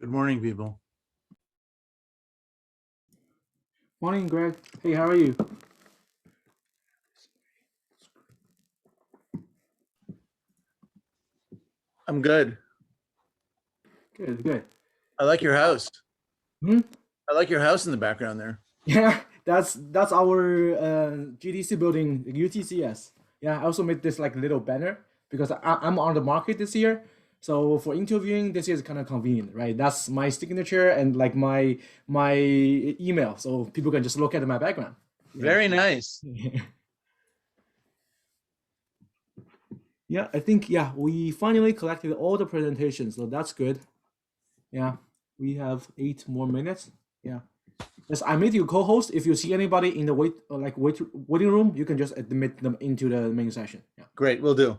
Good morning, people. Morning, Greg. Hey, how are you? I'm good. Good, good. I like your house. Hmm? I like your house in the background there. Yeah, that's our GDC building, UTCS. Yeah, I also made this like little banner because I'm on the market this year. So for interviewing, this is kind of convenient, right? That's my signature and like my email, so people can just look at my background. Yeah. Very nice. Yeah, I think we finally collected all the presentations, so that's good. Yeah, we have 8 more minutes. Yeah. Yes, I made you co-host. If you see anybody in the waiting room, you can just admit them into the main session. Yeah. Great, will do.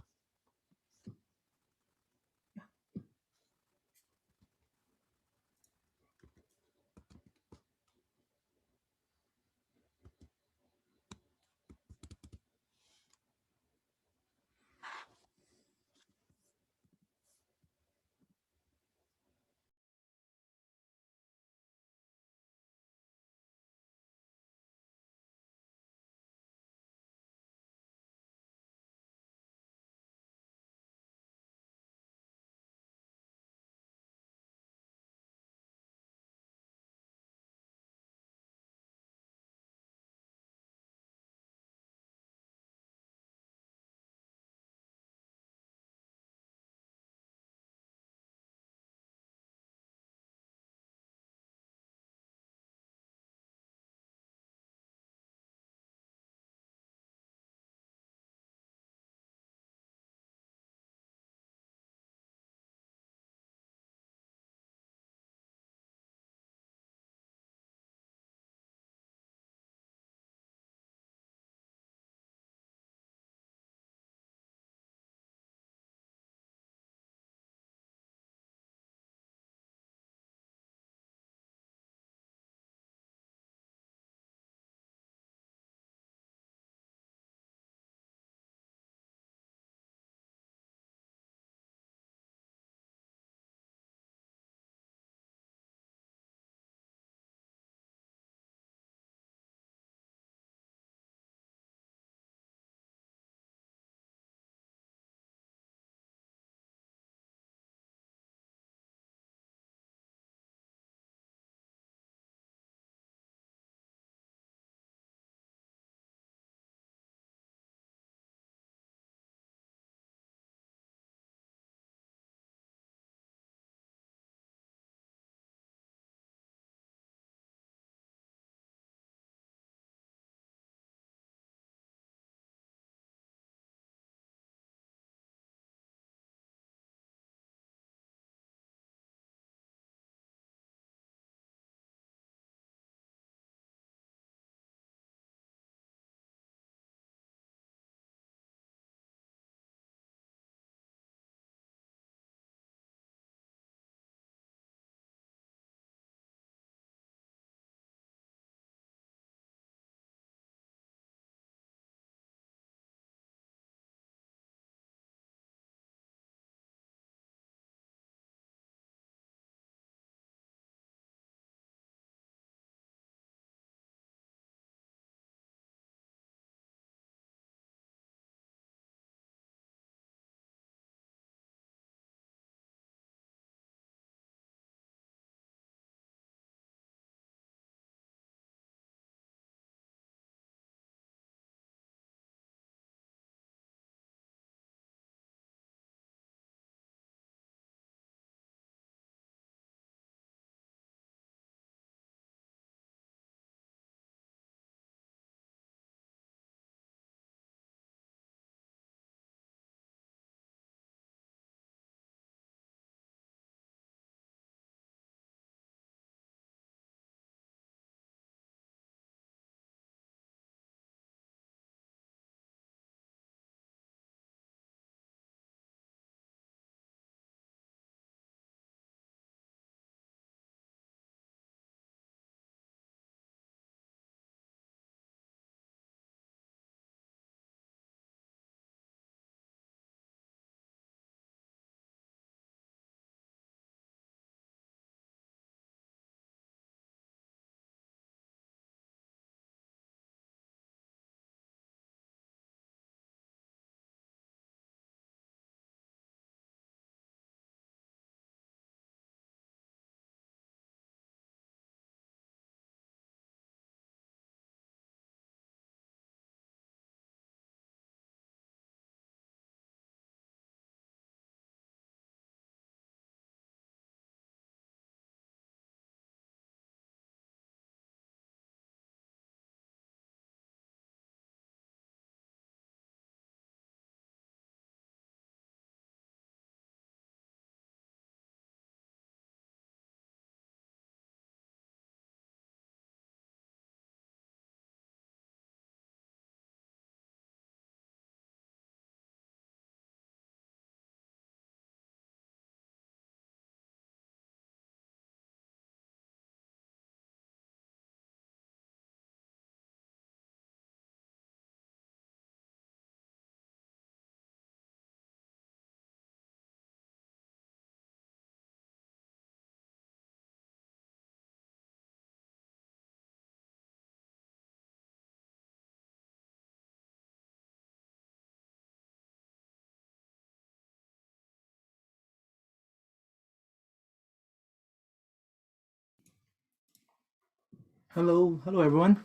Hello, hello everyone.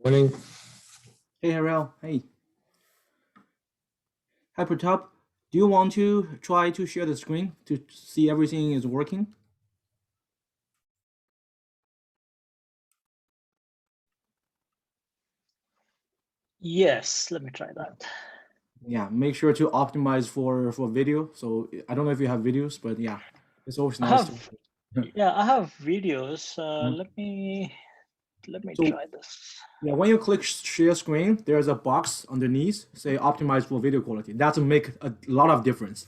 Morning. Hey Ariel, hey. Hi Pratap, do you want to try to share the screen to see everything is working? Yes, let me try that. Yeah, make sure to optimize for video. So I don't know if you have videos, but yeah, it's always I nice have, to. yeah, I have videos. Mhm. Let me So try this. yeah, when you click share screen, there's a box underneath say optimize for video quality. That will make a lot of difference.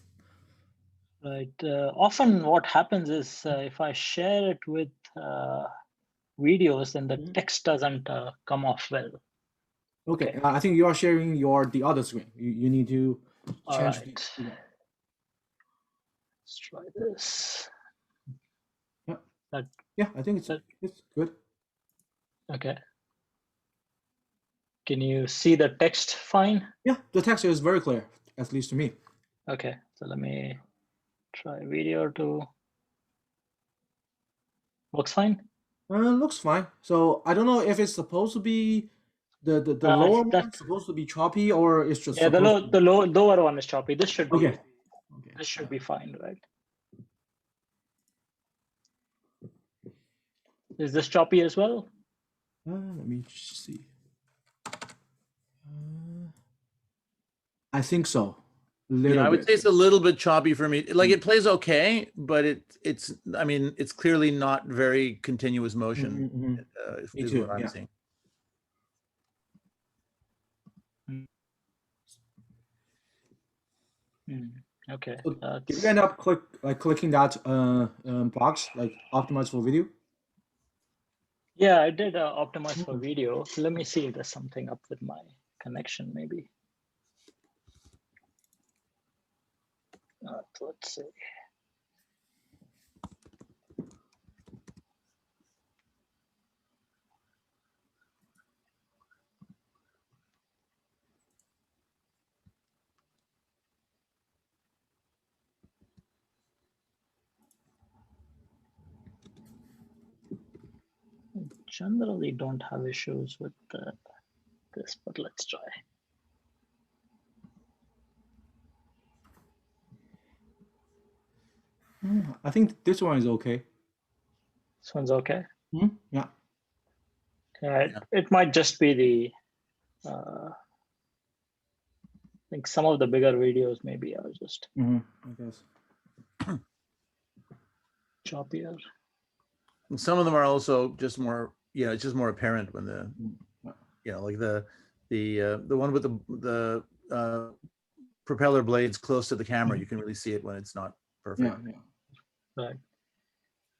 Right. Often what happens is if I share it with videos, then the Mhm. text doesn't come off well. Okay, Okay. I think you are sharing the other screen. You need to All change right. yeah. Let's try this. Yeah. That, Yeah, I think that, it's good. okay. Can you see the text fine? Yeah, the text is very clear, at least to me. Okay. So let me try video to works fine. Looks fine. So I don't know if it's supposed to be the lower one That supposed to be choppy or it's just yeah, supposed to be. lower one is choppy. This should be Okay. Okay. this should be fine, right? Is this choppy as well? Let me see. I think so. Little Yeah, I would bit. say it's a little bit choppy for me. Like Mm. it plays okay, but it's I mean, it's clearly not very continuous motion, Me is too. what I'm Yeah. seeing. Okay. So did you That's end up clicking that box like optimize for video? yeah, I did optimize for Mhm. video. Let me see if there's something up with my connection, maybe. Let's see. Generally don't have issues with this, but let's try. I think this one is okay. This one's okay. Yeah. Yeah, it might just be the I think some of the bigger videos maybe are just I guess. choppier. And some of them are also just more, it's just more apparent when like the one with the propeller blades close to the camera, you can really see it when it's not perfect. Yeah. Right.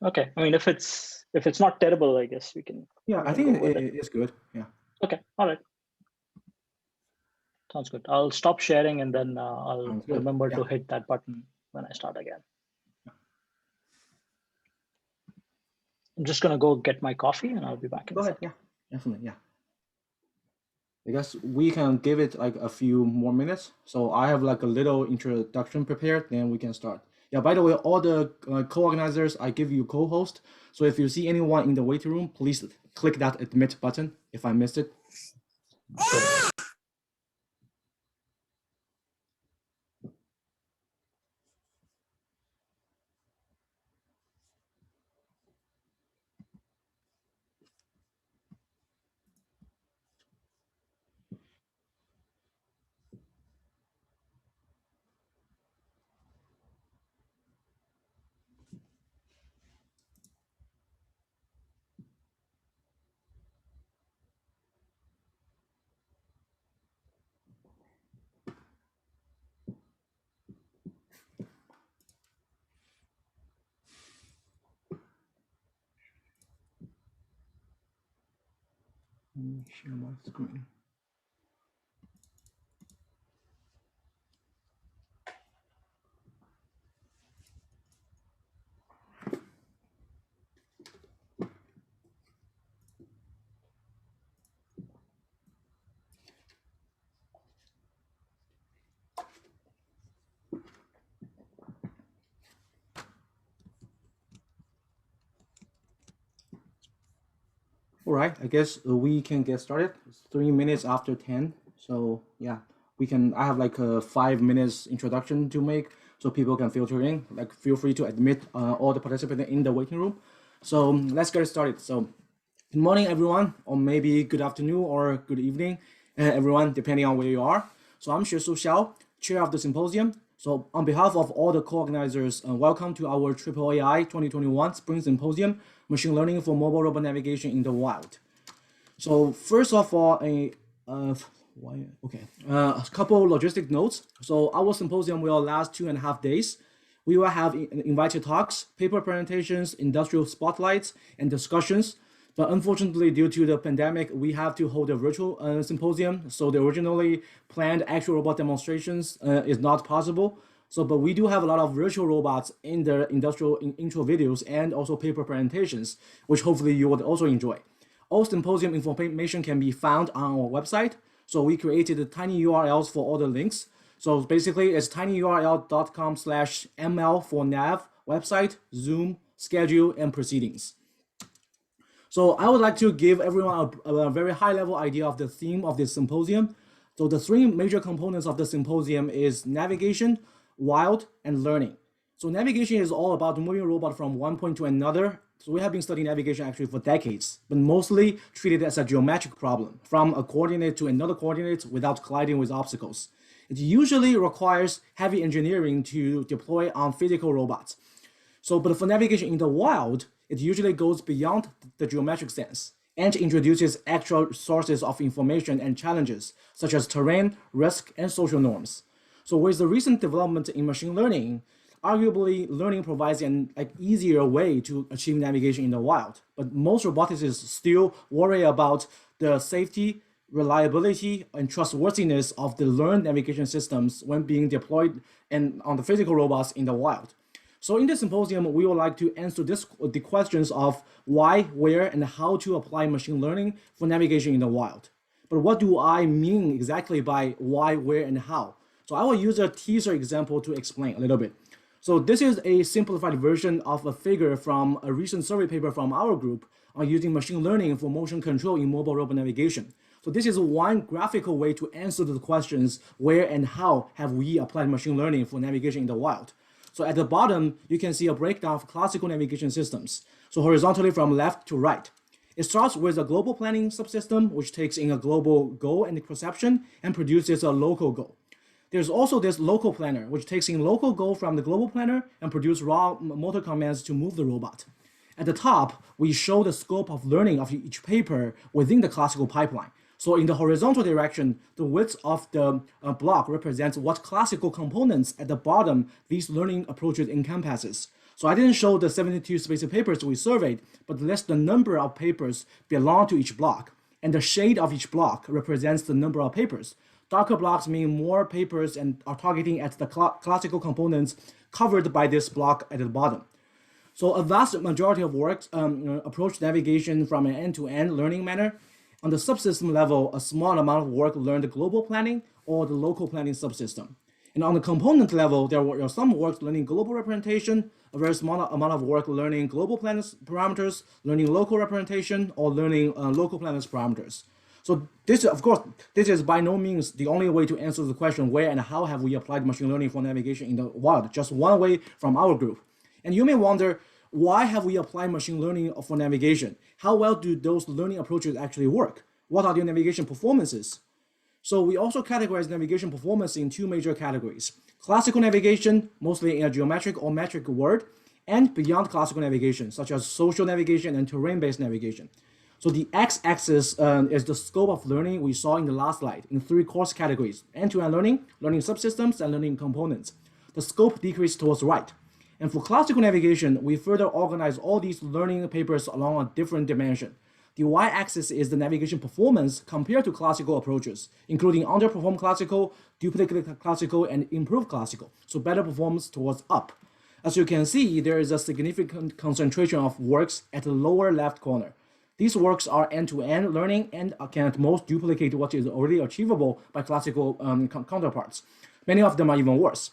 Okay. I mean, if it's not terrible, I guess we can. Yeah, I can go think with it. it's good. Yeah. Okay. All right. Sounds good. I'll stop sharing and then I'll Sounds good. remember Yeah. to hit that button when I start again. I'm just gonna go get my coffee and I'll be back in Go a ahead. second. Yeah, definitely. Yeah. I guess we can give it like a few more minutes. So I have like a little introduction prepared, then we can start. Yeah, by the way, all the co-organizers, I give you co-host. So if you see anyone in the waiting room, please click that admit button if I missed it. Let me share my screen. All right, I guess we can get started. It's 3 minutes after 10. So yeah, we can, I have like a 5 minutes introduction to make so people can filter in. Like feel free to admit all the participants in the waiting room. So let's get started. So good morning, everyone, or maybe good afternoon or good evening, everyone, depending on where you are. So I'm Xue Xiao, chair of the symposium. So on behalf of all the co-organizers, welcome to our AAAI 2021 Spring Symposium, Machine Learning for Mobile Robot Navigation in the Wild. So first of all, a couple logistic notes. So our symposium will last 2.5 days. We will have invited talks, paper presentations, industrial spotlights, and discussions. But unfortunately, due to the pandemic, we have to hold a virtual symposium. So the originally planned actual robot demonstrations is not possible. So, but we do have a lot of virtual robots in the industrial intro videos and also paper presentations, which hopefully you would also enjoy. All symposium information can be found on our website. So we created tiny URLs for all the links. So basically it's tinyurl.com/ML4NAV website, Zoom, schedule, and proceedings. So I would like to give everyone a very high level idea of the theme of this symposium. So the three major components of the symposium is navigation, wild, and learning. So navigation is all about moving a robot from one point to another. So we have been studying navigation actually for decades, but mostly treated as a geometric problem, from a coordinate to another coordinate without colliding with obstacles. It usually requires heavy engineering to deploy on physical robots. So, but for navigation in the wild, it usually goes beyond the geometric sense and introduces actual sources of information and challenges, such as terrain, risk, and social norms. So with the recent development in machine learning, arguably learning provides an easier way to achieve navigation in the wild, but most roboticists still worry about the safety, reliability, and trustworthiness of the learned navigation systems when being deployed and on the physical robots in the wild. So in this symposium, we would like to answer the questions of why, where, and how to apply machine learning for navigation in the wild. But what do I mean exactly by why, where, and how? So I will use a teaser example to explain a little bit. So this is a simplified version of a figure from a recent survey paper from our group on using machine learning for motion control in mobile robot navigation. So this is one graphical way to answer the questions where and how have we applied machine learning for navigation in the wild. So at the bottom, you can see a breakdown of classical navigation systems. So horizontally from left to right. It starts with a global planning subsystem, which takes in a global goal and perception and produces a local goal. There's also this local planner, which takes in local goal from the global planner and produces raw motor commands to move the robot. At the top, we show the scope of learning of each paper within the classical pipeline. So in the horizontal direction, the width of the block represents what classical components at the bottom these learning approaches encompasses. So I didn't show the 72 specific papers we surveyed, but list the number of papers belong to each block. And the shade of each block represents the number of papers. Darker blocks mean more papers and are targeting at the classical components covered by this block at the bottom. So a vast majority of works approach navigation from an end-to-end learning manner. On the subsystem level, a small amount of work learned global planning or the local planning subsystem. And on the component level, there were some works learning global representation, a very small amount of work learning global planning parameters, learning local representation, or learning local planning parameters. So this, of course, this is by no means the only way to answer the question where and how have we applied machine learning for navigation in the wild, just one way from our group. And you may wonder, why have we applied machine learning for navigation? How well do those learning approaches actually work? What are their navigation performances? So we also categorize navigation performance in two major categories: classical navigation, mostly in a geometric or metric world, and beyond classical navigation, such as social navigation and terrain-based navigation. So the x-axis is the scope of learning we saw in the last slide in three course categories: end-to-end learning, learning subsystems, and learning components. The scope decreased towards the right. And for classical navigation, we further organize all these learning papers along a different dimension. The y-axis is the navigation performance compared to classical approaches, including underperformed classical, duplicated classical, and improved classical, so better performance towards up. As you can see, there is a significant concentration of works at the lower left corner. These works are end-to-end learning and can at most duplicate what is already achievable by classical counterparts. Many of them are even worse.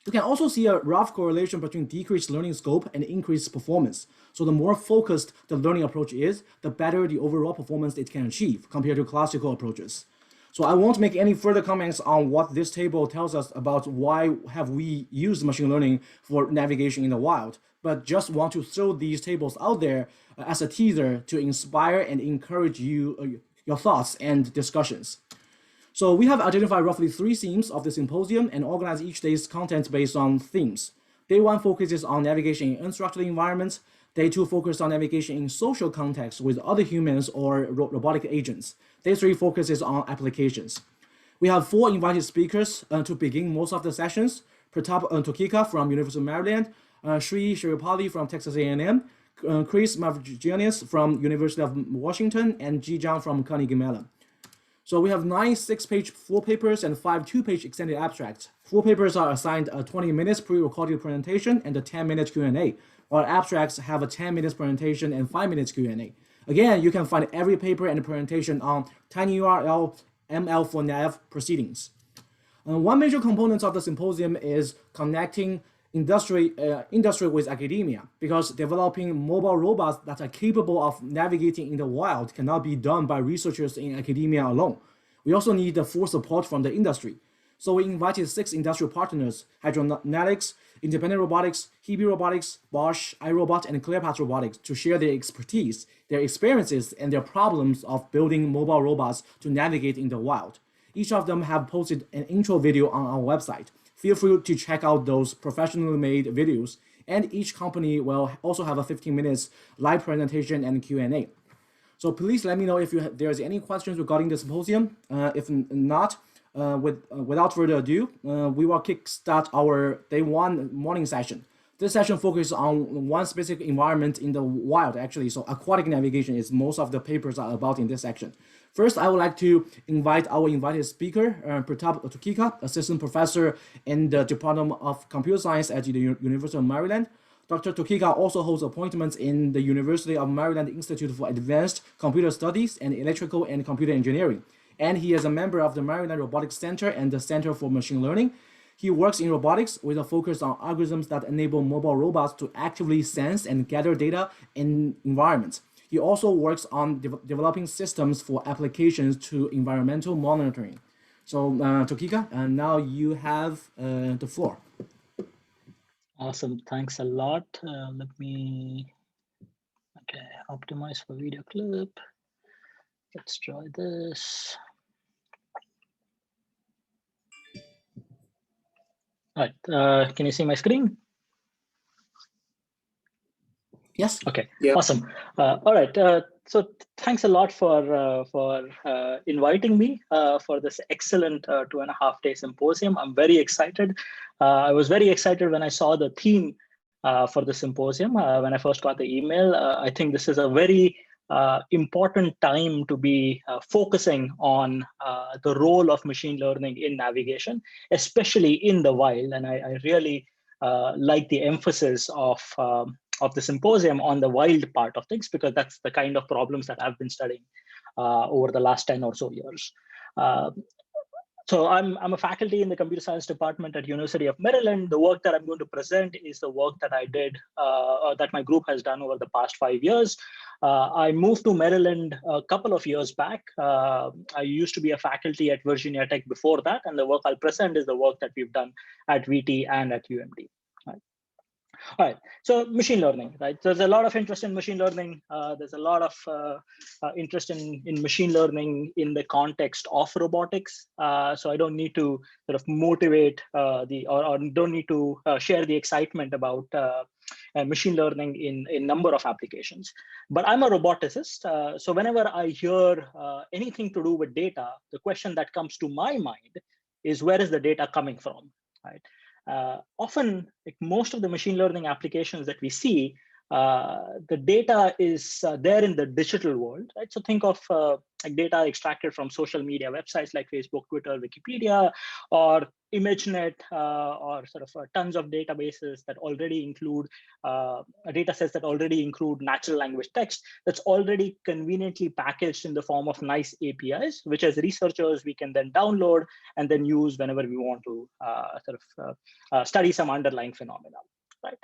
You can also see a rough correlation between decreased learning scope and increased performance. So the more focused the learning approach is, the better the overall performance it can achieve compared to classical approaches. So I won't make any further comments on what this table tells us about why have we used machine learning for navigation in the wild, but just want to throw these tables out there as a teaser to inspire and encourage you, your thoughts and discussions. So we have identified roughly 3 themes of the symposium and organized each day's content based on themes. Day 1 focuses on navigation in unstructured environments. Day 2 focuses on navigation in social contexts with other humans or robotic agents. Day 3 focuses on applications. We have 4 invited speakers to begin most of the sessions. Pratap Tokika from University of Maryland, Sri Shripali from Texas A&M, Chris Mavrogiannis from University of Washington, and Ji Zhang from Carnegie Mellon. So we have 9 6-page full papers and 5 2-page extended abstracts. Full papers are assigned a 20 minutes pre-recorded presentation and a 10-minute Q&A, while abstracts have a 10 minutes presentation and 5 minutes Q&A. Again, you can find every paper and presentation on tinyURL ML4NAV proceedings. One major component of the symposium is connecting industry with academia, because developing mobile robots that are capable of navigating in the wild cannot be done by researchers in academia alone. We also need the full support from the industry. So we invited 6 industrial partners: Hydronetics, Independent Robotics, Hebe Robotics, Bosch, iRobot, and ClearPath Robotics, to share their expertise, their experiences, and their problems of building mobile robots to navigate in the wild. Each of them have posted an intro video on our website. Feel free to check out those professionally made videos, and each company will also have a 15 minutes live presentation and Q&A. So please let me know if there's any questions regarding the symposium. If not, without further ado, we will kickstart our day 1 morning session. This session focuses on one specific environment in the wild, actually. So aquatic navigation is most of the papers are about in this section. First, I would like to invite our invited speaker, Pratap Tokika, assistant professor in the Department of Computer Science at the University of Maryland. Dr. Tokika also holds appointments in the University of Maryland Institute for Advanced Computer Studies and Electrical and Computer Engineering. And he is a member of the Maryland Robotics Center and the Center for Machine Learning. He works in robotics with a focus on algorithms that enable mobile robots to actively sense and gather data in environments. He also works on developing systems for applications to environmental monitoring. So Tokika, now you have the floor. Awesome, thanks a lot. Let me, optimize for video clip. Let's try this. All right, can you see my screen? Yes. Okay. Yeah. Awesome. All right. So thanks a lot for inviting me for this excellent 2.5-day symposium. I'm very excited. I was very excited when I saw the theme for the symposium. When I first got the email, I think this is a very important time to be focusing on the role of machine learning in navigation, especially in the wild. And I really like the emphasis of the symposium on the wild part of things, because that's the kind of problems that I've been studying over the last 10 or so years. So I'm a faculty in the computer science department at University of Maryland. The work that I'm going to present is the work that I did, that my group has done over the past 5 years. I moved to Maryland a couple of years back. I used to be a faculty at Virginia Tech before that, and the work I'll present is the work that we've done at VT and at UMD. All right, so machine learning, right? There's a lot of interest in machine learning. There's a lot of interest in machine learning in the context of robotics. So I don't need to sort of motivate or don't need to share the excitement about machine learning in a number of applications. But I'm a roboticist. So whenever I hear anything to do with data, the question that comes to my mind is, where is the data coming from, right? Often, like most of the machine learning applications that we see the data is there in the digital world, right? So think of like data extracted from social media websites like Facebook, Twitter, Wikipedia, or ImageNet, or sort of tons of databases that already include data sets that already include natural language text that's already conveniently packaged in the form of nice APIs, which as researchers we can then download and then use whenever we want to study some underlying phenomena, right?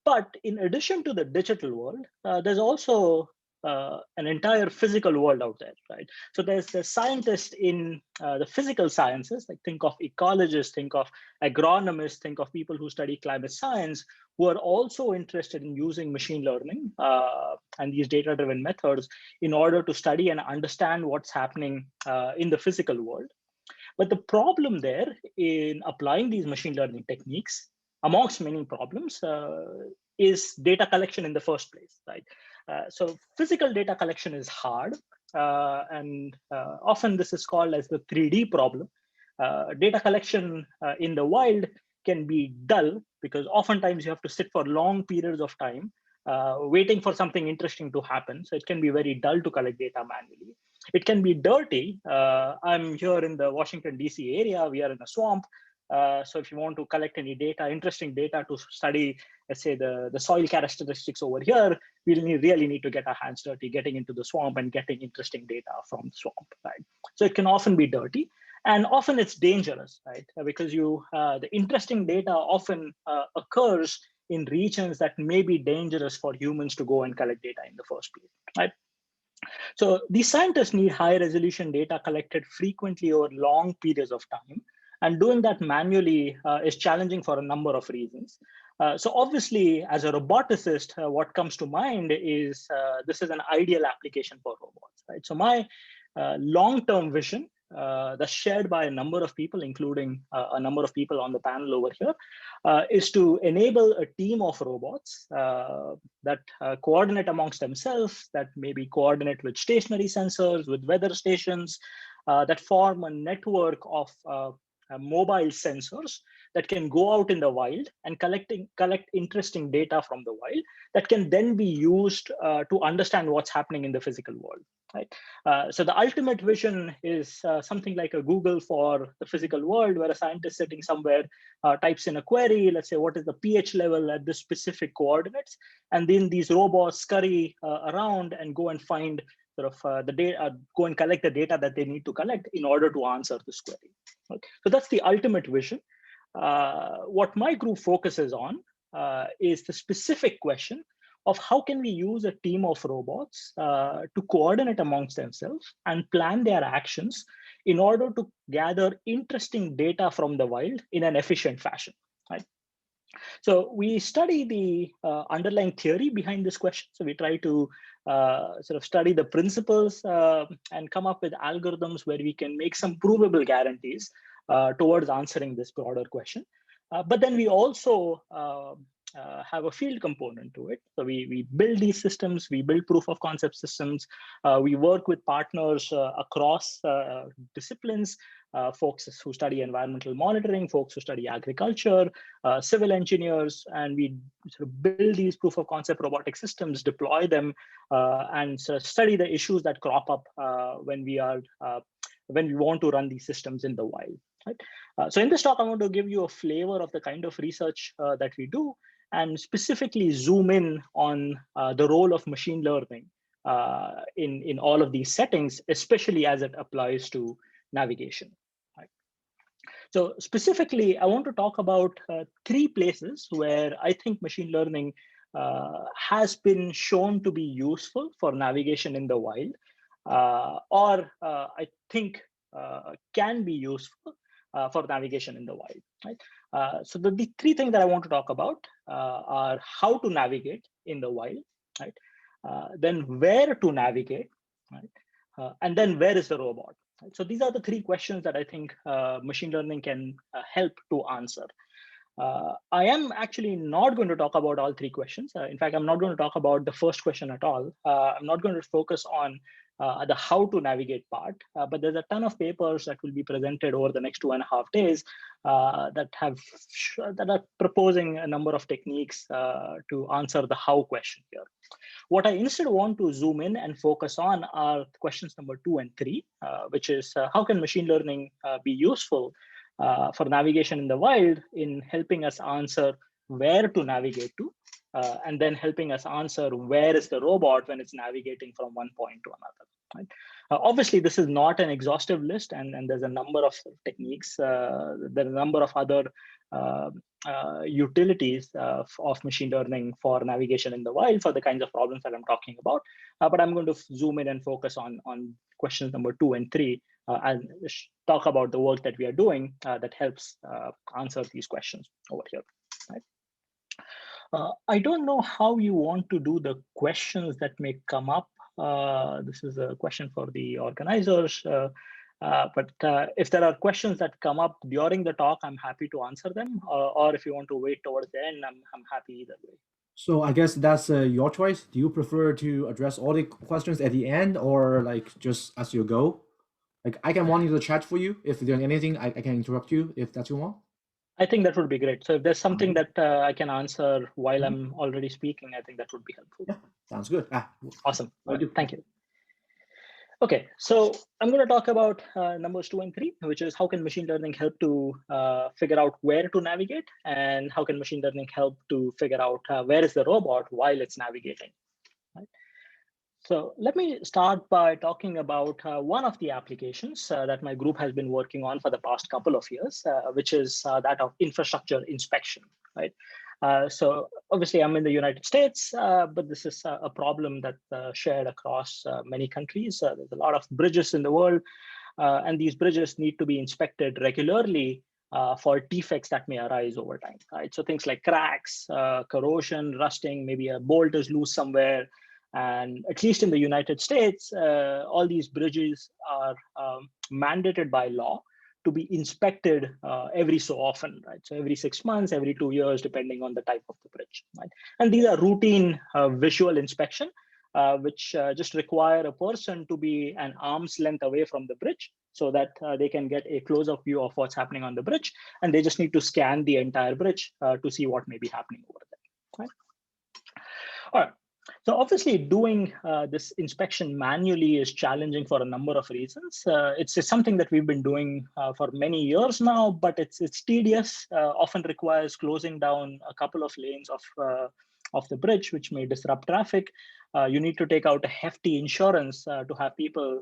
But in addition to the digital world, there's also an entire physical world out there, right? So there's the scientists in the physical sciences, like think of ecologists, think of agronomists, think of people who study climate science, who are also interested in using machine learning and these data-driven methods in order to study and understand what's happening in the physical world. But the problem there in applying these machine learning techniques, amongst many problems, is data collection in the first place, right? So physical data collection is hard, and often this is called as the 3D problem. Data collection in the wild can be dull because oftentimes you have to sit for long periods of time waiting for something interesting to happen. So it can be very dull to collect data manually. It can be dirty. I'm here in the Washington, D.C. area. We are in a swamp. So if you want to collect any data, interesting data to study, let's say the soil characteristics over here, we'll really need to get our hands dirty, getting into the swamp and getting interesting data from the swamp, right? So it can often be dirty. And often it's dangerous, right? Because the interesting data often occurs in regions that may be dangerous for humans to go and collect data in the first place, right? So these scientists need high resolution data collected frequently over long periods of time. And doing that manually is challenging for a number of reasons. So obviously, as a roboticist, what comes to mind is this is an ideal application for robots, right? So my long-term vision that's shared by a number of people, including a number of people on the panel over here, is to enable a team of robots that coordinate amongst themselves, that maybe coordinate with stationary sensors, with weather stations, that form a network of mobile sensors that can go out in the wild and collect interesting data from the wild that can then be used to understand what's happening in the physical world, right? So the ultimate vision is something like a Google for the physical world, where a scientist sitting somewhere types in a query, let's say, what is the pH level at this specific coordinates? And then these robots scurry around and go and find sort of the data, go and collect the data that they need to collect in order to answer this query. Okay. So that's the ultimate vision. What my group focuses on is the specific question of how can we use a team of robots to coordinate amongst themselves and plan their actions in order to gather interesting data from the wild in an efficient fashion, right? So we study the underlying theory behind this question. So we try to sort of study the principles and come up with algorithms where we can make some provable guarantees towards answering this broader question. But then we also have a field component to it. So we build these systems, we build proof of concept systems, we work with partners across disciplines, folks who study environmental monitoring, folks who study agriculture, civil engineers, and we sort of build these proof of concept robotic systems, deploy them, and sort of study the issues that crop up when we want to run these systems in the wild. Right? So in this talk, I want to give you a flavor of the kind of research that we do, and specifically zoom in on the role of machine learning in all of these settings, especially as it applies to navigation. Right? So specifically, I want to talk about 3 places where I think machine learning has been shown to be useful for navigation in the wild, or I think can be useful for navigation in the wild. Right? So the 3 things that I want to talk about are how to navigate in the wild, right? Then where to navigate, right? And then where is the robot? Right? So these are the 3 questions that I think machine learning can help to answer. I am actually not going to talk about all three questions. In fact, I'm not going to talk about the first question at all. I'm not going to focus on the how to navigate part, but there's a ton of papers that will be presented over the next 2.5 days that are proposing a number of techniques to answer the how question here. What I instead want to zoom in and focus on are questions number 2 and 3, which is how can machine learning be useful for navigation in the wild in helping us answer where to navigate to, and then helping us answer where is the robot when it's navigating from one point to another. Right? Obviously, this is not an exhaustive list, and there's a number of techniques. There are a number of other utilities of machine learning for navigation in the wild for the kinds of problems that I'm talking about. But I'm going to zoom in and focus on questions number 2 and 3 and talk about the work that we are doing that helps answer these questions over here. Right? I don't know how you want to do the questions that may come up. This is a question for the organizers. But if there are questions that come up during the talk, I'm happy to answer them. Or if you want to wait towards the end, I'm happy either way. So I guess that's your choice. Do you prefer to address all the questions at the end or like just as you go? Like I can monitor the chat for you. If there's anything, I can interrupt you if that's what you want. I think that would be great. So if there's something that I can answer while I'm already speaking, I think that would be helpful. Yeah, sounds good. Awesome. Thank you. Okay, so I'm going to talk about numbers 2 and 3, which is how can machine learning help to figure out where to navigate, and how can machine learning help to figure out where is the robot while it's navigating. Right? So let me start by talking about one of the applications that my group has been working on for the past couple of years, which is that of infrastructure inspection. Right? So obviously I'm in the United States, but this is a problem that's shared across many countries. There's a lot of bridges in the world, and these bridges need to be inspected regularly for defects that may arise over time. Right? So things like cracks, corrosion, rusting, maybe a bolt is loose somewhere. And at least in the United States, all these bridges are mandated by law to be inspected every so often, right? So every 6 months, every 2 years, depending on the type of the bridge, right? And these are routine visual inspection, which just require a person to be an arm's length away from the bridge so that they can get a close-up view of what's happening on the bridge. And they just need to scan the entire bridge to see what may be happening over there, right? All right. So obviously doing this inspection manually is challenging for a number of reasons. It's something that we've been doing for many years now, but it's tedious, often requires closing down a couple of lanes of the bridge, which may disrupt traffic. You need to take out a hefty insurance to have people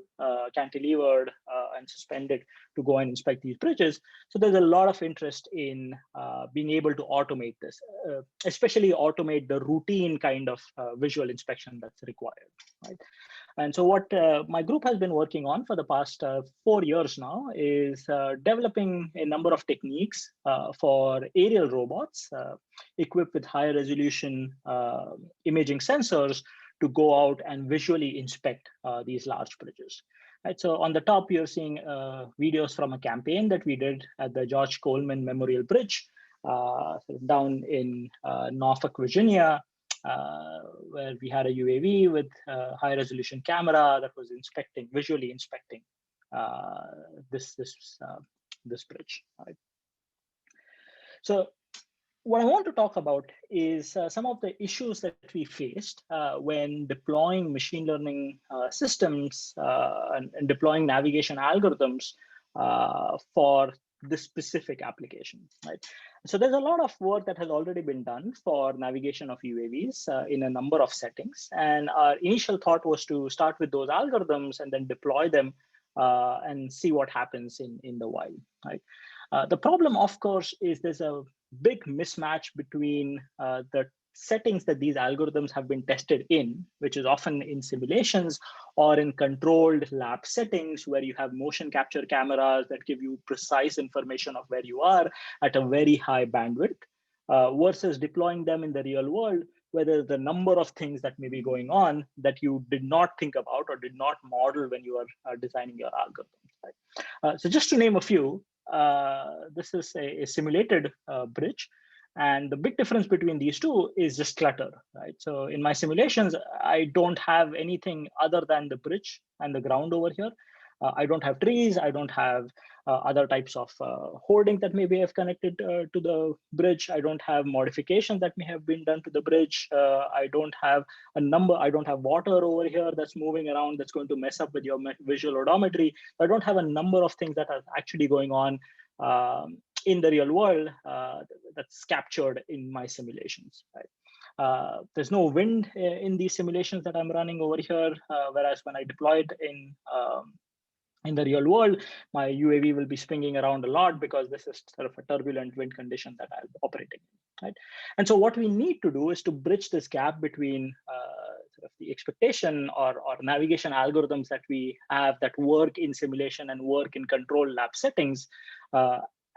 cantilevered and suspended to go and inspect these bridges. So there's a lot of interest in being able to automate this, especially automate the routine kind of visual inspection that's required, right? And so what my group has been working on for the past 4 years now is developing a number of techniques for aerial robots equipped with high resolution imaging sensors to go out and visually inspect these large bridges. Right, so on the top, you're seeing videos from a campaign that we did at the George Coleman Memorial Bridge down in Norfolk, Virginia, where we had a UAV with a high resolution camera that was visually inspecting this bridge. Right? So what I want to talk about is some of the issues that we faced when deploying machine learning systems and deploying navigation algorithms for this specific application, right? So there's a lot of work that has already been done for navigation of UAVs in a number of settings. And our initial thought was to start with those algorithms and then deploy them and see what happens in the wild, right? The problem, of course, is there's a big mismatch between the settings that these algorithms have been tested in, which is often in simulations or in controlled lab settings where you have motion capture cameras that give you precise information of where you are at a very high bandwidth, versus deploying them in the real world, where there's a number of things that may be going on that you did not think about or did not model when you are designing your algorithms. Right? So just to name a few, this is a simulated bridge And the big difference between these two is just clutter, right? So in my simulations, I don't have anything other than the bridge and the ground over here. I don't have trees. I don't have other types of hoarding that maybe have connected to the bridge. I don't have modifications that may have been done to the bridge. I don't have a number. I don't have water over here that's moving around that's going to mess up with your visual odometry. I don't have a number of things that are actually going on in the real world that's captured in my simulations, right? There's no wind in these simulations that I'm running over here, whereas when I deploy it in the real world, my UAV will be swinging around a lot because this is sort of a turbulent wind condition that I'm operating in, right? And so what we need to do is to bridge this gap between sort of the expectation or navigation algorithms that we have that work in simulation and work in control lab settings,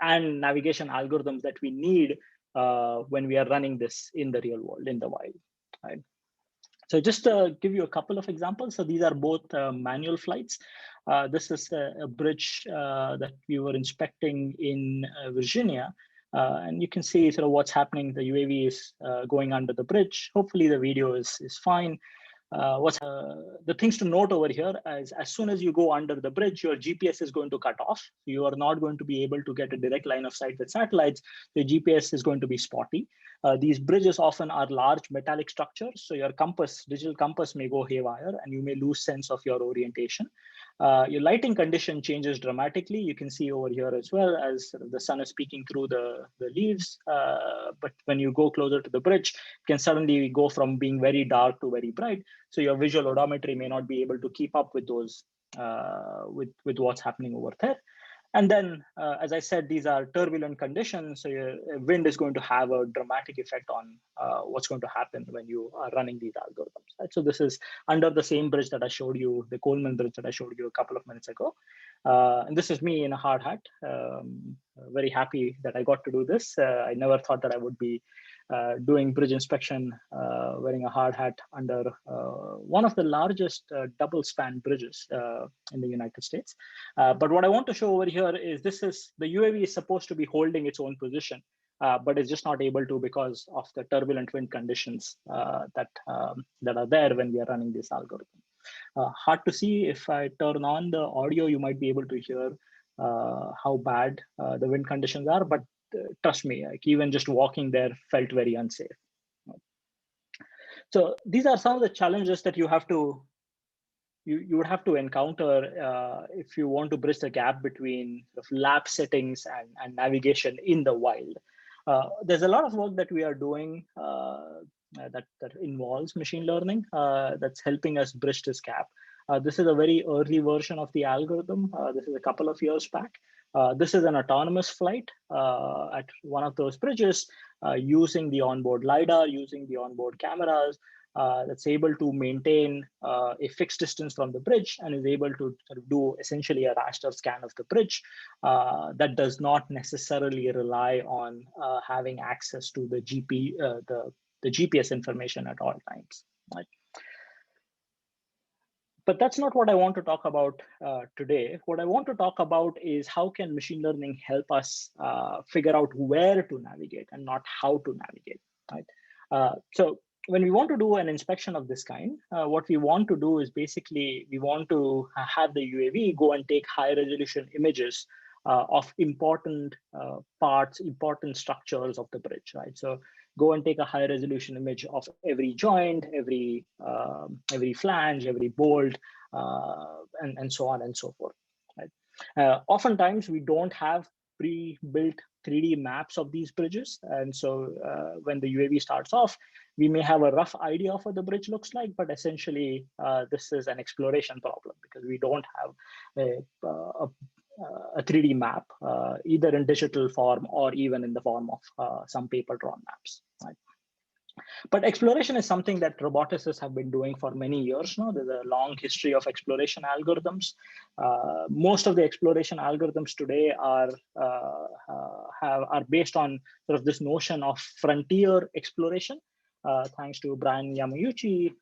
and navigation algorithms that we need when we are running this in the real world, in the wild, right? So just to give you a couple of examples. So these are both manual flights. This is a bridge that we were inspecting in Virginia. And you can see sort of what's happening. The UAV is going under the bridge. Hopefully the video is fine. The things to note over here is as soon as you go under the bridge, your GPS is going to cut off. You are not going to be able to get a direct line of sight with satellites. The GPS is going to be spotty. These bridges often are large metallic structures. So your compass, digital compass may go haywire and you may lose sense of your orientation. Your lighting condition changes dramatically. You can see over here as well as the sun is peeking through the leaves. But when you go closer to the bridge, it can suddenly go from being very dark to very bright. So your visual odometry may not be able to keep up with those, with what's happening over there. And then, as I said, these are turbulent conditions. So your wind is going to have a dramatic effect on what's going to happen when you are running these algorithms. Right? So this is under the same bridge that I showed you, the Coleman Bridge that I showed you a couple of minutes ago. And this is me in a hard hat. Very happy that I got to do this. I never thought that I would be doing bridge inspection, wearing a hard hat under one of the largest double span bridges in the United States. But what I want to show over here is the UAV is supposed to be holding its own position, but it's just not able to because of the turbulent wind conditions that are there when we are running this algorithm. Hard to see. If I turn on the audio, you might be able to hear how bad the wind conditions are, but trust me, like even just walking there felt very unsafe. So these are some of the challenges that you would have to encounter if you want to bridge the gap between sort of lab settings and navigation in the wild. There's a lot of work that we are doing that involves machine learning that's helping us bridge this gap. This is a very early version of the algorithm. This is a couple of years back. This is an autonomous flight at one of those bridges using the onboard LiDAR, using the onboard cameras that's able to maintain a fixed distance from the bridge and is able to sort of do essentially a raster scan of the bridge that does not necessarily rely on having access to the GPS information at all times. Right? But that's not what I want to talk about today. What I want to talk about is how can machine learning help us figure out where to navigate and not how to navigate, right? So when we want to do an inspection of this kind, what we want to do is basically we want to have the UAV go and take high resolution images of important parts, important structures of the bridge, right? So go and take a high resolution image of every joint, every flange, every bolt, and so on and so forth. Right? Oftentimes we don't have pre-built 3D maps of these bridges, and so when the UAV starts off, we may have a rough idea of what the bridge looks like, but essentially this is an exploration problem because we don't have a 3D map, either in digital form or even in the form of some paper drawn maps. Right? But exploration is something that roboticists have been doing for many years now. There's a long history of exploration algorithms. Most of the exploration algorithms today are based on sort of this notion of frontier exploration, thanks to Brian Yamauchi,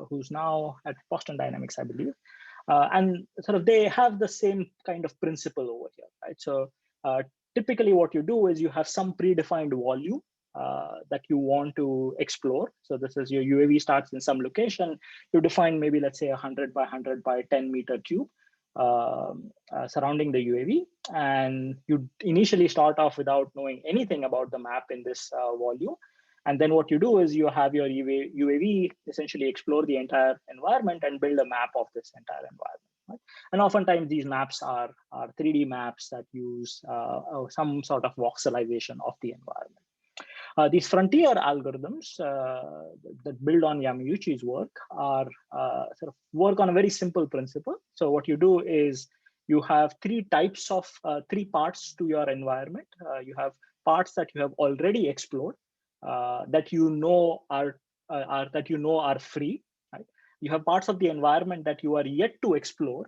who's now at Boston Dynamics, I believe. And sort of they have the same kind of principle over here, right? So typically what you do is you have some predefined volume that you want to explore. So this is your UAV starts in some location. You define maybe, let's say, 100 by 100 by 10 meter cube surrounding the UAV. And you initially start off without knowing anything about the map in this volume. And then what you do is you have your UAV essentially explore the entire environment and build a map of this entire environment. Right? And oftentimes these maps are 3D maps that use some sort of voxelization of the environment. These frontier algorithms that build on Yamauchi's work are sort of work on a very simple principle. So what you do is you have three types of three parts to your environment. You have parts that you have already explored that you know are free. Right? You have parts of the environment that you are yet to explore,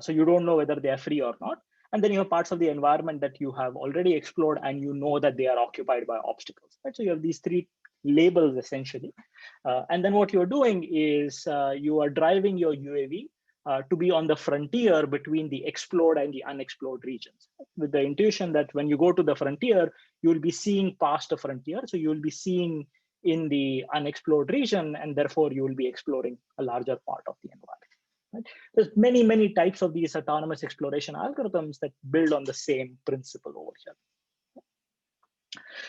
so you don't know whether they are free or not. And then you have parts of the environment that you have already explored and you know that they are occupied by obstacles. Right? So you have these three labels essentially. And then what you're doing is you are driving your UAV to be on the frontier between the explored and the unexplored regions, with the intuition that when you go to the frontier, you'll be seeing past the frontier. So you'll be seeing in the unexplored region, and therefore you will be exploring a larger part of the environment. Right? There's many, many types of these autonomous exploration algorithms that build on the same principle over here.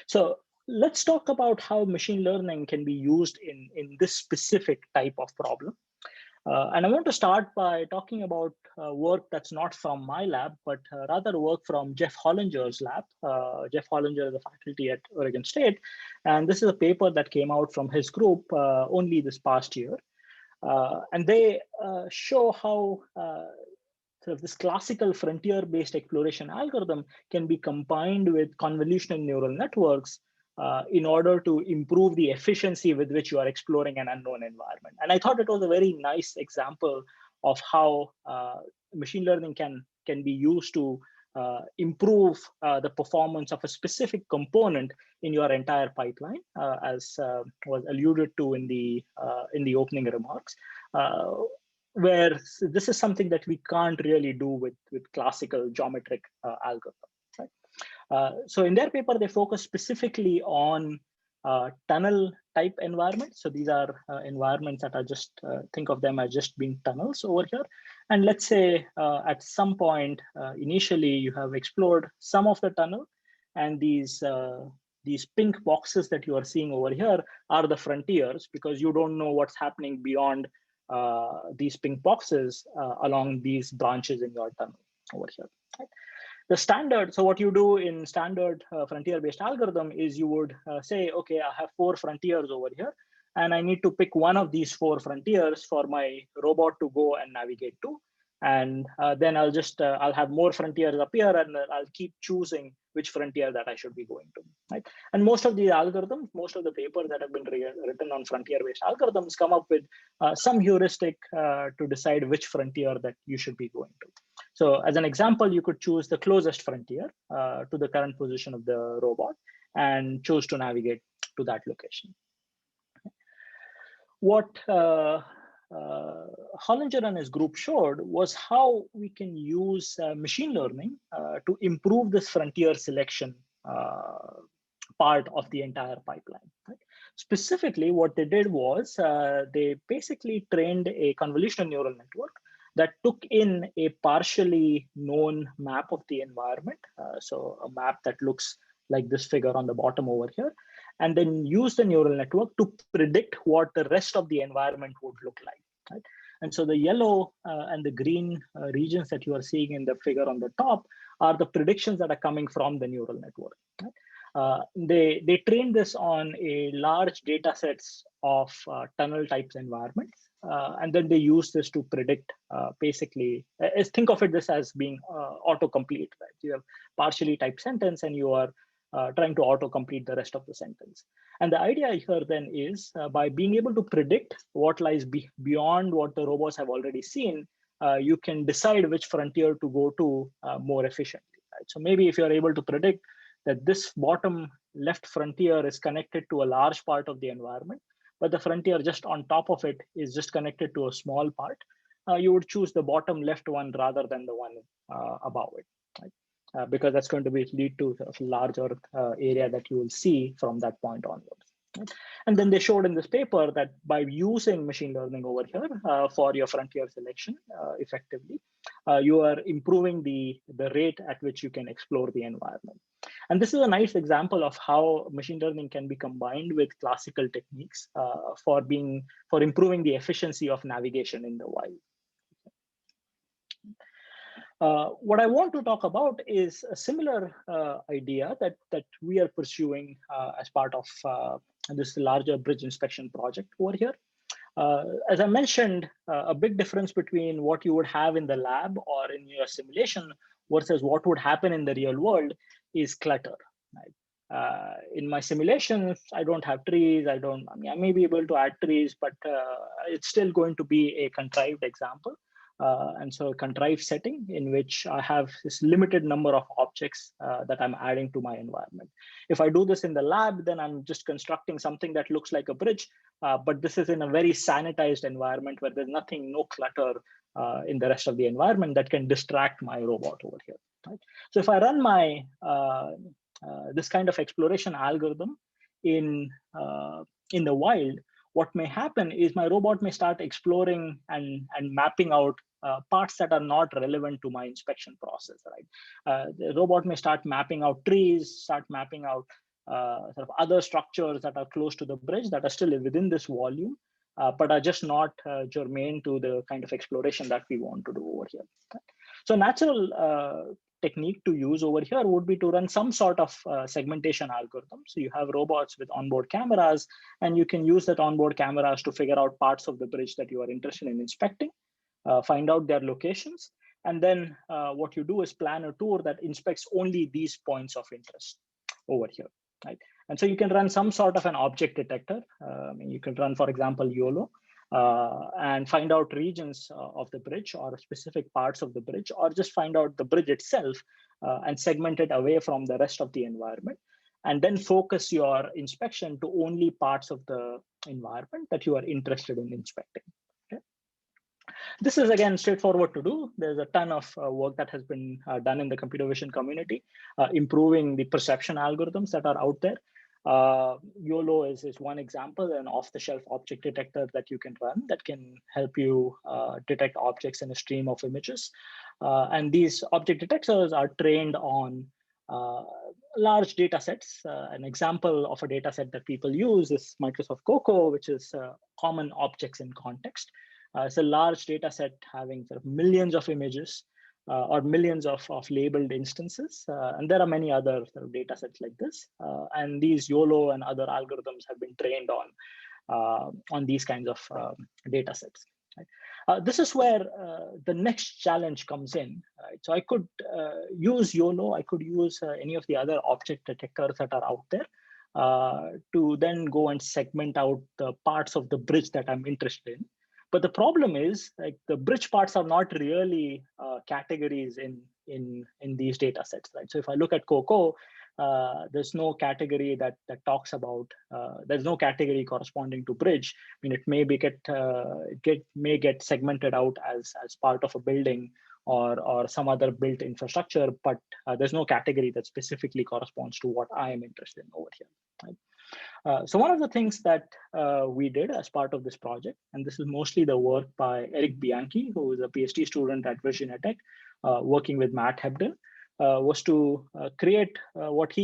So let's talk about how machine learning can be used in this specific type of problem. And I want to start by talking about work that's not from my lab, but rather work from Jeff Hollinger's lab. Jeff Hollinger is a faculty at Oregon State. And this is a paper that came out from his group only this past year. And they show how sort of this classical frontier-based exploration algorithm can be combined with convolutional neural networks in order to improve the efficiency with which you are exploring an unknown environment. And I thought it was a very nice example of how machine learning can be used to improve the performance of a specific component in your entire pipeline, as was alluded to in the opening remarks, where this is something that we can't really do with classical geometric algorithms. Right? So in their paper, they focus specifically on tunnel type environments. So these are environments that are just, think of them as just being tunnels over here. And let's say at some point, initially you have explored some of the tunnel, and these pink boxes that you are seeing over here are the frontiers, because you don't know what's happening beyond these pink boxes along these branches in your tunnel over here. Right? The standard, so what you do in standard frontier-based algorithm is you would say, okay, I have 4 frontiers over here, and I need to pick one of these 4 frontiers for my robot to go and navigate to. And then I'll have more frontiers appear, and I'll keep choosing which frontier that I should be going to. Right? And most of the algorithms, most of the papers that have been written on frontier-based algorithms come up with some heuristic to decide which frontier that you should be going to. So as an example, you could choose the closest frontier to the current position of the robot and choose to navigate to that location. What Hollinger and his group showed was how we can use machine learning to improve this frontier selection part of the entire pipeline. Right? Specifically, what they did was they basically trained a convolutional neural network that took in a partially known map of the environment. So a map that looks like this figure on the bottom over here, and then use the neural network to predict what the rest of the environment would look like. Right? And so the yellow and the green regions that you are seeing in the figure on the top are the predictions that are coming from the neural network. Right? They trained this on a large data sets of tunnel types environments. And then they use this to predict basically, think of it this as being autocomplete. Right? You have partially typed sentence and you are trying to autocomplete the rest of the sentence. And the idea here then is by being able to predict what lies beyond what the robots have already seen, you can decide which frontier to go to more efficiently. Right? So maybe if you're able to predict that this bottom left frontier is connected to a large part of the environment, but the frontier just on top of it is just connected to a small part, you would choose the bottom left one rather than the one above it. Right? because that's going to lead to a larger area that you will see from that point onwards. Right? And then they showed in this paper that by using machine learning over here for your frontier selection effectively, you are improving the rate at which you can explore the environment. And this is a nice example of how machine learning can be combined with classical techniques for improving the efficiency of navigation in the wild. What I want to talk about is a similar idea that we are pursuing as part of this larger bridge inspection project over here. As I mentioned, a big difference between what you would have in the lab or in your simulation versus what would happen in the real world is clutter. Right? In my simulations, I don't have trees. I may be able to add trees, but it's still going to be a contrived example. And so a contrived setting in which I have this limited number of objects that I'm adding to my environment. If I do this in the lab, then I'm just constructing something that looks like a bridge, but this is in a very sanitized environment where there's no clutter in the rest of the environment that can distract my robot over here. Right? So if I run my this kind of exploration algorithm in the wild, what may happen is my robot may start exploring and mapping out parts that are not relevant to my inspection process. Right? The robot may start mapping out trees, start mapping out sort of other structures that are close to the bridge that are still within this volume, but are just not germane to the kind of exploration that we want to do over here. Right? So natural technique to use over here would be to run some sort of segmentation algorithm. So you have robots with onboard cameras, and you can use that onboard cameras to figure out parts of the bridge that you are interested in inspecting, find out their locations, and then what you do is plan a tour that inspects only these points of interest over here. Right? And so you can run some sort of an object detector. You can run, for example, YOLO, and find out regions of the bridge or specific parts of the bridge, or just find out the bridge itself and segment it away from the rest of the environment, and then focus your inspection to only parts of the environment that you are interested in inspecting. Okay? This is, again, straightforward to do. There's a ton of work that has been done in the computer vision community, improving the perception algorithms that are out there. YOLO is one example, an off-the-shelf object detector that you can run that can help you detect objects in a stream of images. And these object detectors are trained on large data sets. An example of a data set that people use is Microsoft Coco, which is common objects in context. It's a large data set having sort of millions of images or millions of labeled instances. And there are many other sort of data sets like this. And these YOLO and other algorithms have been trained on these kinds of data sets. Right? This is where the next challenge comes in. Right? So I could use YOLO, I could use any of the other object detectors that are out there to then go and segment out the parts of the bridge that I'm interested in. But the problem is, like, the bridge parts are not really categories in these data sets, right? So if I look at Coco, there's no category that talks about. There's no category corresponding to bridge. I mean, it may get segmented out as part of a building or some other built infrastructure, but there's no category that specifically corresponds to what I am interested in over here. Right? So one of the things that we did as part of this project, and this is mostly the work by Eric Bianchi, who is a PhD student at Virginia Tech, working with Matt Hebden, was to create what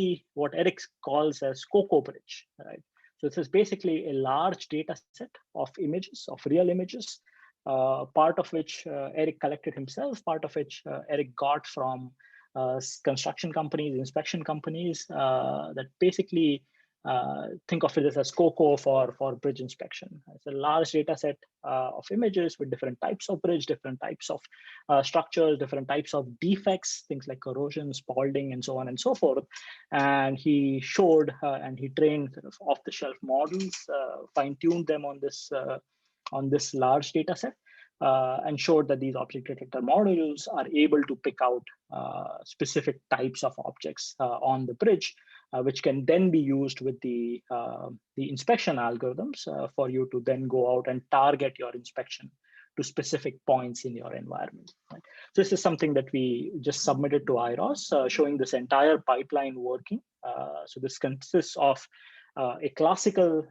Eric calls as Coco Bridge. Right? So this is basically a large data set of images, of real images, part of which Eric collected himself, part of which Eric got from construction companies, inspection companies that basically think of it as Coco for bridge inspection. It's a large data set of images with different types of bridge, different types of structures, different types of defects, things like corrosion, spalling, and so on and so forth. And he showed and he trained sort of off-the-shelf models, fine-tuned them on this large data set, and showed that these object detector models are able to pick out specific types of objects on the bridge, which can then be used with the inspection algorithms for you to then go out and target your inspection to specific points in your environment. Right? So this is something that we just submitted to IROS, showing this entire pipeline working. So this consists of a classical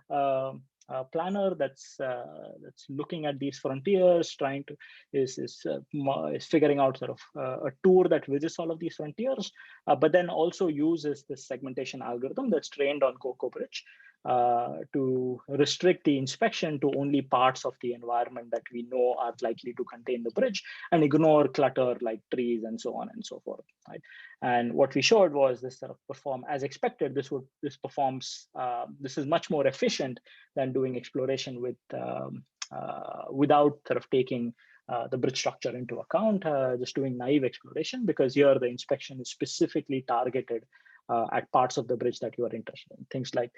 planner that's looking at these frontiers, trying to is figuring out sort of a tour that visits all of these frontiers, but then also uses this segmentation algorithm that's trained on Coco Bridge to restrict the inspection to only parts of the environment that we know are likely to contain the bridge, and ignore clutter like trees and so on and so forth. Right? And what we showed was this sort of perform as expected. This is much more efficient than doing exploration with without sort of taking the bridge structure into account, just doing naive exploration, because here the inspection is specifically targeted at parts of the bridge that you are interested in, things like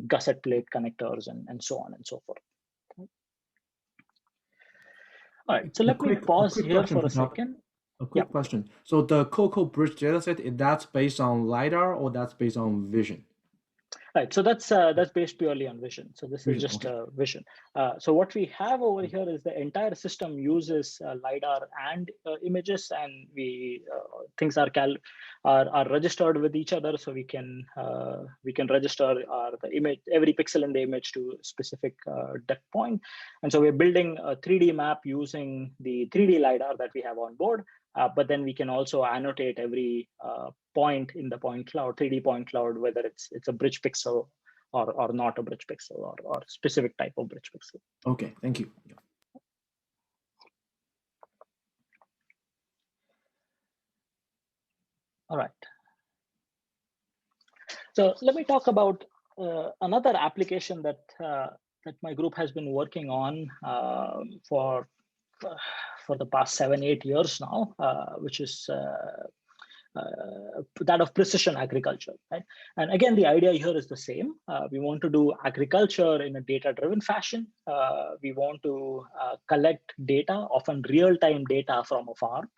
gusset plate connectors and so on and so forth. All right, so let me pause here for a second. A quick question. So the Coco Bridge dataset, is that based on LiDAR or that's based on vision? Right, so that's based purely on vision. So this is just vision. So what we have over here is the entire system uses LiDAR and images, and things are registered with each other. So we can register the image, every pixel in the image to a specific depth point. And so we're building a 3D map using the 3D LiDAR that we have on board. But then we can also annotate every point in the point cloud, 3D point cloud, whether it's a bridge pixel or not a bridge pixel or specific type of bridge pixel. Okay, thank you. All right. So let me talk about another application that my group has been working on for the past 7-8 years now, which is that of precision agriculture, right? And again, the idea here is the same. We want to do agriculture in a data-driven fashion. We want to collect data, often real-time data from a farm,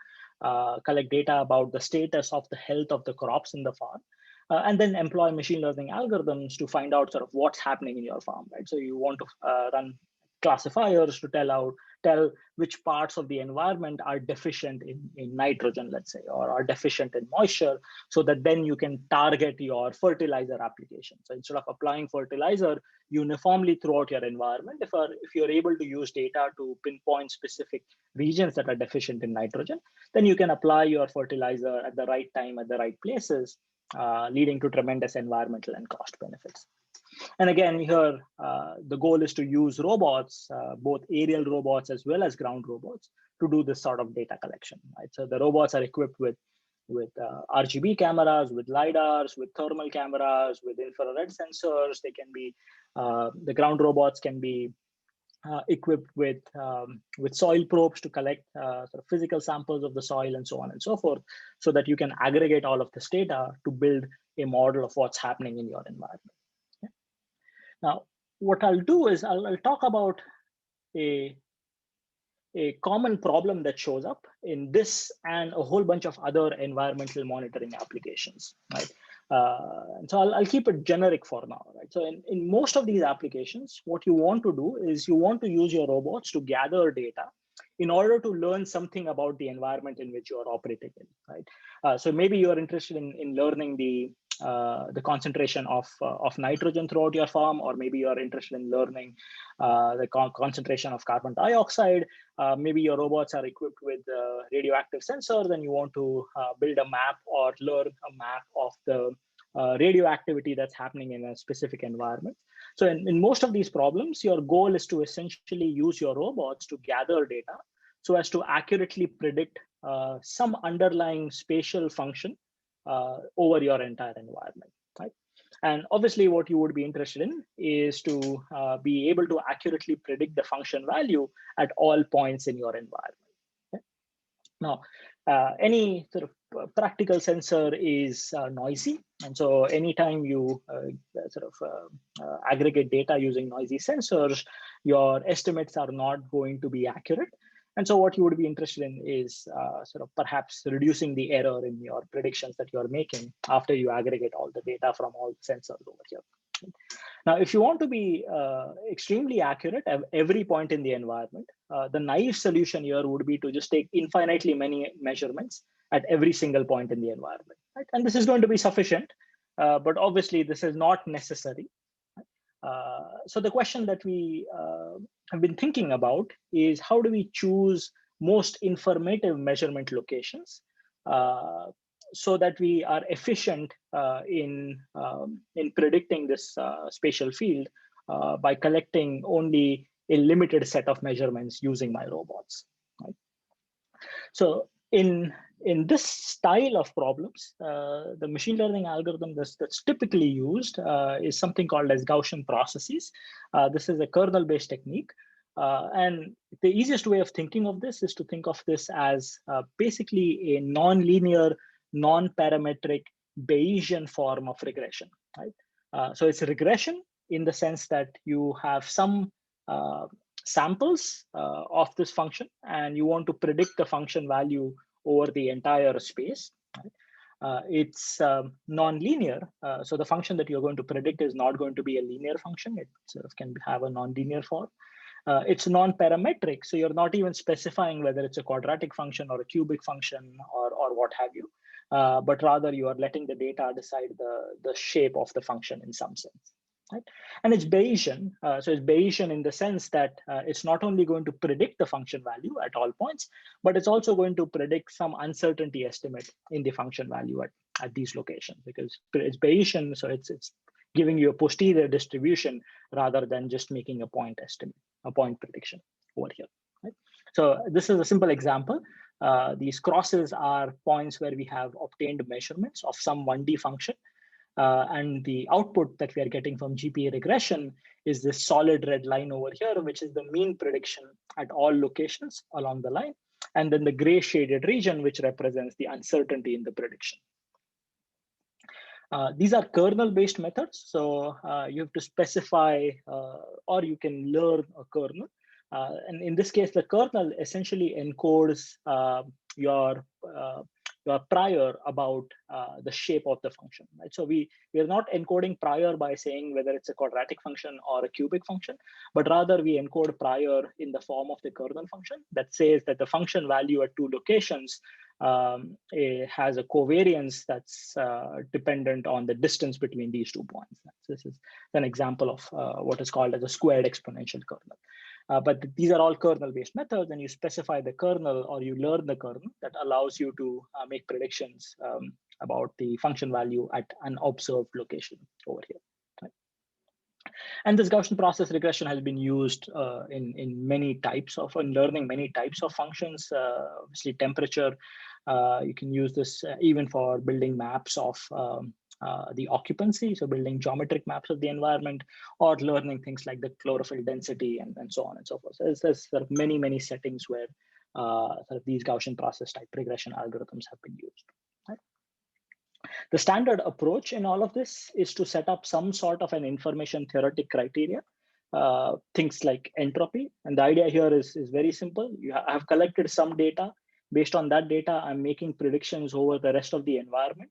collect data about the status of the health of the crops in the farm, and then employ machine learning algorithms to find out sort of what's happening in your farm, right? So you want to run classifiers to tell which parts of the environment are deficient in nitrogen, let's say, or are deficient in moisture, so that then you can target your fertilizer application. So instead of applying fertilizer uniformly throughout your environment, if you're able to use data to pinpoint specific regions that are deficient in nitrogen, then you can apply your fertilizer at the right time, at the right places, leading to tremendous environmental and cost benefits. And again, here, the goal is to use robots, both aerial robots as well as ground robots, to do this sort of data collection, right? So the robots are equipped with RGB cameras, with LiDARs, with thermal cameras, with infrared sensors. They can be, the ground robots can be equipped with soil probes to collect sort of physical samples of the soil and so on and so forth, so that you can aggregate all of this data to build a model of what's happening in your environment. Okay. Now, what I'll do is I'll talk about a common problem that shows up in this and a whole bunch of other environmental monitoring applications, right? And so I'll keep it generic for now, right? So in most of these applications, what you want to do is you want to use your robots to gather data in order to learn something about the environment in which you are operating in, right? So maybe you're interested in learning the concentration of nitrogen throughout your farm, or maybe you're interested in learning the concentration of carbon dioxide. Maybe your robots are equipped with radioactive sensors, and you want to build a map or learn a map of the radioactivity that's happening in a specific environment. So in most of these problems, your goal is to essentially use your robots to gather data so as to accurately predict some underlying spatial function over your entire environment, right? And obviously, what you would be interested in is to be able to accurately predict the function value at all points in your environment. Okay? Now, any sort of practical sensor is noisy, and so anytime you aggregate data using noisy sensors, your estimates are not going to be accurate. And so what you would be interested in is sort of perhaps reducing the error in your predictions that you're making after you aggregate all the data from all the sensors over here. Now, if you want to be extremely accurate at every point in the environment, the naive solution here would be to just take infinitely many measurements at every single point in the environment. Right? And this is going to be sufficient, but obviously this is not necessary. So the question that we have been thinking about is, how do we choose most informative measurement locations so that we are efficient in predicting this spatial field by collecting only a limited set of measurements using my robots. Right? So in this style of problems, the machine learning algorithm that's typically used is something called as Gaussian processes. This is a kernel-based technique. And the easiest way of thinking of this is to think of this as basically a non-linear, non-parametric Bayesian form of regression. Right? So it's a regression in the sense that you have some samples of this function, and you want to predict the function value over the entire space. Right? It's non-linear, so the function that you're going to predict is not going to be a linear function. It sort of can have a non-linear form. It's non-parametric, so you're not even specifying whether it's a quadratic function or a cubic function or what have you, but rather you are letting the data decide the shape of the function in some sense. Right? And it's Bayesian. So it's Bayesian in the sense that it's not only going to predict the function value at all points, but it's also going to predict some uncertainty estimate in the function value at these locations, because it's Bayesian. So it's giving you a posterior distribution rather than just making a point estimate, a point prediction over here. Right? So this is a simple example. These crosses are points where we have obtained measurements of some 1D function. And the output that we are getting from GPA regression is this solid red line over here, which is the mean prediction at all locations along the line. And then the gray shaded region, which represents the uncertainty in the prediction. These are kernel-based methods. So you have to specify, or you can learn a kernel. And in this case, the kernel essentially encodes your prior about the shape of the function. Right? So we are not encoding prior by saying whether it's a quadratic function or a cubic function, but rather we encode prior in the form of the kernel function that says that the function value at two locations has a covariance that's dependent on the distance between these 2 points. So this is an example of what is called as a squared exponential kernel. But these are all kernel-based methods, and you specify the kernel or you learn the kernel that allows you to make predictions about the function value at an observed location over here. Right? And this Gaussian process regression has been used in many types of, in learning many types of functions. Obviously, temperature, you can use this even for building maps of the occupancy, so building geometric maps of the environment, or learning things like the chlorophyll density and so on and so forth. So there's sort of many settings where sort of these Gaussian process type regression algorithms have been used. Right? The standard approach in all of this is to set up some sort of an information theoretic criteria, things like entropy. And the idea here is very simple. I have collected some data. Based on that data, I'm making predictions over the rest of the environment.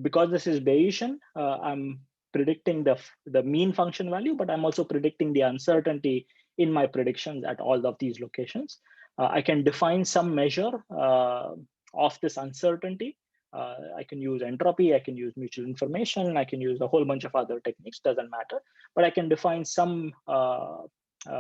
Because this is Bayesian, I'm predicting the mean function value, but I'm also predicting the uncertainty in my predictions at all of these locations. I can define some measure of this uncertainty. I can use entropy, I can use mutual information, I can use a whole bunch of other techniques, doesn't matter. But I can define some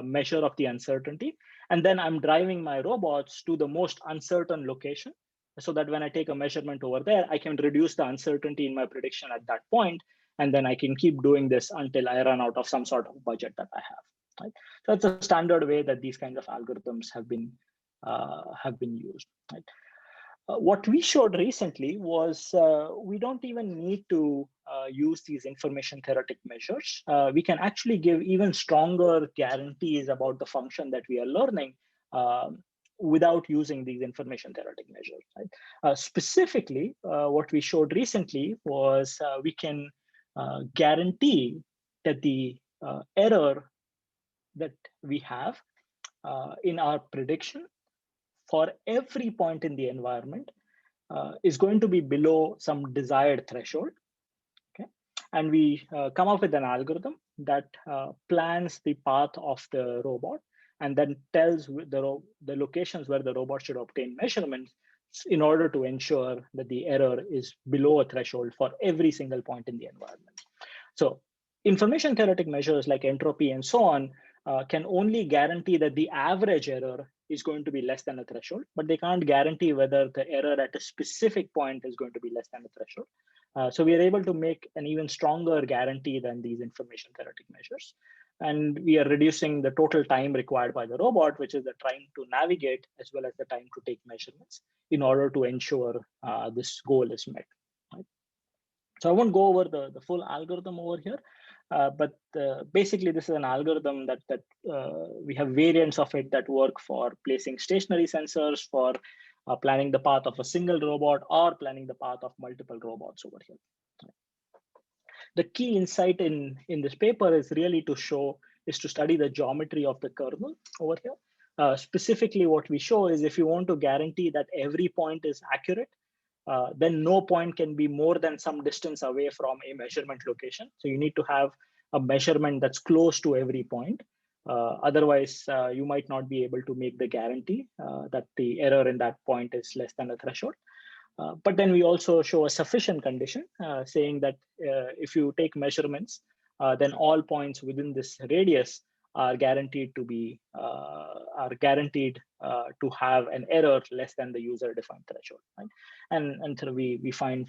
measure of the uncertainty. And then I'm driving my robots to the most uncertain location, so that when I take a measurement over there, I can reduce the uncertainty in my prediction at that point, and then I can keep doing this until I run out of some sort of budget that I have. Right? So that's a standard way that these kinds of algorithms have been used. Right? What we showed recently was we don't even need to use these information theoretic measures. We can actually give even stronger guarantees about the function that we are learning without using these information theoretic measures. Right? Specifically, what we showed recently was we can guarantee that the error that we have in our prediction for every point in the environment is going to be below some desired threshold. Okay? And we come up with an algorithm that plans the path of the robot and then tells the locations where the robot should obtain measurements in order to ensure that the error is below a threshold for every single point in the environment. So information theoretic measures like entropy and so on can only guarantee that the average error is going to be less than a threshold, but they can't guarantee whether the error at a specific point is going to be less than a threshold. So we are able to make an even stronger guarantee than these information theoretic measures. And we are reducing the total time required by the robot, which is the time to navigate as well as the time to take measurements in order to ensure this goal is met. Right? So I won't go over the full algorithm over here, but basically this is an algorithm that we have variants of it that work for placing stationary sensors, for planning the path of a single robot, or planning the path of multiple robots over here. The key insight in this paper is really to study the geometry of the kernel over here. Specifically, what we show is if you want to guarantee that every point is accurate, then no point can be more than some distance away from a measurement location. So you need to have a measurement that's close to every point. Otherwise, you might not be able to make the guarantee that the error in that point is less than a threshold. But then we also show a sufficient condition saying that if you take measurements, then all points within this radius are guaranteed to have an error less than the user-defined threshold. Right? And so we find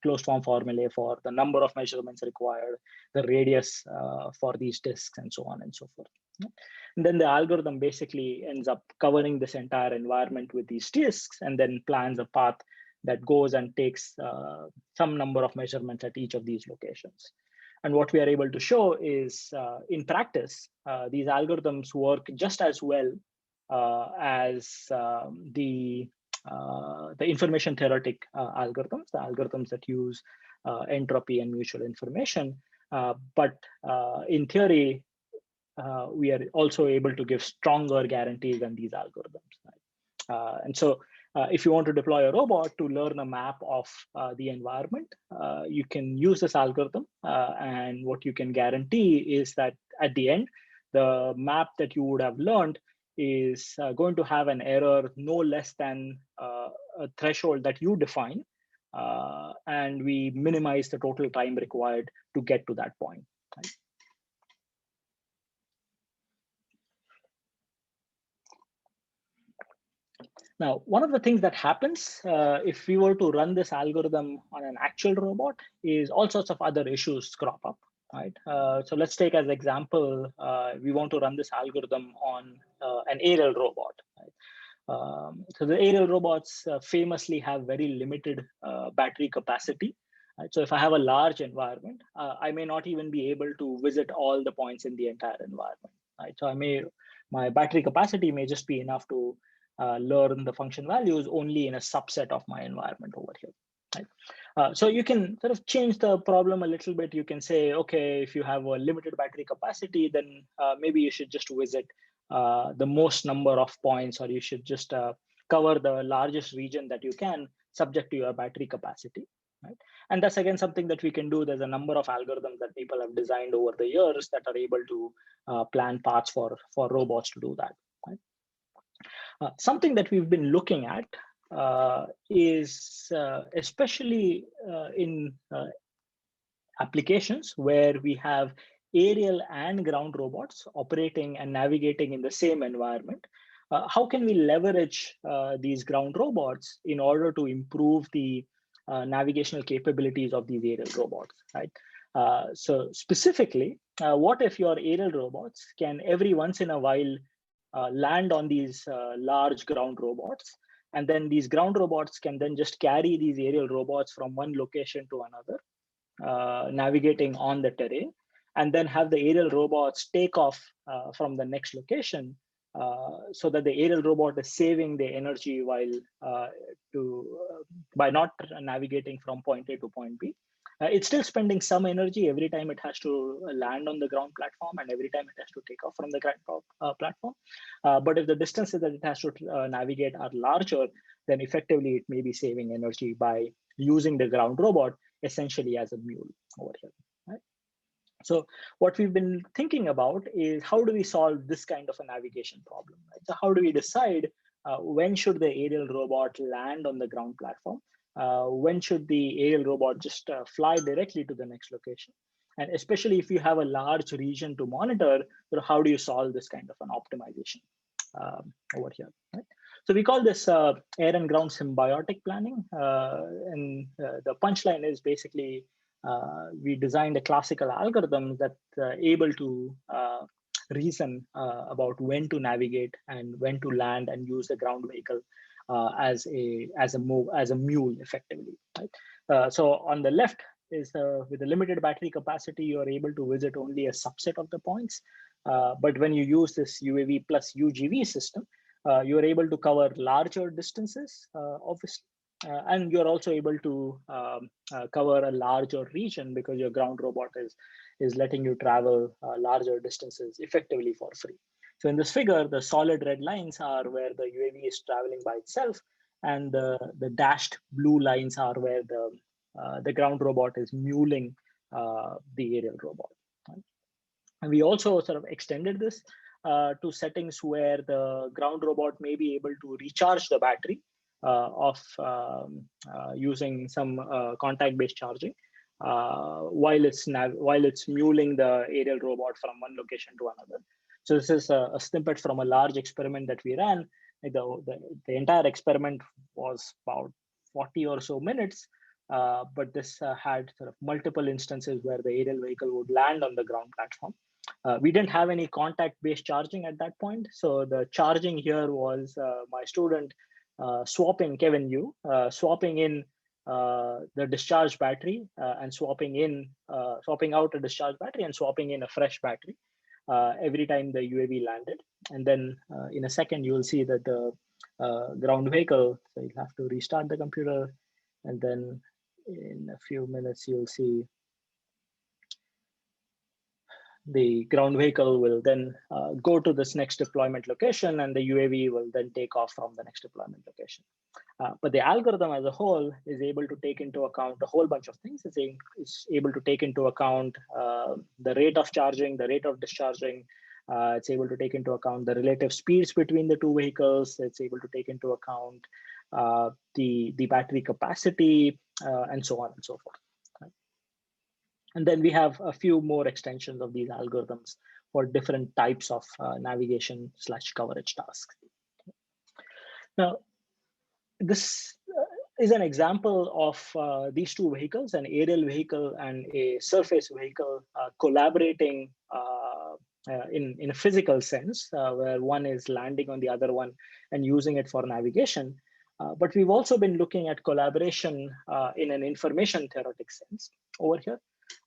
closed form formulae for the number of measurements required, the radius for these disks, and so on and so forth. And then the algorithm basically ends up covering this entire environment with these disks, and then plans a path that goes and takes some number of measurements at each of these locations. And what we are able to show is, in practice, these algorithms work just as well as the information theoretic algorithms, the algorithms that use entropy and mutual information. But in theory, we are also able to give stronger guarantees than these algorithms. Right? And so if you want to deploy a robot to learn a map of the environment, you can use this algorithm. And what you can guarantee is that at the end, the map that you would have learned is going to have an error no less than a threshold that you define. And we minimize the total time required to get to that point. Right? Now, one of the things that happens if we were to run this algorithm on an actual robot is all sorts of other issues crop up, right? So let's take as example, we want to run this algorithm on an Ariel robot. Right? So the Ariel robots famously have very limited battery capacity. Right? So if I have a large environment, I may not even be able to visit all the points in the entire environment. Right? So my battery capacity may just be enough to learn the function values only in a subset of my environment over here. Right? So you can sort of change the problem a little bit. You can say, okay, if you have a limited battery capacity, then maybe you should just visit the most number of points, or you should just cover the largest region that you can subject to your battery capacity. Right? And that's again something that we can do. There's a number of algorithms that people have designed over the years that are able to plan paths for robots to do that. Right? Something that we've been looking at is especially in applications where we have aerial and ground robots operating and navigating in the same environment. How can we leverage these ground robots in order to improve the navigational capabilities of these aerial robots, right? So specifically, what if your aerial robots can every once in a while land on these large ground robots, and then these ground robots can then just carry these aerial robots from one location to another, navigating on the terrain, and then have the aerial robots take off from the next location, so that the aerial robot is saving the energy by not navigating from point A to point B. It's still spending some energy every time it has to land on the ground platform and every time it has to take off from the ground platform. But if the distances that it has to navigate are larger, then effectively it may be saving energy by using the ground robot essentially as a mule over here. So what we've been thinking about is how do we solve this kind of a navigation problem, right? So how do we decide when should the aerial robot land on the ground platform? When should the aerial robot just fly directly to the next location? And especially if you have a large region to monitor, how do you solve this kind of an optimization over here, right? So we call this air and ground symbiotic planning. And the punchline is basically we designed a classical algorithm that able to reason about when to navigate and when to land and use the ground vehicle as a mule effectively, right? So on the left is with a limited battery capacity, you are able to visit only a subset of the points. But when you use this UAV plus UGV system, you are able to cover larger distances, obviously. And you're also able to cover a larger region because your ground robot is letting you travel larger distances effectively for free. So in this figure, the solid red lines are where the UAV is traveling by itself, and the dashed blue lines are where the ground robot is muling the aerial robot. Right? And we also sort of extended this to settings where the ground robot may be able to recharge the battery using some contact-based charging while it's muling the aerial robot from one location to another. So this is a snippet from a large experiment that we ran. The entire experiment was about 40 or so minutes, but this had sort of multiple instances where the aerial vehicle would land on the ground platform. We didn't have any contact-based charging at that point. So the charging here was my student swapping, Kevin Yu, swapping in the discharge battery and swapping out a discharge battery and swapping in a fresh battery every time the UAV landed. And then in a second, you will see that the ground vehicle, so you'll have to restart the computer. And then in a few minutes, you'll see the ground vehicle will then go to this next deployment location, and the UAV will then take off from the next deployment location. But the algorithm as a whole is able to take into account a whole bunch of things. It's able to take into account the rate of charging, the rate of discharging. It's able to take into account the relative speeds between the two vehicles. It's able to take into account the battery capacity, and so on and so forth. And then we have a few more extensions of these algorithms for different types of navigation/coverage tasks. Now, this is an example of these two vehicles, an aerial vehicle and a surface vehicle collaborating in a physical sense, where one is landing on the other one and using it for navigation. But we've also been looking at collaboration in an information theoretic sense over here.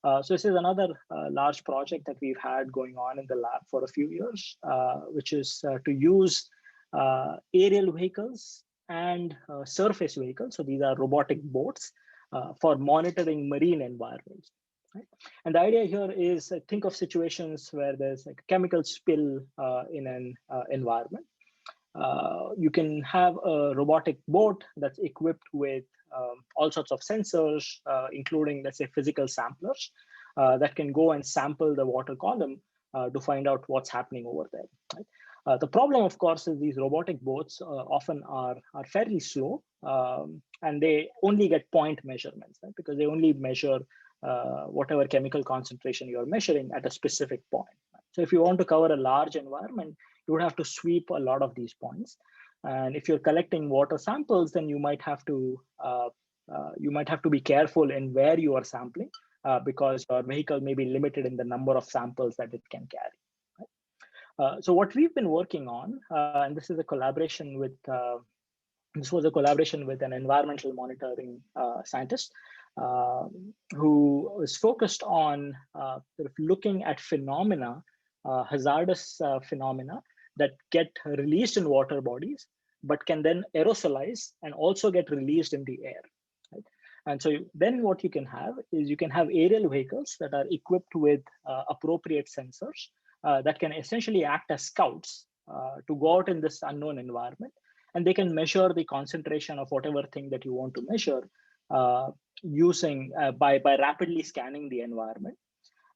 So this is another large project that we've had going on in the lab for a few years, which is to use aerial vehicles and surface vehicles. So these are robotic boats for monitoring marine environments. Right? And the idea here is think of situations where there's like a chemical spill in an environment. You can have a robotic boat that's equipped with all sorts of sensors, including, let's say, physical samplers that can go and sample the water column to find out what's happening over there. Right? The problem, of course, is these robotic boats often are fairly slow, and they only get point measurements, right? Because they only measure whatever chemical concentration you're measuring at a specific point. Right? So if you want to cover a large environment, you would have to sweep a lot of these points. And if you're collecting water samples, then you might have to be careful in where you are sampling because your vehicle may be limited in the number of samples that it can carry. Right? So what we've been working on, and this is a collaboration with an environmental monitoring scientist who was focused on sort of looking at phenomena, hazardous phenomena that get released in water bodies, but can then aerosolize and also get released in the air. Right? And so then what you can have is you can have aerial vehicles that are equipped with appropriate sensors that can essentially act as scouts to go out in this unknown environment. And they can measure the concentration of whatever thing that you want to measure using by rapidly scanning the environment.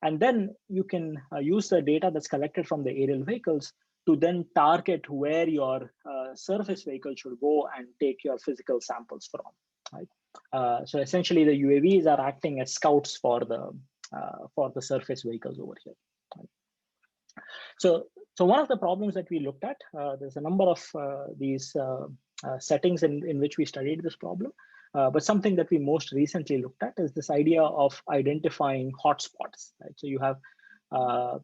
And then you can use the data that's collected from the aerial vehicles to then target where your surface vehicle should go and take your physical samples from. Right? So essentially, the UAVs are acting as scouts for the surface vehicles over here. Right? So one of the problems that we looked at, there's a number of these settings in which we studied this problem. But something that we most recently looked at is this idea of identifying hotspots. Right? So you have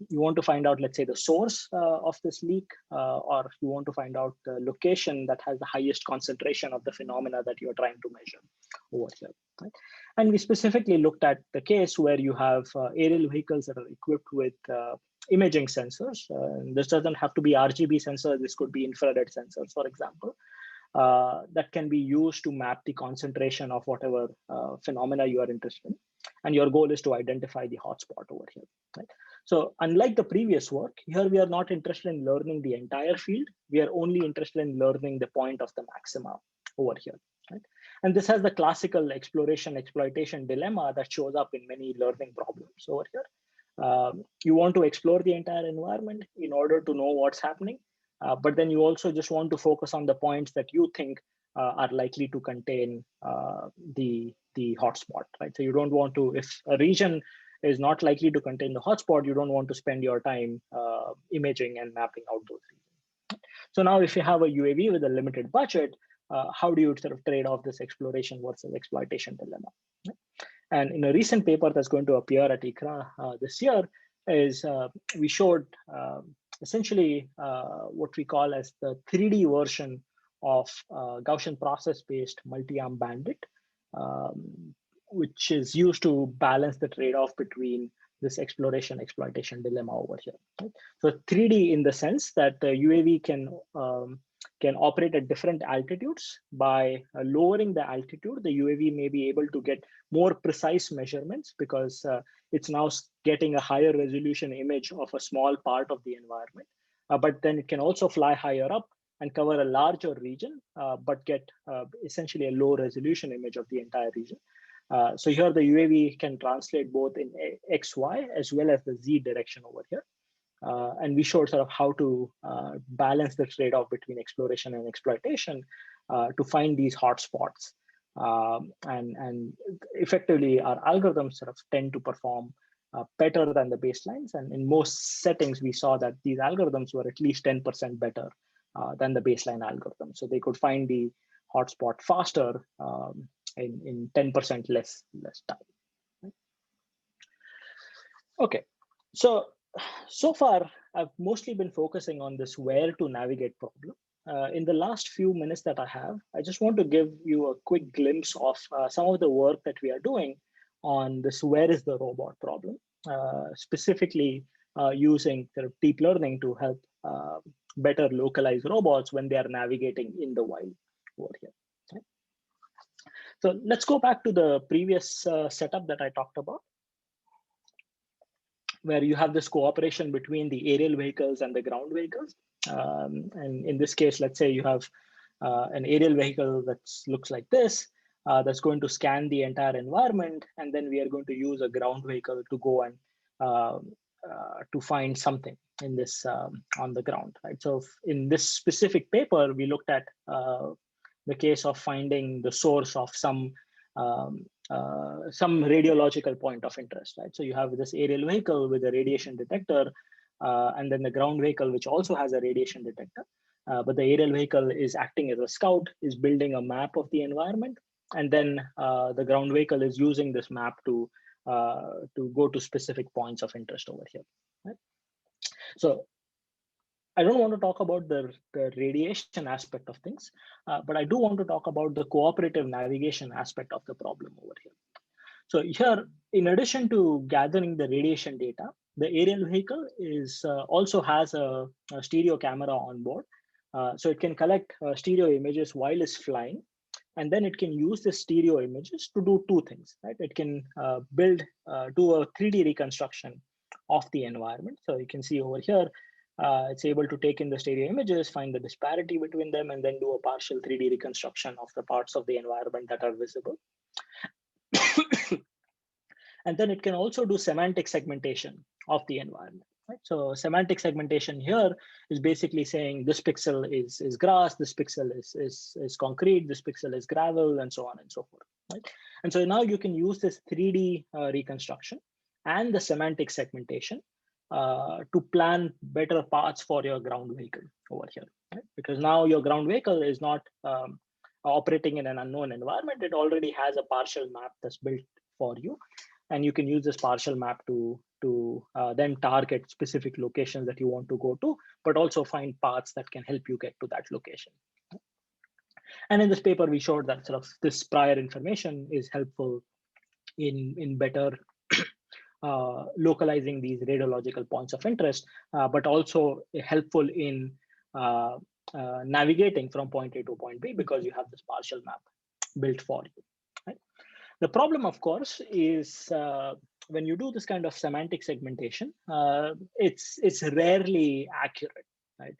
you want to find out, let's say, the source of this leak, or you want to find out the location that has the highest concentration of the phenomena that you're trying to measure over here. Right? And we specifically looked at the case where you have aerial vehicles that are equipped with imaging sensors. This doesn't have to be RGB sensors. This could be infrared sensors, for example. That can be used to map the concentration of whatever phenomena you are interested in. And your goal is to identify the hotspot over here. Right? So unlike the previous work, here we are not interested in learning the entire field. We are only interested in learning the point of the maxima over here. Right? And this has the classical exploration-exploitation dilemma that shows up in many learning problems over here. You want to explore the entire environment in order to know what's happening. But then you also just want to focus on the points that you think are likely to contain the hotspot, right? So you don't want to, if a region is not likely to contain the hotspot, you don't want to spend your time imaging and mapping out those regions. So now if you have a UAV with a limited budget, how do you sort of trade off this exploration versus exploitation dilemma? Right? And in a recent paper that's going to appear at ICRA this year is we showed essentially what we call as the 3D version of Gaussian process-based multi-arm bandit, which is used to balance the trade-off between this exploration-exploitation dilemma over here. Right? So 3D in the sense that the UAV can operate at different altitudes. By lowering the altitude, the UAV may be able to get more precise measurements because it's now getting a higher resolution image of a small part of the environment. But then it can also fly higher up and cover a larger region, but get essentially a low resolution image of the entire region. So here the UAV can translate both in X, Y, as well as the Z direction over here. And we showed sort of how to balance the trade-off between exploration and exploitation to find these hotspots. And effectively, our algorithms sort of tend to perform better than the baselines. And in most settings, we saw that these algorithms were at least 10% better than the baseline algorithm. So they could find the hotspot faster in 10% less time. Right? Okay, so far, I've mostly been focusing on this where to navigate problem. In the last few minutes that I have, I just want to give you a quick glimpse of some of the work that we are doing on this where is the robot problem, specifically using sort of deep learning to help better localize robots when they are navigating in the wild over here. Okay? So let's go back to the previous setup that I talked about, where you have this cooperation between the aerial vehicles and the ground vehicles. And in this case, let's say you have an aerial vehicle that looks like this, that's going to scan the entire environment. And then we are going to use a ground vehicle to go and to find something in this on the ground. Right? So in this specific paper, we looked at the case of finding the source of some radiological point of interest, right? So you have this aerial vehicle with a radiation detector, and then the ground vehicle, which also has a radiation detector. But the aerial vehicle is acting as a scout, is building a map of the environment, and then the ground vehicle is using this map to go to specific points of interest over here. Right? So I don't want to talk about the radiation aspect of things, but I do want to talk about the cooperative navigation aspect of the problem over here. So here, in addition to gathering the radiation data, the aerial vehicle also has a stereo camera on board. So it can collect stereo images while it's flying, and then it can use the stereo images to do two things, right? It can do a 3D reconstruction of the environment. So you can see over here, it's able to take in the stereo images, find the disparity between them, and then do a partial 3D reconstruction of the parts of the environment that are visible. And then it can also do semantic segmentation of the environment. Right? So semantic segmentation here is basically saying this pixel is grass, this pixel is concrete, this pixel is gravel, and so on and so forth. Right? And so now you can use this 3D reconstruction and the semantic segmentation to plan better paths for your ground vehicle over here. Right? Because now your ground vehicle is not operating in an unknown environment. It already has a partial map that's built for you. And you can use this partial map to then target specific locations that you want to go to, but also find paths that can help you get to that location. And in this paper, we showed that sort of this prior information is helpful in better localizing these radiological points of interest, but also helpful in navigating from point A to point B because you have this partial map built for you. Right? The problem, of course, is when you do this kind of semantic segmentation, it's rarely accurate, right?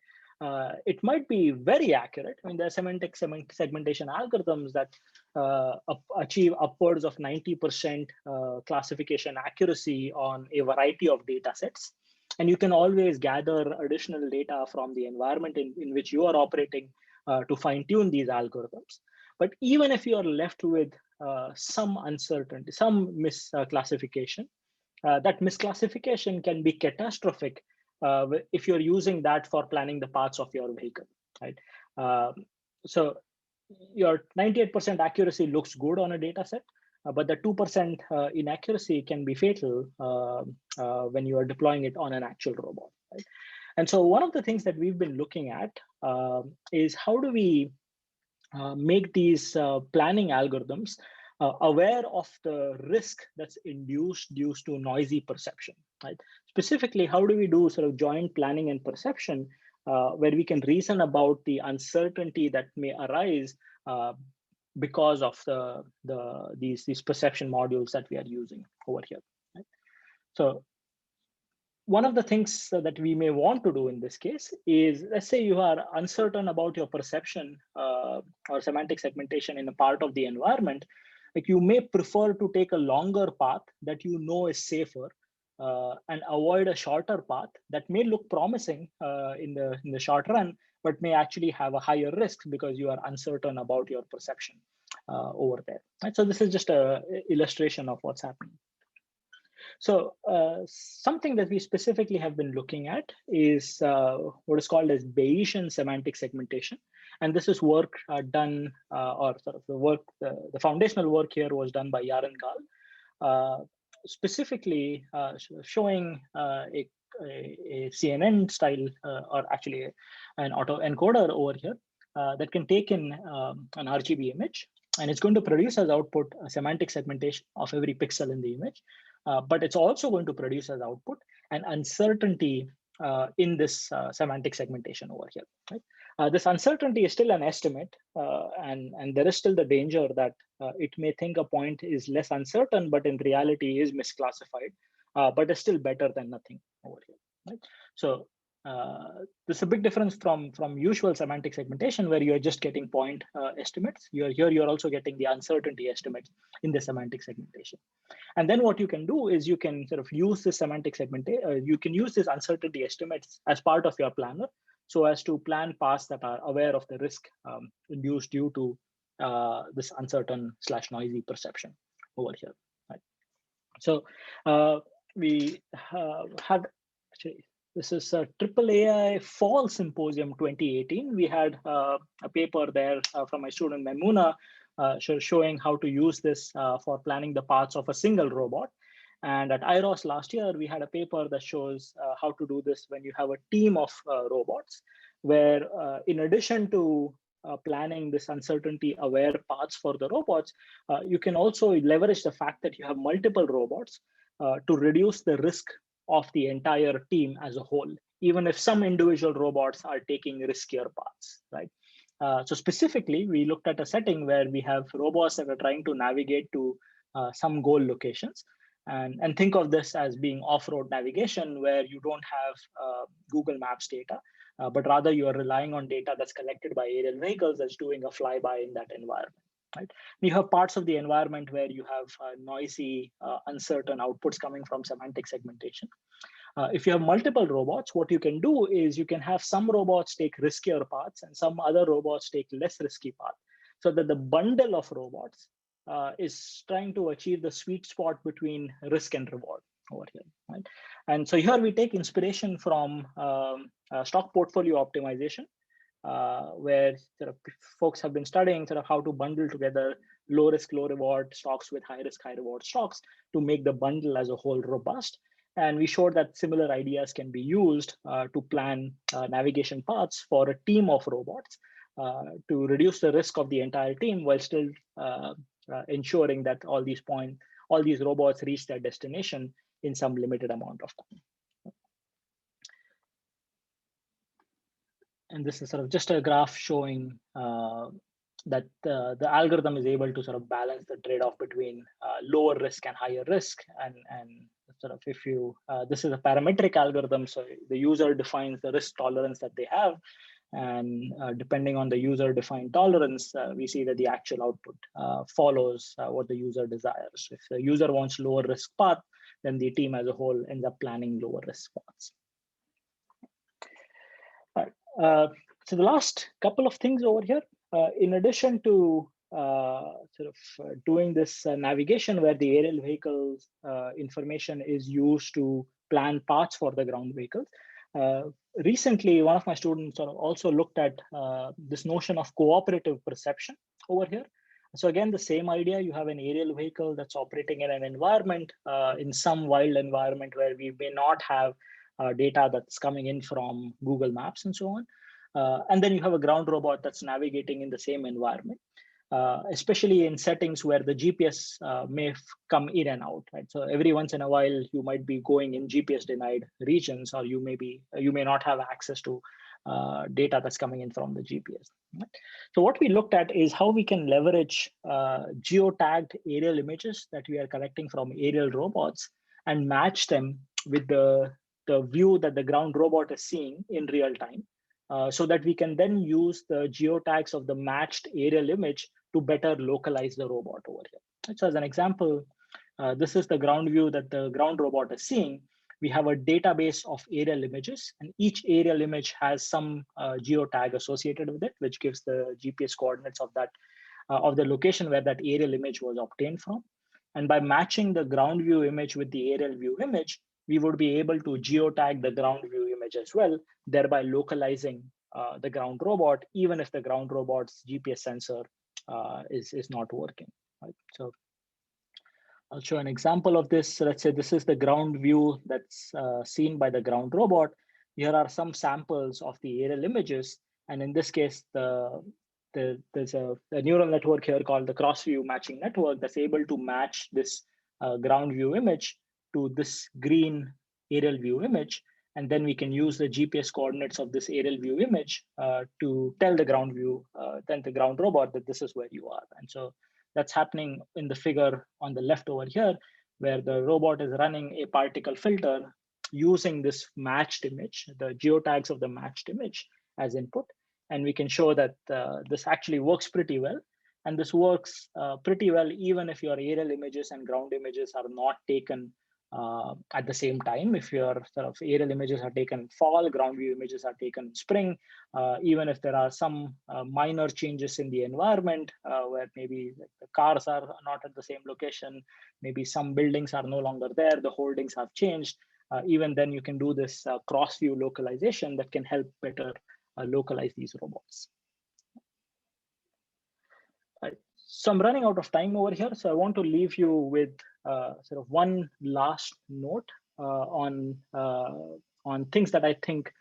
It might be very accurate. I mean, there are semantic segmentation algorithms that achieve upwards of 90% classification accuracy on a variety of data sets. And you can always gather additional data from the environment in which you are operating to fine-tune these algorithms. But even if you are left with some uncertainty, some misclassification, that misclassification can be catastrophic if you're using that for planning the paths of your vehicle, right? So your 98% accuracy looks good on a data set, but the 2% inaccuracy can be fatal when you are deploying it on an actual robot, right? And so one of the things that we've been looking at is how do we make these planning algorithms aware of the risk that's induced due to noisy perception, right? Specifically, how do we do sort of joint planning and perception where we can reason about the uncertainty that may arise because of these perception modules that we are using over here, right? So one of the things that we may want to do in this case is, let's say you are uncertain about your perception or semantic segmentation in a part of the environment, like you may prefer to take a longer path that you know is safer and avoid a shorter path that may look promising in the short run, but may actually have a higher risk because you are uncertain about your perception over there. Right? So this is just an illustration of what's happening. So something that we specifically have been looking at is what is called as Bayesian semantic segmentation. And this is work done, or sort of the foundational work here was done by Yaren Gal, specifically showing a CNN style, or actually an autoencoder over here that can take in an RGB image, and it's going to produce as output a semantic segmentation of every pixel in the image. But it's also going to produce as output an uncertainty in this semantic segmentation over here. Right? This uncertainty is still an estimate, and there is still the danger that it may think a point is less uncertain, but in reality is misclassified, but is still better than nothing over here. Right? So this is a big difference from usual semantic segmentation, where you're just getting point estimates. You're also getting the uncertainty estimates in the semantic segmentation. And then what you can do is you can sort of use this semantic segmentation, you can use this uncertainty estimates as part of your planner, so as to plan paths that are aware of the risk induced due to this uncertain / noisy perception over here. Right? So we had actually, this is a AAAI Fall Symposium 2018. We had a paper there from my student Memuna showing how to use this for planning the paths of a single robot. And at IROS last year, we had a paper that shows how to do this when you have a team of robots, where in addition to planning this uncertainty-aware paths for the robots, you can also leverage the fact that you have multiple robots to reduce the risk of the entire team as a whole, even if some individual robots are taking riskier paths, right? So specifically, we looked at a setting where we have robots that are trying to navigate to some goal locations. And think of this as being off-road navigation, where you don't have Google Maps data, but rather you are relying on data that's collected by aerial vehicles that's doing a flyby in that environment. right? You have parts of the environment where you have noisy, uncertain outputs coming from semantic segmentation. If you have multiple robots, what you can do is you can have some robots take riskier paths and some other robots take less risky paths, so that the bundle of robots is trying to achieve the sweet spot between risk and reward over here, right? And so here we take inspiration from stock portfolio optimization, where sort of folks have been studying sort of how to bundle together low risk, low reward stocks with high risk, high reward stocks to make the bundle as a whole robust. And we showed that similar ideas can be used to plan navigation paths for a team of robots to reduce the risk of the entire team while still ensuring that all these robots reach their destination in some limited amount of time. And this is sort of just a graph showing that the algorithm is able to sort of balance the trade-off between lower risk and higher risk. And sort of if you, this is a parametric algorithm, so the user defines the risk tolerance that they have. And depending on the user defined tolerance, we see that the actual output follows what the user desires. If the user wants lower risk path, then the team as a whole ends up planning lower risk paths. All right. So the last couple of things over here, in addition to doing this navigation where the aerial vehicles information is used to plan paths for the ground vehicles, recently one of my students sort of also looked at this notion of cooperative perception over here. So again, the same idea, you have an aerial vehicle that's operating in an environment, in some wild environment where we may not have data that's coming in from Google Maps and so on. And then you have a ground robot that's navigating in the same environment, especially in settings where the GPS may come in and out, right? So every once in a while, you might be going in GPS denied regions, or you may not have access to data that's coming in from the GPS. Right? So what we looked at is how we can leverage geotagged aerial images that we are collecting from aerial robots and match them with the view that the ground robot is seeing in real time. So that we can then use the geotags of the matched aerial image to better localize the robot over here. So as an example, this is the ground view that the ground robot is seeing. We have a database of aerial images, and each aerial image has some geotag associated with it, which gives the GPS coordinates of that of the location where that aerial image was obtained from. And by matching the ground view image with the aerial view image, we would be able to geotag the ground view image as well, thereby localizing the ground robot, even if the ground robot's GPS sensor is not working. Right? So I'll show an example of this. So let's say this is the ground view that's seen by the ground robot. Here are some samples of the aerial images. And in this case, there's a neural network here called the cross-view matching network that's able to match this ground view image to this green aerial view image. And then we can use the GPS coordinates of this aerial view image to tell the ground view, then the ground robot that this is where you are. And so that's happening in the figure on the left over here, where the robot is running a particle filter using this matched image, the geotags of the matched image as input. And we can show that this actually works pretty well. And this works pretty well even if your aerial images and ground images are not taken at the same time. If your sort of aerial images are taken fall, ground view images are taken spring, even if there are some minor changes in the environment where maybe the cars are not at the same location, maybe some buildings are no longer there, the holdings have changed, even then you can do this cross-view localization that can help better localize these robots. Right. So I'm running out of time over here, so I want to leave you with sort of one last note on things that I think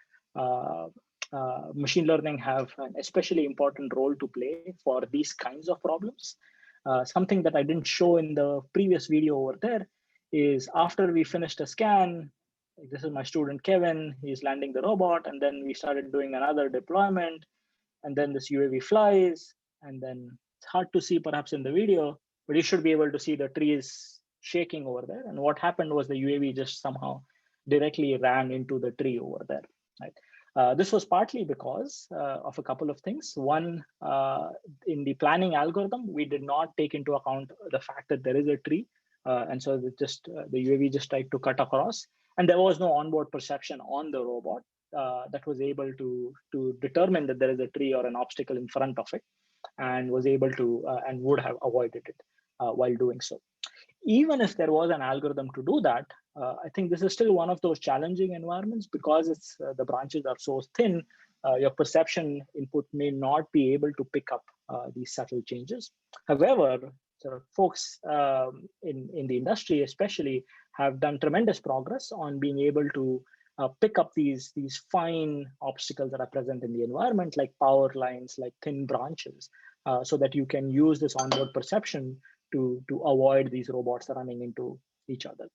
machine learning have an especially important role to play for these kinds of problems. Something that I didn't show in the previous video over there is after we finished a scan, this is my student Kevin, he's landing the robot, and then we started doing another deployment, and then this UAV flies, and then it's hard to see perhaps in the video, but you should be able to see the trees shaking over there. And what happened was the UAV just somehow directly ran into the tree over there. Right? This was partly because of a couple of things. One, in the planning algorithm, we did not take into account the fact that there is a tree. And so the UAV just tried to cut across. And there was no onboard perception on the robot that was able to determine that there is a tree or an obstacle in front of it, and was able to and would have avoided it while doing so. Even if there was an algorithm to do that, I think this is still one of those challenging environments because it's the branches are so thin. Your perception input may not be able to pick up these subtle changes. However, sort of folks in the industry especially have done tremendous progress on being able to pick up these fine obstacles that are present in the environment, like power lines, like thin branches, so that you can use this onboard perception to avoid these robots running into each other.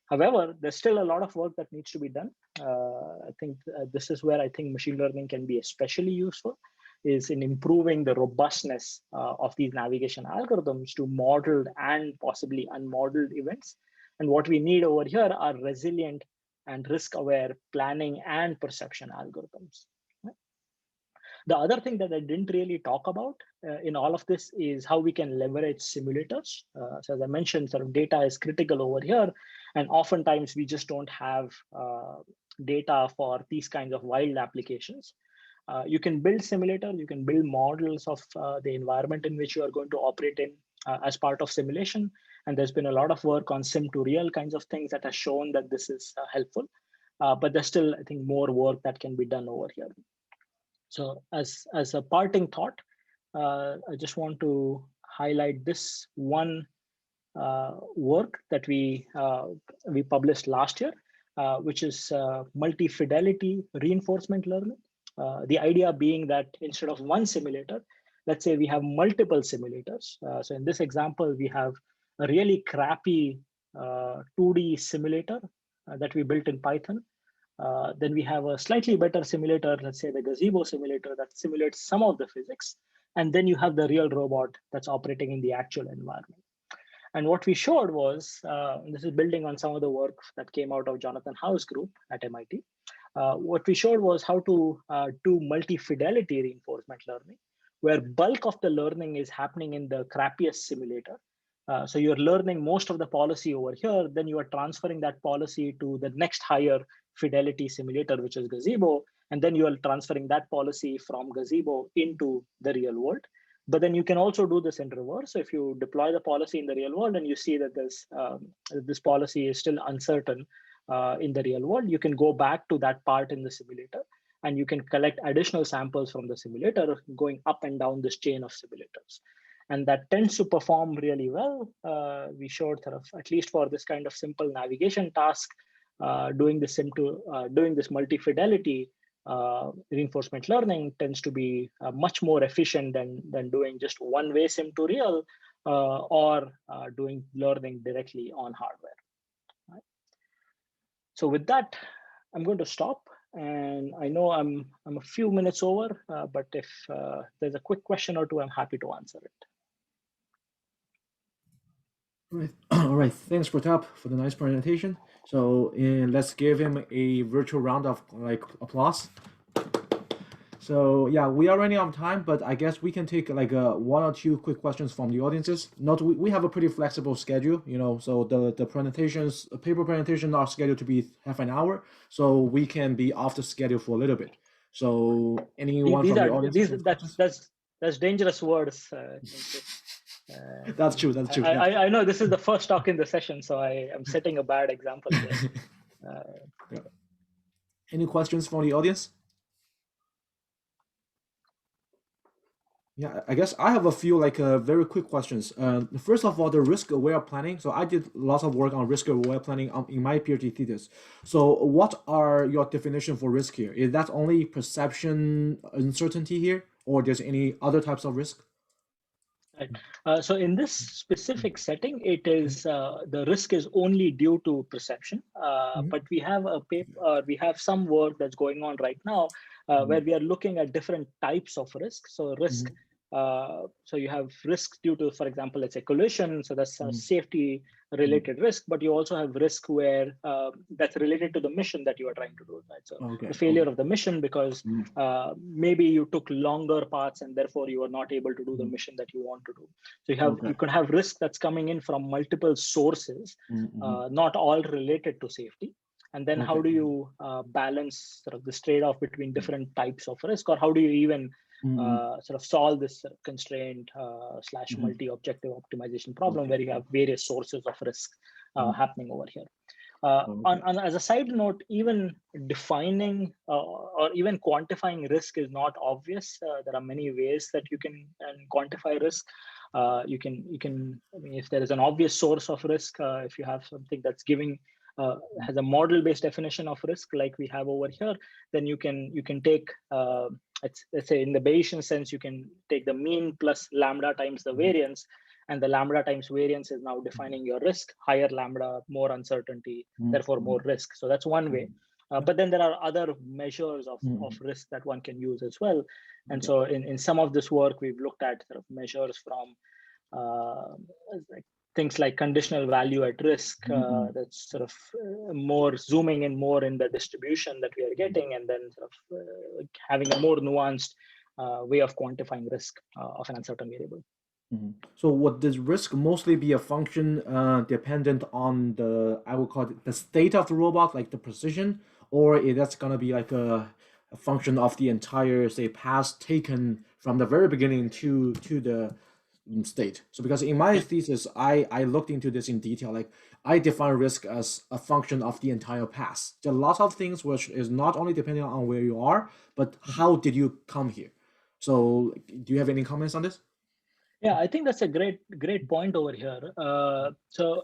However, there's still a lot of work that needs to be done. I think this is where I think machine learning can be especially useful, is in improving the robustness of these navigation algorithms to modeled and possibly unmodeled events. And what we need over here are resilient and risk-aware planning and perception algorithms. The other thing that I didn't really talk about in all of this is how we can leverage simulators. So as I mentioned, sort of data is critical over here. And oftentimes we just don't have data for these kinds of wild applications. You can build simulators, you can build models of the environment in which you are going to operate in as part of simulation. And there's been a lot of work on sim to real kinds of things that has shown that this is helpful. But there's still, I think, more work that can be done over here. So as a parting thought, I just want to highlight this one work that we published last year, which is multi-fidelity reinforcement learning. The idea being that instead of one simulator, let's say we have multiple simulators. So in this example, we have a really crappy 2D simulator that we built in Python. Then we have a slightly better simulator, let's say the gazebo simulator, that simulates some of the physics. And then you have the real robot that's operating in the actual environment. And what we showed was, this is building on some of the work that came out of Jonathan Howe's group at MIT. What we showed was how to do multi-fidelity reinforcement learning, where bulk of the learning is happening in the crappiest simulator. So you're learning most of the policy over here, then you are transferring that policy to the next higher fidelity simulator, which is gazebo, and then you are transferring that policy from gazebo into the real world. But then you can also do this in reverse. So if you deploy the policy in the real world and you see that this policy is still uncertain in the real world, you can go back to that part in the simulator and you can collect additional samples from the simulator going up and down this chain of simulators. And that tends to perform really well. We showed sort of, at least for this kind of simple navigation task, doing this multi-fidelity reinforcement learning tends to be much more efficient than doing just one-way sim to real or doing learning directly on hardware. Right? So with that, I'm going to stop. And I know I'm a few minutes over, but if there's a quick question or two, I'm happy to answer it. All right. Thanks, Pratap, for the nice presentation. So let's give him a virtual round of applause. So yeah, we are running out of time, but I guess we can take one or two quick questions from the audiences. We have a pretty flexible schedule, so the paper presentations are scheduled to be half an hour, so we can be off the schedule for a little bit. So anyone from the audience? That's dangerous words. That's true. I know this is the first talk in the session, so I am setting a bad example here. Yeah. Any questions from the audience? Yeah, I guess I have a few very quick questions. First of all, the risk-aware planning. So I did lots of work on risk-aware planning in my PhD thesis. So what are your definition for risk here? Is that only perception uncertainty here, or there's any other types of risk? Right. So in this specific setting, it is the risk is only due to perception. But we have we have some work that's going on right now where we are looking at different types of risk. So risk So you have risks due to, for example, let's say collision. So that's a safety related risk, but you also have risk where that's related to the mission that you are trying to do, right? So the failure of the mission because maybe you took longer paths and therefore you are not able to do the mission that you want to do. So you can have risk that's coming in from multiple sources, not all related to safety. And then how do you balance sort of this trade-off between different types of risk, or how do you even sort of solve this sort of constraint / multi-objective optimization problem where you have various sources of risk happening over here. As a side note, even defining or even quantifying risk is not obvious. There are many ways that you can quantify risk. You can, I mean, if there is an obvious source of risk, if you have something that's giving has a model-based definition of risk like we have over here, then you can take let's say in the Bayesian sense, you can take the mean plus lambda times the variance, and the lambda times variance is now defining your risk. Higher lambda, more uncertainty, therefore more risk. So that's one way. But then there are other measures of risk that one can use as well. And so in some of this work, we've looked at sort of measures from things like conditional value at risk, that's sort of more zooming in more in the distribution that we are getting, and then sort of having a more nuanced way of quantifying risk of an uncertain variable. So would this risk mostly be a function dependent on I would call it the state of the robot, like the precision, or that's going to be like a function of the entire, say, path taken from the very beginning to the state? So because in my thesis, I looked into this in detail. Like I define risk as a function of the entire path. There are lots of things which is not only depending on where you are, but how did you come here? So do you have any comments on this? Yeah, I think that's a great point over here. So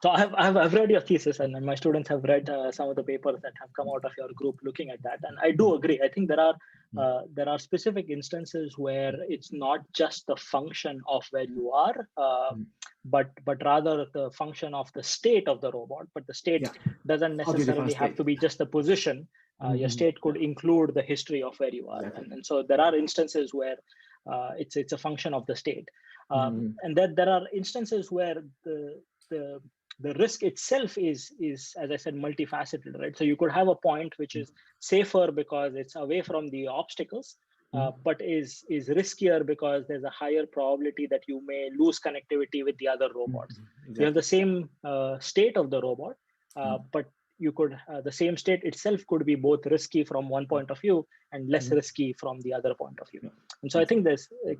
I've read your thesis, and my students have read some of the papers that have come out of your group looking at that, and I do agree. I think there are specific instances where it's not just the function of where you are, but rather the function of the state of the robot. But the state doesn't necessarily have to be just the position. Your state could include the history of where you are, and so there are instances where it's a function of the state, and that there are instances where the risk itself is, as I said, multifaceted, right? So you could have a point which is safer because it's away from the obstacles, but is riskier because there's a higher probability that you may lose connectivity with the other robots. You have the same state of the robot, but you could the same state itself could be both risky from one point of view and less risky from the other point of view. And so I think there's like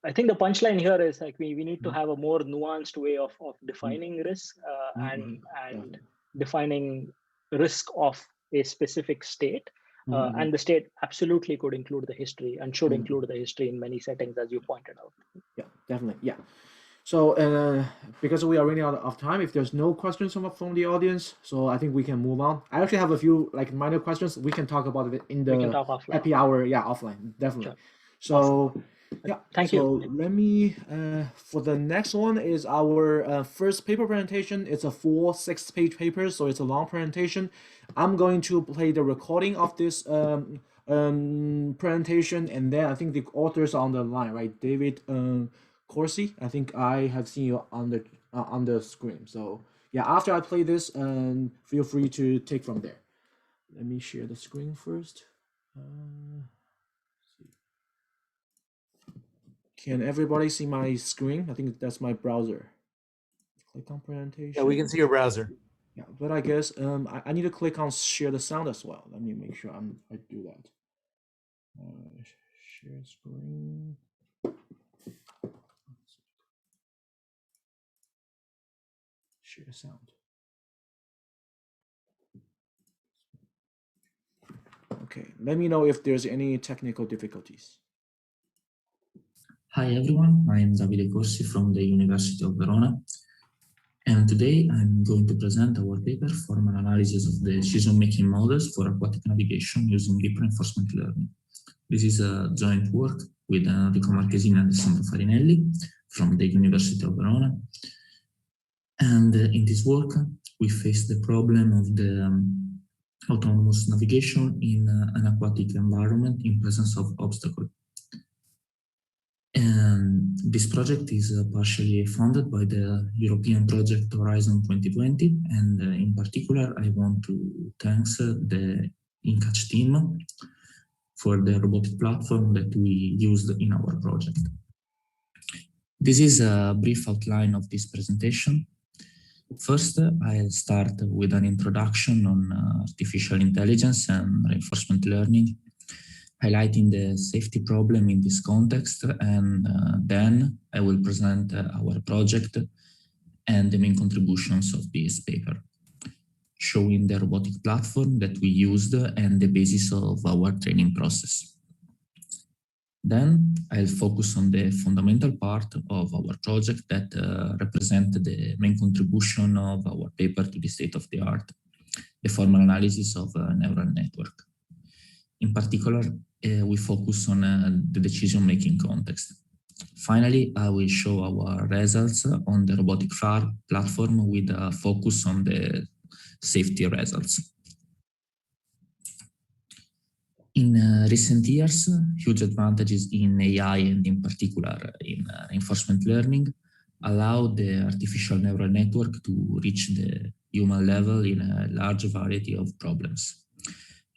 I think the punchline here is like we need to have a more nuanced way of defining risk and defining risk of a specific state. And the state absolutely could include the history and should include the history in many settings, as you pointed out. Yeah, definitely. Yeah. So because we are running out of time, if there's no questions from the audience, so I think we can move on. I actually have a few like minor questions. We can talk about it in the happy hour. Yeah, offline, definitely. Sure. So awesome. Yeah, thank you. So let me, for the next one is our first paper presentation. It's a full 6-page paper, so it's a long presentation. I'm going to play the recording of this presentation, and then I think the authors are on the line, right? David Corsi, I think I have seen you on the screen. So yeah, after I play this, feel free to take from there. Let me share the screen first. Can everybody see my screen? I think that's my browser. Click on presentation. Yeah, we can see your browser. Yeah, but I guess I need to click on share the sound as well. Let me make sure I do that. Share screen. Share sound. Okay, let me know if there's any technical difficulties. Hi everyone, I am Davide Corsi from the University of Verona, and today I'm going to present our paper, Formal Analysis of the Decision-Making Models for Aquatic Navigation using Deep Reinforcement Learning. This is a joint work with Enrico Marchesini and Alessandro Farinelli from the University of Verona. And in this work, we face the problem of the autonomous navigation in an aquatic environment in presence of obstacles. And this project is partially funded by the European project Horizon 2020. And in particular, I want to thank the InCatch team for the robotic platform that we used in our project. This is a brief outline of this presentation. First, I'll start with an introduction on artificial intelligence and reinforcement learning, highlighting the safety problem in this context, and then I will present our project and the main contributions of this paper, showing the robotic platform that we used and the basis of our training process. Then I'll focus on the fundamental part of our project that represent the main contribution of our paper to the state of the art, the formal analysis of a neural network. In particular, we focus on the decision-making context. Finally, I will show our results on the robotic platform with a focus on the safety results. In recent years, huge advantages in AI and in particular in reinforcement learning allow the artificial neural network to reach the human level in a large variety of problems,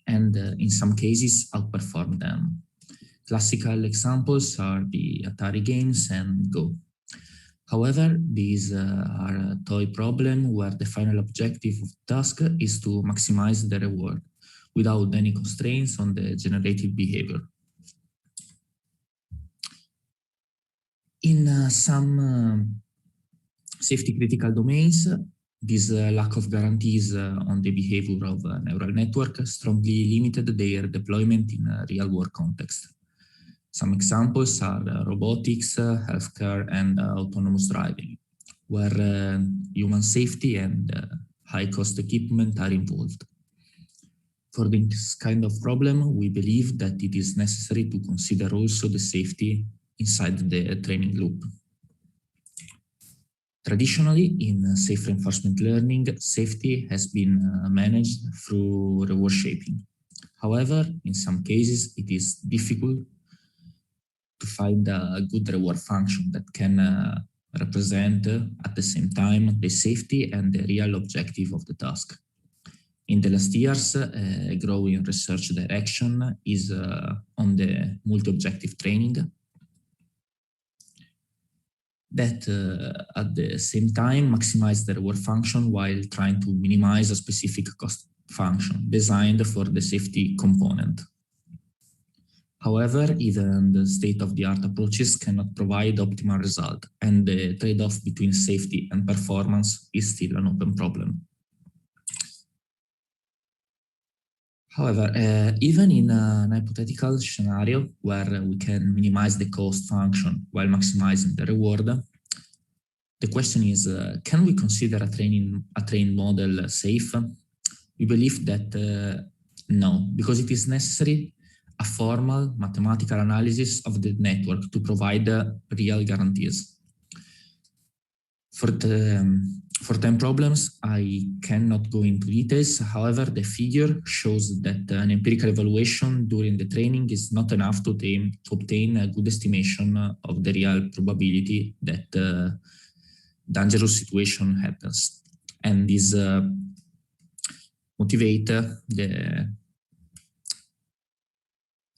and in some cases outperform them. Classical examples are the Atari games and Go. However, these are a toy problem where the final objective of the task is to maximize the reward without any constraints on the generative behavior. In some safety critical domains, this lack of guarantees on the behavior of a neural network strongly limited their deployment in a real-world context. Some examples are robotics, healthcare, and autonomous driving, where human safety and high-cost equipment are involved. For this kind of problem, we believe that it is necessary to consider also the safety inside the training loop. Traditionally, in safe reinforcement learning, safety has been managed through reward shaping. However, in some cases, it is difficult to find a good reward function that can represent at the same time the safety and the real objective of the task. In the last years, a growing research direction is on the multi-objective training that at the same time maximize the reward function while trying to minimize a specific cost function designed for the safety component. However, even the state-of-the-art approaches cannot provide optimal result, and the trade-off between safety and performance is still an open problem. However, even in an hypothetical scenario where we can minimize the cost function while maximizing the reward, the question is, can we consider a trained model safe? We believe that no, because it is necessary a formal mathematical analysis of the network to provide real guarantees. For time problems, I cannot go into details. However, the figure shows that an empirical evaluation during the training is not enough to obtain a good estimation of the real probability that dangerous situation happens. And this motivate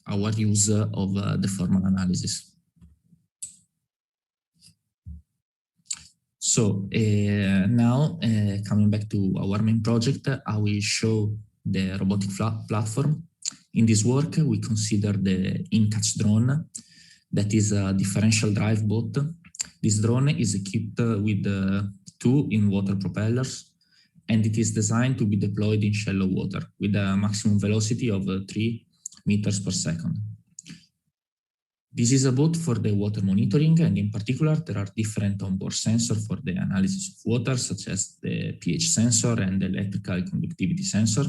our use of the formal analysis. So now, coming back to our main project, I will show the robotic platform. In this work, we consider the InCatch drone, that is a differential drive bot. This drone is equipped with 2 in-water propellers, and it is designed to be deployed in shallow water with a maximum velocity of 3 meters per second. This is a bot for the water monitoring, and in particular, there are different onboard sensors for the analysis of water, such as the pH sensor and the electrical conductivity sensor.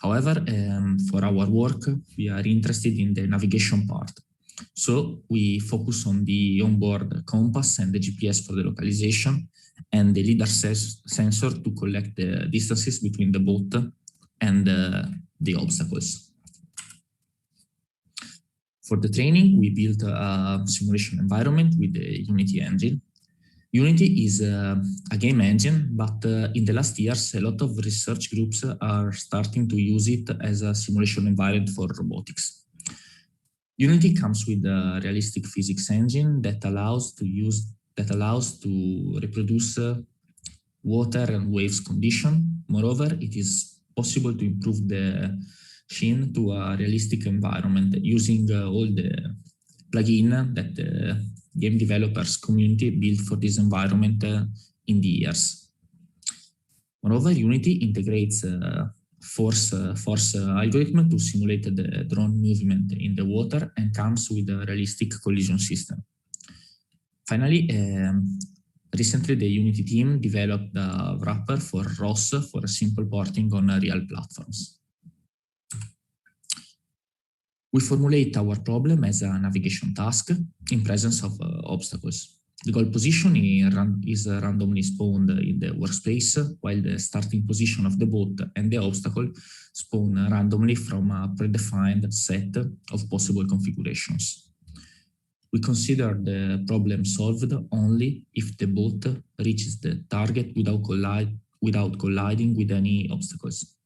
However, for our work, we are interested in the navigation part. So we focus on the onboard compass and the GPS for the localization, and the LiDAR sensor to collect the distances between the boat and the obstacles. For the training, we built a simulation environment with the Unity engine. Unity is a game engine, but in the last years, a lot of research groups are starting to use it as a simulation environment for robotics. Unity comes with a realistic physics engine that allows to reproduce water and waves condition. Moreover, it is possible to improve the scene to a realistic environment using all the plugins that the game developers community built for this environment in the years. Moreover, Unity integrates force algorithm to simulate the drone movement in the water and comes with a realistic collision system. Finally, recently the Unity team developed a wrapper for ROS for a simple porting on real platforms. We formulate our problem as a navigation task in presence of obstacles. The goal position is randomly spawned in the workspace, while the starting position of the boat and the obstacle spawn randomly from a predefined set of possible configurations. We consider the problem solved only if the boat reaches the target without colliding with any obstacles.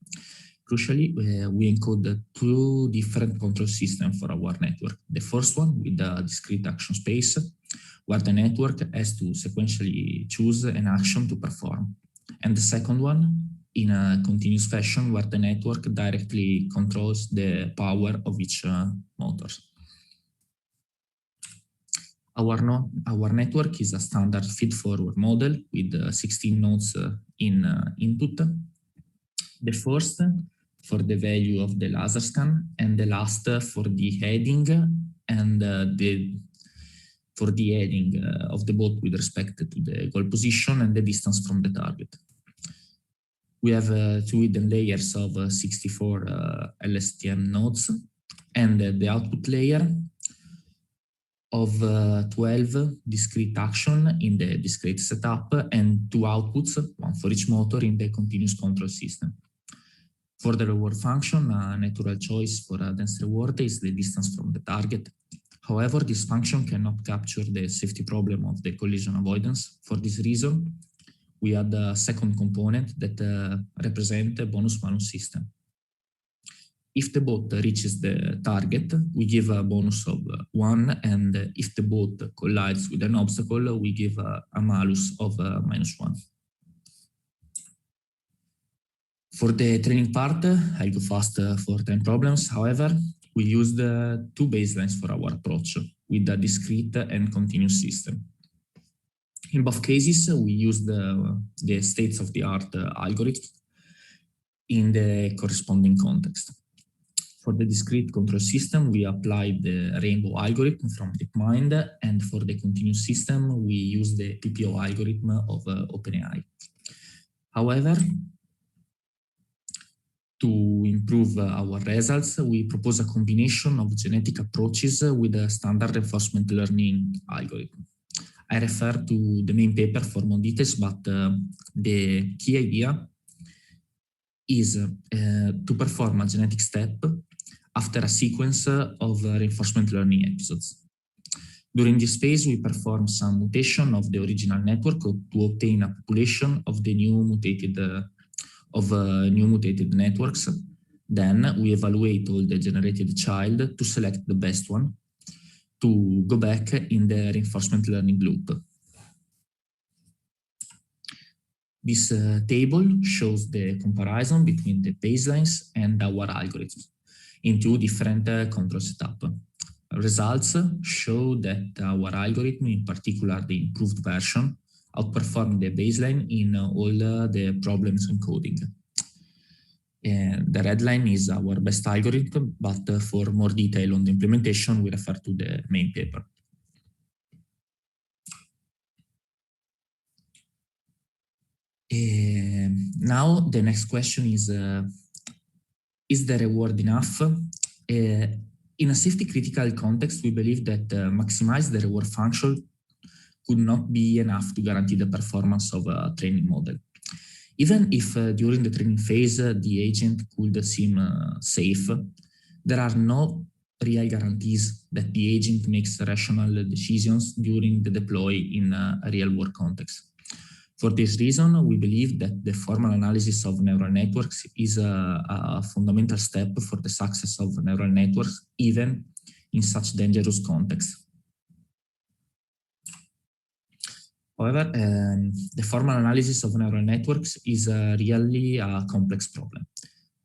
Crucially, we encode two different control systems for our network. The first one with a discrete action space, where the network has to sequentially choose an action to perform. And the second one in a continuous fashion, where the network directly controls the power of each motor. Our network is a standard feed-forward model with 16 nodes in input. The first for the value of the laser scan, and the last for the heading and for the heading of the boat with respect to the goal position and the distance from the target. We have two hidden layers of 64 LSTM nodes, and the output layer of 12 discrete action in the discrete setup, and two outputs, one for each motor, in the continuous control system. For the reward function, a natural choice for a dense reward is the distance from the target. However, this function cannot capture the safety problem of the collision avoidance. For this reason, we add a second component that represents a bonus-malus system. If the boat reaches the target, we give a bonus of 1, and if the boat collides with an obstacle, we give a malus of -1. For the training part, I'll go fast for time problems. However, we used two baselines for our approach with a discrete and continuous system. In both cases, we used the state-of-the-art algorithm in the corresponding context. For the discrete control system, we applied the rainbow algorithm from DeepMind, and for the continuous system, we used the PPO algorithm of OpenAI. However, to improve our results, we propose a combination of genetic approaches with a standard reinforcement learning algorithm. I refer to the main paper for more details, but the key idea is to perform a genetic step after a sequence of reinforcement learning episodes. During this phase, we perform some mutation of the original network to obtain a population of the new mutated networks. Then we evaluate all the generated child to select the best one to go back in the reinforcement learning loop. This table shows the comparison between the baselines and our algorithms in two different control setups. Results show that our algorithm, in particular the improved version, outperformed the baseline in all the problems encoding. The red line is our best algorithm, but for more detail on the implementation, we refer to the main paper. Now the next question is the reward enough? In a safety critical context, we believe that maximize the reward function could not be enough to guarantee the performance of a training model. Even if during the training phase, the agent could seem safe, there are no real guarantees that the agent makes rational decisions during the deploy in a real-world context. For this reason, we believe that the formal analysis of neural networks is a fundamental step for the success of neural networks, even in such dangerous contexts. However, the formal analysis of neural networks is really a complex problem.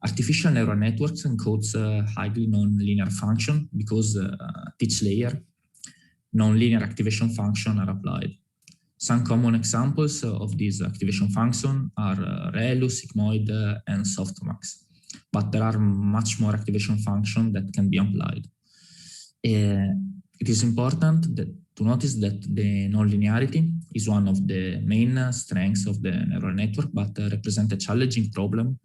Artificial neural networks encodes highly non-linear function because at each layer, non-linear activation functions are applied. Some common examples of these activation functions are ReLU, sigmoid, and softmax, but there are much more activation functions that can be applied. It is important to notice that the nonlinearity is one of the main strengths of the neural network, but represents a challenging problem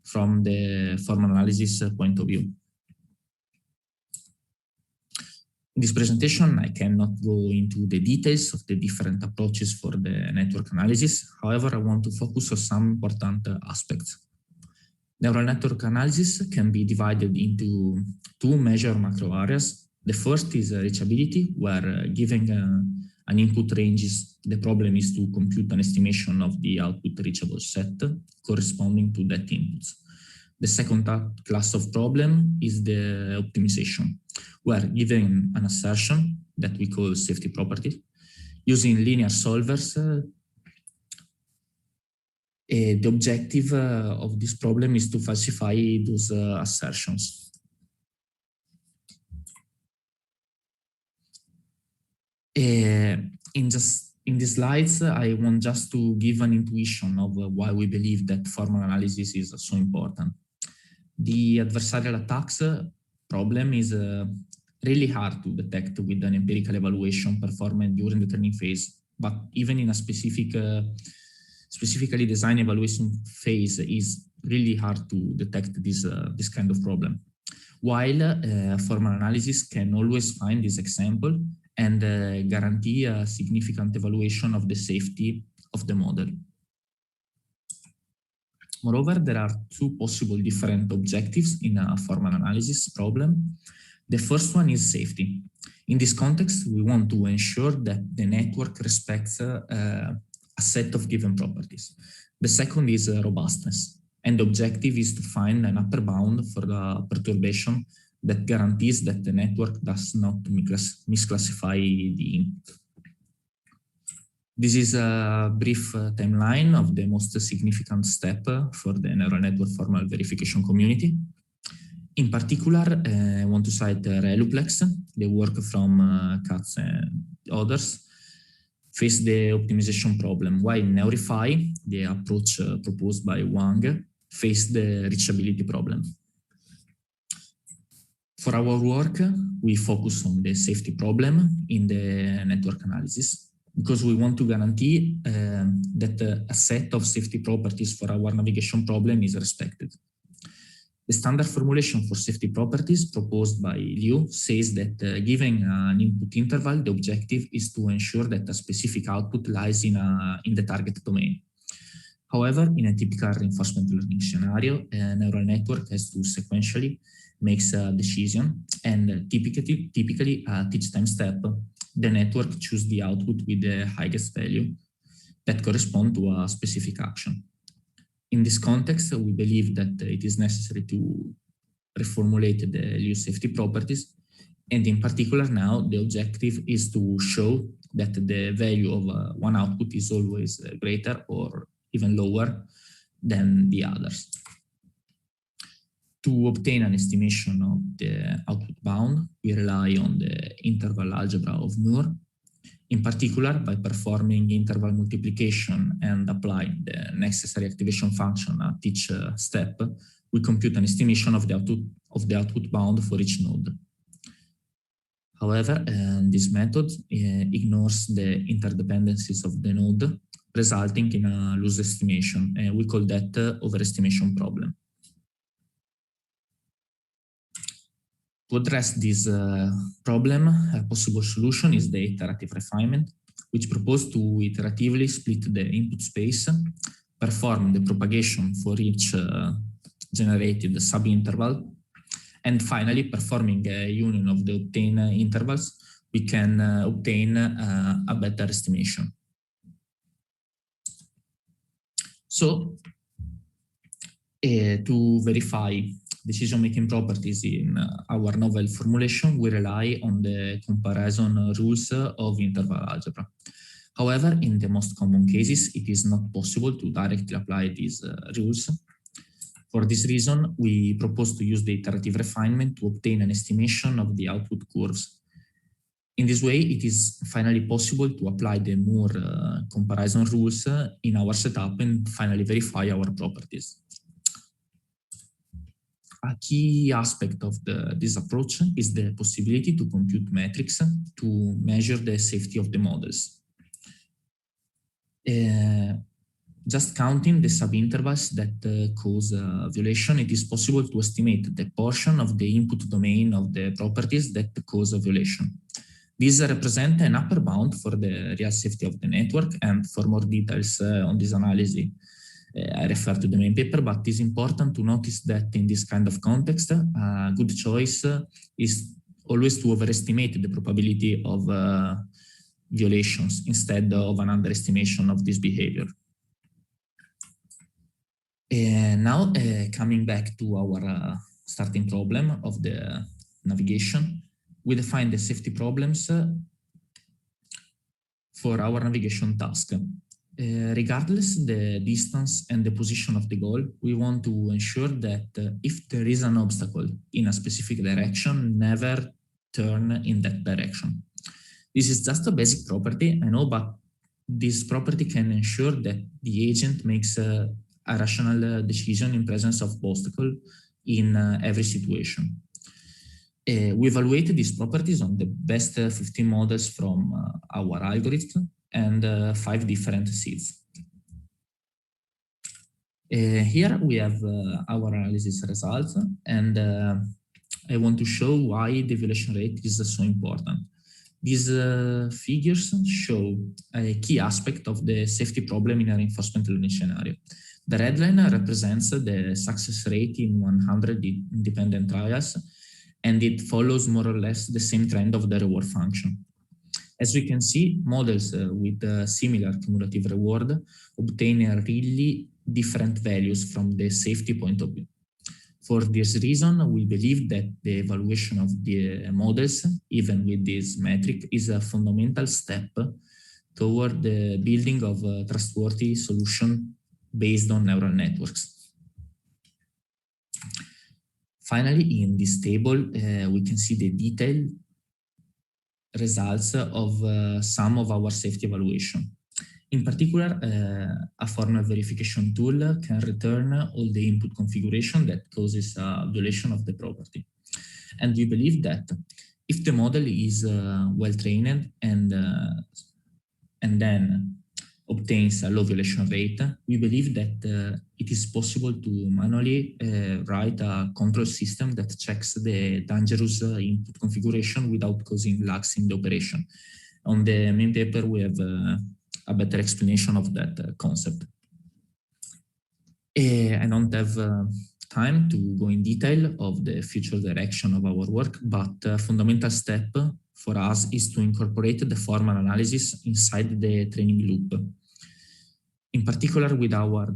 from the formal analysis point of view. In this presentation, I cannot go into the details of the different approaches for the network analysis. However, I want to focus on some important aspects. Neural network analysis can be divided into two major macro areas. The first is reachability, where given an input ranges, the problem is to compute an estimation of the output reachable set corresponding to that inputs. The second class of problem is the optimization, where given an assertion that we call safety property, using linear solvers, the objective of this problem is to falsify those assertions. In these slides, I want just to give an intuition of why we believe that formal analysis is so important. The adversarial attacks problem is really hard to detect with an empirical evaluation performed during the training phase, but even in a specifically designed evaluation phase is really hard to detect this kind of problem. While formal analysis can always find this example and guarantee a significant evaluation of the safety of the model. Moreover, there are two possible different objectives in a formal analysis problem. The first one is safety. In this context, we want to ensure that the network respects a set of given properties. The second is robustness, and the objective is to find an upper bound for the perturbation that guarantees that the network does not misclassify the input. This is a brief timeline of the most significant step for the neural network formal verification community. In particular, I want to cite ReLUplex, the work from Katz and others, face the optimization problem, while Neurify, the approach proposed by Wang, face the reachability problem. For our work, we focus on the safety problem in the network analysis, because we want to guarantee that a set of safety properties for our navigation problem is respected. The standard formulation for safety properties proposed by Liu says that given an input interval, the objective is to ensure that a specific output lies in the target domain. However, in a typical reinforcement learning scenario, a neural network has to sequentially make a decision, and typically at each time step, the network chooses the output with the highest value that correspond to a specific action. In this context, we believe that it is necessary to reformulate the Liu safety properties, and in particular now, the objective is to show that the value of one output is always greater or even lower than the others. To obtain an estimation of the output bound, we rely on the interval algebra of Moore, in particular by performing interval multiplication and applying the necessary activation function at each step. We compute an estimation of the output bound for each node. However, this method ignores the interdependencies of the node, resulting in a loose estimation, and we call that overestimation problem. To address this problem, a possible solution is the iterative refinement, which proposes to iteratively split the input space perform the propagation for each generated subinterval. And finally, performing a union of the obtained intervals, we can obtain a better estimation. So, to verify decision-making properties in our novel formulation, we rely on the comparison rules of interval algebra. However, in the most common cases, it is not possible to directly apply these rules. For this reason, we propose to use the iterative refinement to obtain an estimation of the output curves. In this way, it is finally possible to apply the Moore comparison rules in our setup and finally verify our properties. A key aspect of this approach is the possibility to compute metrics to measure the safety of the models. Just counting the subintervals that cause violation, it is possible to estimate the portion of the input domain of the properties that cause a violation. These represent an upper bound for the real safety of the network, and for more details on this analysis, I refer to the main paper, but it is important to notice that in this kind of context, a good choice is always to overestimate the probability of violations instead of an underestimation of this behavior. Now, coming back to our starting problem of the navigation, we define the safety problems for our navigation task. Regardless the distance and the position of the goal, we want to ensure that if there is an obstacle in a specific direction, never turn in that direction. This is just a basic property, I know, but this property can ensure that the agent makes a rational decision in presence of obstacle in every situation. We evaluated these properties on the best 15 models from our algorithm and 5 different seeds. Here we have our analysis results, and I want to show why the violation rate is so important. These figures show a key aspect of the safety problem in a reinforcement learning scenario. The red line represents the success rate in 100 independent trials, and it follows more or less the same trend of the reward function. As we can see, models with similar cumulative reward obtain really different values from the safety point of view. For this reason, we believe that the evaluation of the models, even with this metric, is a fundamental step toward the building of a trustworthy solution based on neural networks. Finally, in this table, we can see the detailed results of some of our safety evaluation. In particular, a formal verification tool can return all the input configuration that causes a violation of the property. And we believe that if the model is well trained and then obtains a low violation rate, we believe that it is possible to manually write a control system that checks the dangerous input configuration without causing lags in the operation. On the main paper, we have a better explanation of that concept. I don't have time to go in detail of the future direction of our work, but a fundamental step for us is to incorporate the formal analysis inside the training loop. In particular, with our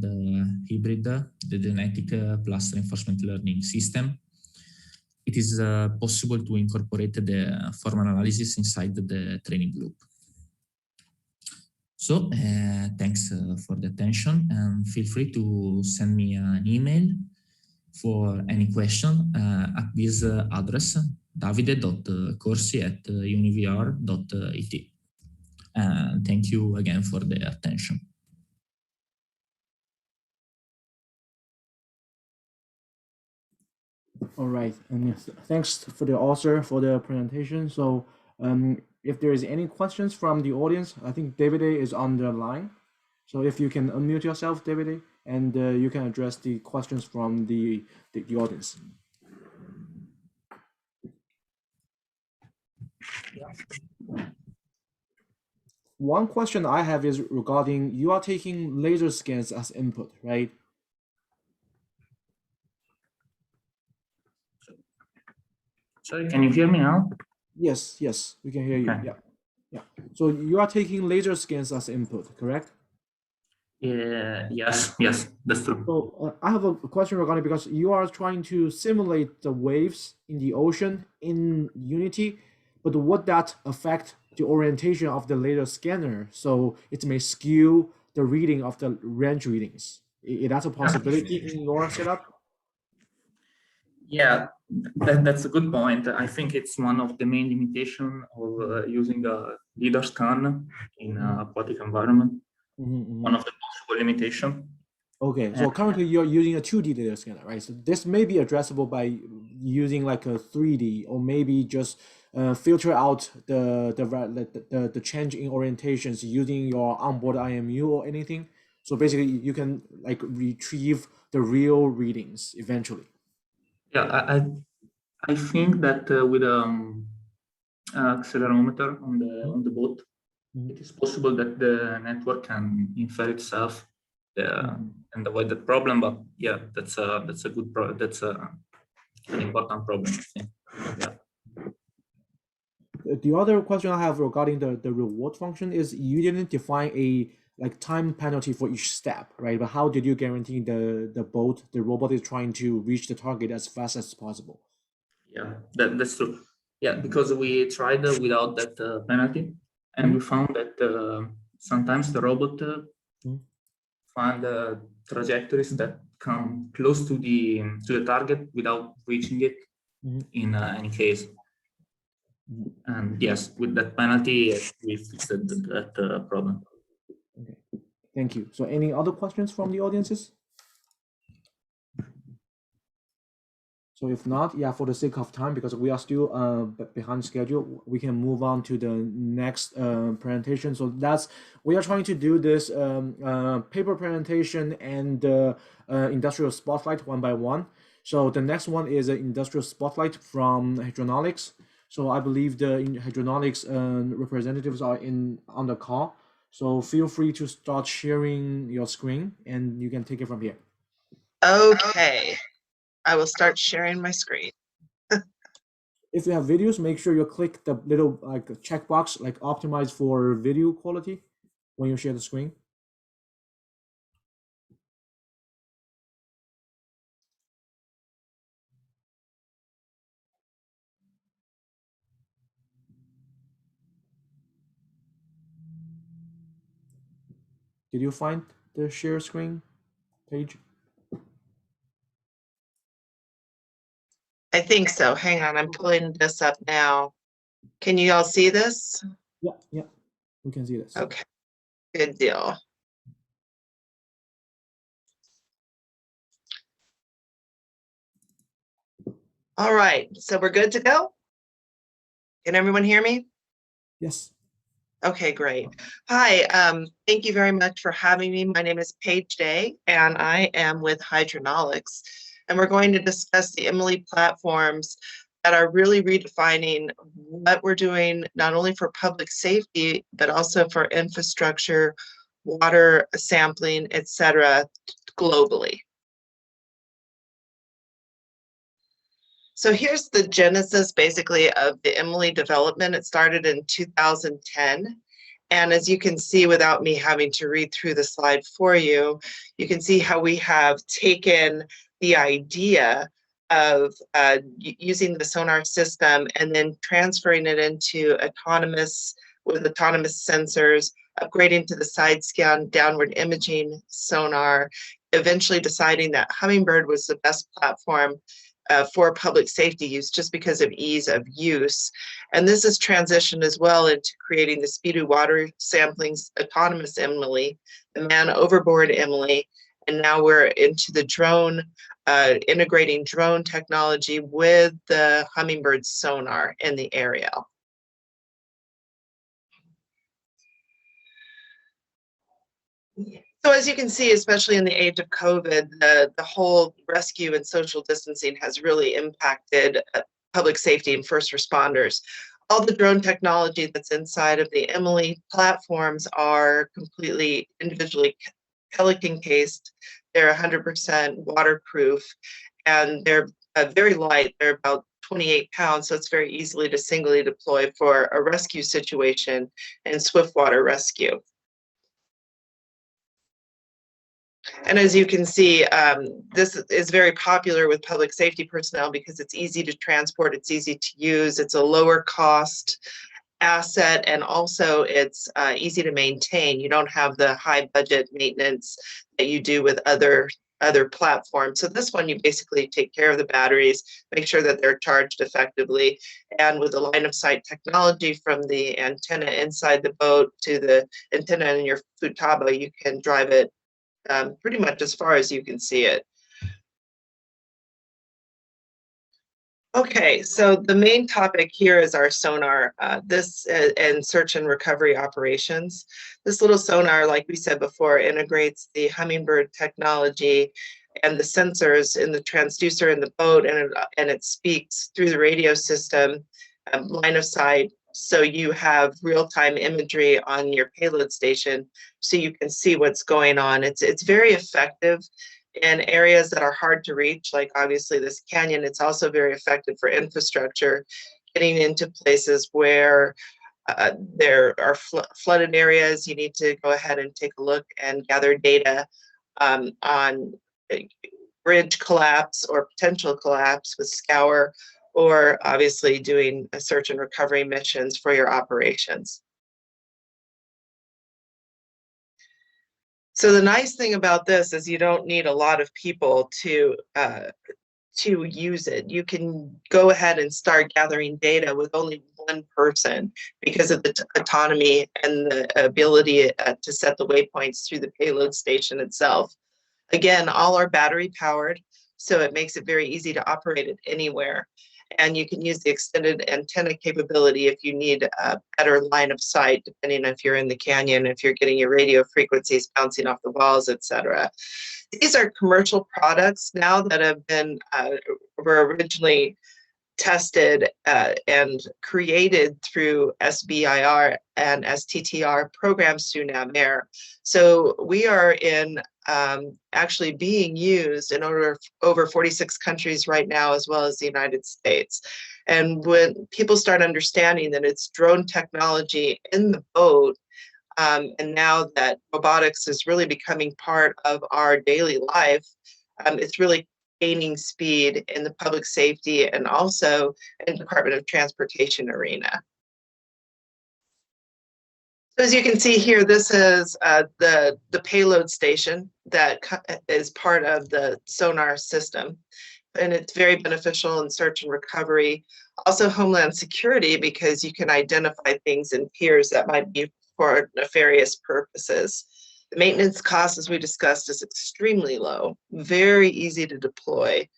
hybrid, the genetic plus reinforcement learning system, it is possible to incorporate the formal analysis inside the training loop. So thanks for the attention, and feel free to send me an email for any question at this address, davide.corsi@univr.it. Thank you again for the attention. All right, and yes, thanks for the author for the presentation. So if there is any questions from the audience, I think David is on the line. So if you can unmute yourself, David, and you can address the questions from the audience. one question I have is regarding, you are taking laser scans as input, right? Sorry, can you hear me now? Yes, yes, we can hear you. Okay. Yeah, yeah. So you are taking laser scans as input, correct? Yes, that's true. So I have a question regarding, because you are trying to simulate the waves in the ocean in Unity, but would that affect the orientation of the laser scanner? So it may skew the reading of the range readings. That's a possibility in your setup? Yeah, that's a good point. I think it's one of the main limitations of using a leader scan in an aquatic environment. One of the possible limitations. Okay, so currently you're using a 2D data scanner, right? So this may be addressable by using like a 3D, or maybe just filter out the change in orientations using your onboard IMU or anything. So basically, you can like retrieve the real readings eventually. Yeah, I think that with accelerometer on the boat, it is possible that the network can infer itself and avoid that problem. But yeah, that's a good that's an important problem, I think. Yeah. The other question I have regarding the reward function is, you didn't define a like time penalty for each step, right? But how did you guarantee the robot is trying to reach the target as fast as possible? Yeah, that's true. Yeah, because we tried without that penalty, and we found that sometimes the robot find trajectories that come close to the target without reaching it in any case. And yes, with that penalty, we fixed that problem. Okay, thank you. So any other questions from the audiences? So if not, yeah, for the sake of time, because we are still behind schedule, we can move on to the next presentation. So we are trying to do this paper presentation and industrial spotlight one by one. So the next one is an industrial spotlight from Hadronics. So I believe the Hadronics representatives are on the call. So feel free to start sharing your screen, and you can take it from here. Okay, I will start sharing my screen. If you have videos, make sure you click the little like checkbox, like optimize for video quality when you share the screen. Did you find the share screen page? I think so. Hang on, I'm pulling this up now. Can you all see this? Yeah, we can see this. Okay, good deal. All right, so we're good to go? Can everyone hear me? Yes. Okay, great. Hi, thank you very much for having me. My name is Paige Day, and I am with Hadronics, and we're going to discuss the Emily platforms that are really redefining what we're doing, not only for public safety, but also for infrastructure, water sampling, etc., globally. So here's the genesis, basically, of the Emily development. It started in 2010. And as you can see, without me having to read through the slide for you, you can see how we have taken the idea of using the Sonar system and then transferring it into autonomous sensors, upgrading to the side scan downward imaging sonar, eventually deciding that Hummingbird was the best platform for public safety use, just because of ease of use. And this has transitioned as well into creating the Speedy Water Sampling's autonomous Emily, the Man Overboard Emily, and now we're into the drone, integrating drone technology with the Hummingbird sonar and the Ariel. So as you can see, especially in the age of COVID, the whole rescue and social distancing has really impacted public safety and first responders. All the drone technology that's inside of the Emily platforms are completely individually pelican cased. They're 100% waterproof, and they're very light. They're about 28 pounds, so it's very easily to singly deploy for a rescue situation and swift water rescue. And as you can see, this is very popular with public safety personnel because it's easy to transport, it's easy to use, it's a lower cost asset, and also it's easy to maintain. You don't have the high budget maintenance that you do with other platforms. So this one, you basically take care of the batteries, make sure that they're charged effectively, and with the line of sight technology from the antenna inside the boat to the antenna in your futaba, you can drive it pretty much as far as you can see it. Okay, so the main topic here is our sonar, and search and recovery operations. This little sonar, like we said before, integrates the Hummingbird technology and the sensors in the transducer in the boat, and it speaks through the radio system, line of sight, so you have real-time imagery on your payload station so you can see what's going on. It's very effective in areas that are hard to reach, like obviously this canyon. It's also very effective for infrastructure, getting into places where there are flooded areas. You need to go ahead and take a look and gather data on bridge collapse or potential collapse with scour, or obviously doing a search and recovery missions for your operations. So the nice thing about this is you don't need a lot of people to use it. You can go ahead and start gathering data with only one person because of the autonomy and the ability to set the waypoints through the payload station itself. Again, all are battery powered, so it makes it very easy to operate it anywhere. And you can use the extended antenna capability if you need a better line of sight, depending on if you're in the canyon, if you're getting your radio frequencies bouncing off the walls, etc. These are commercial products now that have been were originally tested and created through SBIR and STTR programs through NAVAIR. So we are in actually being used in over 46 countries right now, as well as the United States. And when people start understanding that it's drone technology in the boat, and now that robotics is really becoming part of our daily life, it's really gaining speed in the public safety and also in Department of Transportation arena. So as you can see here, this is the payload station that is part of the sonar system, and it's very beneficial in search and recovery. Also Homeland Security, because you can identify things in peers that might be for nefarious purposes. The maintenance cost, as we discussed, is extremely low, very easy to deploy.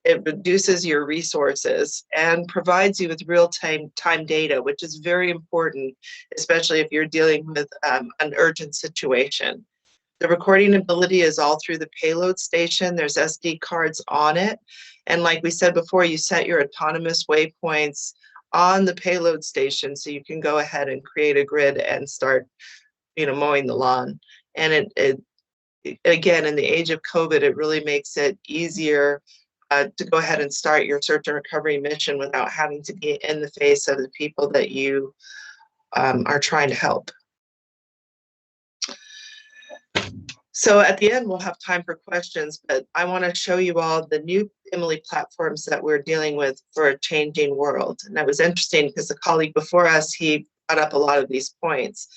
It reduces your resources and provides you with real-time data, which is very important, especially if you're dealing with an urgent situation. The recording ability is all through the payload station. There's SD cards on it. And like we said before, you set your autonomous waypoints on the payload station so you can go ahead and create a grid and start, mowing the lawn. And it again, in the age of COVID, it really makes it easier to go ahead and start your search and recovery mission without having to be in the face of the people that you are trying to help. So at the end, we'll have time for questions, but I want to show you all the new Emily platforms that we're dealing with for a changing world. And that was interesting because the colleague before us, he brought up a lot of these points.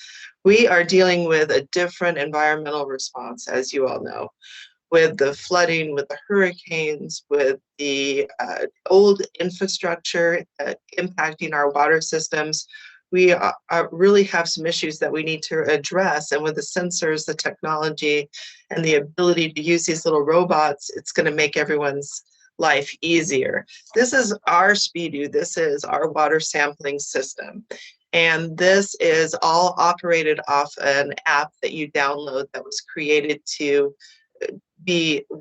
We are dealing with a different environmental response, as you all know, with the flooding, with the hurricanes, with the old infrastructure impacting our water systems. We really have some issues that we need to address. And with the sensors, the technology, and the ability to use these little robots, it's going to make everyone's life easier. This is our SpeedU. This is our water sampling system. And this is all operated off an app that you download that was created to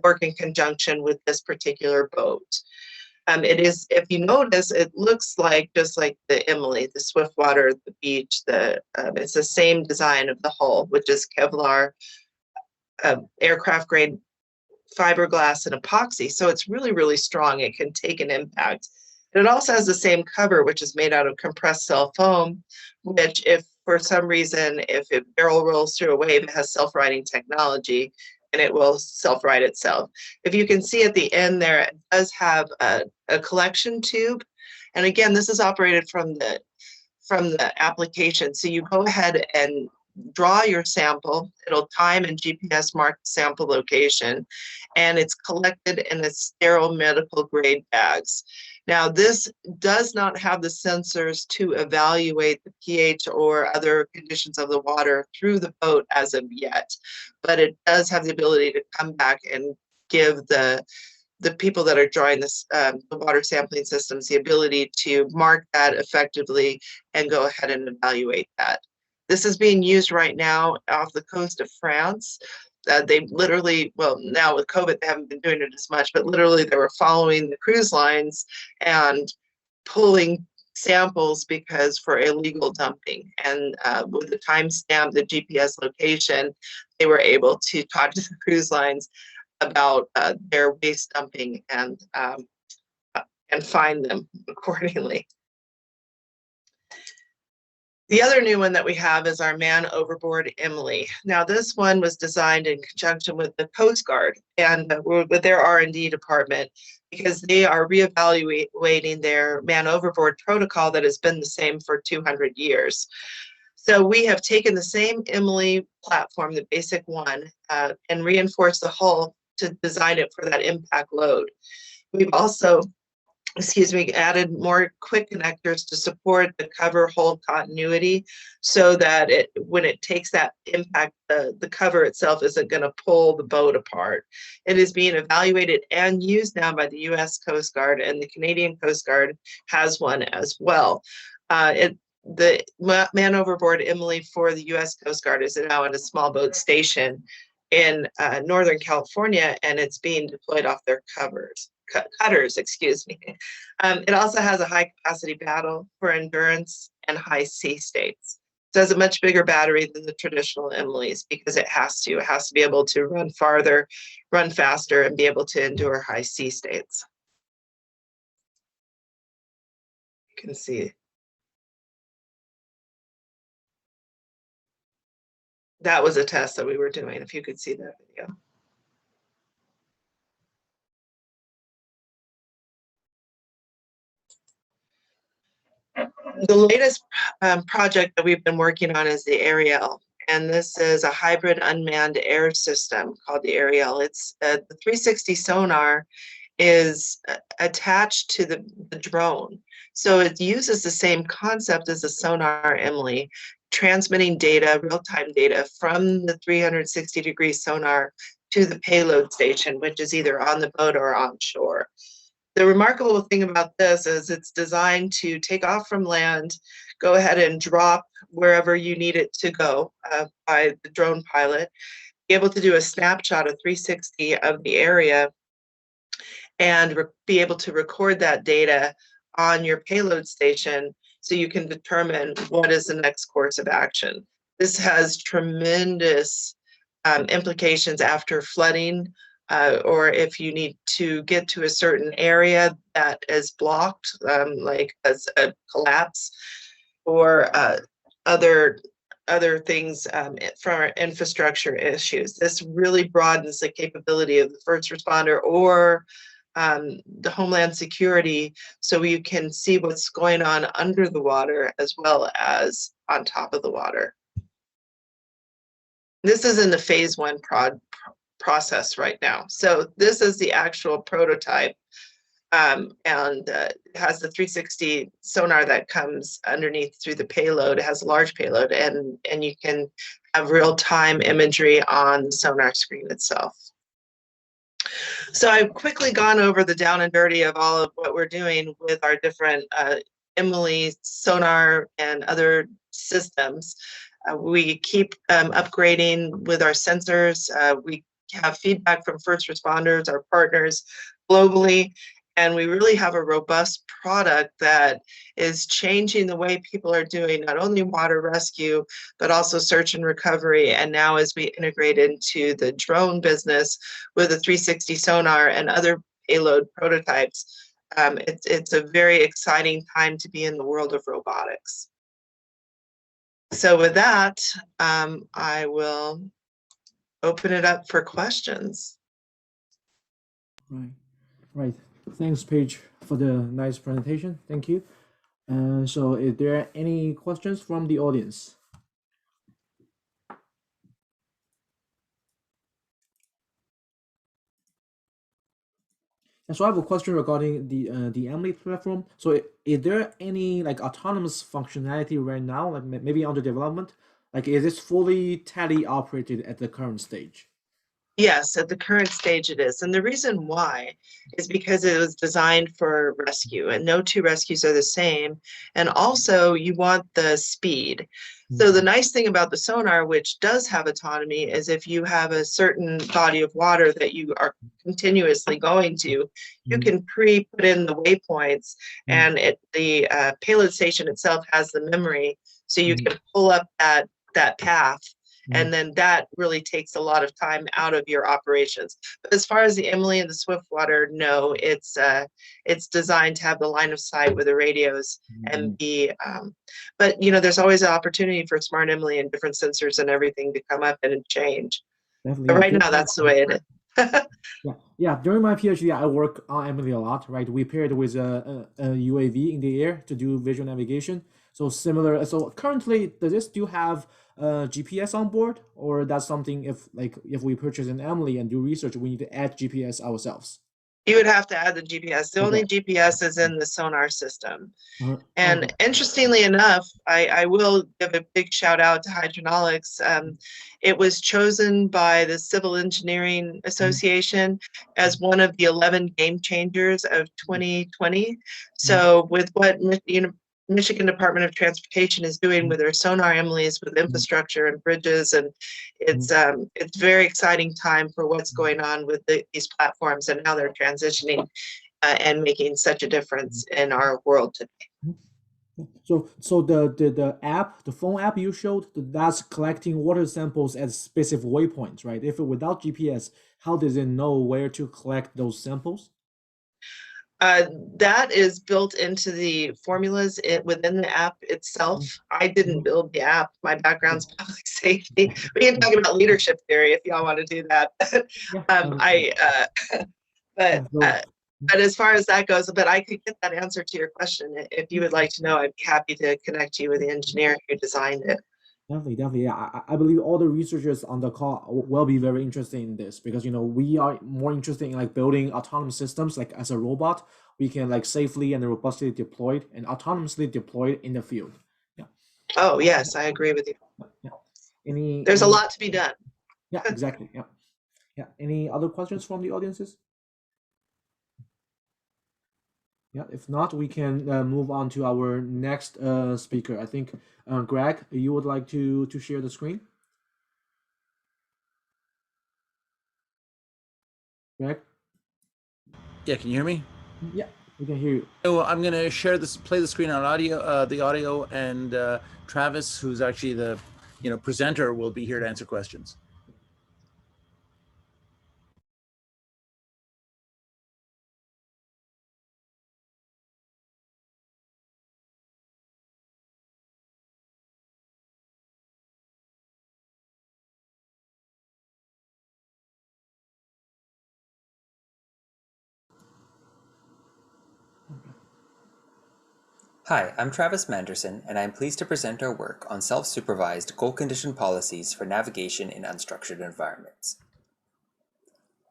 work in conjunction with this particular boat. It is, if you notice, it looks like just like the Emily, the swift water, the beach, it's the same design of the hull, which is Kevlar, aircraft grade fiberglass and epoxy. So it's really, really strong. It can take an impact. And it also has the same cover, which is made out of compressed cell foam, which if for some reason, if a barrel rolls through a wave, it has self-righting technology and it will self-right itself. If you can see at the end there, it does have a collection tube. And again, this is operated from the application. So you go ahead and draw your sample. It'll time and GPS mark the sample location, and it's collected in a sterile medical grade bags. Now, this does not have the sensors to evaluate the pH or other conditions of the water through the boat as of yet, but it does have the ability to come back and give the people that are drawing this, the water sampling systems, the ability to mark that effectively and go ahead and evaluate that. This is being used right now off the coast of France. They literally, well, now with COVID, they haven't been doing it as much, but literally they were following the cruise lines and pulling samples because for illegal dumping. And with the timestamp, the GPS location, they were able to talk to the cruise lines about their waste dumping and fine them accordingly. The other new one that we have is our Man Overboard Emily. Now, this one was designed in conjunction with the Coast Guard and with their R&D department, because they are reevaluating their Man Overboard protocol that has been the same for 200 years. So we have taken the same Emily platform, the basic one, and reinforced the hull to design it for that impact load. We've also, added more quick connectors to support the cover hold continuity, so that when it takes that impact, the cover itself isn't going to pull the boat apart. It is being evaluated and used now by the U.S. Coast Guard, and the Canadian Coast Guard has one as well. The Man Overboard Emily for the U.S. Coast Guard is now at a small boat station in Northern California, and it's being deployed off their cutters. It also has a high capacity battle for endurance and high sea states. So it has a much bigger battery than the traditional Emily's, because it has to be able to run farther, run faster, and be able to endure high sea states. You can see that was a test that we were doing, if you could see that video. The latest project that we've been working on is the Ariel, and this is a hybrid unmanned air system called the Ariel. It's the 360 sonar is attached to the drone, so it uses the same concept as the Sonar Emily, transmitting data, real-time data from the 360-degree sonar to the payload station, which is either on the boat or on shore. The remarkable thing about this is it's designed to take off from land, go ahead and drop wherever you need it to go by the drone pilot, be able to do a snapshot of 360 of the area, and be able to record that data on your payload station so you can determine what is the next course of action. This has tremendous implications after flooding, or if you need to get to a certain area that is blocked, like as a collapse, or other things from our infrastructure issues. This really broadens the capability of the first responder or the Homeland Security, so you can see what's going on under the water as well as on top of the water. This is in the phase 1 process right now. So this is the actual prototype, and it has the 360 sonar that comes underneath through the payload. It has a large payload, and you can have real-time imagery on the sonar screen itself. So I've quickly gone over the down and dirty of all of what we're doing with our different Emily, sonar, and other systems. We keep upgrading with our sensors. We have feedback from first responders, our partners globally, And we really have a robust product that is changing the way people are doing not only water rescue, but also search and recovery. And now as we integrate into the drone business with a 360 sonar and other payload prototypes, it's a very exciting time to be in the world of robotics. So with that, I will open it up for questions. Right. Thanks, Paige, for the nice presentation. Thank you. So is there any questions from the audience? And so I have a question regarding the Emily platform. So is there any like autonomous functionality right now, like maybe under development? Like is this fully tele-operated at the current stage? Yes, at the current stage it is. And the reason why is because it was designed for rescue, and no two rescues are the same. And also you want the speed. So the nice thing about the sonar, which does have autonomy, is if you have a certain body of water that you are continuously going to, you can put in the waypoints, and the payload station itself has the memory, so you can pull up that path. And then that really takes a lot of time out of your operations. But as far as the Emily and the Swiftwater, no, it's designed to have the line of sight with the radios and be, but you know, there's always an opportunity for Smart Emily and different sensors and everything to come up and change. Definitely. But right now, that's the way it is. Yeah. During my PhD, I work on Emily a lot, right? We paired with a UAV in the air to do visual navigation. So similar. So currently, does it still have GPS on board, or that's something if we purchase an Emily and do research, we need to add GPS ourselves? You would have to add the GPS. The only GPS is in the sonar system. And interestingly enough, I will give a big shout out to Hydronaulics. It was chosen by the Civil Engineering Association as one of the 11 game changers of 2020. So with what Michigan Department of Transportation is doing with their sonar Emily's with infrastructure and bridges, and it's very exciting time for what's going on with these platforms and how they're transitioning and making such a difference in our world today. So the app, the phone app you showed, that's collecting water samples at specific waypoints, right? If without GPS, how does it know where to collect those samples? That is built into the formulas within the app itself. I didn't build the app. My background's public safety. We can talk about leadership theory if y'all want to do that. But as far as that goes, but I could get that answer to your question. If you would like to know, I'd be happy to connect you with the engineer who designed it. Definitely. Yeah, I believe all the researchers on the call will be very interested in this, because we are more interested in like building autonomous systems. Like as a robot, we can like safely and robustly deploy it and autonomously deploy it in the field. Yeah. Oh yes, I agree with you. Yeah. There's a lot to be done. Yeah, exactly. Yeah. Any other questions from the audiences? Yeah, if not, we can move on to our next speaker. I think, Greg, you would like to share the screen? Greg? Yeah, can you hear me? Yeah, we can hear you. So I'm going to share this, play the screen on audio, the audio, and Travis, who's actually the presenter, will be here to answer questions. Hi, I'm Travis Manderson, and I'm pleased to present our work on self-supervised goal-conditioned policies for navigation in unstructured environments.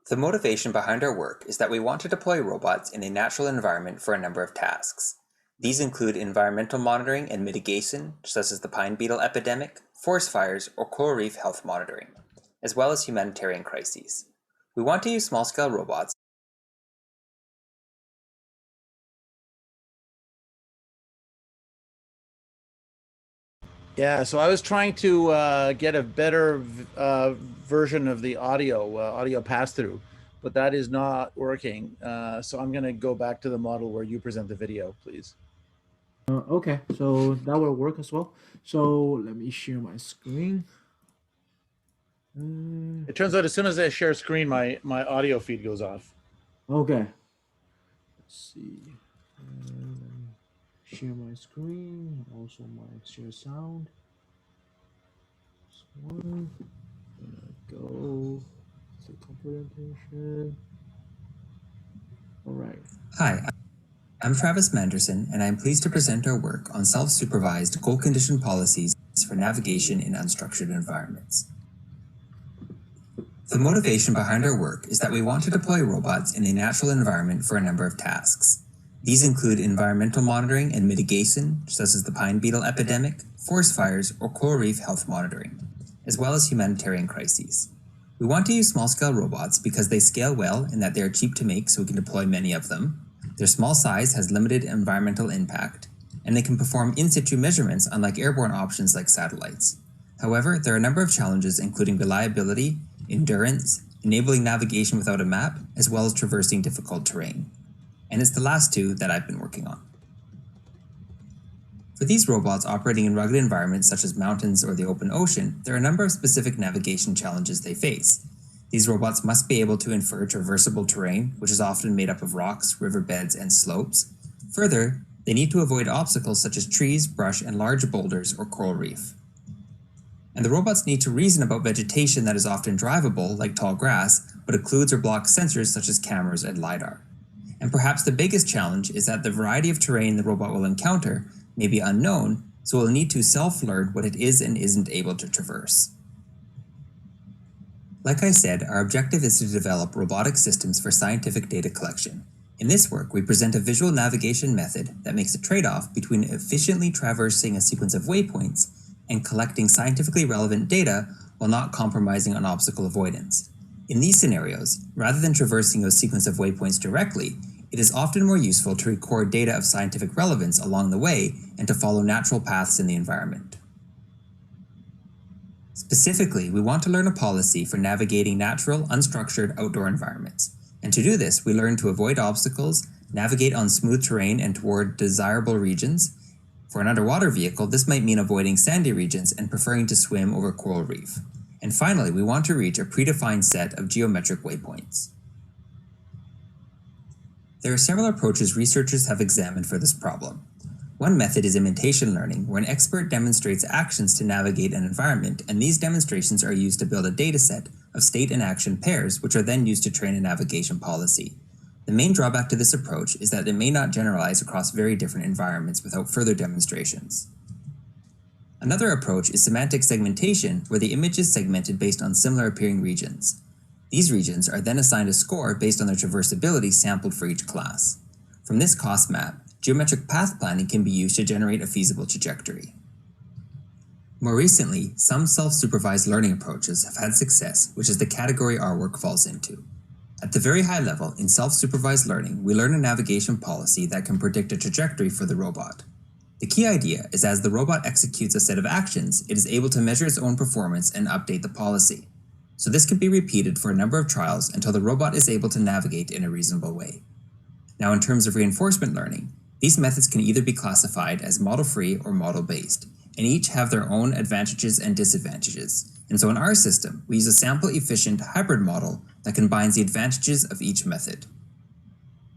The motivation behind our work is that we want to deploy robots in a natural environment for a number of tasks. These include environmental monitoring and mitigation, such as the pine beetle epidemic, forest fires, or coral reef health monitoring, as well as humanitarian crises. We want to use small-scale robots Yeah, so I was trying to get a better version of the audio pass-through, but that is not working. So I'm going to go back to the model where you present the video, please. Okay, so that will work as well. So let me share my screen. It turns out as soon as I share screen, my audio feed goes off. Okay. Let's see. Let me share my screen, also my share sound. This one. Go to complementation. All right. Hi, I'm Travis Manderson, and I'm pleased to present our work on self-supervised goal-conditioned policies for navigation in unstructured environments. The motivation behind our work is that we want to deploy robots in a natural environment for a number of tasks. These include environmental monitoring and mitigation, such as the pine beetle epidemic, forest fires, or coral reef health monitoring, as well as humanitarian crises. We want to use small-scale robots because they scale well in that they are cheap to make, so we can deploy many of them. Their small size has limited environmental impact, and they can perform in-situ measurements unlike airborne options like satellites. However, there are a number of challenges including reliability, endurance, enabling navigation without a map, as well as traversing difficult terrain. And it's the last two that I've been working on. For these robots operating in rugged environments such as mountains or the open ocean, there are a number of specific navigation challenges they face. These robots must be able to infer traversable terrain, which is often made up of rocks, riverbeds, and slopes. Further, they need to avoid obstacles such as trees, brush, and large boulders or coral reef. And the robots need to reason about vegetation that is often drivable, like tall grass, but occludes or blocks sensors such as cameras and LiDAR. And perhaps the biggest challenge is that the variety of terrain the robot will encounter may be unknown, so it will need to self-learn what it is and isn't able to traverse. Like I said, our objective is to develop robotic systems for scientific data collection. In this work, we present a visual navigation method that makes a trade-off between efficiently traversing a sequence of waypoints and collecting scientifically relevant data while not compromising on obstacle avoidance. In these scenarios, rather than traversing a sequence of waypoints directly, it is often more useful to record data of scientific relevance along the way and to follow natural paths in the environment. Specifically, we want to learn a policy for navigating natural, unstructured outdoor environments. And to do this, we learn to avoid obstacles, navigate on smooth terrain and toward desirable regions. For an underwater vehicle, this might mean avoiding sandy regions and preferring to swim over coral reef. And finally, we want to reach a predefined set of geometric waypoints. There are several approaches researchers have examined for this problem. One method is imitation learning, where an expert demonstrates actions to navigate an environment, and these demonstrations are used to build a dataset of state and action pairs, which are then used to train a navigation policy. The main drawback to this approach is that it may not generalize across very different environments without further demonstrations. Another approach is semantic segmentation, where the image is segmented based on similar appearing regions. These regions are then assigned a score based on their traversability sampled for each class. From this cost map, geometric path planning can be used to generate a feasible trajectory. More recently, some self-supervised learning approaches have had success, which is the category our work falls into. At the very high level, in self-supervised learning, we learn a navigation policy that can predict a trajectory for the robot. The key idea is as the robot executes a set of actions, it is able to measure its own performance and update the policy. So this can be repeated for a number of trials until the robot is able to navigate in a reasonable way. Now, in terms of reinforcement learning, these methods can either be classified as model-free or model-based, and each have their own advantages and disadvantages. And so in our system, we use a sample-efficient hybrid model that combines the advantages of each method.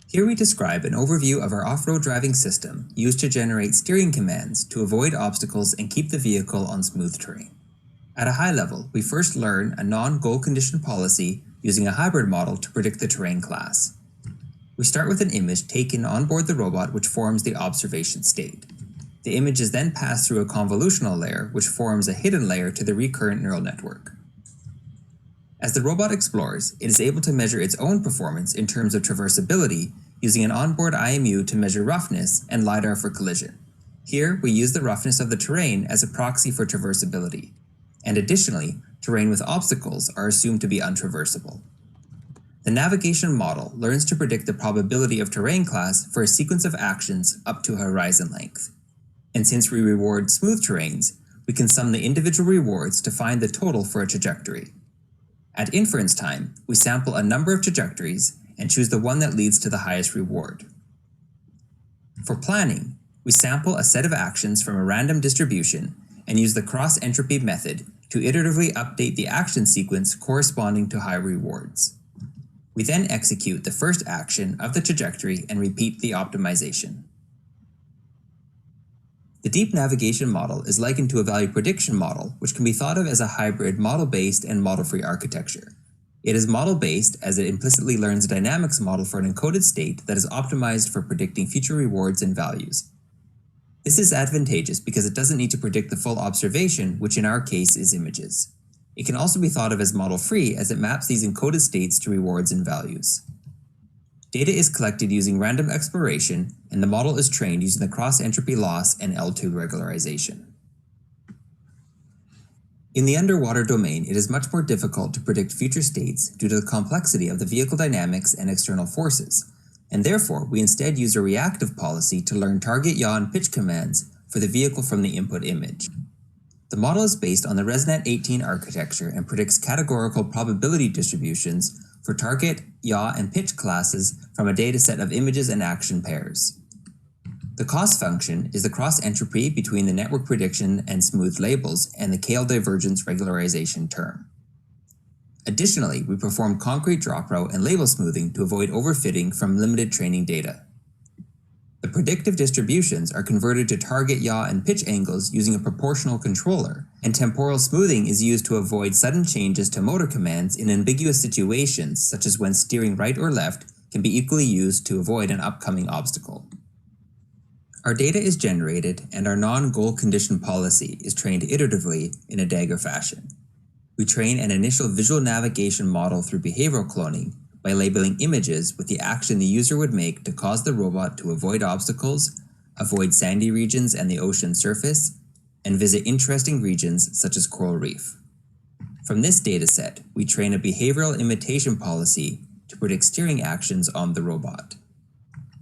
Here we describe an overview of our off-road driving system used to generate steering commands to avoid obstacles and keep the vehicle on smooth terrain. At a high level, we first learn a non-goal condition policy using a hybrid model to predict the terrain class. We start with an image taken on board the robot which forms the observation state. The image is then passed through a convolutional layer which forms a hidden layer to the recurrent neural network. As the robot explores, it is able to measure its own performance in terms of traversability using an onboard IMU to measure roughness and LiDAR for collision. Here, we use the roughness of the terrain as a proxy for traversability. And additionally, terrain with obstacles are assumed to be untraversable. The navigation model learns to predict the probability of terrain class for a sequence of actions up to a horizon length. And since we reward smooth terrains, we can sum the individual rewards to find the total for a trajectory. At inference time, we sample a number of trajectories and choose the one that leads to the highest reward. For planning, we sample a set of actions from a random distribution and use the cross-entropy method to iteratively update the action sequence corresponding to high rewards. We then execute the first action of the trajectory and repeat the optimization. The deep navigation model is likened to a value prediction model, which can be thought of as a hybrid model-based and model-free architecture. It is model-based as it implicitly learns a dynamics model for an encoded state that is optimized for predicting future rewards and values. This is advantageous because it doesn't need to predict the full observation, which in our case is images. It can also be thought of as model-free as it maps these encoded states to rewards and values. Data is collected using random exploration, and the model is trained using the cross-entropy loss and L2 regularization. In the underwater domain, it is much more difficult to predict future states due to the complexity of the vehicle dynamics and external forces, and therefore we instead use a reactive policy to learn target, yaw, and pitch commands for the vehicle from the input image. The model is based on the ResNet 18 architecture and predicts categorical probability distributions for target, yaw, and pitch classes from a dataset of images and action pairs. The cost function is the cross-entropy between the network prediction and smooth labels and the Kale divergence regularization term. Additionally, we perform concrete drop row and label smoothing to avoid overfitting from limited training data. The predictive distributions are converted to target, yaw, and pitch angles using a proportional controller, and temporal smoothing is used to avoid sudden changes to motor commands in ambiguous situations, such as when steering right or left can be equally used to avoid an upcoming obstacle. Our data is generated, and our non-goal condition policy is trained iteratively in a dagger fashion. We train an initial visual navigation model through behavioral cloning by labeling images with the action the user would make to cause the robot to avoid obstacles, avoid sandy regions and the ocean surface, and visit interesting regions such as coral reef. From this dataset, we train a behavioral imitation policy to predict steering actions on the robot.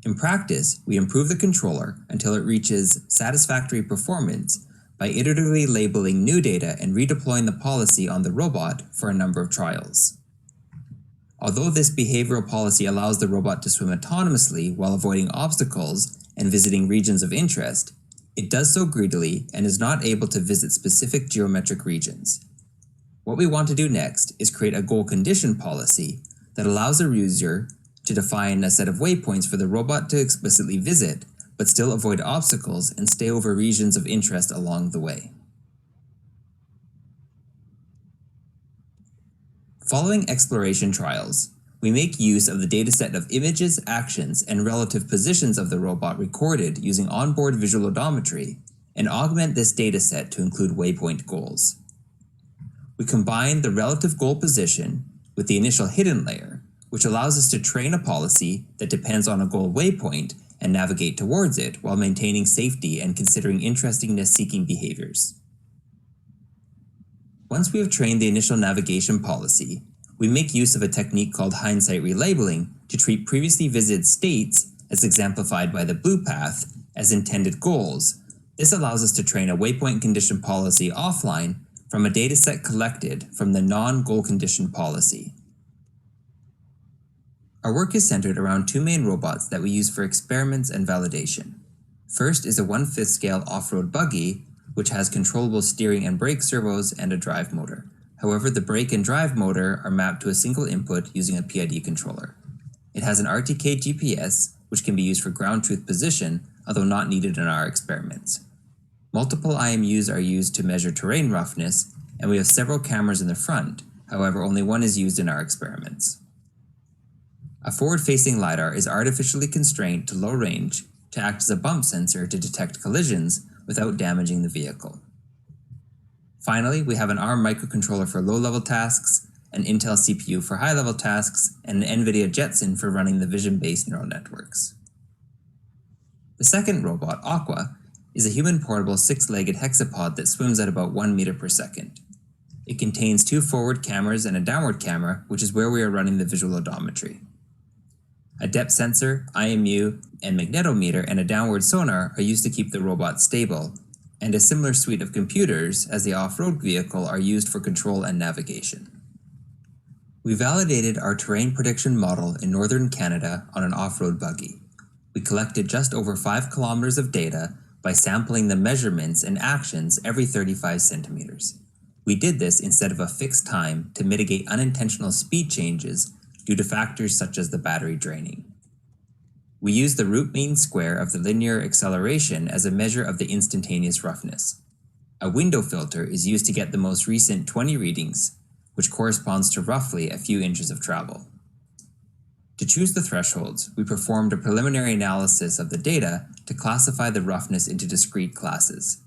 In practice, we improve the controller until it reaches satisfactory performance by iteratively labeling new data and redeploying the policy on the robot for a number of trials. Although this behavioral policy allows the robot to swim autonomously while avoiding obstacles and visiting regions of interest, it does so greedily and is not able to visit specific geometric regions. What we want to do next is create a goal condition policy that allows a user to define a set of waypoints for the robot to explicitly visit, but still avoid obstacles and stay over regions of interest along the way. Following exploration trials, we make use of the dataset of images, actions, and relative positions of the robot recorded using onboard visual odometry and augment this dataset to include waypoint goals. We combine the relative goal position with the initial hidden layer, which allows us to train a policy that depends on a goal waypoint and navigate towards it while maintaining safety and considering interestingness-seeking behaviors. Once we have trained the initial navigation policy, we make use of a technique called hindsight relabeling to treat previously visited states, as exemplified by the blue path, as intended goals. This allows us to train a waypoint condition policy offline from a dataset collected from the non-goal condition policy. Our work is centered around two main robots that we use for experiments and validation. First is a 1/5 scale off-road buggy, which has controllable steering and brake servos and a drive motor. However, the brake and drive motor are mapped to a single input using a PID controller. It has an RTK GPS, which can be used for ground truth position, although not needed in our experiments. Multiple IMUs are used to measure terrain roughness, and we have several cameras in the front. However, only one is used in our experiments. A forward-facing LiDAR is artificially constrained to low range to act as a bump sensor to detect collisions without damaging the vehicle. Finally, we have an ARM microcontroller for low-level tasks, an Intel CPU for high-level tasks, and an NVIDIA Jetson for running the vision-based neural networks. The second robot, Aqua, is a human-portable 6-legged hexapod that swims at about 1 meter per second. It contains 2 forward cameras and a downward camera, which is where we are running the visual odometry. A depth sensor, IMU, and magnetometer and a downward sonar are used to keep the robot stable, and a similar suite of computers as the off-road vehicle are used for control and navigation. We validated our terrain prediction model in northern Canada on an off-road buggy. We collected just over 5 kilometers of data by sampling the measurements and actions every 35 centimeters. We did this instead of a fixed time to mitigate unintentional speed changes due to factors such as the battery draining. We used the root mean square of the linear acceleration as a measure of the instantaneous roughness. A window filter is used to get the most recent 20 readings, which corresponds to roughly a few inches of travel. To choose the thresholds, we performed a preliminary analysis of the data to classify the roughness into discrete classes.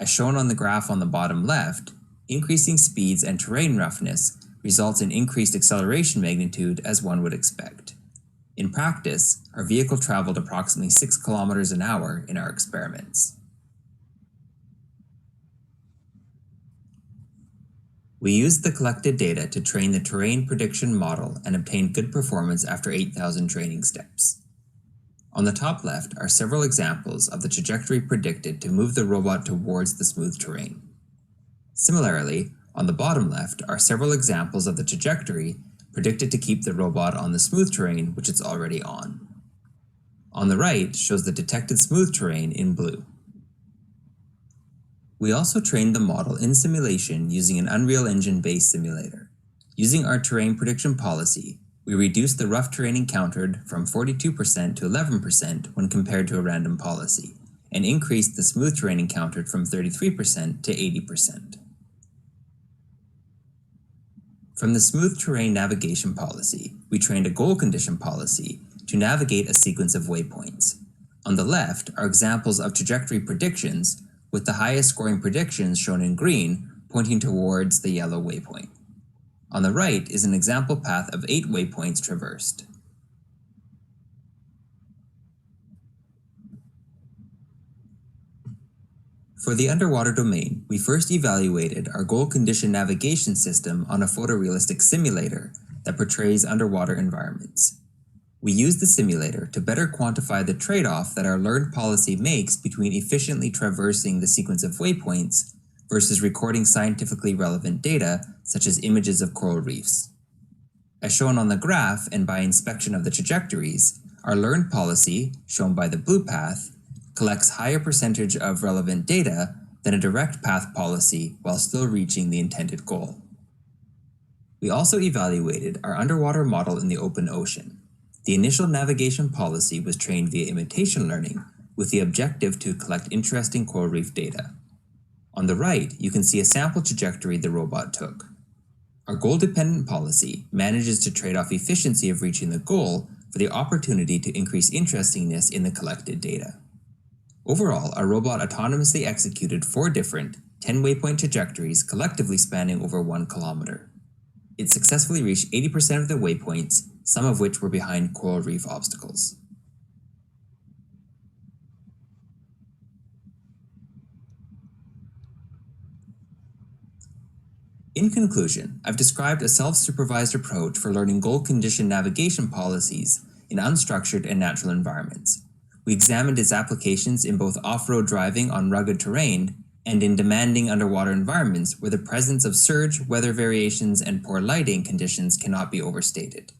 As shown on the graph on the bottom left, increasing speeds and terrain roughness results in increased acceleration magnitude as one would expect. In practice, our vehicle traveled approximately 6 kilometers an hour in our experiments. We used the collected data to train the terrain prediction model and obtained good performance after 8,000 training steps. On the top left are several examples of the trajectory predicted to move the robot towards the smooth terrain. Similarly, on the bottom left are several examples of the trajectory predicted to keep the robot on the smooth terrain which it's already on. On the right shows the detected smooth terrain in blue. We also trained the model in simulation using an Unreal Engine-based simulator. Using our terrain prediction policy, we reduced the rough terrain encountered from 42% to 11% when compared to a random policy, and increased the smooth terrain encountered from 33% to 80%. From the smooth terrain navigation policy, we trained a goal condition policy to navigate a sequence of waypoints. On the left are examples of trajectory predictions, with the highest scoring predictions shown in green pointing towards the yellow waypoint. On the right is an example path of 8 waypoints traversed. For the underwater domain, we first evaluated our goal condition navigation system on a photorealistic simulator that portrays underwater environments. We used the simulator to better quantify the trade-off that our learned policy makes between efficiently traversing the sequence of waypoints versus recording scientifically relevant data, such as images of coral reefs. As shown on the graph and by inspection of the trajectories, our learned policy, shown by the blue path, collects higher percentage of relevant data than a direct path policy while still reaching the intended goal. We also evaluated our underwater model in the open ocean. The initial navigation policy was trained via imitation learning with the objective to collect interesting coral reef data. On the right, you can see a sample trajectory the robot took. Our goal-dependent policy manages to trade off efficiency of reaching the goal for the opportunity to increase interestingness in the collected data. Overall, our robot autonomously executed 4 different 10-waypoint trajectories collectively spanning over 1 kilometer. It successfully reached 80% of the waypoints, some of which were behind coral reef obstacles. In conclusion, I've described a self-supervised approach for learning goal condition navigation policies in unstructured and natural environments. We examined its applications in both off-road driving on rugged terrain and in demanding underwater environments where the presence of surge, weather variations, and poor lighting conditions cannot be overstated.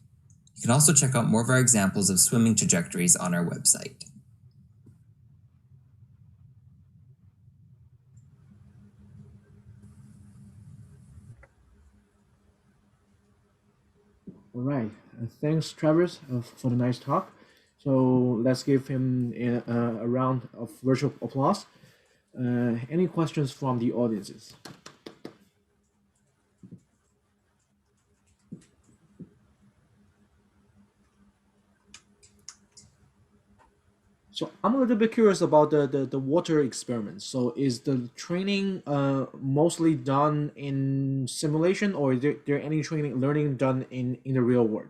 You can also check out more of our examples of swimming trajectories on our website. All right. Thanks, Travis, for the nice talk. So let's give him a round of virtual applause. Any questions from the audiences? So I'm a little bit curious about the water experiments. So is the training mostly done in simulation, or is there any training learning done in the real world?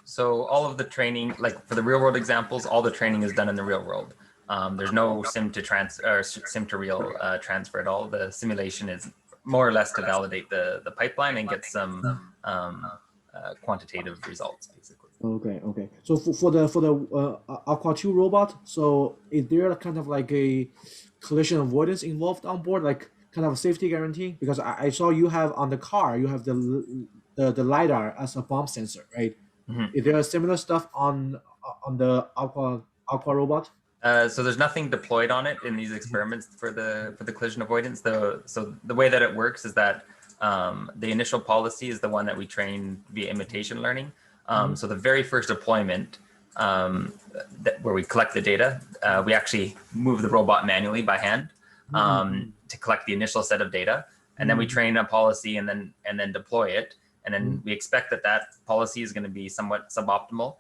So all of the training, like for the real world examples, all the training is done in the real world. There's no sim to real transfer at all. The simulation is more or less to validate the pipeline and get some quantitative results, basically. Okay. So for the Aqua 2 robot, so is there kind of like a collision avoidance involved on board, like kind of a safety guarantee? Because I saw you have on the car, you have the the LiDAR as a bomb sensor, right? Mhm. Is there a similar stuff on the Aqua robot? So there's nothing deployed on it in these experiments for the collision avoidance. So the way that it works is that the initial policy is the one that we train via imitation learning. So the very first deployment where we collect the data, we actually move the robot manually by hand to collect the initial set of data, and then we train a policy and then deploy it, and then we expect that policy is going to be somewhat suboptimal.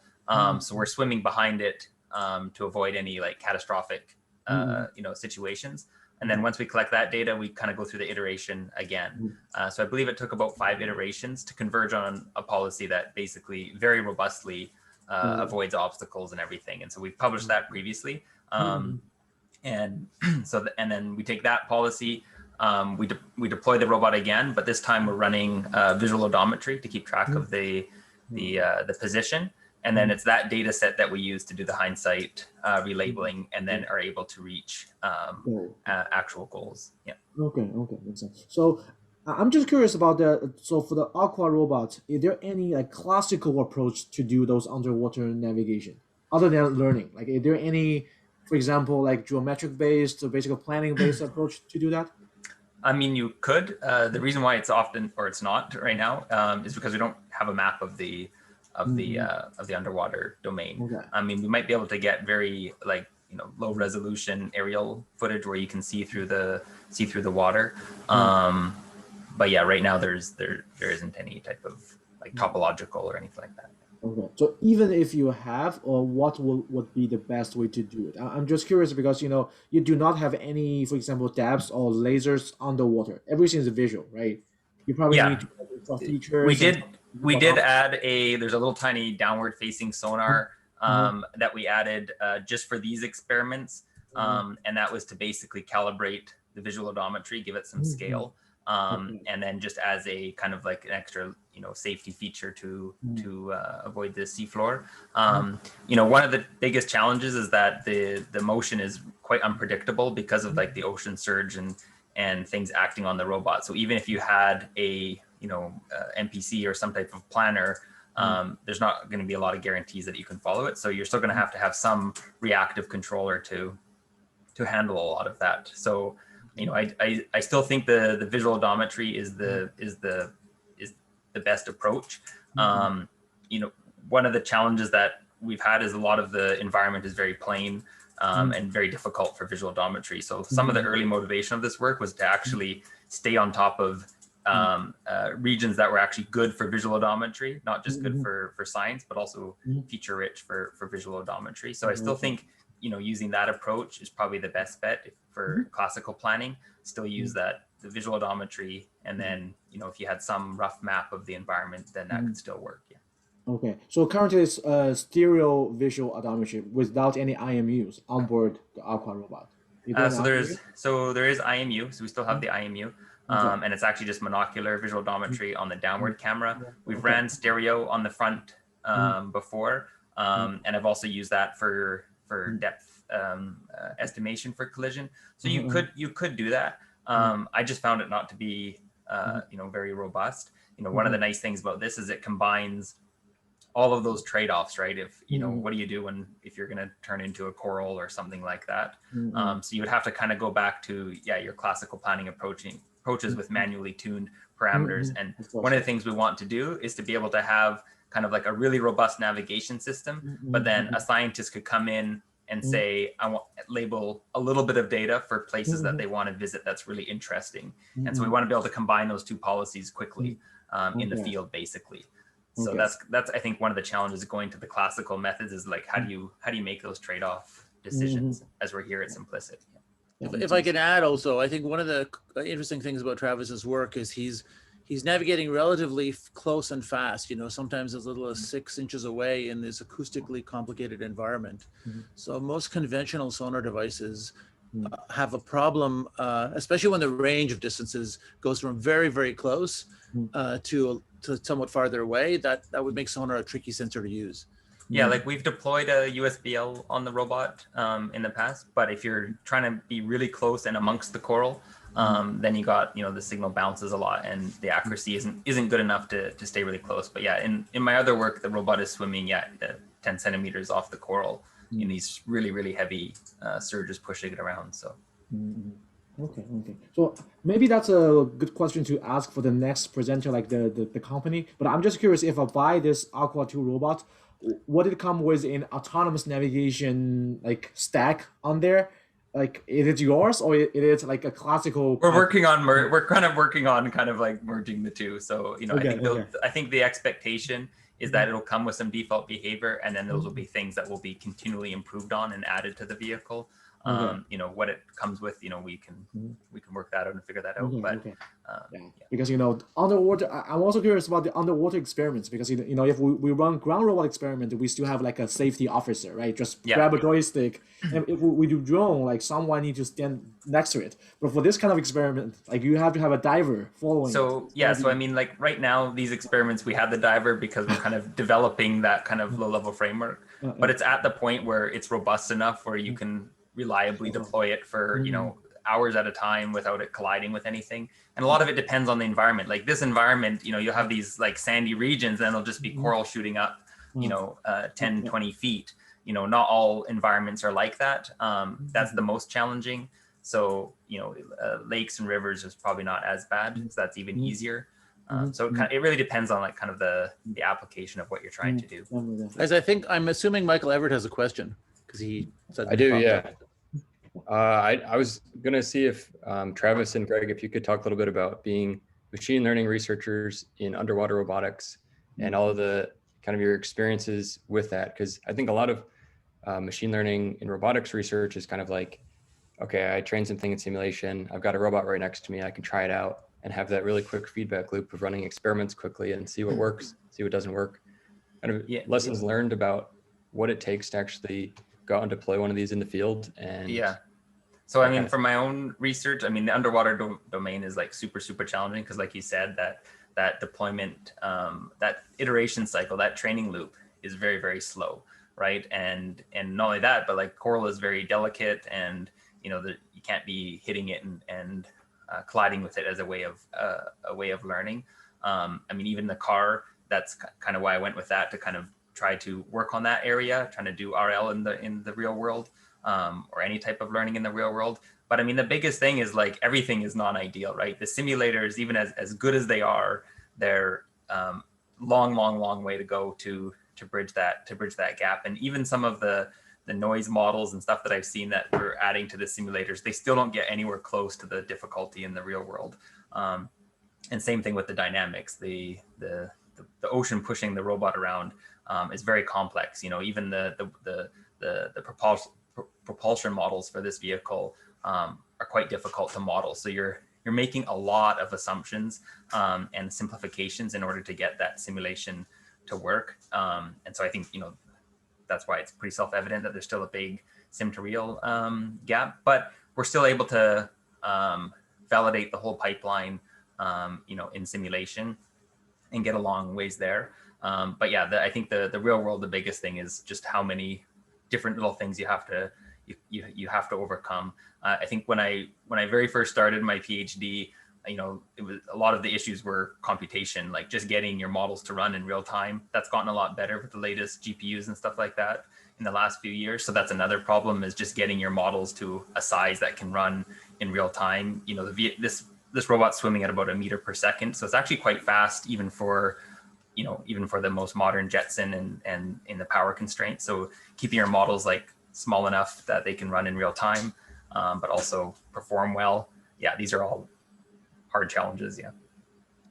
So we're swimming behind it to avoid any like catastrophic situations. And then once we collect that data, we kind of go through the iteration again. So I believe it took about 5 iterations to converge on a policy that basically very robustly avoids obstacles and everything. And so we've published that previously. And then we take that policy, we deploy the robot again, but this time we're running visual odometry to keep track of the position. And then it's that data set that we use to do the hindsight relabeling, and then are able to reach actual goals. Yeah. Okay, makes sense. So I'm just curious about so for the Aqua robot, is there any like classical approach to do those underwater navigation other than learning? Like, is there any, for example, like geometric based or basic planning based approach to do that? I mean, you could. The reason why it's often, or it's not right now, is because we don't have a map of the underwater domain. Okay. I mean, we might be able to get very low resolution aerial footage where you can see through the water. But yeah, right now there isn't any type of like topological or anything like that. Okay. So even if you have, or what would be the best way to do it? I'm just curious because you do not have any, for example, depths or lasers underwater. Everything is visual, right? You probably need to have features. We did add there's a little tiny downward facing sonar that we added just for these experiments. And that was to basically calibrate the visual odometry, give it some scale. And then just as a kind of like an extra, safety feature to avoid the seafloor. One of the biggest challenges is that the motion is quite unpredictable because of like the ocean surge and things acting on the robot. So even if you had a NPC or some type of planner, there's not going to be a lot of guarantees that you can follow it. So you're still going to have some reactive controller to handle a lot of that. So, I still think the visual odometry is the best approach. One of the challenges that we've had is a lot of the environment is very plain and very difficult for visual odometry. So some of the early motivation of this work was to actually stay on top of regions that were actually good for visual odometry, not just good for science, but also feature rich for visual odometry. So I still think, using that approach is probably the best bet for classical planning. Still use the visual odometry, and then, if you had some rough map of the environment, then that could still work. Yeah. Okay. So currently it's stereo visual odometry without any IMUs on board the Aqua robot. So there is IMU. So we still have the IMU. And it's actually just monocular visual odometry on the downward camera. We've ran stereo on the front before, and I've also used that for depth estimation for collision. So you could do that. I just found it not to be very robust. One of the nice things about this is it combines all of those trade-offs, right? If what do you do if you're going to turn into a coral or something like that? So you would have to kind of go back to your classical planning approaches with manually tuned parameters. And one of the things we want to do is to be able to have kind of like a really robust navigation system, but then a scientist could come in and say, I want label a little bit of data for places that they want to visit that's really interesting. And so we want to be able to combine those two policies quickly in the field, basically. So that's I think one of the challenges going to the classical methods is like, how do you make those trade-off decisions? As we're here, it's implicit. If I can add also, I think one of the interesting things about Travis's work is he's navigating relatively close and fast, sometimes as little as 6 inches away in this acoustically complicated environment. So most conventional sonar devices have a problem, especially when the range of distances goes from very, very close to somewhat farther away. That would make sonar a tricky sensor to use. Yeah, like we've deployed a USBL on the robot in the past, but if you're trying to be really close and amongst the coral, then you got, the signal bounces a lot and the accuracy isn't good enough to stay really close. But yeah, in my other work, the robot is swimming 10 centimeters off the coral in these really, really heavy surges pushing it around. So. Okay. So maybe that's a good question to ask for the next presenter, like the company. But I'm just curious, if I buy this Aqua 2 robot, what did it come with in autonomous navigation like stack on there? Like, is it yours or it is like a classical? We're working on we're kind of working on like merging the two. So I think the expectation is that it'll come with some default behavior, and then those will be things that will be continually improved on and added to the vehicle. What it comes with, we can work that out and figure that out. Because underwater, I'm also curious about the underwater experiments, because if we run ground robot experiment, we still have like a safety officer, right? Just grab a joystick, and if we do drone, like someone needs to stand next to it. But for this kind of experiment, like you have to have a diver following. So I mean, like right now, these experiments we have the diver because we're kind of developing that kind of low-level framework, but it's at the point where it's robust enough where you can reliably deploy it for hours at a time without it colliding with anything. And a lot of it depends on the environment. Like this environment, you'll have these like sandy regions, and it'll just be coral shooting up 10 20 feet. Not all environments are like that. That's the most challenging. So lakes and rivers is probably not as bad, so that's even easier. So it really depends on like kind of the application of what you're trying to do. As I'm assuming Michael Everett has a question, because he said I do, yeah. I was going to see if Travis and Greg, if you could talk a little bit about being machine learning researchers in underwater robotics and all of the kind of your experiences with that. Because I think a lot of machine learning in robotics research is kind of like, okay, I trained something in simulation. I've got a robot right next to me. I can try it out and have that really quick feedback loop of running experiments quickly and see what works, see what doesn't work. Kind of lessons learned about what it takes to actually go out and deploy one of these in the field. And so I mean, from my own research, I mean, the underwater domain is like super challenging, because like you said, that deployment, that iteration cycle, that training loop is very, very slow, right? And not only that, but like coral is very delicate, and you can't be hitting it and colliding with it as a way of learning. I mean, even the car, that's kind of why I went with that, to kind of try to work on that area, trying to do RL in the real world, or any type of learning in the real world. But I mean, the biggest thing is like everything is non-ideal, right? The simulators, even as good as they are, they're long way to go to bridge that gap. And even some of the noise models and stuff that I've seen that we're adding to the simulators, they still don't get anywhere close to the difficulty in the real world. And same thing with the dynamics, the ocean pushing the robot around is very complex. Even the propulsion models for this vehicle are quite difficult to model. So you're making a lot of assumptions and simplifications in order to get that simulation to work. And so I think that's why it's pretty self-evident that there's still a big sim to real gap, but we're still able to validate the whole pipeline in simulation and get a long ways there. But yeah, I think the real world, the biggest thing is just how many different little things you have to overcome. I think when I very first started my PhD, it was a lot of the issues were computation, like just getting your models to run in real time. That's gotten a lot better with the latest GPUs and stuff like that in the last few years. So that's another problem, is just getting your models to a size that can run in real time. This robot's swimming at about 1 meter per second, so it's actually quite fast, even for the most modern Jetson and in the power constraints. So keeping your models like small enough that they can run in real time, but also perform well. Yeah, these are all hard challenges. Yeah.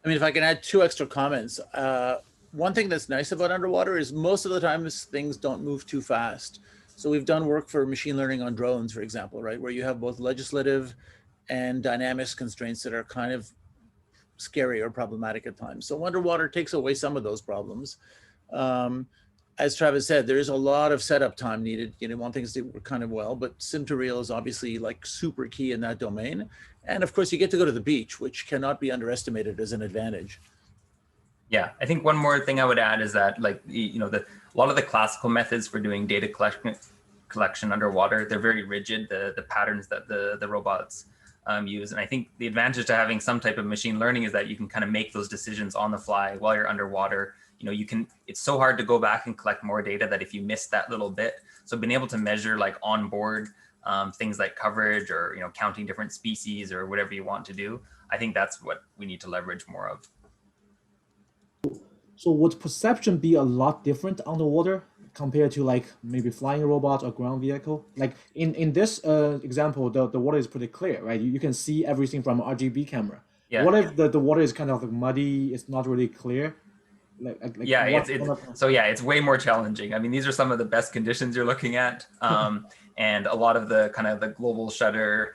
I mean, if I can add 2 extra comments. One thing that's nice about underwater is most of the time things don't move too fast. So we've done work for machine learning on drones, for example, right? Where you have both legislative and dynamics constraints that are kind of scary or problematic at times. So underwater takes away some of those problems. As Travis said, there is a lot of setup time needed. One thing is to work kind of well, but sim to real is obviously like super key in that domain. And of course you get to go to the beach, which cannot be underestimated as an advantage. Yeah, I think one more thing I would add is that a lot of the classical methods for doing data collection underwater, they're very rigid. The patterns that the robots use. And I think the advantage to having some type of machine learning is that you can kind of make those decisions on the fly while you're underwater. You know, it's so hard to go back and collect more data that if you miss that little bit, so being able to measure like on board things like coverage or, you know, counting different species or whatever you want to do, I think that's what we need to leverage more of. So would perception be a lot different underwater compared to like maybe flying robot or ground vehicle? Like in this example, the water is pretty clear, right? You can see everything from RGB camera. Yeah. What if the water is kind of like muddy, it's not really clear? Yeah, it's way more challenging. I mean, these are some of the best conditions you're looking at. And a lot of the kind of the global shutter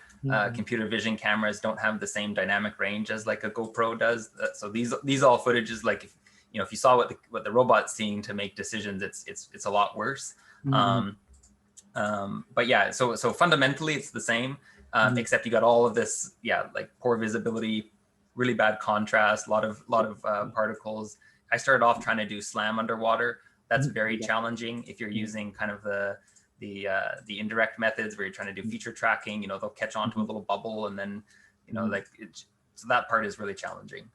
computer vision cameras don't have the same dynamic range as like a GoPro does. So these all footage is like, you know, if you saw what the robot's seeing to make decisions, it's a lot worse. But yeah, so fundamentally it's the same, except you got all of this, like poor visibility, really bad contrast, a lot of particles. I started off trying to do SLAM underwater. That's very challenging if you're using kind of the indirect methods where you're trying to do feature tracking. You know, they'll catch onto a little bubble, and then, you know, so that part is really challenging.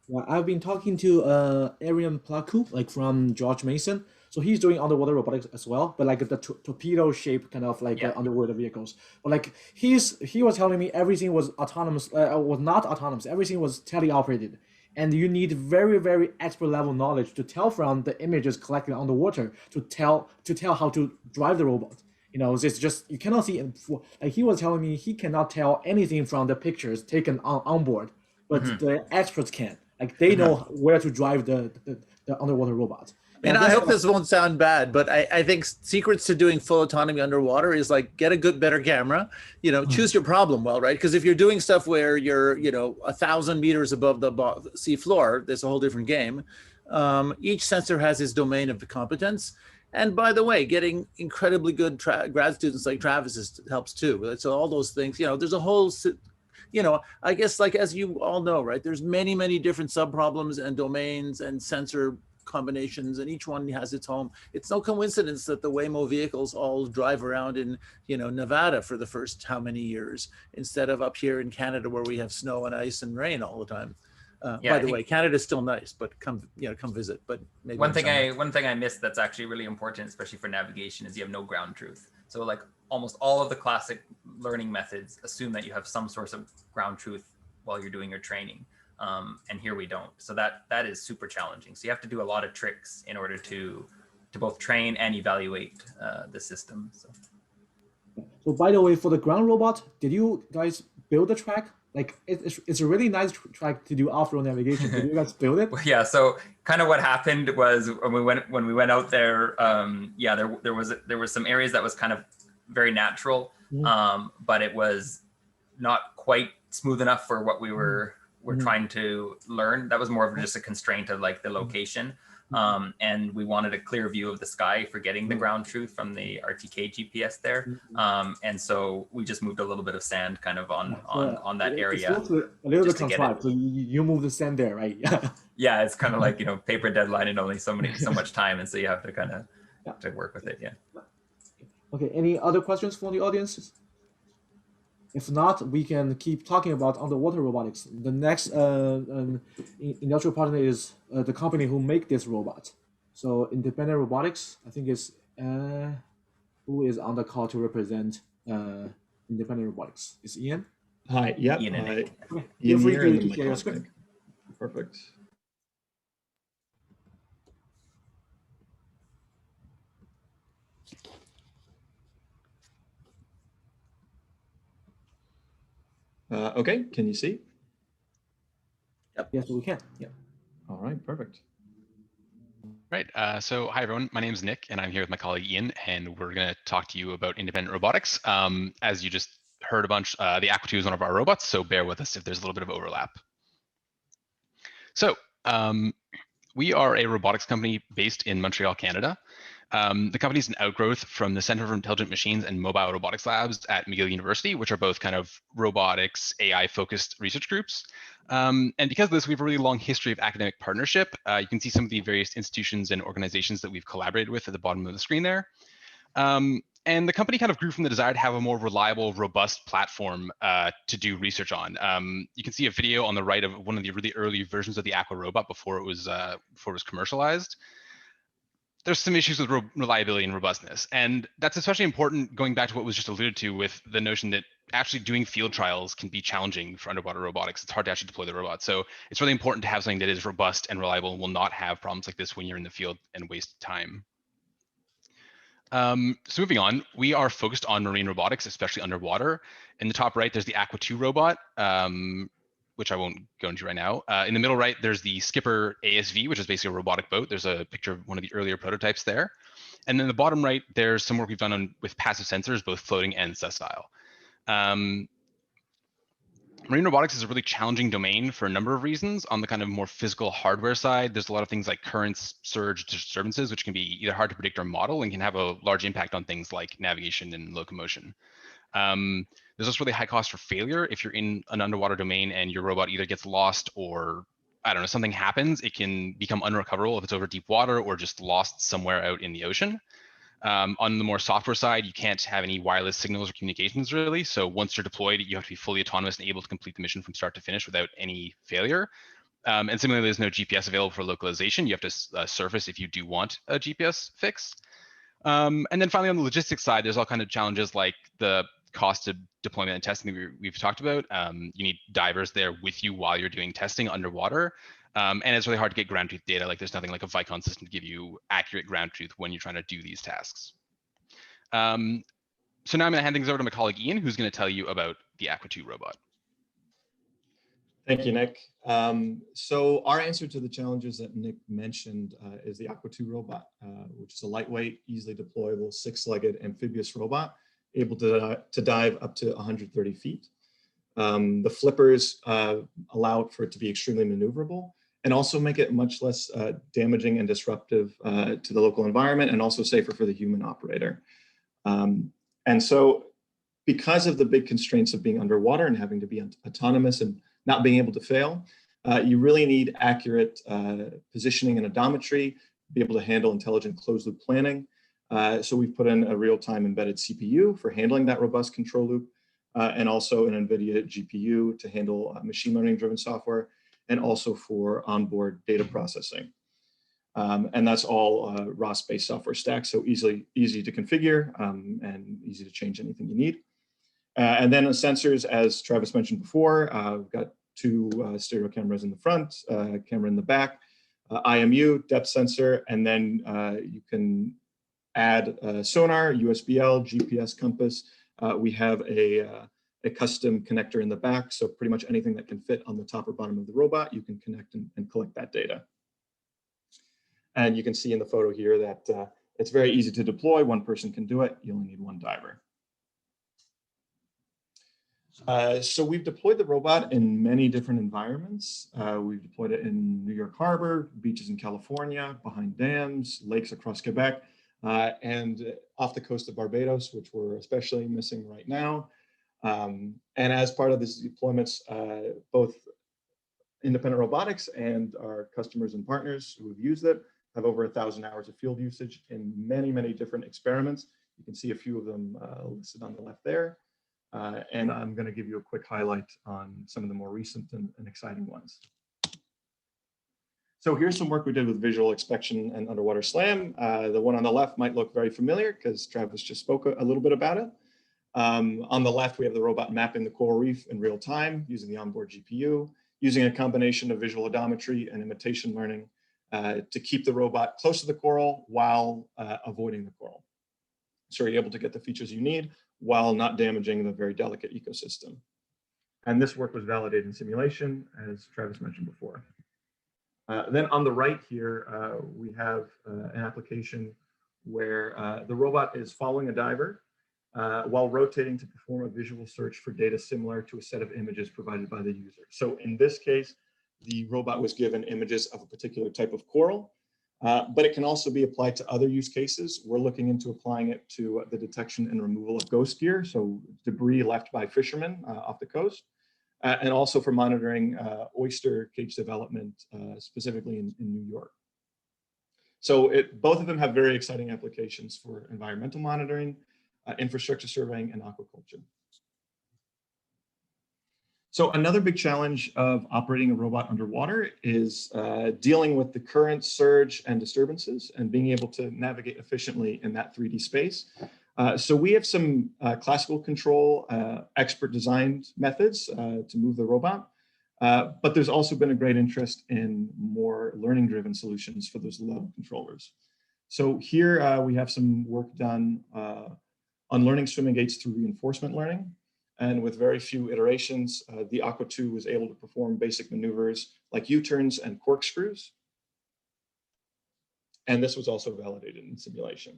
Well, I've been talking to Ariel Plaku, like from George Mason. So he's doing underwater robotics as well, but like the torpedo shape kind of like underwater vehicles. But like he was telling me everything was autonomous, was not autonomous. Everything was teleoperated, and you need very, very expert level knowledge to tell from the images collected underwater to tell how to drive the robot. You know, it's just, you cannot see. Like he was telling me, he cannot tell anything from the pictures taken on board. But the experts can. Like they know where to drive the underwater robot. And I hope this won't sound bad, but I think secrets to doing full autonomy underwater is like get a better camera, you know, choose your problem well, right? Because if you're doing stuff where you're, you know, 1,000 meters above the sea floor, there's a whole different game. Each sensor has its domain of competence. And by the way, getting incredibly good grad students like Travis helps too. So all those things, you know, there's a whole, you know, I guess like as you all know, right, there's many, many different subproblems and domains and sensor combinations, and each one has its home. It's no coincidence that the Waymo vehicles all drive around in, you know, Nevada for the first how many years instead of up here in Canada where we have snow and ice and rain all the time. By the way, Canada's still nice, but come visit. But maybe one thing I missed that's actually really important, especially for navigation, is you have no ground truth. So like almost all of the classic learning methods assume that you have some source of ground truth while you're doing your training. And here we don't. So that is super challenging. So you have to do a lot of tricks in order to both train and evaluate the system. So by the way, for the ground robot, did you guys build the track? Like it's a really nice track to do off-road navigation. Did you guys build it? Yeah. So kind of what happened was when we went out there, there was some areas that was kind of very natural, but it was not quite smooth enough for what we were trying to learn. That was more of just a constraint of like the location. And we wanted a clear view of the sky for getting the ground truth from the RTK GPS there. And so we just moved a little bit of sand kind of on that area. It's a little bit contrived. So you move the sand there, right? Yeah, it's kind of like, you know, paper deadline and only so much time. And so you have to kind of to work with it. Yeah. Okay. Any other questions from the audience? If not, we can keep talking about underwater robotics. The next industrial partner is the company who make this robot. So Independent Robotics, I think is who is on the call to represent Independent Robotics? Is Ian? Hi. Yep. Ian and Nick. Okay. Feel free to share your screen. Perfect. Okay, can you see? Yep. Yes, we can. Yeah. All right, perfect. Right. So hi, everyone. My name is Nick, and I'm here with my colleague Ian, and we're going to talk to you about independent robotics. As you just heard a bunch, the Aqua 2 is one of our robots, so bear with us if there's a little bit of overlap. So we are a robotics company based in Montreal, Canada. The company is an outgrowth from the Center for Intelligent Machines and Mobile Robotics Labs at McGill University, which are both kind of robotics, AI-focused research groups. And because of this, we have a really long history of academic partnership. You can see some of the various institutions and organizations that we've collaborated with at the bottom of the screen there. And the company kind of grew from the desire to have a more reliable, robust platform to do research on. You can see a video on the right of one of the really early versions of the Aqua robot before it was commercialized. There's some issues with reliability and robustness, and that's especially important going back to what was just alluded to with the notion that actually doing field trials can be challenging for underwater robotics. It's hard to actually deploy the robot, so it's really important to have something that is robust and reliable and will not have problems like this when you're in the field and waste time. So moving on, we are focused on marine robotics, especially underwater. In the top right, there's the Aqua 2 robot, which I won't go into right now. In the middle right, there's the Skipper ASV, which is basically a robotic boat. There's a picture of one of the earlier prototypes there. And then the bottom right, there's some work we've done with passive sensors, both floating and sessile. Marine robotics is a really challenging domain for a number of reasons. On the kind of more physical hardware side, there's a lot of things like currents, surge, disturbances, which can be either hard to predict or model and can have a large impact on things like navigation and locomotion. There's also really high cost for failure. If you're in an underwater domain and your robot either gets lost or, I don't know, something happens, it can become unrecoverable if it's over deep water or just lost somewhere out in the ocean. On the more software side, you can't have any wireless signals or communications really. So once you're deployed, you have to be fully autonomous and able to complete the mission from start to finish without any failure. And similarly, there's no GPS available for localization. You have to surface if you do want a GPS fix. And then finally, on the logistics side, there's all kinds of challenges like the cost of deployment and testing that we've talked about. You need divers there with you while you're doing testing underwater. And it's really hard to get ground truth data. Like there's nothing like a Vicon system to give you accurate ground truth when you're trying to do these tasks. So now I'm going to hand things over to my colleague Ian, who's going to tell you about the Aqua 2 robot. Thank you, Nick. So our answer to the challenges that Nick mentioned is the Aqua 2 robot, which is a lightweight, easily deployable, six-legged amphibious robot able to dive up to 130 feet. The flippers allow for it to be extremely maneuverable and also make it much less damaging and disruptive to the local environment and also safer for the human operator. And so because of the big constraints of being underwater and having to be autonomous and not being able to fail, you really need accurate positioning and odometry, be able to handle intelligent closed loop planning. So we've put in a real-time embedded CPU for handling that robust control loop, and also an NVIDIA GPU to handle machine learning driven software, and also for onboard data processing. And that's all ROS-based software stack, so easy to configure and easy to change anything you need. And then the sensors, as Travis mentioned before, we've got two stereo cameras in the front, camera in the back, IMU, depth sensor, and then you can add sonar, USBL, GPS, compass. We have a custom connector in the back, so pretty much anything that can fit on the top or bottom of the robot, you can connect and collect that data. And you can see in the photo here that it's very easy to deploy. One person can do it. You only need one diver. So we've deployed the robot in many different environments. We've deployed it in New York Harbor, beaches in California, behind dams, lakes across Quebec, and off the coast of Barbados, which we're especially missing right now. And as part of these deployments, both Independent Robotics and our customers and partners who have used it have over 1,000 hours of field usage in many, many different experiments. You can see a few of them listed on the left there. And I'm going to give you a quick highlight on some of the more recent and exciting ones. So here's some work we did with visual inspection and underwater SLAM. The one on the left might look very familiar because Travis just spoke a little bit about it. On the left, we have the robot mapping the coral reef in real time using the onboard GPU, using a combination of visual odometry and imitation learning to keep the robot close to the coral while avoiding the coral. So you're able to get the features you need while not damaging the very delicate ecosystem. And this work was validated in simulation, as Travis mentioned before. Then on the right here, we have an application where the robot is following a diver while rotating to perform a visual search for data similar to a set of images provided by the user. So in this case, the robot was given images of a particular type of coral, but it can also be applied to other use cases. We're looking into applying it to the detection and removal of ghost gear, so debris left by fishermen off the coast, and also for monitoring oyster cage development, specifically in New York. So both of them have very exciting applications for environmental monitoring, infrastructure surveying, and aquaculture. So another big challenge of operating a robot underwater is dealing with the current, surge, and disturbances, and being able to navigate efficiently in that 3D space. So we have some classical control, expert designed methods to move the robot, but there's also been a great interest in more learning-driven solutions for those low controllers. So here we have some work done on learning swimming gaits through reinforcement learning. And with very few iterations, the Aqua 2 was able to perform basic maneuvers like U-turns and corkscrews. And this was also validated in simulation.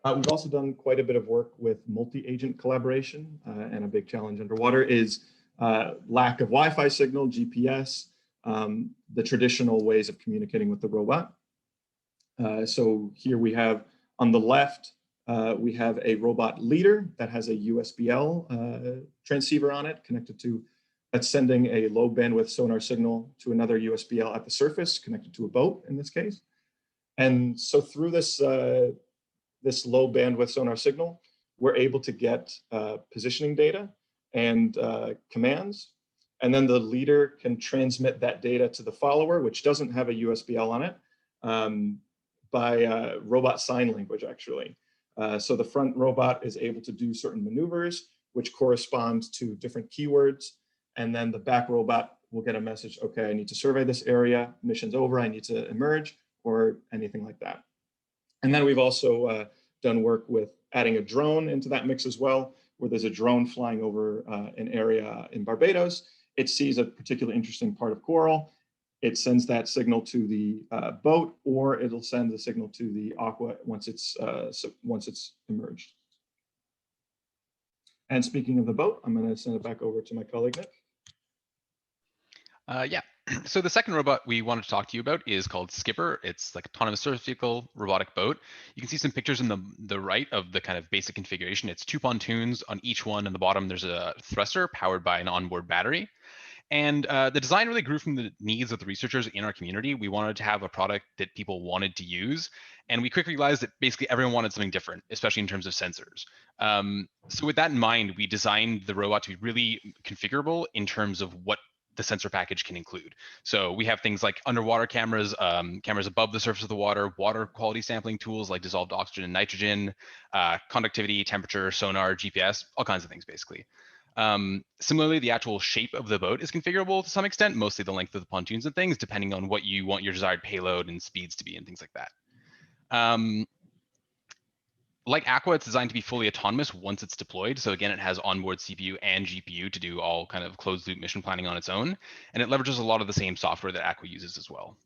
We've also done quite a bit of work with multi-agent collaboration, and a big challenge underwater is lack of Wi-Fi signal, GPS, the traditional ways of communicating with the robot. So here we have on the left, we have a robot leader that has a USBL transceiver on it connected to, that's sending a low bandwidth sonar signal to another USBL at the surface connected to a boat in this case. And so through this, this low bandwidth sonar signal, we're able to get positioning data and commands. And then the leader can transmit that data to the follower, which doesn't have a USBL on it, by robot sign language, actually. So the front robot is able to do certain maneuvers, which correspond to different keywords. And then the back robot will get a message, okay, I need to survey this area, mission's over, I need to emerge, or anything like that. And then we've also done work with adding a drone into that mix as well, where there's a drone flying over an area in Barbados. It sees a particularly interesting part of coral. It sends that signal to the boat, or it'll send the signal to the aqua once it's emerged. And speaking of the boat, I'm going to send it back over to my colleague, Nick. Yeah. So the second robot we wanted to talk to you about is called Skipper. It's like autonomous surface vehicle robotic boat. You can see some pictures in the right of the kind of basic configuration. It's 2 pontoons on each one. On the bottom, there's a thruster powered by an onboard battery. And the design really grew from the needs of the researchers in our community. We wanted to have a product that people wanted to use. And we quickly realized that basically everyone wanted something different, especially in terms of sensors. So with that in mind, we designed the robot to be really configurable in terms of what the sensor package can include. So we have things like underwater cameras, cameras above the surface of the water, water quality sampling tools like dissolved oxygen and nitrogen, conductivity, temperature, sonar, GPS, all kinds of things basically. Similarly, the actual shape of the boat is configurable to some extent, mostly the length of the pontoons and things, depending on what you want your desired payload and speeds to be and things like that. Like Aqua, it's designed to be fully autonomous once it's deployed. So again, it has onboard CPU and GPU to do all kind of closed loop mission planning on its own. And it leverages a lot of the same software that Aqua uses as well.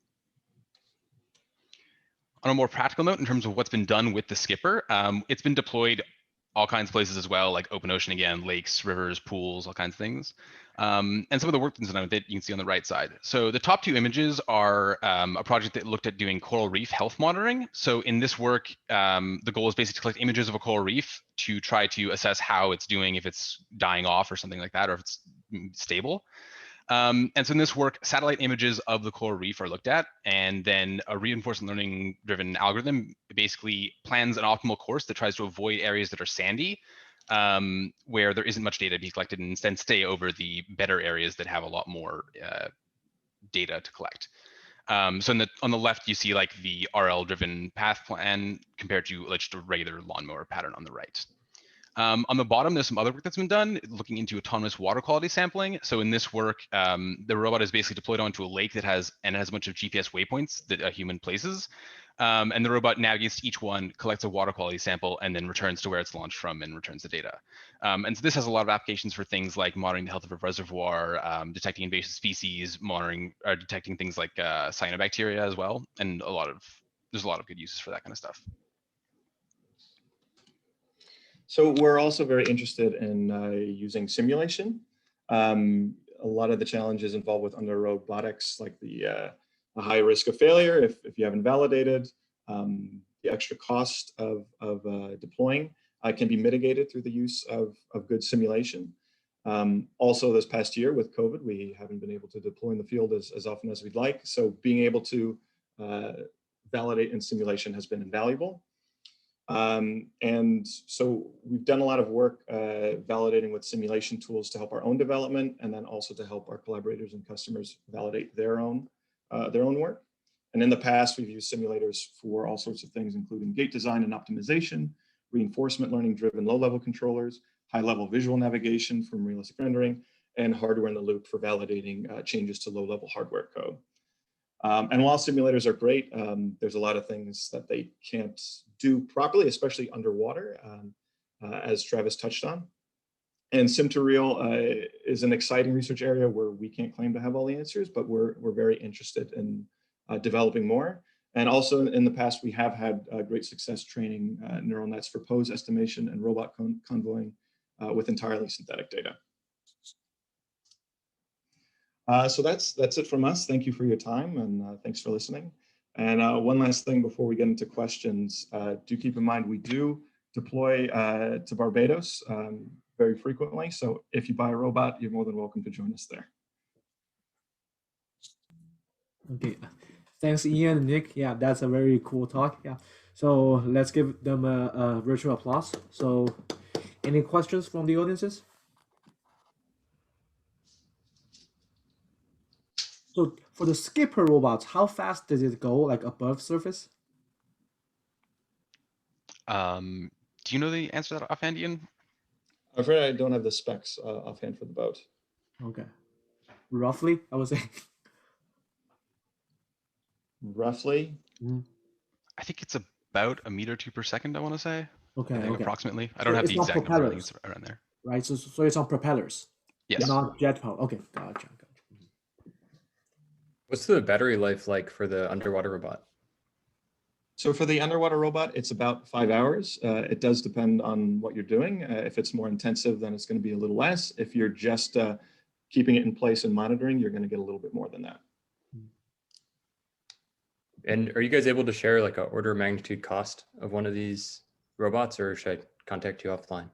On a more practical note, in terms of what's been done with the Skipper, it's been deployed all kinds of places as well, like open ocean again, lakes, rivers, pools, all kinds of things. And some of the work that's done with it, you can see on the right side. So the top 2 images are a project that looked at doing coral reef health monitoring. So in this work, the goal is basically to collect images of a coral reef to try to assess how it's doing, if it's dying off or something like that, or if it's stable. And so in this work, satellite images of the coral reef are looked at, and then a reinforcement learning driven algorithm basically plans an optimal course that tries to avoid areas that are sandy, where there isn't much data to be collected, and instead stay over the better areas that have a lot more data to collect. So on the left, you see like the RL driven path plan compared to just a regular lawnmower pattern on the right. On the bottom, there's some other work that's been done looking into autonomous water quality sampling. So in this work, the robot is basically deployed onto a lake that has a bunch of GPS waypoints that a human places. And the robot navigates to each one, collects a water quality sample, and then returns to where it's launched from and returns the data. And so this has a lot of applications for things like monitoring the health of a reservoir, detecting invasive species, monitoring or detecting things like cyanobacteria as well. And there's a lot of good uses for that kind of stuff. So we're also very interested in using simulation. A lot of the challenges involved with under robotics, like the high risk of failure if you haven't validated, the extra cost of deploying can be mitigated through the use of good simulation. Also, this past year with COVID, we haven't been able to deploy in the field as often as we'd like. So being able to validate in simulation has been invaluable. And so we've done a lot of work validating with simulation tools to help our own development, and then also to help our collaborators and customers validate their own work. And in the past, we've used simulators for all sorts of things, including gate design and optimization, reinforcement learning driven low-level controllers, high-level visual navigation from realistic rendering, and hardware in the loop for validating changes to low-level hardware code. And while simulators are great, there's a lot of things that they can't do properly, especially underwater, as Travis touched on. And Sim2Real is an exciting research area where we can't claim to have all the answers, but we're very interested in developing more. And also in the past, we have had great success training neural nets for pose estimation and robot convoying with entirely synthetic data. So that's it from us. Thank you for your time, and thanks for listening. And one last thing before we get into questions, do keep in mind we do deploy to Barbados very frequently. So if you buy a robot, you're more than welcome to join us there. Okay, thanks Ian and Nick. Yeah, that's a very cool talk. Yeah, so let's give them a virtual applause. So any questions from the audiences? So for the skipper robots, how fast does it go, like above surface? Do you know the answer to that offhand, Ian? I'm afraid I don't have the specs offhand for the boat. Okay, roughly, I would say. Roughly? I think it's about 1 meter or 2 per second, I want to say. Okay, okay. Approximately. I don't have the exact number. I think it's around there. Right, so it's on propellers. Yes. Not jet power. Okay, gotcha. What's the battery life like for the underwater robot? So for the underwater robot, it's about 5 hours. It does depend on what you're doing. If it's more intensive, then it's going to be a little less. If you're just keeping it in place and monitoring, you're going to get a little bit more than that. And are you guys able to share like an order of magnitude cost of one of these robots, or should I contact you offline?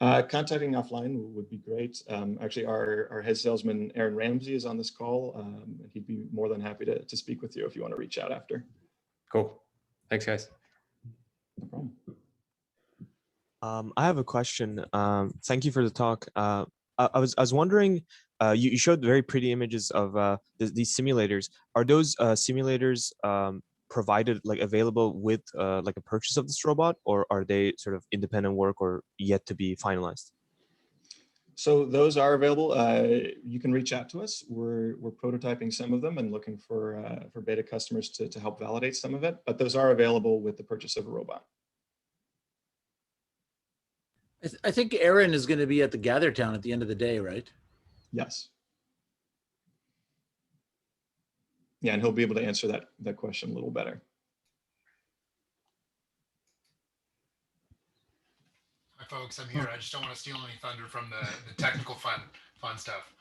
Contacting offline would be great. Actually, our head salesman, Aaron Ramsey, is on this call. And he'd be more than happy to speak with you if you want to reach out after. Cool. Thanks, guys. No problem. I have a question. Thank you for the talk. I was wondering, you showed very pretty images of these simulators. Are those simulators provided, like available with like a purchase of this robot, or are they sort of independent work or yet to be finalized? So those are available. You can reach out to us. We're prototyping some of them and looking for beta customers to help validate some of it, but those are available with the purchase of a robot. I think Aaron is going to be at the Gather Town at the end of the day, right? Yes. Yeah, and he'll be able to answer that question a little better. Hi folks, I'm here. I just don't want to steal any thunder from the technical fun stuff.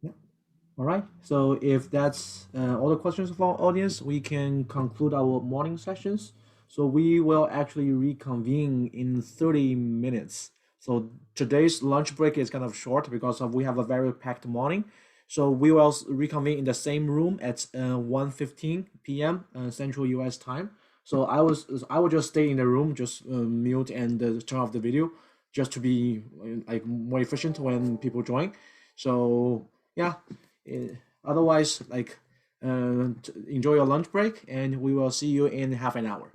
Yeah. All right. So if that's all the questions of our audience, we can conclude our morning sessions. So we will actually reconvene in 30 minutes. So today's lunch break is kind of short because we have a very packed morning. So we will reconvene in the same room at 1:15 p.m. Central US time. So I will just stay in the room, just mute and turn off the video, just to be like more efficient when people join. So yeah, otherwise like enjoy your lunch break, and we will see you in half an hour.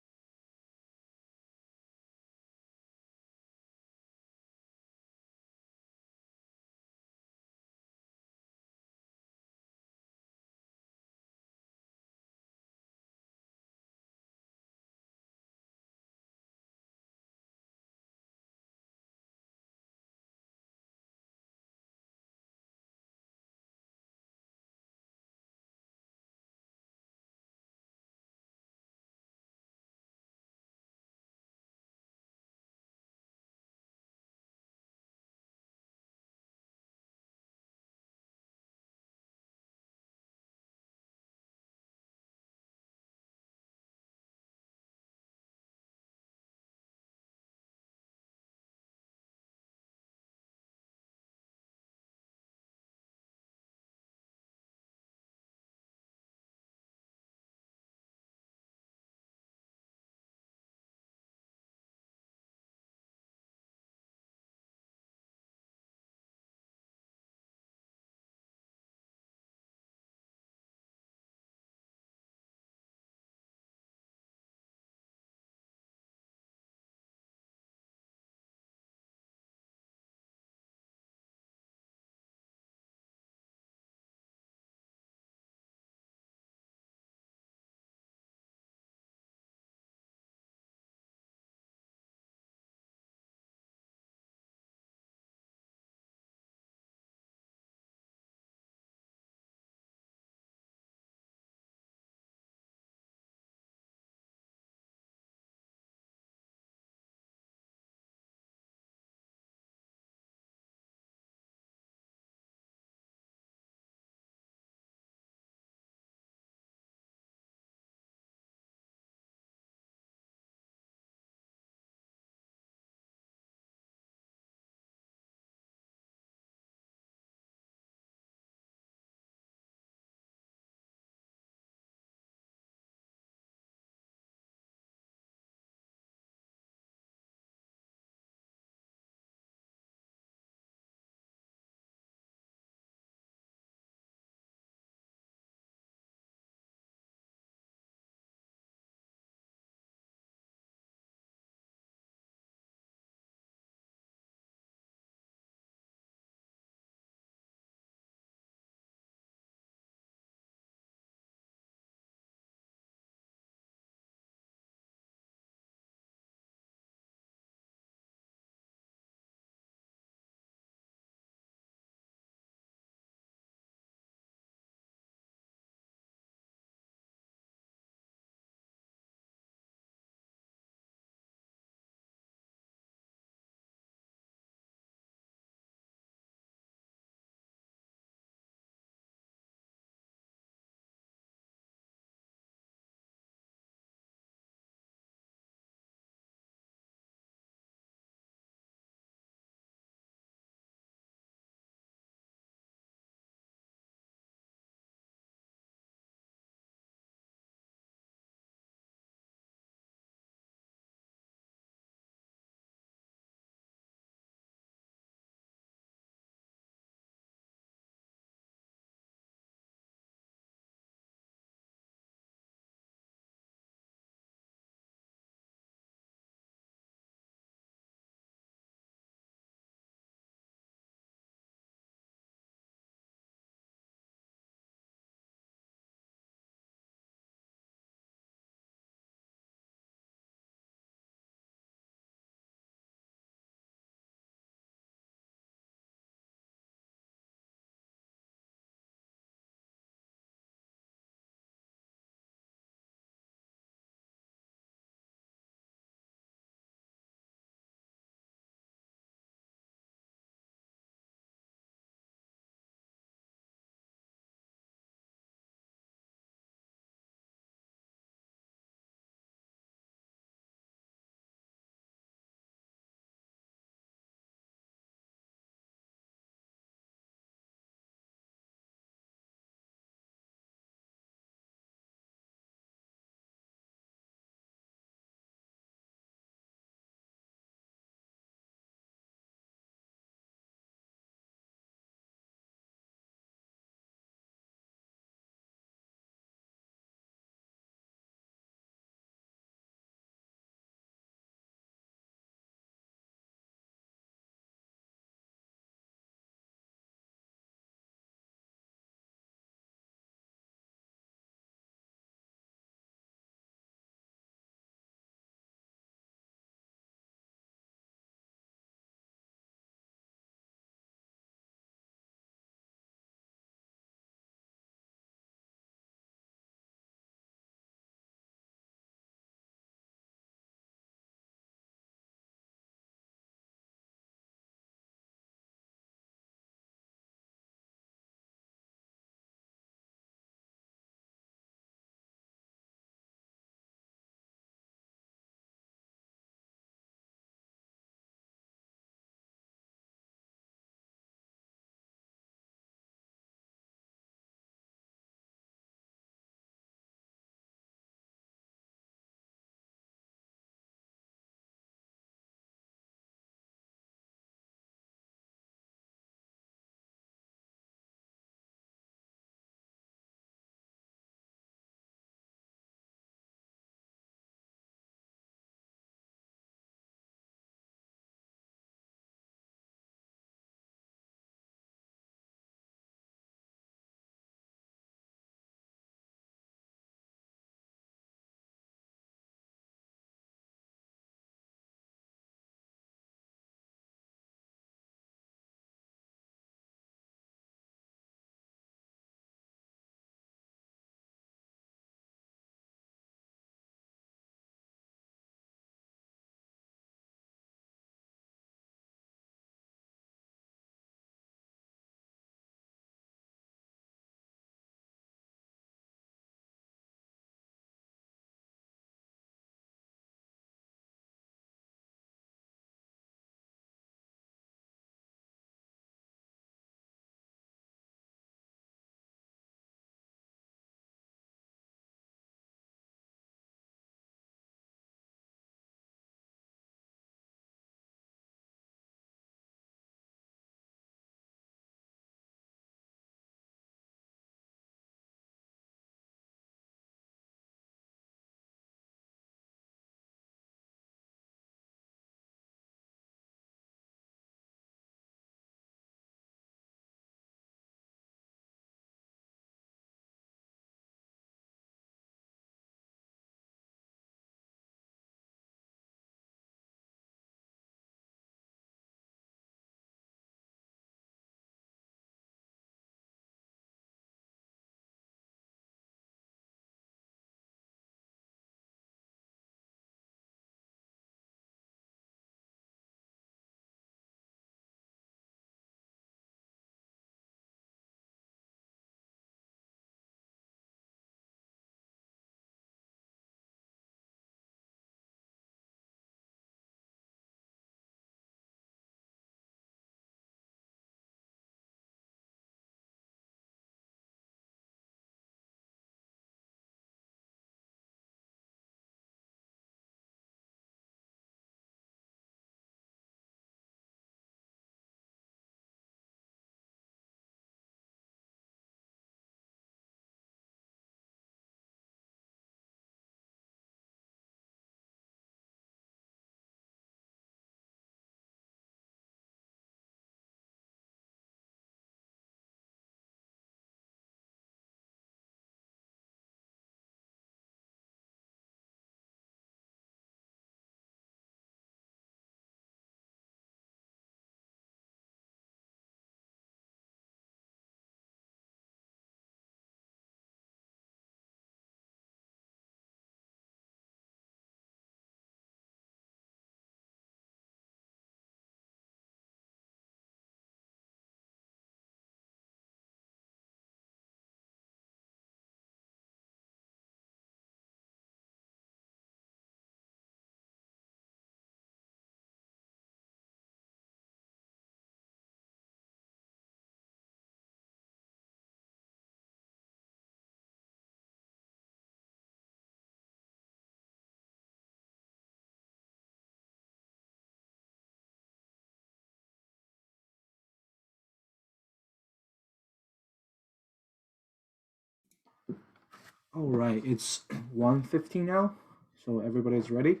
All right, it's 1:15 now, so everybody's ready.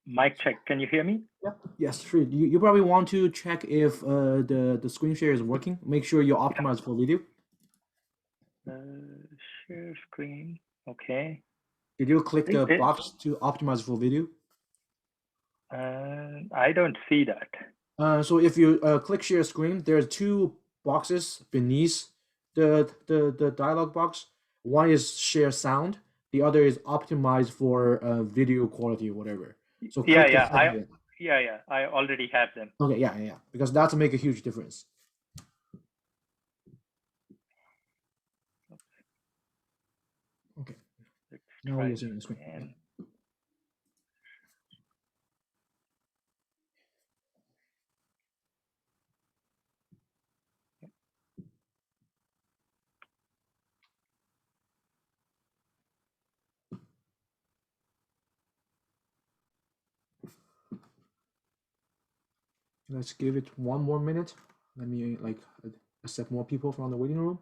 Mic check. Can you hear me? Yeah. Yes, sure. You probably want to check if the screen share is working. Make sure you optimize for video. Share screen. Okay. Did you click the box to optimize for video? I don't see that. So if you click share screen, there's two boxes beneath the dialog box. One is share sound. The other is optimized for video quality or whatever. So click I already have them. Okay, yeah, because that's make a huge difference. Okay. Now you're seeing the screen. Yeah. Let's give it 1 more minute. Let me accept more people from the waiting room.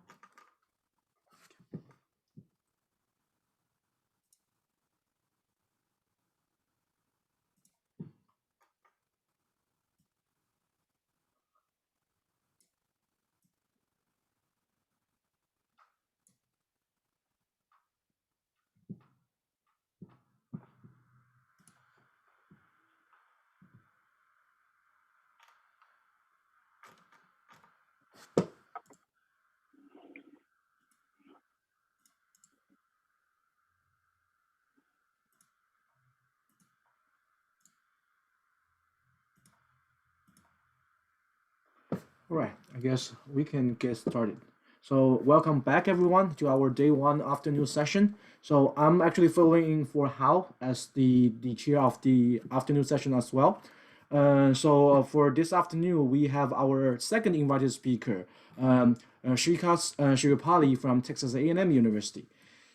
All right, I guess we can get started. So welcome back everyone to our day 1 afternoon session. So I'm actually filling in for Hao as the chair of the afternoon session as well. So for this afternoon, we have our second invited speaker, Srikas Shirupalli from Texas A&M University.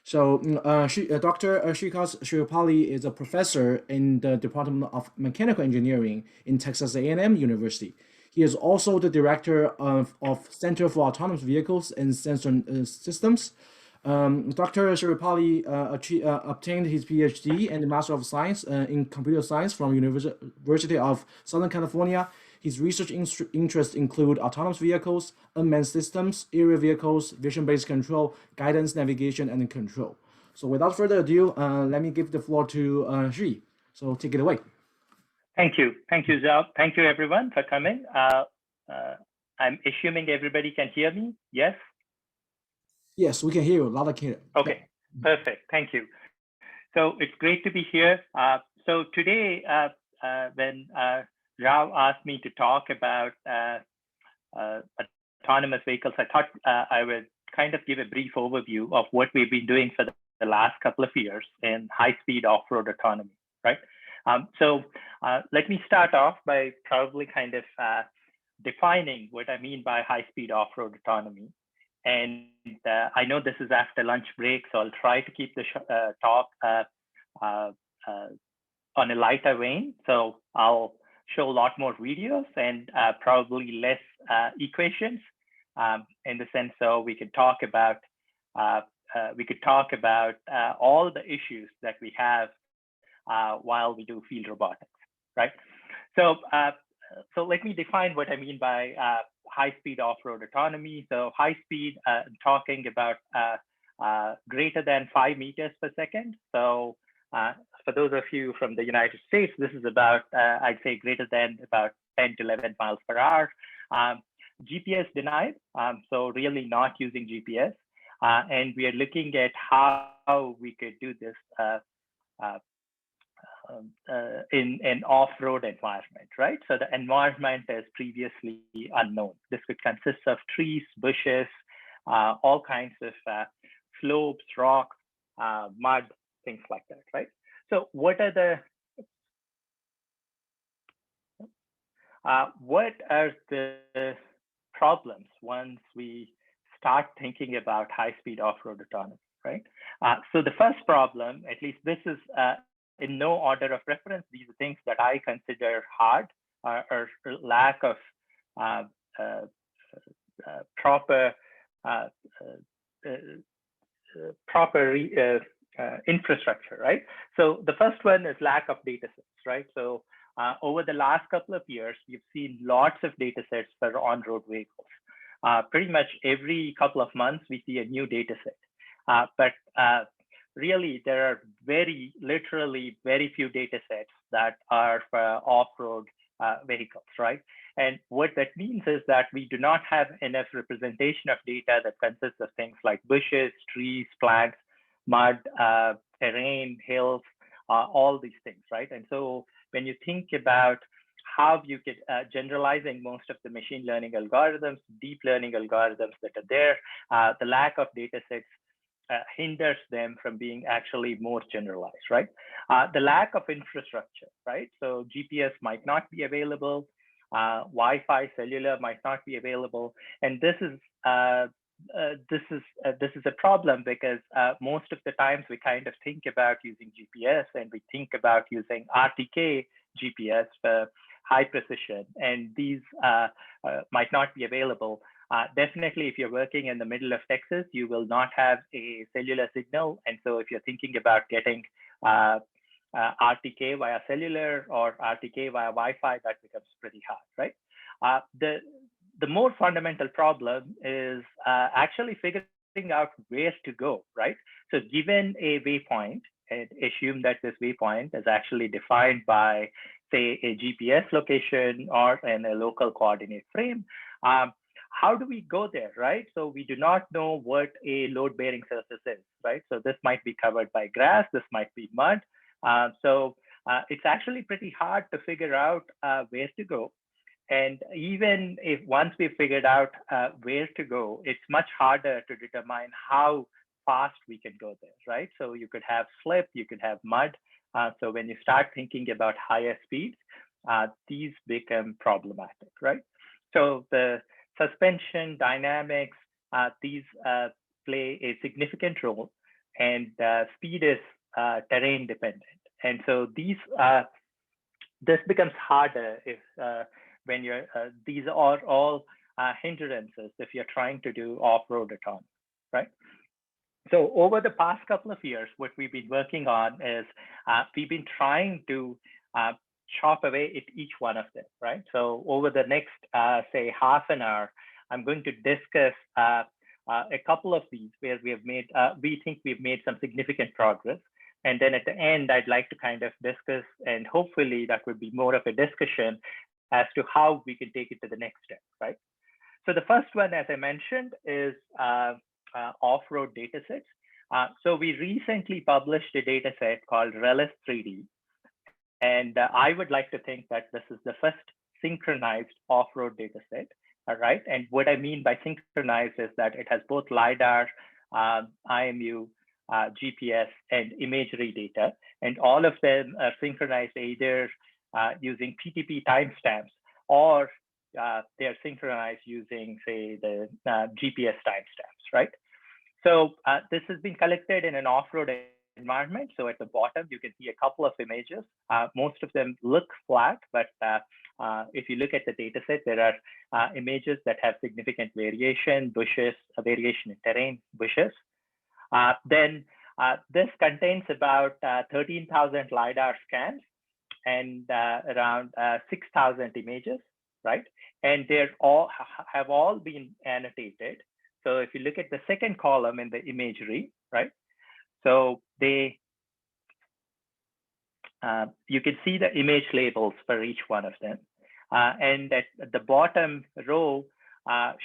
So Dr. Srikas Shirupalli is a professor in the Department of Mechanical Engineering in Texas A&M University. He is also the director of Center for Autonomous Vehicles and Sensor Systems. Dr. Shirupalli obtained his PhD and the Master of Science in Computer Science from University of Southern California. His research interests include autonomous vehicles, unmanned systems, aerial vehicles, vision-based control, guidance, navigation, and control. So without further ado, let me give the floor to Shri. So take it away. Thank you, Zhao. Thank you, everyone, for coming. I'm assuming everybody can hear me. Yes. Yes, we can hear you loud and clear. Okay, perfect. Thank you. So it's great to be here. So today, when Zhao asked me to talk about autonomous vehicles, I thought I would kind of give a brief overview of what we've been doing for the last couple of years in high-speed off-road autonomy, right? So let me start off by probably kind of defining what I mean by high-speed off-road autonomy. And I know this is after lunch break, so I'll try to keep the talk on a lighter vein. So I'll show a lot more videos and probably less equations in the sense so we could talk about all the issues that we have while we do field robotics, right? So so let me define what I mean by high-speed off-road autonomy. So high-speed, talking about greater than 5 meters per second. So for those of you from the United States, this is about, I'd say, greater than about 10 to 11 miles per hour. GPS denied, so really not using GPS. And we are looking at how we could do this in an off-road environment, right? So the environment is previously unknown. This could consist of trees, bushes, all kinds of slopes, rocks, mud, things like that, right? So what are the problems once we start thinking about high-speed off-road autonomy, right? So the first problem, at least this is in no order of reference, these are things that I consider hard or lack of proper proper infrastructure, right? So the first one is lack of data sets, right? So over the last couple of years, we've seen lots of data sets for on-road vehicles. Pretty much every couple of months, we see a new data set. But really, there are literally very few data sets that are for off-road vehicles, right? And what that means is that we do not have enough representation of data that consists of things like bushes, trees, plants, mud, terrain, hills, all these things, right? And so when you think about how you could generalizing most of the machine learning algorithms, deep learning algorithms that are there, the lack of data sets hinders them from being actually more generalized, right? The lack of infrastructure, right? So GPS might not be available, Wi-Fi, cellular might not be available, and this is a problem because most of the times we kind of think about using GPS and we think about using RTK GPS for high precision, and these might not be available. Definitely, if you're working in the middle of Texas, you will not have a cellular signal. And so if you're thinking about getting RTK via cellular or RTK via Wi-Fi, that becomes pretty hard, right? The more fundamental problem is actually figuring out where to go, right? So given a waypoint, and assume that this waypoint is actually defined by, say, a GPS location or in a local coordinate frame, how do we go there, right? So we do not know what a load-bearing surface is, right? So this might be covered by grass, this might be mud. So it's actually pretty hard to figure out where to go. And even if once we've figured out where to go, it's much harder to determine how fast we can go there, right? So you could have slip, you could have mud. So when you start thinking about higher speeds, these become problematic, right? So the suspension dynamics, these play a significant role, and speed is terrain dependent. And so this becomes harder if when you're, these are all hindrances if you're trying to do off-road autonomy, right? So over the past couple of years, what we've been working on is we've been trying to chop away at each one of them, right? So over the next, say, half an hour, I'm going to discuss a couple of these where we have made, we think we've made some significant progress. And then at the end, I'd like to kind of discuss, and hopefully that would be more of a discussion as to how we can take it to the next step, right? So the first one, as I mentioned, is off-road datasets. So we recently published a dataset called RELIS 3D. And I would like to think that this is the first synchronized off-road dataset, all right? And what I mean by synchronized is that it has both LiDAR, IMU, GPS, and imagery data. And all of them are synchronized either using PTP timestamps, or they're synchronized using, say, the GPS timestamps, right? So this has been collected in an off-road environment. So at the bottom, you can see a couple of images. Most of them look flat, but if you look at the data set, there are images that have significant variation, bushes, a variation in terrain, bushes. Then this contains about 13,000 LiDAR scans and around 6,000 images, right? And they're all have all been annotated. So if you look at the second column in the imagery, right? So they, you can see the image labels for each one of them. And at the bottom row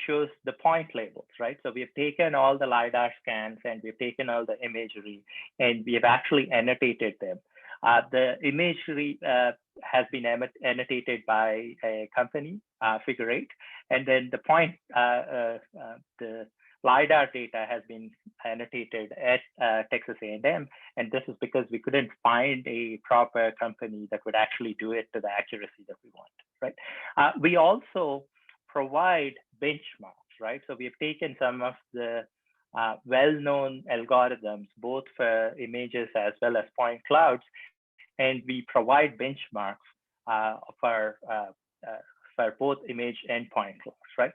shows the point labels, right? So we have taken all the LiDAR scans and we've taken all the imagery and we have actually annotated them. The imagery has been annotated by a company, Figure 8, and then the point, the LiDAR data has been annotated at Texas A&M, and this is because we couldn't find a proper company that would actually do it to the accuracy that we want, right? We also provide benchmarks, right? So we have taken some of the well-known algorithms, both for images as well as point clouds, and we provide benchmarks for for both image and point clouds, right?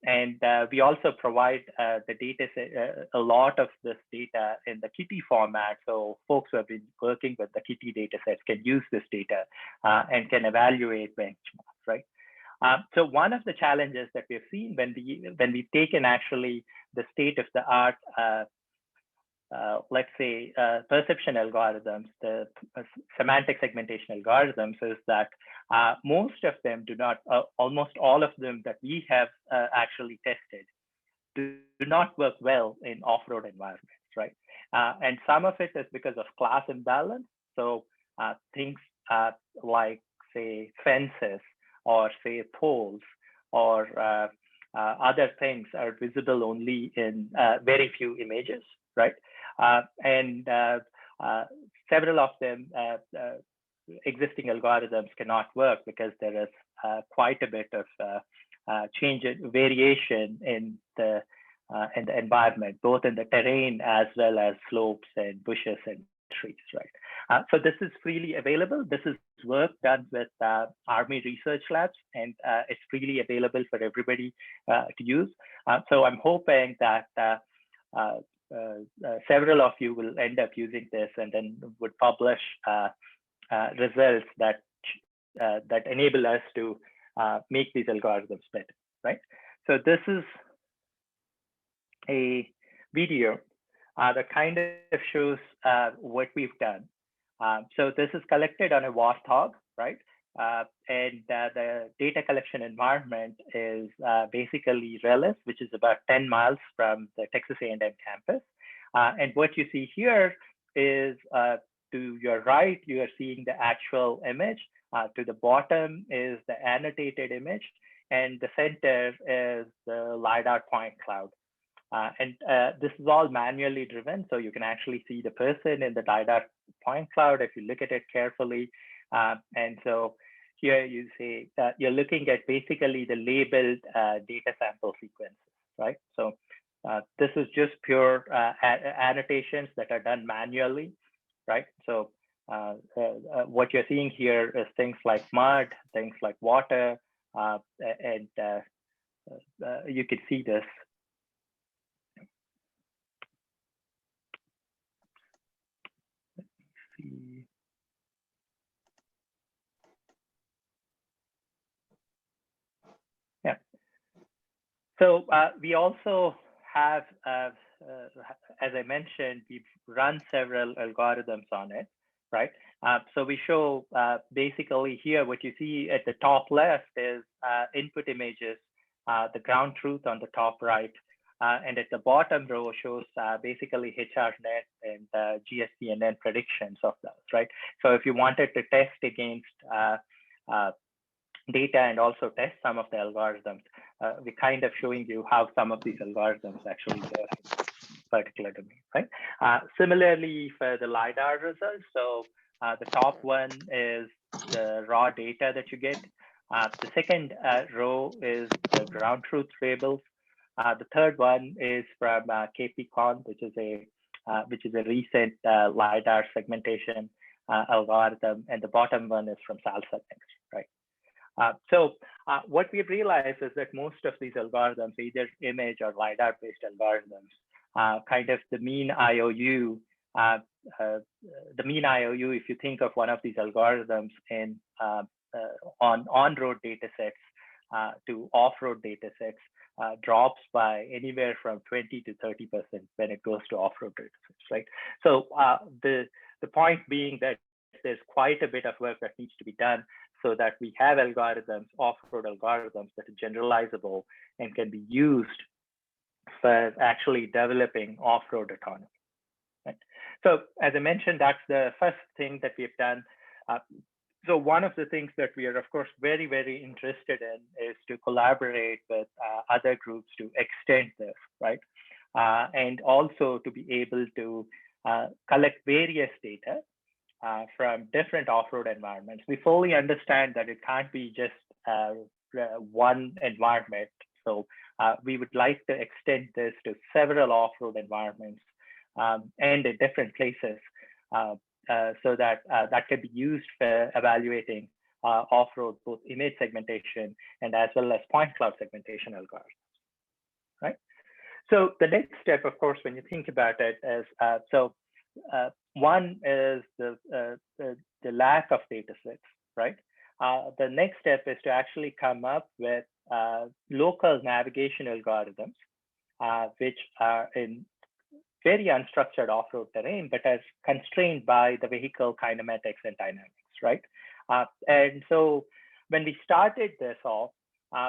And we also provide the data set, a lot of this data in the Kitty format. So folks who have been working with the Kitty data sets can use this data and can evaluate benchmarks, right? So one of the challenges that we've seen when we've taken actually the state of the art, let's say perception algorithms, the semantic segmentation algorithms, is that most of them do not, almost all of them that we have actually tested do not work well in off-road environments, right? And some of it is because of class imbalance. So things like, say, fences or say poles or other things are visible only in very few images, right? And several of them, existing algorithms cannot work because there is quite a bit of variation in the environment, both in the terrain as well as slopes and bushes and trees, right? So this is freely available. This is work done with Army Research Labs, and it's freely available for everybody to use. So I'm hoping that several of you will end up using this and then would publish results that that enable us to make these algorithms better, right? So this is a video that kind of shows what we've done. So this is collected on a Warthog, right? And the data collection environment is basically Relis, which is about 10 miles from the Texas A&M campus. And what you see here is to your right, you are seeing the actual image. To the bottom is the annotated image, and the center is the LiDAR point cloud. And this is all manually driven, so you can actually see the person in the LiDAR point cloud if you look at it carefully. And so here you see that you're looking at basically the labeled data sample sequences, right? So this is just pure annotations that are done manually, right? So what you're seeing here is things like mud, things like water, and you can see this. Yeah. So we also have, as I mentioned, we've run several algorithms on it, right? So we show basically here what you see at the top left is input images, the ground truth on the top right, and at the bottom row shows basically HRNet and GSPNN predictions of those, right? So if you wanted to test against data and also test some of the algorithms, we're kind of showing you how some of these algorithms actually work in this particular domain, right? Similarly for the LiDAR results, so the top one is the raw data that you get. The second row is the ground truth labels. The third one is from KPCon, which is a recent LiDAR segmentation algorithm, and the bottom one is from Salsa, right? So what we've realized is that most of these algorithms, either image or LiDAR-based algorithms, kind of the mean IOU, if you think of one of these algorithms in on-road data sets to off-road data sets, drops by anywhere from 20 to 30% when it goes to off-road data sets, right? So the point being that there's quite a bit of work that needs to be done so that we have algorithms, off-road algorithms that are generalizable and can be used for actually developing off-road autonomy, right? So as I mentioned, that's the first thing that we've done. So one of the things that we are, of course, very, very interested in is to collaborate with other groups to extend this, right? And also to be able to collect various data from different off-road environments. We fully understand that it can't be just one environment. So we would like to extend this to several off-road environments and in different places so that that can be used for evaluating off-road both image segmentation and as well as point cloud segmentation algorithms, right? So the next step, of course, when you think about it, is one is the lack of data sets, right? The next step is to actually come up with local navigation algorithms, which are in very unstructured off-road terrain, but as constrained by the vehicle kinematics and dynamics, right? And so when we started this off,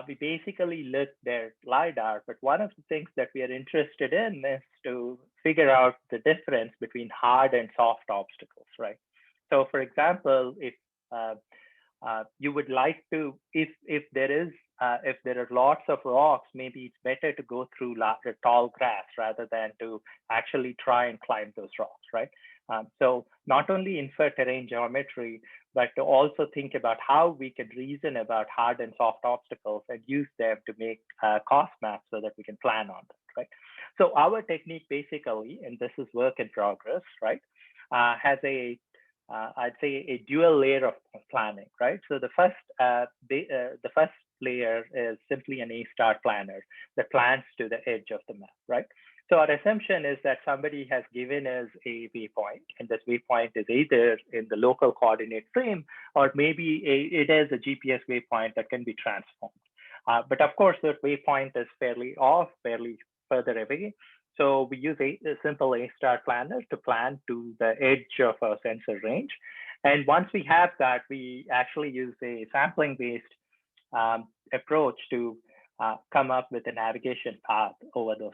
we basically looked at LiDAR, but one of the things that we are interested in is to figure out the difference between hard and soft obstacles, right? So for example, if you would like to, if there are lots of rocks, maybe it's better to go through tall grass rather than to actually try and climb those rocks, right? So not only infer terrain geometry, but to also think about how we can reason about hard and soft obstacles and use them to make cost maps so that we can plan on them, right? So our technique basically, and this is work in progress, right, has a I'd say a dual layer of planning, right? So the first layer is simply an A-star planner that plans to the edge of the map, right? So our assumption is that somebody has given us a waypoint, and this waypoint is either in the local coordinate frame, or maybe it is a GPS waypoint that can be transformed. But of course, the waypoint is fairly further away. So we use a simple A-star planner to plan to the edge of our sensor range. And once we have that, we actually use a sampling-based approach to come up with a navigation path over those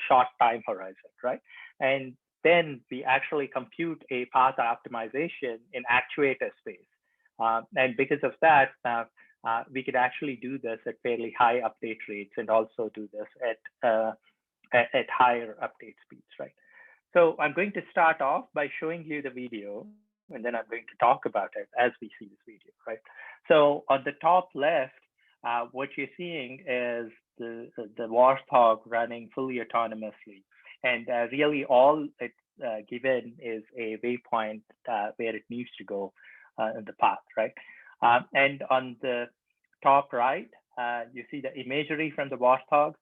short time horizon, right? And then we actually compute a path optimization in actuator space. And because of that, we could actually do this at fairly high update rates and also do this at higher update speeds, right? So I'm going to start off by showing you the video, and then I'm going to talk about it as we see this video, right? So on the top left, what you're seeing is the Warthog running fully autonomously. And really all it's given is a waypoint where it needs to go in the path, right? And on the top right, you see the imagery from the Warthog.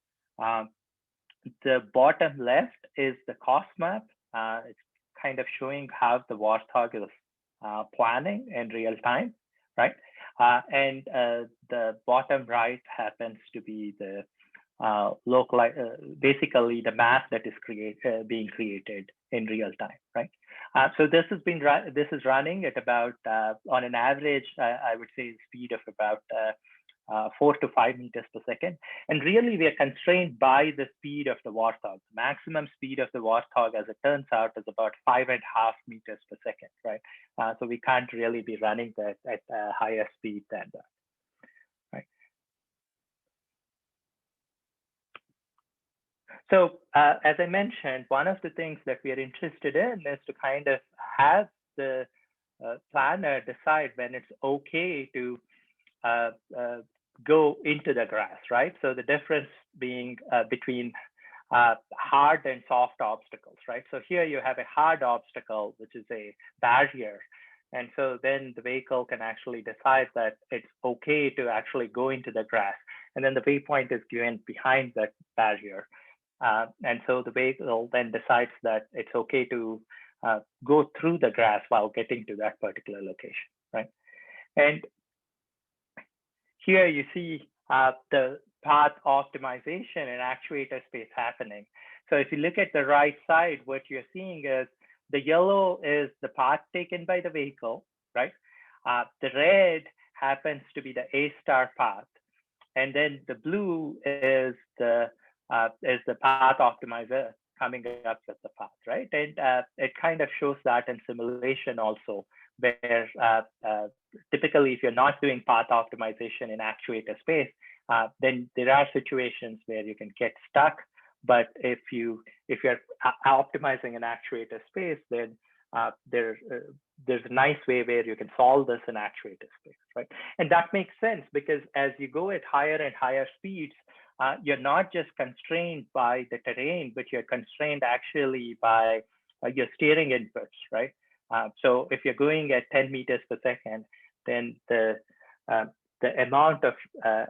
The bottom left is the cost map. It's kind of showing how the Warthog is planning in real time, right? And the bottom right happens to be the basically the map that is being created in real time, right? So this is running at about on an average, I would say, speed of about 4 to 5 meters per second. And really, we are constrained by the speed of the Warthog. The maximum speed of the Warthog, as it turns out, is about 5.5 meters per second, right? So we can't really be running that at a higher speed than that, right? So as I mentioned, one of the things that we are interested in is to kind of have the planner decide when it's okay to go into the grass, right? So the difference being between hard and soft obstacles, right? So here you have a hard obstacle, which is a barrier. And so then the vehicle can actually decide that it's okay to actually go into the grass. And then the waypoint is given behind that barrier. And so the vehicle then decides that it's okay to go through the grass while getting to that particular location, right? And here you see the path optimization and actuator space happening. So if you look at the right side, what you're seeing is the yellow is the path taken by the vehicle, right? The red happens to be the A-star path. And then the blue is the path optimizer coming up with the path, right? And it kind of shows that in simulation also, where typically if you're not doing path optimization in actuator space, then there are situations where you can get stuck. But if you're optimizing an actuator space, then there's a nice way where you can solve this in actuator space, right? And that makes sense because as you go at higher and higher speeds, you're not just constrained by the terrain, but you're constrained actually by your steering inputs, right? So if you're going at 10 meters per second, then the amount of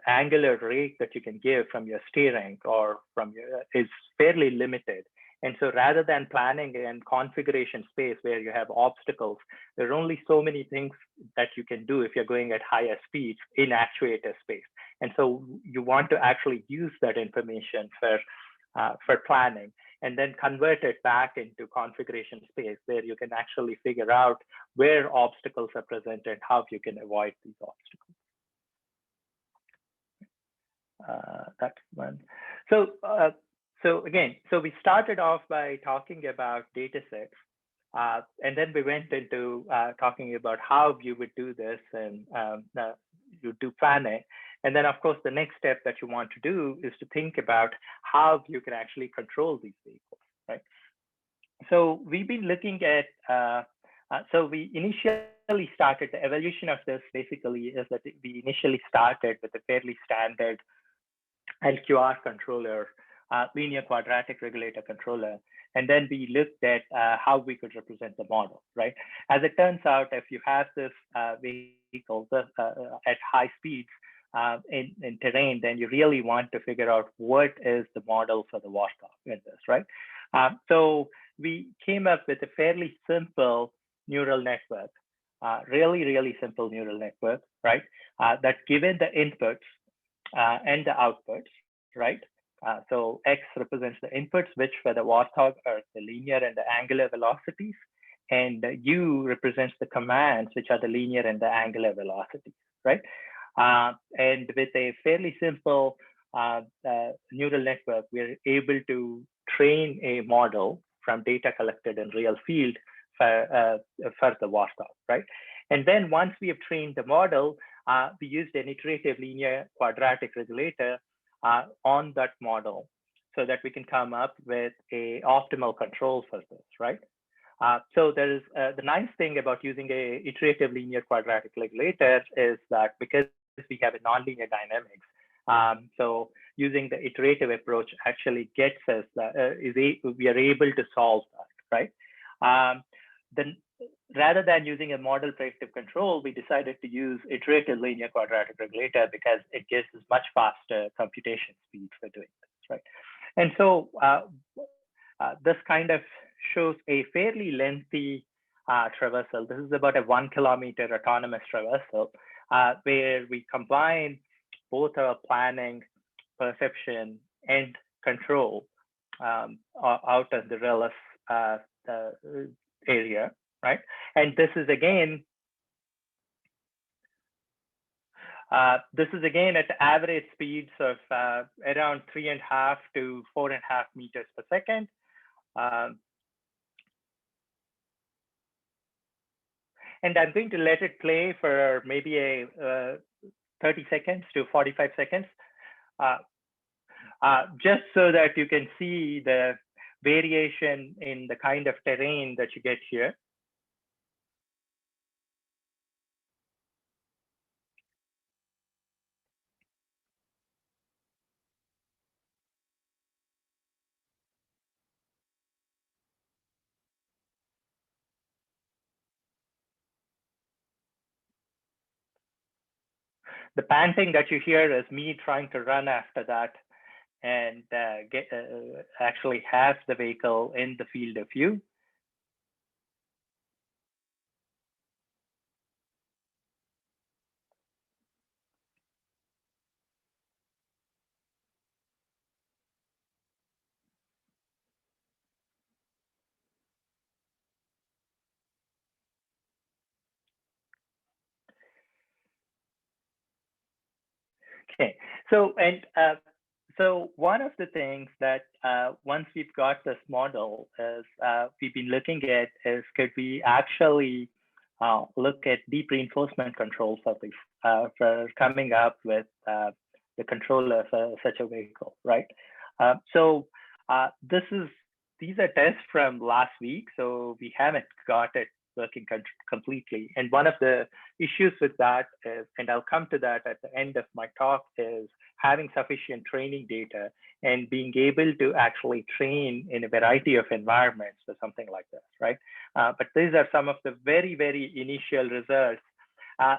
angular rate that you can give from your steering or from your is fairly limited. And so rather than planning in configuration space where you have obstacles, there are only so many things that you can do if you're going at higher speeds in actuator space. And so you want to actually use that information for planning and then convert it back into configuration space where you can actually figure out where obstacles are present and how you can avoid these obstacles. That's one. So again, we started off by talking about data sets, and then we went into talking about how you would do this and you do planning. And then of course, the next step that you want to do is to think about how you can actually control these vehicles, right? So we've been looking at, so we initially started, the evolution of this basically is that we initially started with a fairly standard LQR controller, linear quadratic regulator controller. And then we looked at how we could represent the model, right? As it turns out, if you have this vehicle at high speeds in terrain, then you really want to figure out what is the model for the washout in this, right? So we came up with a fairly simple neural network, really simple neural network, right? That given the inputs and the outputs, right? So X represents the inputs, which for the warthog are the linear and the angular velocities, and U represents the commands, which are the linear and the angular velocities, right? And with a fairly simple neural network, we're able to train a model from data collected in real field for the washout, right? And then once we have trained the model, we used an iterative linear quadratic regulator on that model so that we can come up with a optimal control for this, right? So there is the nice thing about using a iterative linear quadratic regulator is that because we have a nonlinear dynamics, so using the iterative approach actually gets us we are able to solve that, right? Then rather than using a model predictive control, we decided to use iterative linear quadratic regulator because it gives us much faster computation speed for doing this, right? And so this kind of shows a fairly lengthy traversal. This is about a 1 kilometer autonomous traversal where we combine both our planning, perception, and control out of the RELIS area, right? And this is again at average speeds of around 3.5 to 4.5 meters per second. And I'm going to let it play for maybe a 30 seconds to 45 seconds, just so that you can see the variation in the kind of terrain that you get here. The panting that you hear is me trying to run after that and actually have the vehicle in the field of view. Okay, so one of the things that once we've got this model is we've been looking at is could we actually look at deep reinforcement controls for coming up with the controller for such a vehicle, right? These are tests from last week, so we haven't got it working completely. And one of the issues with that is, and I'll come to that at the end of my talk, is having sufficient training data and being able to actually train in a variety of environments for something like this, right? But these are some of the very, very initial results.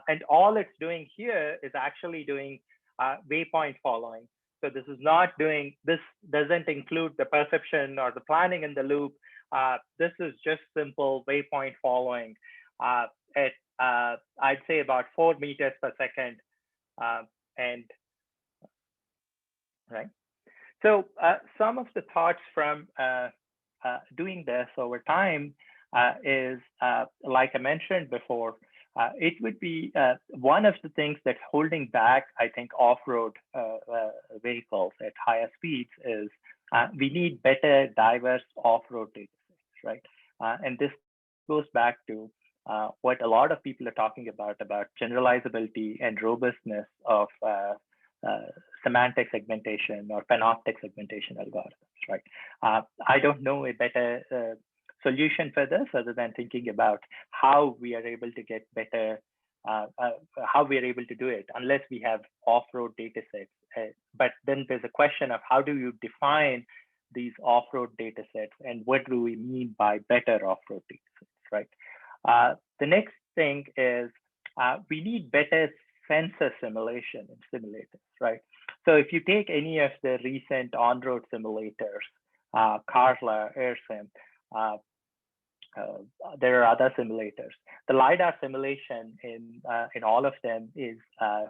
And all it's doing here is actually doing waypoint following. So this is not doing, this doesn't include the perception or the planning in the loop. This is just simple waypoint following at, I'd say about 4 meters per second. And right. So some of the thoughts from doing this over time is, like I mentioned before, it would be one of the things that's holding back, I think, off-road vehicles at higher speeds is we need better diverse off-road data sets, right? And this goes back to what a lot of people are talking about generalizability and robustness of semantic segmentation or panoptic segmentation algorithms, right? I don't know a better solution for this other than thinking about how we are able to get better, how we are able to do it, unless we have off-road data sets. But then there's a question of how do you define these off-road data sets and what do we mean by better off-road data sets, right? The next thing is we need better sensor simulation in simulators, right? So if you take any of the recent on-road simulators, Carla, AirSim, there are other simulators. The LiDAR simulation in all of them is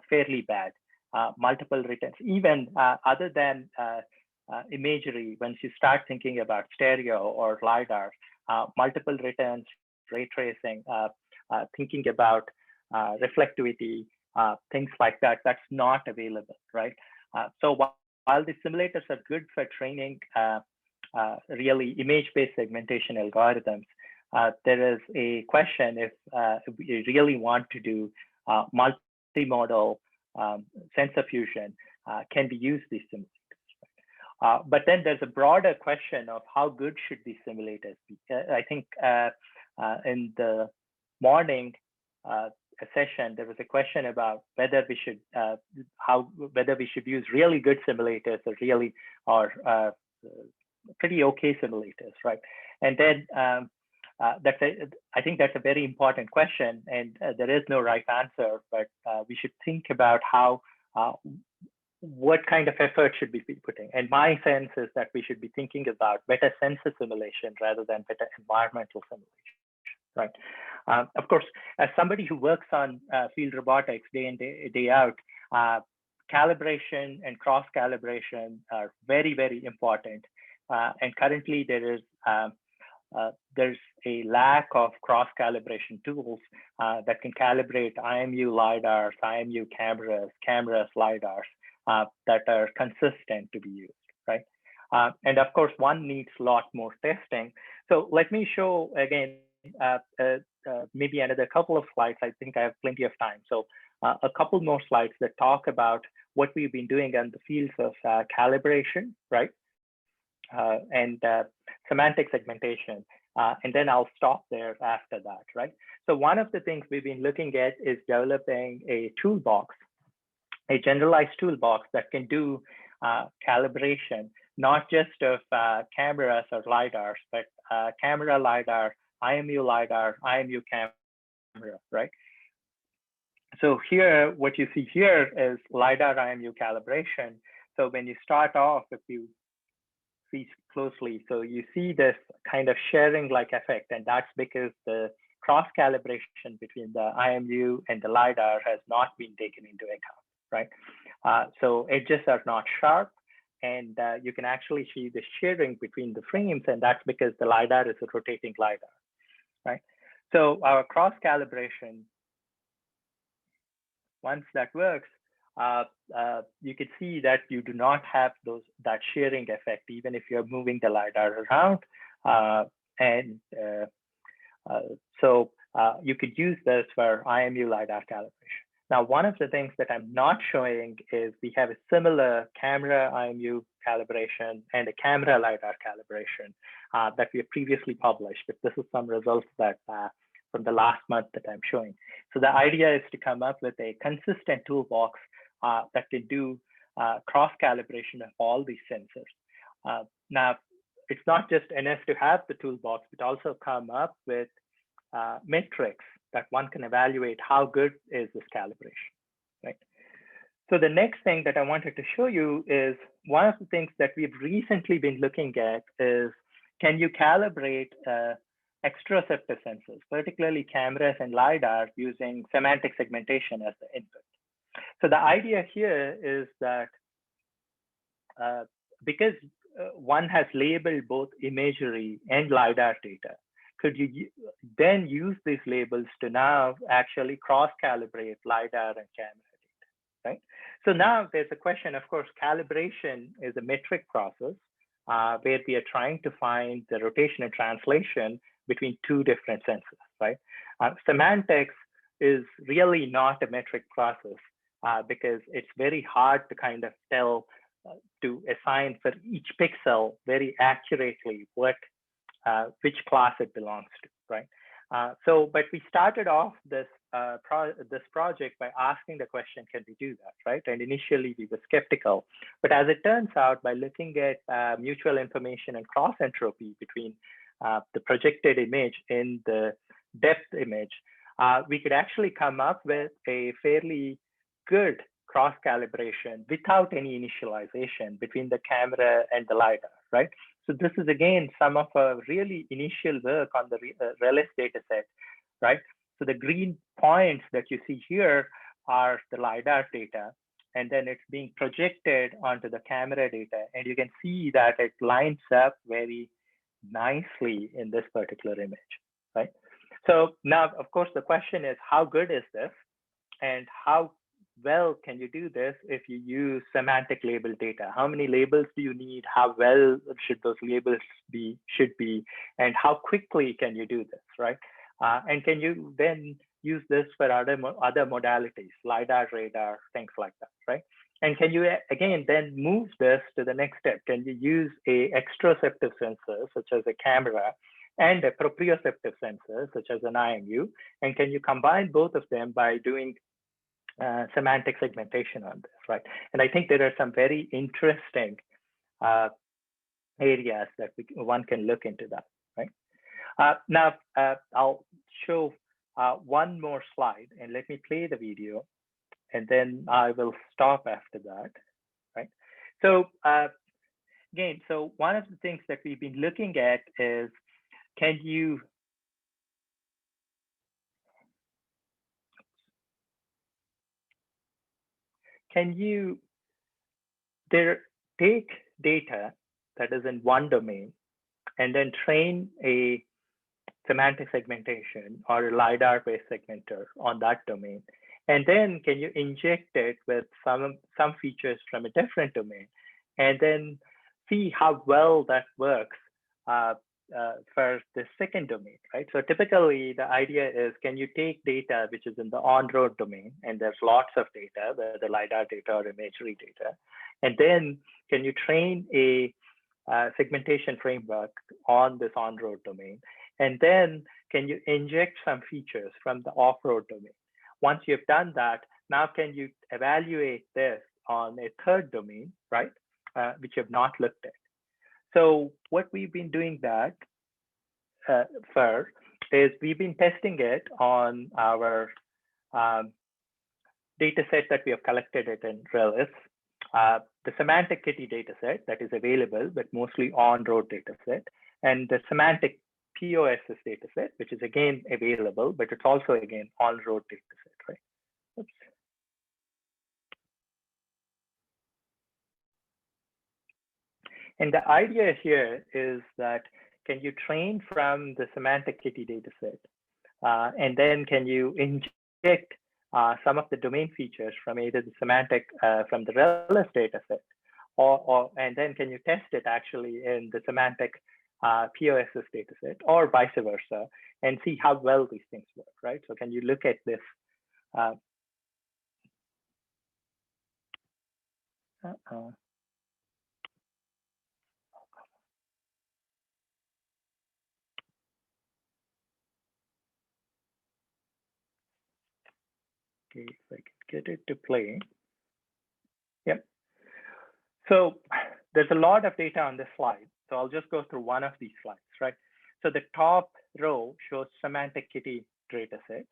fairly bad. Multiple returns, even other than imagery, once you start thinking about stereo or LiDAR, multiple returns, ray tracing, thinking about reflectivity, things like that, that's not available, right? So while the simulators are good for training really image-based segmentation algorithms, there is a question if we really want to do multimodal sensor fusion, can we use these simulators? But then there's a broader question of how good should these simulators be. I think in the morning session, there was a question about whether we should whether we should use really good simulators or pretty okay simulators, right? And then I think that's a very important question, and there is no right answer, but we should think about how what kind of effort should we be putting. And my sense is that we should be thinking about better sensor simulation rather than better environmental simulation, right? Of course, as somebody who works on field robotics day in, day out, calibration and cross calibration are very, very important. And currently there is there's a lack of cross calibration tools that can calibrate IMU LiDARs, IMU cameras, LiDARs that are consistent to be used, right? And of course, one needs a lot more testing. So let me show again, maybe another couple of slides. I think I have plenty of time. So a couple more slides that talk about what we've been doing in the fields of calibration, right? And semantic segmentation. And then I'll stop there after that, right? So one of the things we've been looking at is developing a toolbox, a generalized toolbox that can do calibration, not just of cameras or LiDARs, but camera LiDAR, IMU LiDAR, IMU camera, right? So here, what you see here is LiDAR IMU calibration. So when you start off, if you see closely, so you see this kind of sharing like effect, and that's because the cross calibration between the IMU and the LiDAR has not been taken into account, right? So edges are not sharp, and you can actually see the sharing between the frames, and that's because the LiDAR is a rotating LiDAR, right? So our cross calibration, once that works, you can see that you do not have that sharing effect, even if you're moving the LiDAR around. So you could use this for IMU LiDAR calibration. Now, one of the things that I'm not showing is we have a similar camera IMU calibration and a camera LiDAR calibration that we have previously published, but this is some results that from the last month that I'm showing. So the idea is to come up with a consistent toolbox that can do cross calibration of all these sensors. Now, it's not just enough to have the toolbox, but also come up with metrics that one can evaluate how good is this calibration, right? So the next thing that I wanted to show you is one of the things that we've recently been looking at is, can you calibrate exteroceptive sensors, particularly cameras and LiDAR, using semantic segmentation as the input? So the idea here is that because one has labeled both imagery and LiDAR data, could you then use these labels to now actually cross-calibrate LiDAR and camera data, right? So now there's a question, of course, calibration is a metric process where we are trying to find the rotation and translation between two different sensors, right? Semantics is really not a metric process because it's very hard to kind of tell, to assign for each pixel very accurately which class it belongs to, right? But we started off this project by asking the question, can we do that, right? And initially we were skeptical, but as it turns out, by looking at mutual information and cross entropy between the projected image and the depth image, we could actually come up with a fairly good cross calibration without any initialization between the camera and the LiDAR, right? So this is again some of a really initial work on the RELIS data set, right? So the green points that you see here are the LiDAR data, and then it's being projected onto the camera data. And you can see that it lines up very nicely in this particular image, right? So now, of course, the question is, how good is this? And how well can you do this if you use semantic label data? How many labels do you need? How well should those labels be, and how quickly can you do this, right? And can you then use this for other modalities, LiDAR, radar, things like that, right? And can you, again, then move this to the next step? Can you use a exteroceptive sensor, such as a camera, and a proprioceptive sensor, such as an IMU? And can you combine both of them by doing semantic segmentation on this, right? And I think there are some very interesting areas that one can look into that, right? Now, I'll show one more slide, and let me play the video, and then I will stop after that, right? So again, so one of the things that we've been looking at is, can you take data that is in one domain and then train a semantic segmentation or a LiDAR-based segmenter on that domain? And then can you inject it with some features from a different domain and then see how well that works for the second domain, right? So typically the idea is, can you take data which is in the on-road domain, and there's lots of data, whether LiDAR data or imagery data, and then can you train a segmentation framework on this on-road domain? And then can you inject some features from the off-road domain? Once you've done that, now can you evaluate this on a third domain, right? Which you've not looked at. So what we've been doing that for is we've been testing it on our data set that we have collected it in RELIS, the semantic kitty data set that is available, but mostly on-road data set, and the semantic POSS data set, which is again available, but it's also again on-road data set, right? Oops. And the idea here is that, can you train from the semantic kitty data set? And then can you inject some of the domain features from either the semantic, from the RELIS data set, and then can you test it actually in the semantic POSS data set, or vice versa, and see how well these things work, right? So can you look at this? Okay, if I can get it to play. Yep. So there's a lot of data on this slide. So I'll just go through one of these slides, right? So the top row shows semantic kitty data set,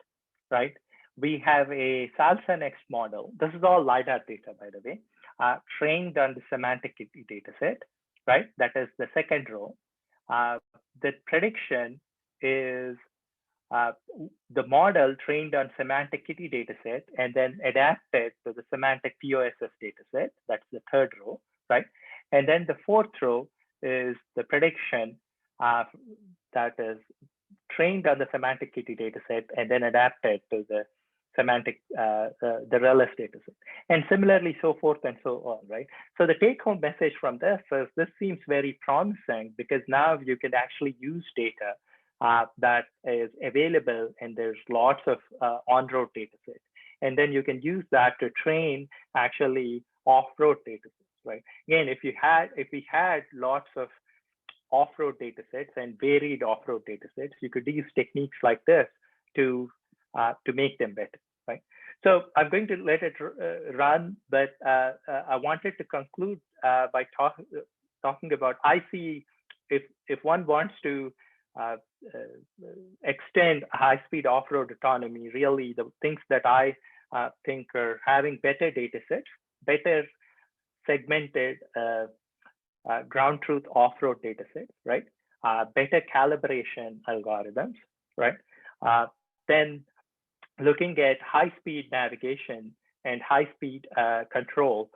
right? We have a salsa next model. This is all LiDAR data, by the way, trained on the semantic kitty data set, right? That is the second row. The prediction is the model trained on semantic kitty data set and then adapted to the semantic POSS data set. That's the third row, right? And then the fourth row is the prediction that is trained on the semantic kitty data set and then adapted to the semantic, the RELIS data set. And similarly, so forth and so on, right? So the take home message from this is this seems very promising because now you can actually use data that is available and there's lots of on-road data sets. And then you can use that to train actually off-road data sets, right? Again, if we had lots of off-road data sets and varied off-road data sets, you could use techniques like this to make them better, right? So I'm going to let it run, but I wanted to conclude by talking about, I see if one wants to extend high-speed off-road autonomy, really the things that I think are having better data sets, better segmented ground truth off-road data set, right? Better calibration algorithms, right? Then looking at high-speed navigation and high-speed control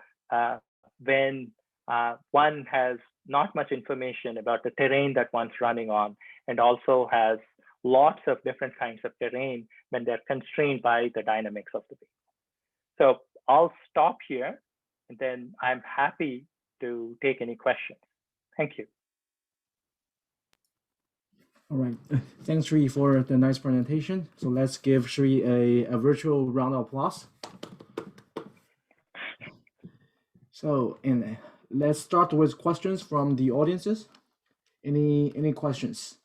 when one has not much information about the terrain that one's running on, and also has lots of different kinds of terrain when they're constrained by the dynamics of the vehicle. So I'll stop here, and then I'm happy to take any questions. Thank you. All right, thanks Sri for the nice presentation. So let's give Sri a virtual round of applause. So, and let's start with questions from the audiences. Any questions?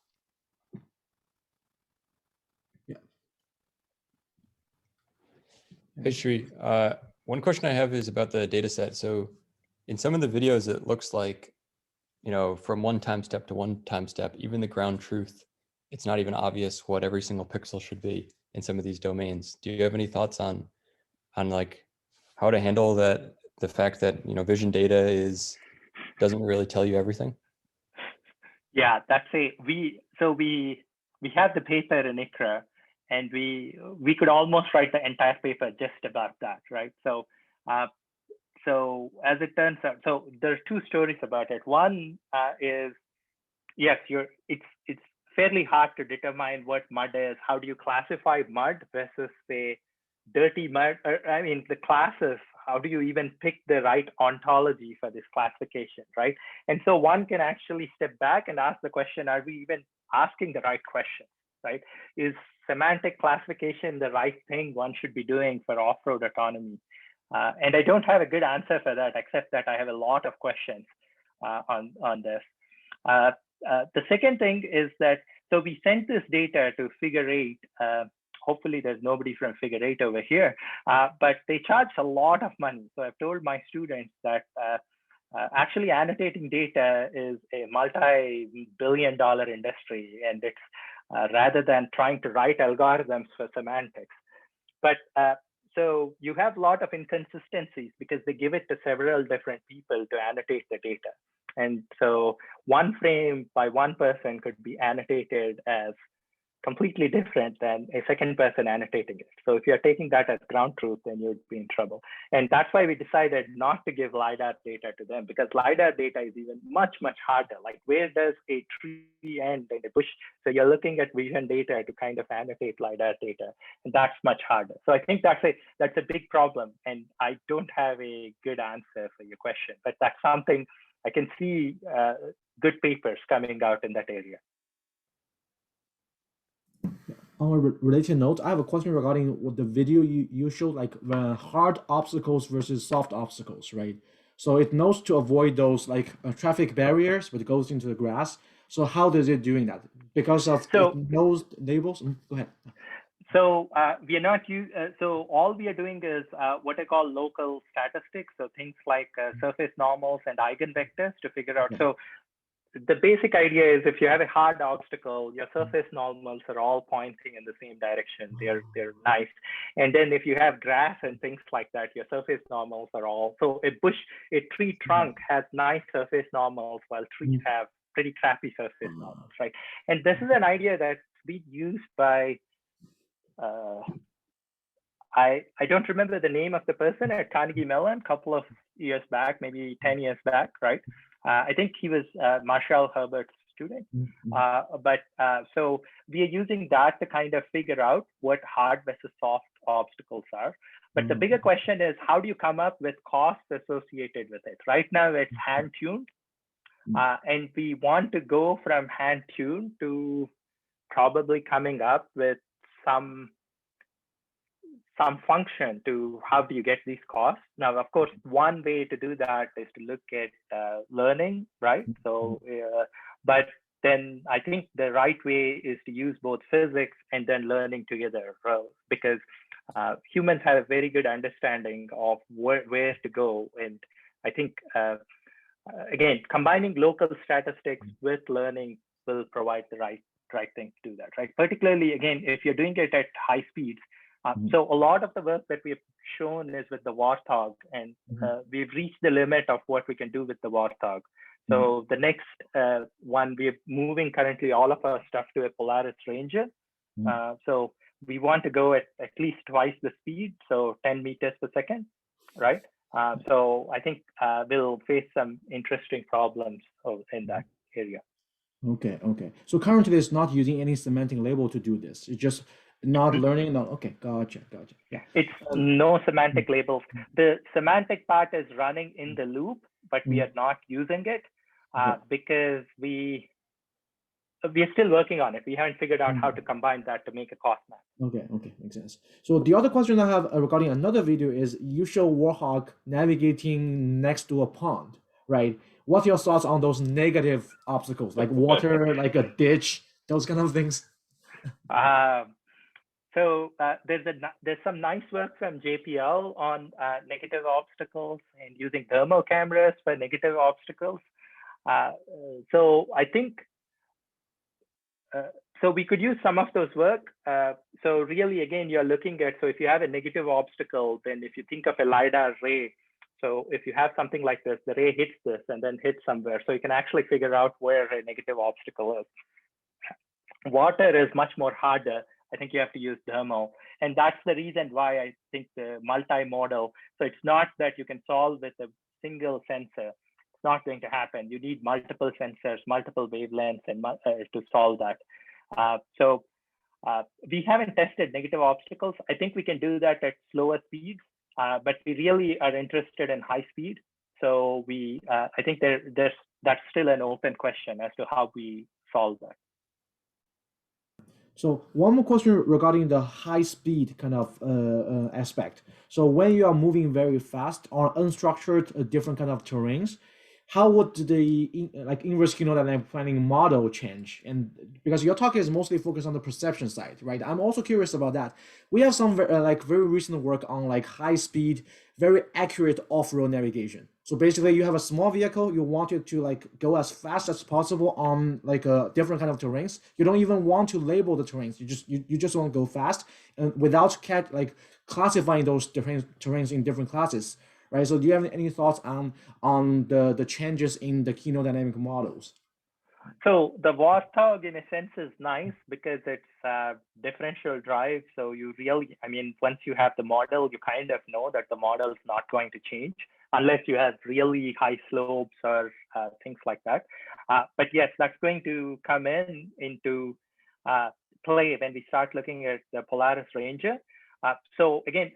Yeah. Hey, Sri, one question I have is about the data set. So in some of the videos, it looks like, from one time step to one time step, even the ground truth, it's not even obvious what every single pixel should be in some of these domains. Do you have any thoughts on like how to handle that, the fact that, vision data doesn't really tell you everything? Yeah, we have the paper in ICRA, and we could almost write the entire paper just about that, right? So so as it turns out, so there's two stories about it. One is, yes, it's fairly hard to determine what mud is. How do you classify mud versus say dirty mud? I mean, the classes, how do you even pick the right ontology for this classification, right? And so one can actually step back and ask the question, are we even asking the right question, right? Is semantic classification the right thing one should be doing for off-road autonomy? And I don't have a good answer for that, except that I have a lot of questions on this. The second thing is that, so we sent this data to Figure 8. Hopefully there's nobody from Figure 8 over here, but they charge a lot of money. So I've told my students that actually annotating data is a multi-billion-dollar industry, and it's rather than trying to write algorithms for semantics. But so you have a lot of inconsistencies because they give it to several different people to annotate the data. And so one frame by one person could be annotated as completely different than a second person annotating it. So if you're taking that as ground truth, then you'd be in trouble. And that's why we decided not to give LiDAR data to them, because LiDAR data is even much, much harder. Like, where does a tree end in a bush? So you're looking at vision data to kind of annotate LiDAR data, and that's much harder. So I think that's a big problem, and I don't have a good answer for your question, but that's something I can see good papers coming out in that area. On a related note, I have a question regarding what the video you showed, like hard obstacles versus soft obstacles, right? So it knows to avoid those like traffic barriers, but it goes into the grass. So how does it doing that? Because of it knows labels? Go ahead. So we are not so all we are doing is what I call local statistics. So things like surface normals and eigenvectors to figure out. So the basic idea is if you have a hard obstacle, your surface normals are all pointing in the same direction. They're nice. And then if you have grass and things like that, your surface normals are all, so a tree trunk has nice surface normals while trees have pretty crappy surface normals, right? And this is an idea that's been used by, I don't remember the name of the person at Carnegie Mellon a couple of years back, maybe 10 years back, right? I think he was Marshall Herbert's student. So we are using that to kind of figure out what hard versus soft obstacles are. But the bigger question is, how do you come up with costs associated with it? Right now it's hand-tuned. And we want to go from hand-tuned to probably coming up with some function to how do you get these costs. Now, of course, one way to do that is to look at learning, right? So, but then I think the right way is to use both physics and then learning together, because humans have a very good understanding of where to go. And I think, again, combining local statistics with learning will provide the right thing to do that, right? Particularly, again, if you're doing it at high speeds. So a lot of the work that we've shown is with the Warthog, and we've reached the limit of what we can do with the Warthog. So the next one, we're moving currently all of our stuff to a Polaris Ranger. So we want to go at least twice the speed, so 10 meters per second, right? So I think we'll face some interesting problems in that area. Okay. So currently it's not using any semantic label to do this. It's just not learning. No. Okay. Gotcha. Yeah. It's no semantic labels. The semantic part is running in the loop, but we are not using it because we are still working on it. We haven't figured out how to combine that to make a cost map. Okay. Makes sense. So the other question I have regarding another video is you show Warthog navigating next to a pond, right? What's your thoughts on those negative obstacles, like water, like a ditch, those kind of things? So there's some nice work from JPL on negative obstacles and using thermal cameras for negative obstacles. So I think, so we could use some of those work. So really, again, you're looking at, so if you have a negative obstacle, then if you think of a LiDAR ray, so if you have something like this, the ray hits this and then hits somewhere. So you can actually figure out where a negative obstacle is. Water is much more harder. I think you have to use thermal. And that's the reason why I think the multimodal, so it's not that you can solve with a single sensor. It's not going to happen. You need multiple sensors, multiple wavelengths and to solve that. So we haven't tested negative obstacles. I think we can do that at slower speeds, but we really are interested in high speed. So I think that's still an open question as to how we solve that. So one more question regarding the high speed kind of aspect. So when you are moving very fast on unstructured different kind of terrains, how would the inverse keynote dynamic planning model change? And because your talk is mostly focused on the perception side, right? I'm also curious about that. We have some very recent work on high speed, very accurate off-road navigation. So basically you have a small vehicle, you want it to go as fast as possible on different kind of terrains. You don't even want to label the terrains. You just want to go fast and without classifying those different terrains in different classes. Right. So do you have any thoughts on the changes in the keynote dynamic models? So the Warthog in a sense is nice because it's differential drive. So you really, once you have the model, you kind of know that the model is not going to change unless you have really high slopes or things like that. But yes, that's going to come into play when we start looking at the Polaris Ranger. So again,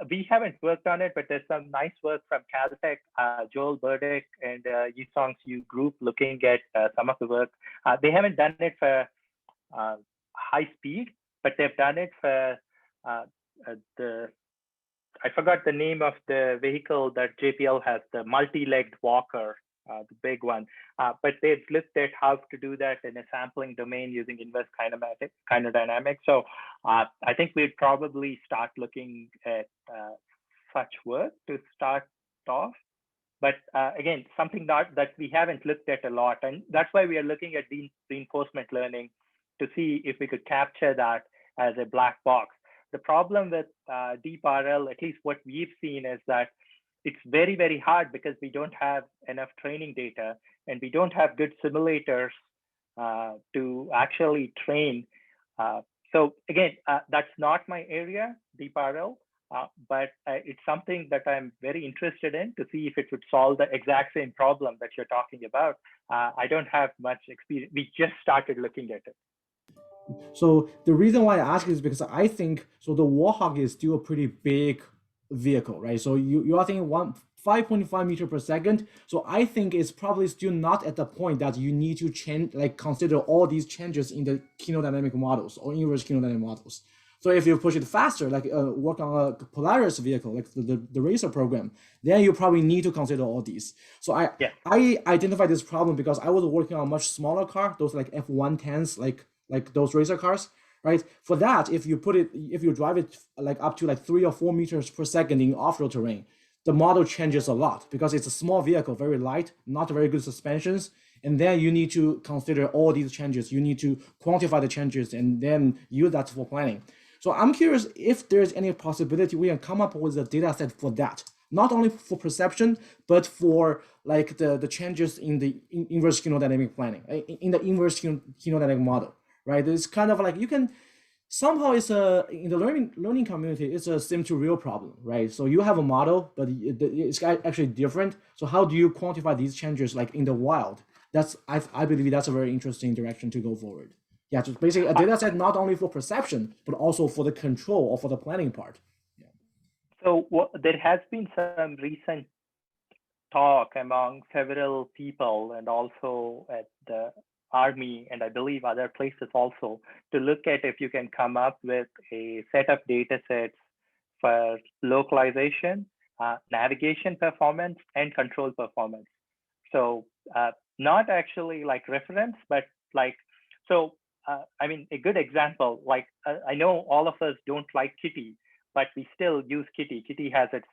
we haven't worked on it, but there's some nice work from Caltech, Joel Burdick and Yisong's group looking at some of the work. They haven't done it for high speed, but they've done it for I forgot the name of the vehicle that JPL has, the multi-legged walker, the big one. But they've looked at how to do that in a sampling domain using inverse kinodynamics. So I think we'd probably start looking at such work to start off. But again, something that we haven't looked at a lot. And that's why we are looking at reinforcement learning to see if we could capture that as a black box. The problem with deep RL, at least what we've seen, is that it's very, very hard because we don't have enough training data and we don't have good simulators to actually train. So again, that's not my area, deep RL, but it's something that I'm very interested in to see if it would solve the exact same problem that you're talking about. I don't have much experience. We just started looking at it. So the reason why I ask is because I think, so the Warhawk is still a pretty big vehicle, right? So you are thinking 5.5 meters per second. So I think it's probably still not at the point that you need to change, like consider all these changes in the kinodynamic models or inverse kinodynamic models. So if you push it faster, like work on a Polaris vehicle, like the racer program, then you probably need to consider all these. So I identified this problem because I was working on a much smaller car, those like F110s, like those racer cars, right? For that, if you drive it like up to like 3 or 4 meters per second in off-road terrain, the model changes a lot because it's a small vehicle, very light, not very good suspensions. And then you need to consider all these changes. You need to quantify the changes and then use that for planning. So I'm curious if there's any possibility we can come up with a data set for that, not only for perception, but for like the changes in the inverse kinodynamic planning, in the inverse kinodynamic model, right? It's kind of like you can, somehow it's in the learning community, it's a sim to real problem, right? So you have a model, but it's actually different. So how do you quantify these changes like in the wild? I believe that's a very interesting direction to go forward. Yeah, so basically a data set not only for perception, but also for the control or for the planning part. Yeah. So there has been some recent talk among several people and also at the Army and I believe other places also to look at if you can come up with a set of data sets for localization, navigation performance, and control performance. So not actually like reference, but like, so I mean, a good example, like I know all of us don't like Kitty, but we still use Kitty. Kitty has its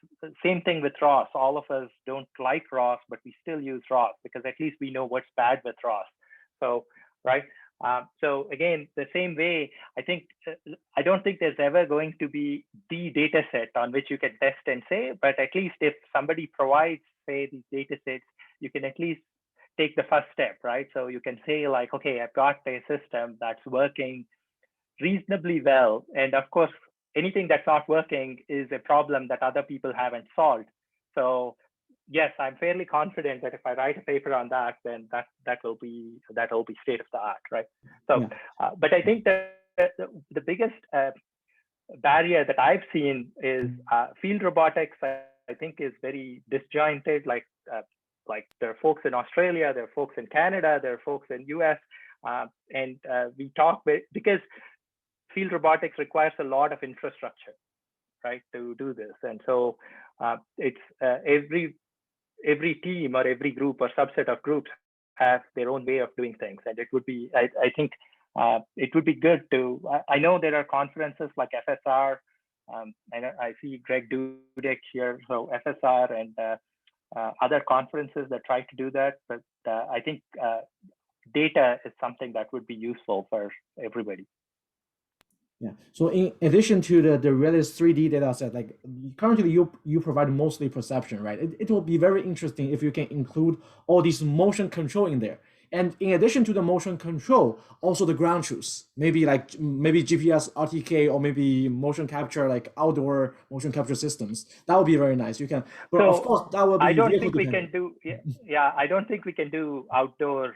same thing with ROS. All of us don't like ROS, but we still use ROS because at least we know what's bad with ROS. So, right. So again, the same way, I don't think there's ever going to be the data set on which you can test and say, but at least if somebody provides, say, these data sets, you can at least take the first step, right? So you can say like, okay, I've got a system that's working reasonably well. And of course, anything that's not working is a problem that other people haven't solved. So yes, I'm fairly confident that if I write a paper on that, then that will be state of the art, right? So, yeah. But I think that the biggest barrier that I've seen is field robotics. I think is very disjointed. Like there are folks in Australia, there are folks in Canada, there are folks in US, and we talk because field robotics requires a lot of infrastructure, right, to do this, and so it's every team or every group or subset of groups have their own way of doing things. And it would be, I think it would be good to, I know there are conferences like FSR. I see Greg Dudek here, so FSR and other conferences that try to do that. But I think data is something that would be useful for everybody. Yeah. So in addition to the Realis 3D data set, like currently you provide mostly perception, right? It will be very interesting if you can include all these motion control in there. And in addition to the motion control, also the ground truth, maybe GPS RTK or maybe motion capture, like outdoor motion capture systems. That would be very nice. You can, but so of course that will be. I don't think we can do. Yeah, I don't think we can do outdoor.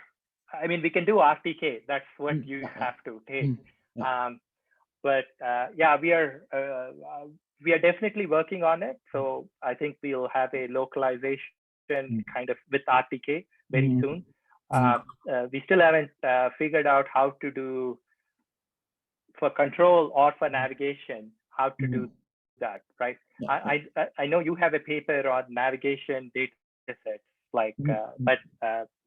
I mean, we can do RTK. That's what you have to take. But yeah, we are definitely working on it. So I think we'll have a localization kind of with RTK very soon. We still haven't figured out how to do for control or for navigation, how to do that, right? I know you have a paper on navigation data sets, like, but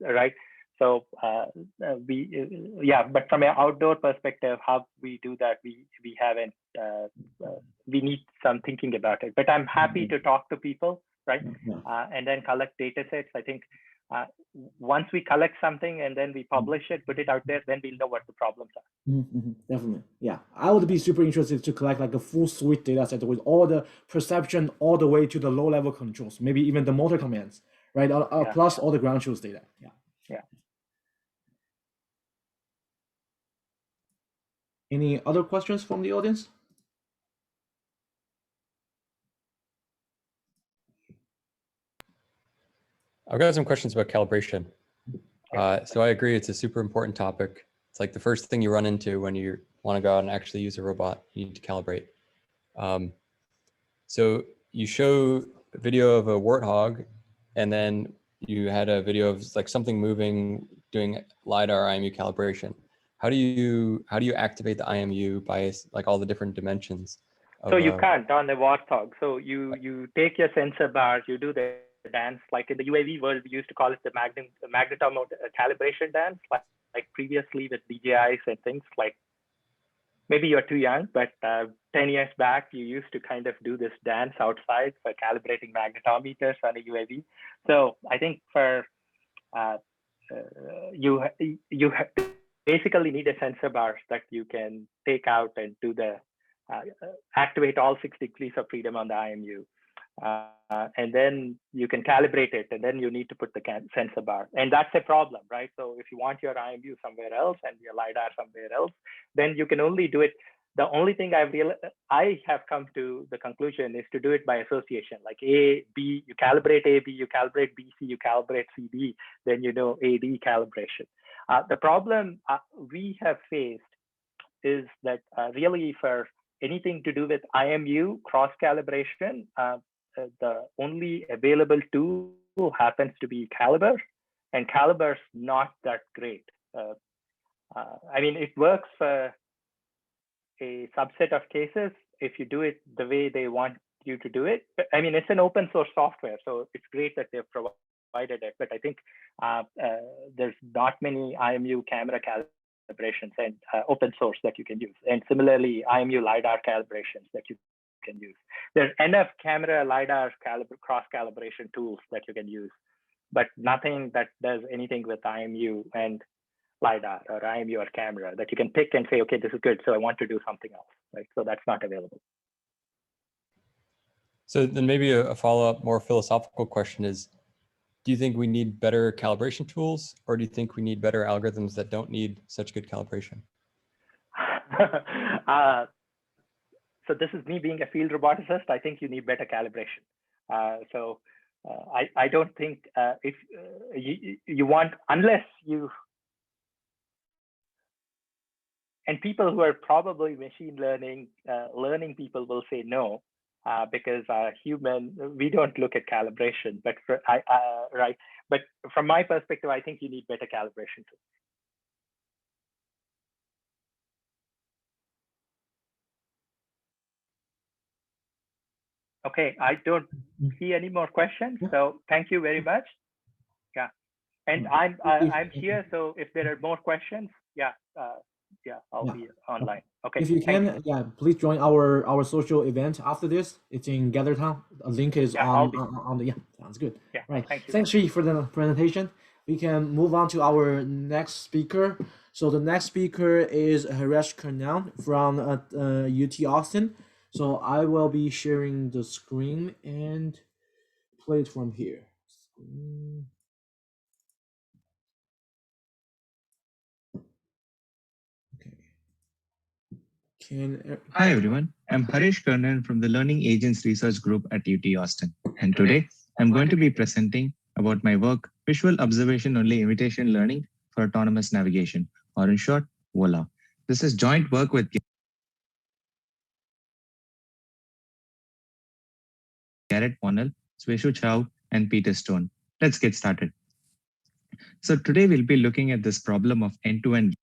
right. So but from an outdoor perspective, how we do that, we haven't, we need some thinking about it. But I'm happy to talk to people right? And then collect data sets. I think once we collect something and then we publish it, put it out there, then we'll know what the problems are. Definitely. Yeah. I would be super interested to collect like a full suite data set with all the perception all the way to the low level controls, maybe even the motor commands, right? Plus all the ground truth data. Yeah. Any other questions from the audience? I've got some questions about calibration. So I agree, it's a super important topic. It's like the first thing you run into when you want to go out and actually use a robot, you need to calibrate. So you show a video of a warthog, and then you had a video of like something moving, doing LiDAR IMU calibration. How do you activate the IMU by like all the different dimensions? So you can't on the warthog. So you take your sensor bar, you do the dance, like in the UAV world, we used to call it the magnetometer calibration dance, like previously with DJIs and things. Like maybe you're too young, but 10 years back, you used to kind of do this dance outside for calibrating magnetometers on a UAV. So I think for you basically need a sensor bar that you can take out and do the activate all 6 degrees of freedom on the IMU. And then you can calibrate it, and then you need to put the sensor bar. And that's a problem, right? So if you want your IMU somewhere else and your LiDAR somewhere else, then you can only do it. The only thing I have come to the conclusion is to do it by association, like A, B, you calibrate A, B, you calibrate B, C, you calibrate C, D, then you know AD calibration. The problem we have faced is that really for anything to do with IMU cross calibration, the only available tool happens to be Caliber, and Caliber's not that great. I mean, it works for a subset of cases if you do it the way they want you to do it. But, I mean, it's an open source software, so it's great that they've provided it. But I think there's not many IMU camera calibrations and open source that you can use. And similarly, IMU LiDAR calibrations that you can use. There's enough camera LiDAR cross calibration tools that you can use, but nothing that does anything with IMU and LiDAR or IMU or camera that you can pick and say, okay, this is good, so I want to do something else, right? So that's not available. So then maybe a follow-up, more philosophical question is, do you think we need better calibration tools, or do you think we need better algorithms that don't need such good calibration? So this is me being a field roboticist. I think you need better calibration. I don't think if you want, unless you, and people who are probably machine learning, learning people will say no, because human, we don't look at calibration, but right. But from my perspective, I think you need better calibration too. Okay, I don't see any more questions. So thank you very much. Yeah, and I'm here. So if there are more questions, I'll be online. Okay. If you can, please join our social event after this. It's in GatherTown. A link is on the sounds good. Yeah, right. Thank you. Thanks, Shi, for the presentation. We can move on to our next speaker. So the next speaker is Haresh Karnan from UT Austin. So I will be sharing the screen and play it from here. Hi everyone, I'm Haresh Karnan from the Learning Agents Research Group at UT Austin. And today I'm going to be presenting about my work, Visual Observation Only Imitation Learning for Autonomous Navigation, or in short, VOLA. This is joint work with Garrett Wonnell, Sweshu Chow, and Peter Stone. Let's get started. So today we'll be looking at this problem of end-to-end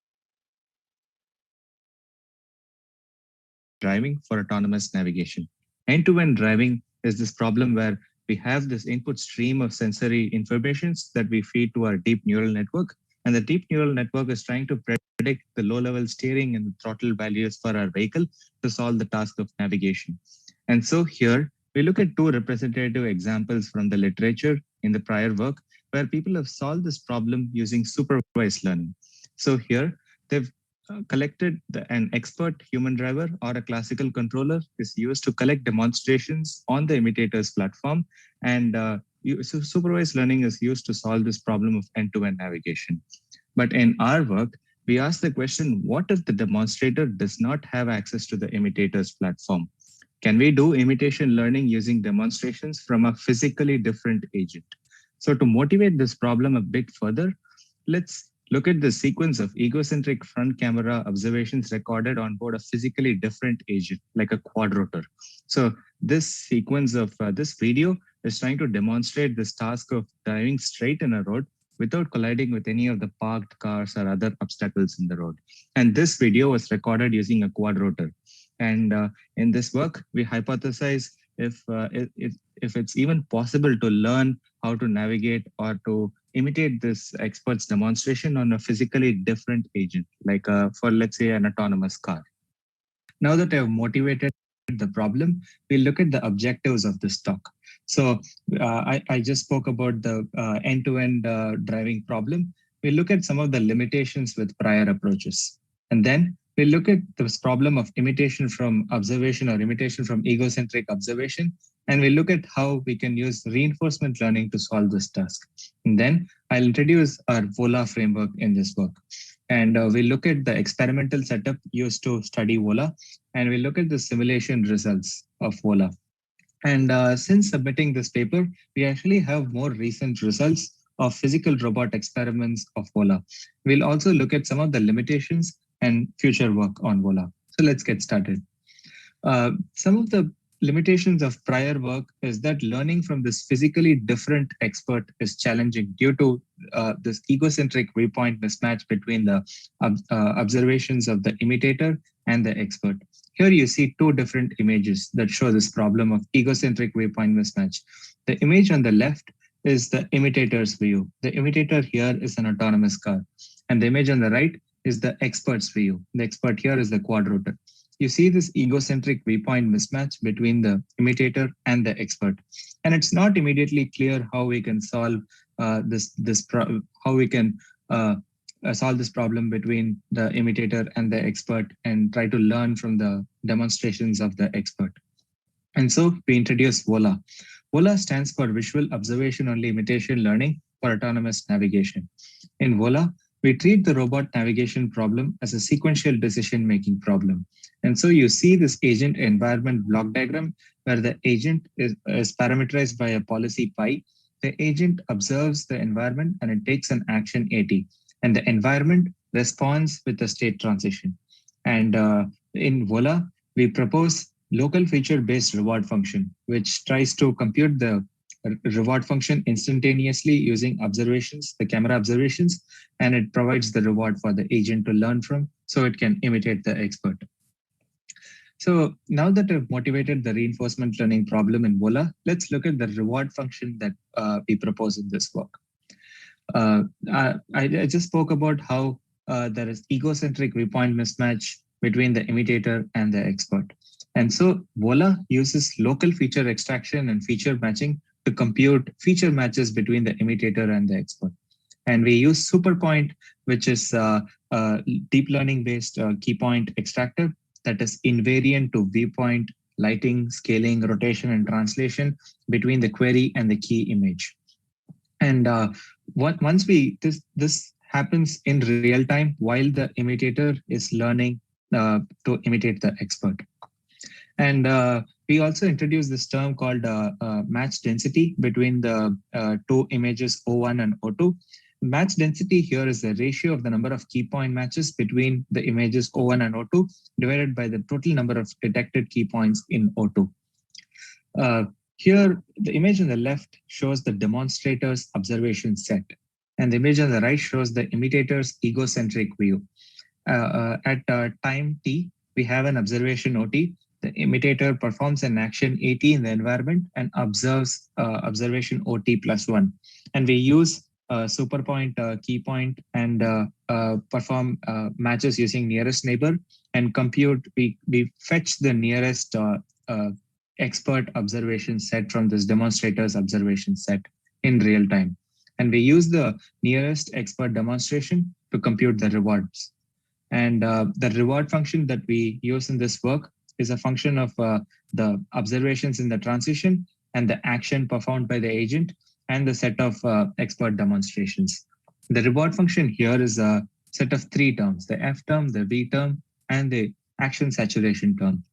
driving for autonomous navigation. End-to-end driving is this problem where we have this input stream of sensory informations that we feed to our deep neural network. And the deep neural network is trying to predict the low-level steering and throttle values for our vehicle to solve the task of navigation. And so here we look at two representative examples from the literature in the prior work where people have solved this problem using supervised learning. So here they've collected an expert human driver or a classical controller is used to collect demonstrations on the imitators platform, and so supervised learning is used to solve this problem of end-to-end navigation. But in our work, we asked the question, what if the demonstrator does not have access to the imitators platform? Can we do imitation learning using demonstrations from a physically different agent? So to motivate this problem a bit further, let's look at the sequence of egocentric front camera observations recorded on board a physically different agent, like a quadrotor. So this sequence of this video is trying to demonstrate this task of driving straight in a road without colliding with any of the parked cars or other obstacles in the road. And this video was recorded using a quadrotor. And in this work, we hypothesize if it's even possible to learn how to navigate or to imitate this expert's demonstration on a physically different agent, like for, let's say, an autonomous car. Now that I've motivated the problem, we'll look at the objectives of this talk. So I just spoke about the end-to-end driving problem. We'll look at some of the limitations with prior approaches. And then we'll look at this problem of imitation from observation or imitation from egocentric observation. And we'll look at how we can use reinforcement learning to solve this task. And then I'll introduce our VOLA framework in this work. And we'll look at the experimental setup used to study VOLA. And we'll look at the simulation results of VOLA. And since submitting this paper, we actually have more recent results of physical robot experiments of VOLA. We'll also look at some of the limitations and future work on VOLA. So let's get started. Some of the limitations of prior work is that learning from this physically different expert is challenging due to this egocentric viewpoint mismatch between the observations of the imitator and the expert. Here you see two different images that show this problem of egocentric viewpoint mismatch. The image on the left is the imitator's view. The imitator here is an autonomous car. And the image on the right is the expert's view. The expert here is the quadrotor. You see this egocentric viewpoint mismatch between the imitator and the expert. And it's not immediately clear how we can solve solve this problem between the imitator and the expert and try to learn from the demonstrations of the expert. And so we introduce VOLA. VOLA stands for Visual Observation Only Imitation Learning for Autonomous Navigation. In VOLA, we treat the robot navigation problem as a sequential decision-making problem. And so you see this agent environment block diagram where the agent is parameterized by a policy pi. The agent observes the environment and it takes an action AT. And the environment responds with a state transition. And in VOLA, we propose local feature-based reward function, which tries to compute the reward function instantaneously using observations, the camera observations, and it provides the reward for the agent to learn from so it can imitate the expert. So now that I've motivated the reinforcement learning problem in VOLA, let's look at the reward function that we propose in this work. I just spoke about how there is egocentric viewpoint mismatch between the imitator and the expert. And so VOLA uses local feature extraction and feature matching to compute feature matches between the imitator and the expert. And we use SuperPoint, which is a deep learning based key point extractor that is invariant to viewpoint, lighting, scaling, rotation, and translation between the query and the key image. And once this happens in real time while the imitator is learning to imitate the expert. And we also introduced this term called match density between the two images O1 and O2. Match density here is the ratio of the number of key point matches between the images O1 and O2 divided by the total number of detected key points in O2. Here, the image on the left shows the demonstrator's observation set, and the image on the right shows the imitator's egocentric view. At time t, we have an observation OT. The imitator performs an action AT in the environment and observes observation OT +1. And we use SuperPoint key point and perform matches using nearest neighbor and compute. We fetch the nearest expert observation set from this demonstrator's observation set in real time. And we use the nearest expert demonstration to compute the rewards. And the reward function that we use in this work is a function of the observations in the transition and the action performed by the agent and the set of expert demonstrations. The reward function here is a set of three terms, the F term, the V term, and the action saturation term.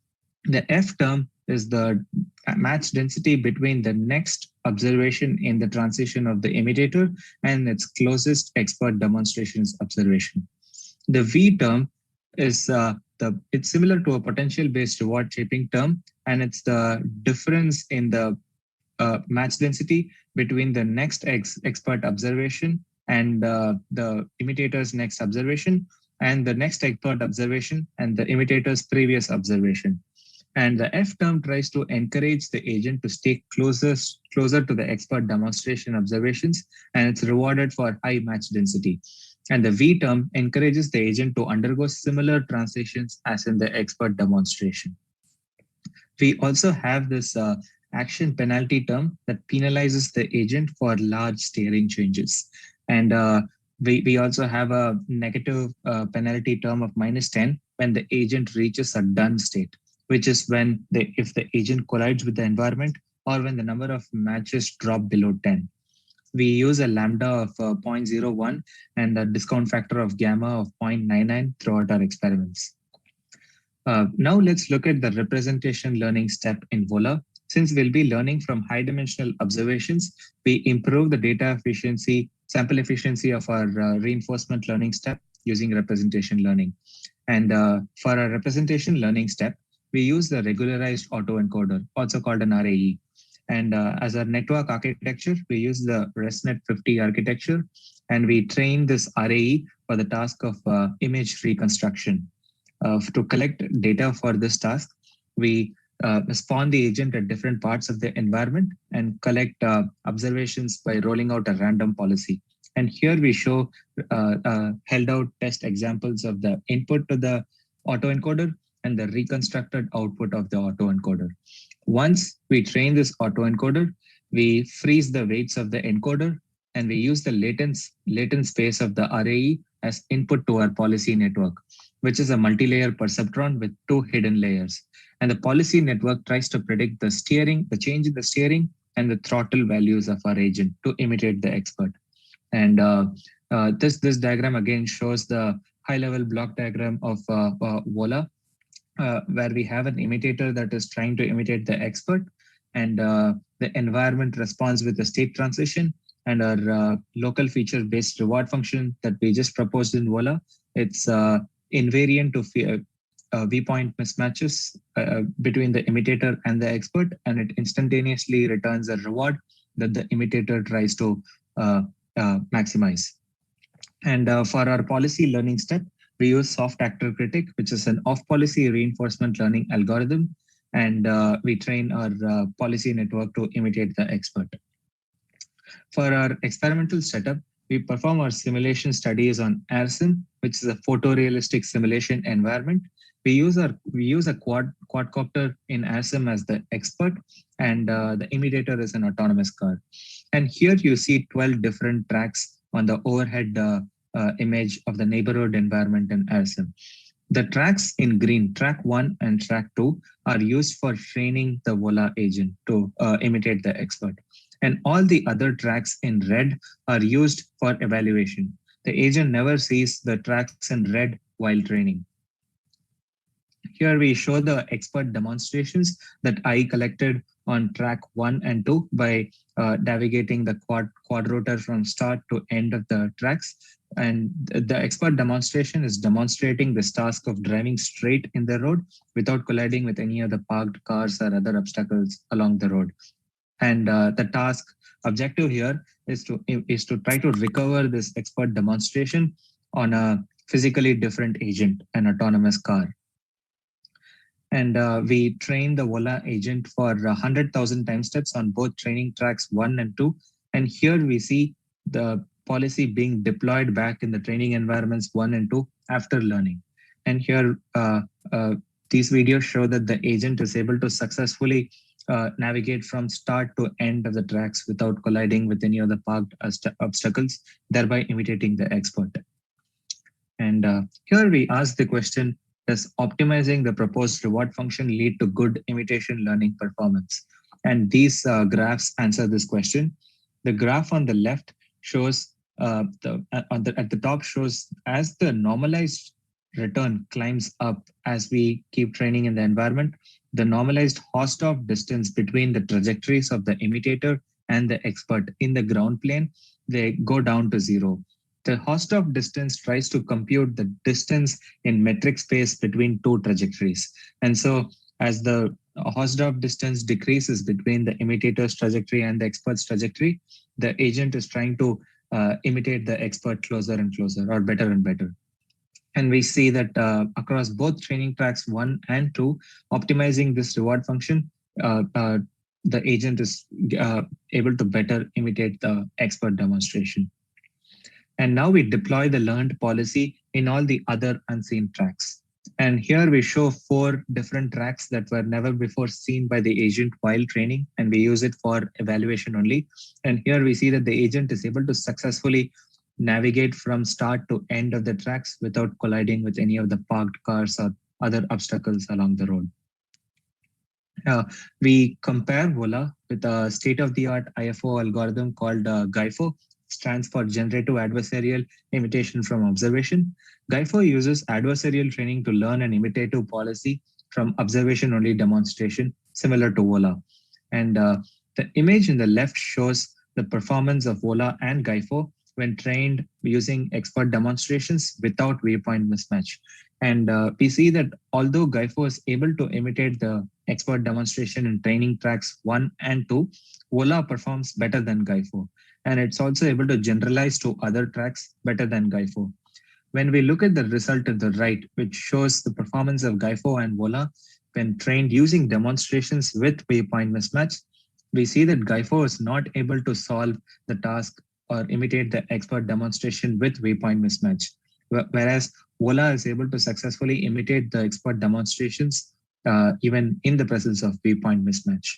The F term is the match density between the next observation in the transition of the imitator and its closest expert demonstrations observation. The V term is it's similar to a potential-based reward shaping term, and it's the difference in the match density between the next expert observation and the imitator's next observation, and the next expert observation and the imitator's previous observation. And the F term tries to encourage the agent to stay closer to the expert demonstration observations, and it's rewarded for high match density. And the V term encourages the agent to undergo similar transitions as in the expert demonstration. We also have this action penalty term that penalizes the agent for large steering changes. And we also have a negative penalty term of -10 when the agent reaches a done state, which is when if the agent collides with the environment or when the number of matches drop below 10. We use a lambda of 0.01 and a discount factor of gamma of 0.99 throughout our experiments. Now let's look at the representation learning step in VOLA. Since we'll be learning from high dimensional observations, we improve the data efficiency, sample efficiency of our reinforcement learning step using representation learning. And for our representation learning step, we use the regularized autoencoder, also called an RAE. And as our network architecture, we use the ResNet 50 architecture, and we train this RAE for the task of image reconstruction. To collect data for this task, we spawn the agent at different parts of the environment and collect observations by rolling out a random policy. And here we show held out test examples of the input to the autoencoder and the reconstructed output of the autoencoder. Once we train this autoencoder, we freeze the weights of the encoder, and we use the latent space of the RAE as input to our policy network, which is a multi-layer perceptron with 2 hidden layers. And the policy network tries to predict the steering, the change in the steering, and the throttle values of our agent to imitate the expert. And this diagram again shows the high-level block diagram of VOLA, where we have an imitator that is trying to imitate the expert, and the environment responds with a state transition, and our local feature-based reward function that we just proposed in VOLA, it's invariant to viewpoint mismatches between the imitator and the expert, and it instantaneously returns a reward that the imitator tries to maximize. And for our policy learning step, we use soft actor critic, which is an off-policy reinforcement learning algorithm, and we train our policy network to imitate the expert. For our experimental setup, we perform our simulation studies on AirSim, which is a photorealistic simulation environment. We use a quadcopter in AirSim as the expert, and the imitator is an autonomous car. And here you see 12 different tracks on the overhead image of the neighborhood environment in AirSim. The tracks in green, track 1 and track 2, are used for training the VOLA agent to imitate the expert. And all the other tracks in red are used for evaluation. The agent never sees the tracks in red while training. Here we show the expert demonstrations that I collected on track 1 and 2 by navigating the quadrotor from start to end of the tracks. And the expert demonstration is demonstrating this task of driving straight in the road without colliding with any of the parked cars or other obstacles along the road. And the task objective here is to try to recover this expert demonstration on a physically different agent, an autonomous car. And we train the VOLA agent for 100,000 time steps on both training tracks 1 and 2. And here we see the policy being deployed back in the training environments 1 and 2 after learning. And here, these videos show that the agent is able to successfully navigate from start to end of the tracks without colliding with any of the parked obstacles, thereby imitating the expert. And here we ask the question, does optimizing the proposed reward function lead to good imitation learning performance? And these graphs answer this question. The graph on the left shows, at the top shows as the normalized return climbs up as we keep training in the environment, the normalized Hausdorff distance between the trajectories of the imitator and the expert in the ground plane, they go down to 0. The Hausdorff distance tries to compute the distance in metric space between two trajectories. And so as the Hausdorff distance decreases between the imitator's trajectory and the expert's trajectory, the agent is trying to imitate the expert closer and closer, or better and better. And we see that across both training tracks 1 and 2, optimizing this reward function, the agent is able to better imitate the expert demonstration. And now we deploy the learned policy in all the other unseen tracks. And here we show 4 different tracks that were never before seen by the agent while training, and we use it for evaluation only. And here we see that the agent is able to successfully navigate from start to end of the tracks without colliding with any of the parked cars or other obstacles along the road. We compare VOLA with a state-of-the-art IFO algorithm called GIFO, stands for Generative Adversarial Imitation from Observation. GIFO uses adversarial training to learn an imitative policy from observation-only demonstration, similar to VOLA. And the image in the left shows the performance of VOLA and GIFO when trained using expert demonstrations without waypoint mismatch. And we see that although GIFO is able to imitate the expert demonstration in training tracks 1 and 2, VOLA performs better than GIFO. And it's also able to generalize to other tracks better than GIFO. When we look at the result at the right, which shows the performance of GIFO and VOLA when trained using demonstrations with waypoint mismatch, we see that GIFO is not able to solve the task or imitate the expert demonstration with waypoint mismatch, whereas VOLA is able to successfully imitate the expert demonstrations even in the presence of waypoint mismatch.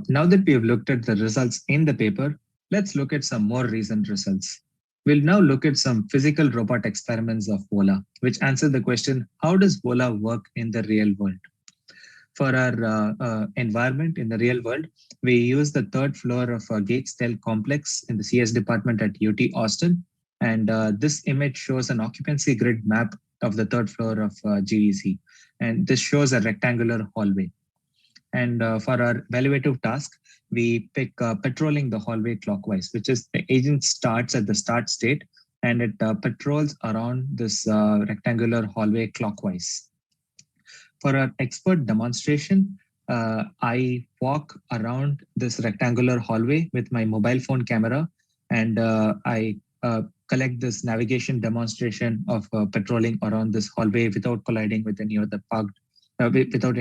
Now that we have looked at the results in the paper, let's look at some more recent results. We'll now look at some physical robot experiments of VOLA, which answer the question, how does VOLA work in the real world? For our environment in the real world, we use the 3rd floor of Gates-Dell complex in the CS department at UT Austin. And this image shows an occupancy grid map of the 3rd floor of GDC. And this shows a rectangular hallway. And for our evaluative task, we pick patrolling the hallway clockwise, which is the agent starts at the start state and it patrols around this rectangular hallway clockwise. For our expert demonstration, I walk around this rectangular hallway with my mobile phone camera, and I collect this navigation demonstration of patrolling around this hallway without colliding with any of the parked without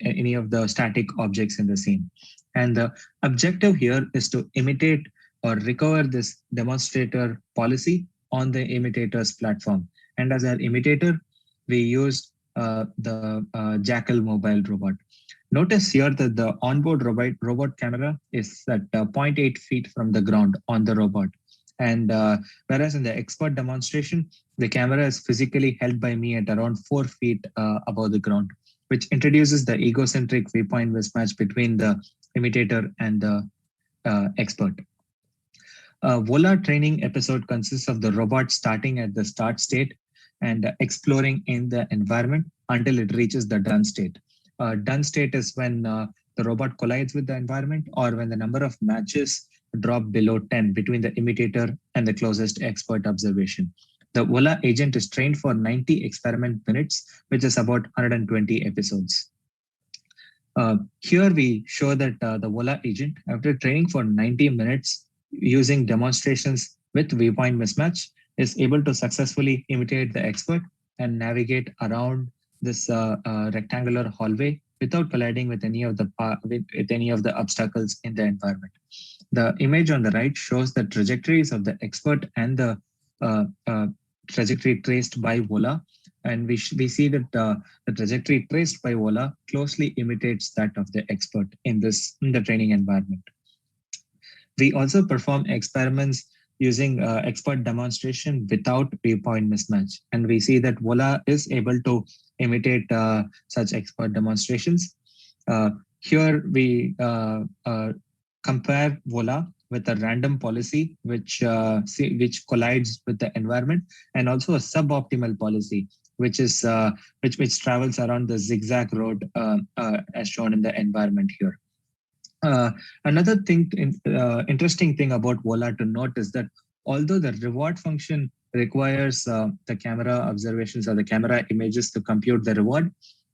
any of the static objects in the scene. And the objective here is to imitate or recover this demonstrator policy on the imitator's platform. And as our imitator, we use the Jackal mobile robot. Notice here that the onboard robot camera is at 0.8 feet from the ground on the robot. And whereas in the expert demonstration, the camera is physically held by me at around 4 feet above the ground, which introduces the egocentric waypoint mismatch between the imitator and the expert. VOLA training episode consists of the robot starting at the start state and exploring in the environment until it reaches the done state. Done state is when the robot collides with the environment or when the number of matches drop below 10 between the imitator and the closest expert observation. The VOLA agent is trained for 90 experiment minutes, which is about 120 episodes. Here we show that the VOLA agent, after training for 90 minutes using demonstrations with waypoint mismatch, is able to successfully imitate the expert and navigate around this rectangular hallway without colliding with any of the obstacles in the environment. The image on the right shows the trajectories of the expert and the trajectory traced by VOLA And we see that the trajectory traced by Vola closely imitates that of the expert in the training environment. We also perform experiments using expert demonstration without viewpoint mismatch. And we see that Vola is able to imitate such expert demonstrations. Here we compare Vola with a random policy which collides with the environment, and also a suboptimal policy which travels around the zigzag road as shown in the environment here. Another interesting thing about Vola to note is that although the reward function requires the camera observations or the camera images to compute the reward,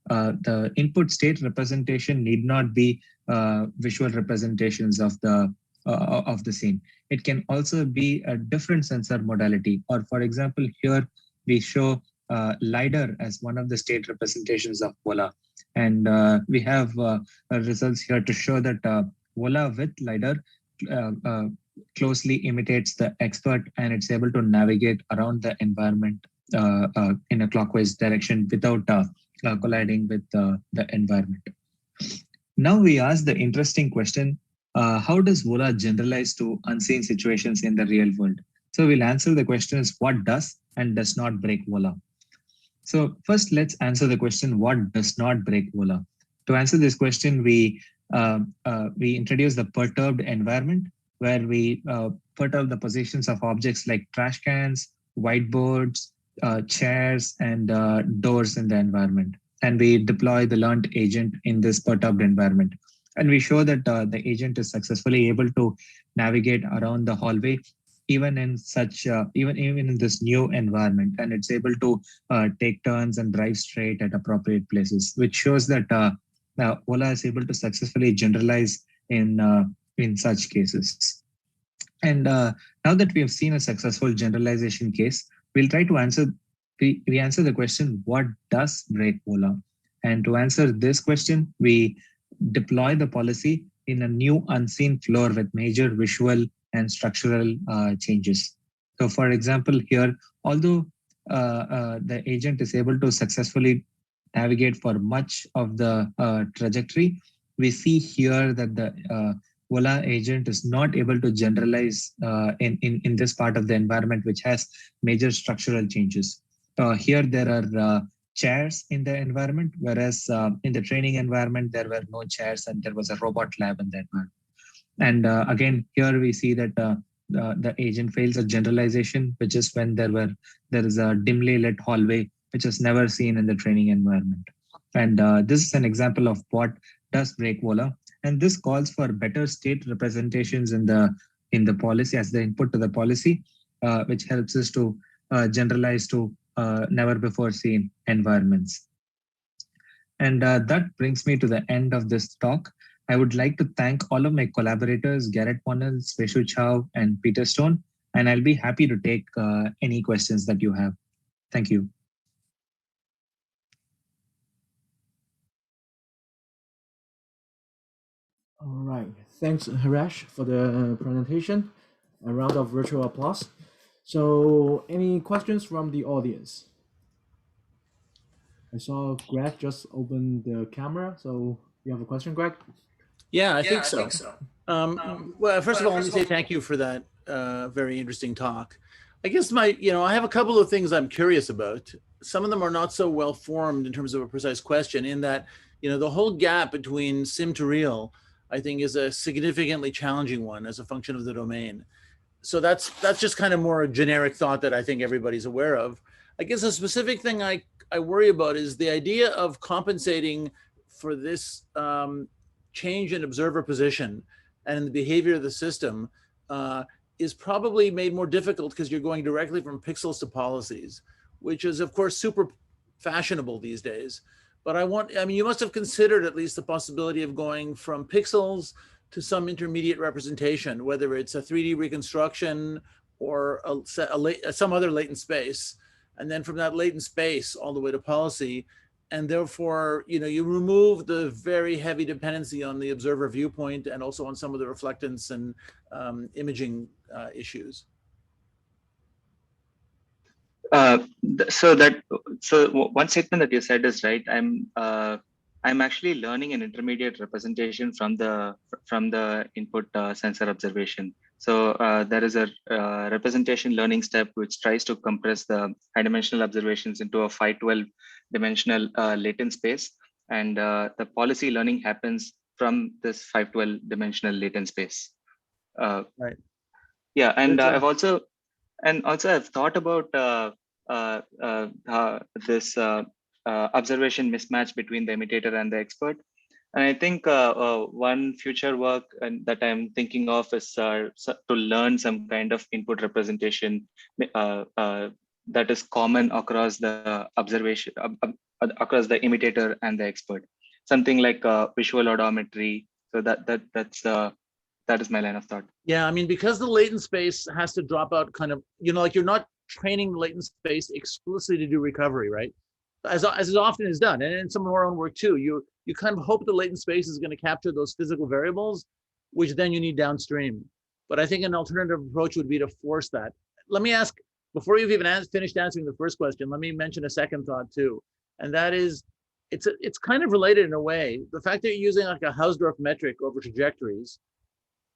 the input state representation need not be visual representations of the scene. It can also be a different sensor modality. Or for example, here we show LiDAR as one of the state representations of Vola. And we have results here to show that Vola with LiDAR closely imitates the expert, and it's able to navigate around the environment in a clockwise direction without colliding with the environment. Now we ask the interesting question, how does Vola generalize to unseen situations in the real world? So we'll answer the questions, what does and does not break Vola? So first, let's answer the question, what does not break Vola? To answer this question, we introduce the perturbed environment, where we perturb the positions of objects like trash cans, whiteboards, chairs, and doors in the environment. And we deploy the learned agent in this perturbed environment. And we show that the agent is successfully able to navigate around the hallway, even in this new environment, and it's able to take turns and drive straight at appropriate places, which shows that Vola is able to successfully generalize in such cases. And now that we have seen a successful generalization case, we'll try to answer the question, what does break Vola? And to answer this question, we deploy the policy in a new unseen floor with major visual and structural changes. So for example, here, although the agent is able to successfully navigate for much of the trajectory, we see here that the Vola agent is not able to generalize in this part of the environment, which has major structural changes. Here there are chairs in the environment, whereas in the training environment, there were no chairs and there was a robot lab in the environment. And again, here we see that the agent fails a generalization, which is when there is a dimly lit hallway, which is never seen in the training environment. And this is an example of what does break Vola. And this calls for better state representations in the policy as the input to the policy, which helps us to generalize to never before seen environments. And that brings me to the end of this talk. I would like to thank all of my collaborators, Garrett Wonnell, Speciu Chow, and Peter Stone, and I'll be happy to take any questions that you have. Thank you. All right, thanks Harish for the presentation. A round of virtual applause. So any questions from the audience? I saw Greg just opened the camera, so you have a question, Greg? Yeah, I think so. Well, first of all, let me say thank you for that very interesting talk. I guess I have a couple of things I'm curious about. Some of them are not so well formed in terms of a precise question, in that, the whole gap between sim to real, I think, is a significantly challenging one as a function of the domain. So that's just kind of more a generic thought that I think everybody's aware of. I guess a specific thing I worry about is the idea of compensating for this change in observer position and in the behavior of the system is probably made more difficult because you're going directly from pixels to policies, which is of course super fashionable these days. But you must have considered at least the possibility of going from pixels to some intermediate representation, whether it's a 3D reconstruction or some other latent space, and then from that latent space all the way to policy. And therefore, you remove the very heavy dependency on the observer viewpoint and also on some of the reflectance and imaging issues. One statement that you said is right. I'm actually learning an intermediate representation from the input sensor observation. So there is a representation learning step which tries to compress the high dimensional observations into a 512 dimensional latent space, and the policy learning happens from this 512 dimensional latent space. Right. Yeah, and I've thought about this observation mismatch between the imitator and the expert. And I think one future work that I'm thinking of is to learn some kind of input representation that is common across the observation, across the imitator and the expert. Something like visual odometry. So that is my line of thought. Yeah, I mean, because the latent space has to drop out kind of, like you're not training the latent space explicitly to do recovery, right? As often is done, and in some of our own work too, you kind of hope the latent space is going to capture those physical variables, which then you need downstream. But I think an alternative approach would be to force that. Let me ask, before you've even finished answering the first question, let me mention a second thought too, and that is, it's kind of related in a way. The fact that you're using like a Hausdorff metric over trajectories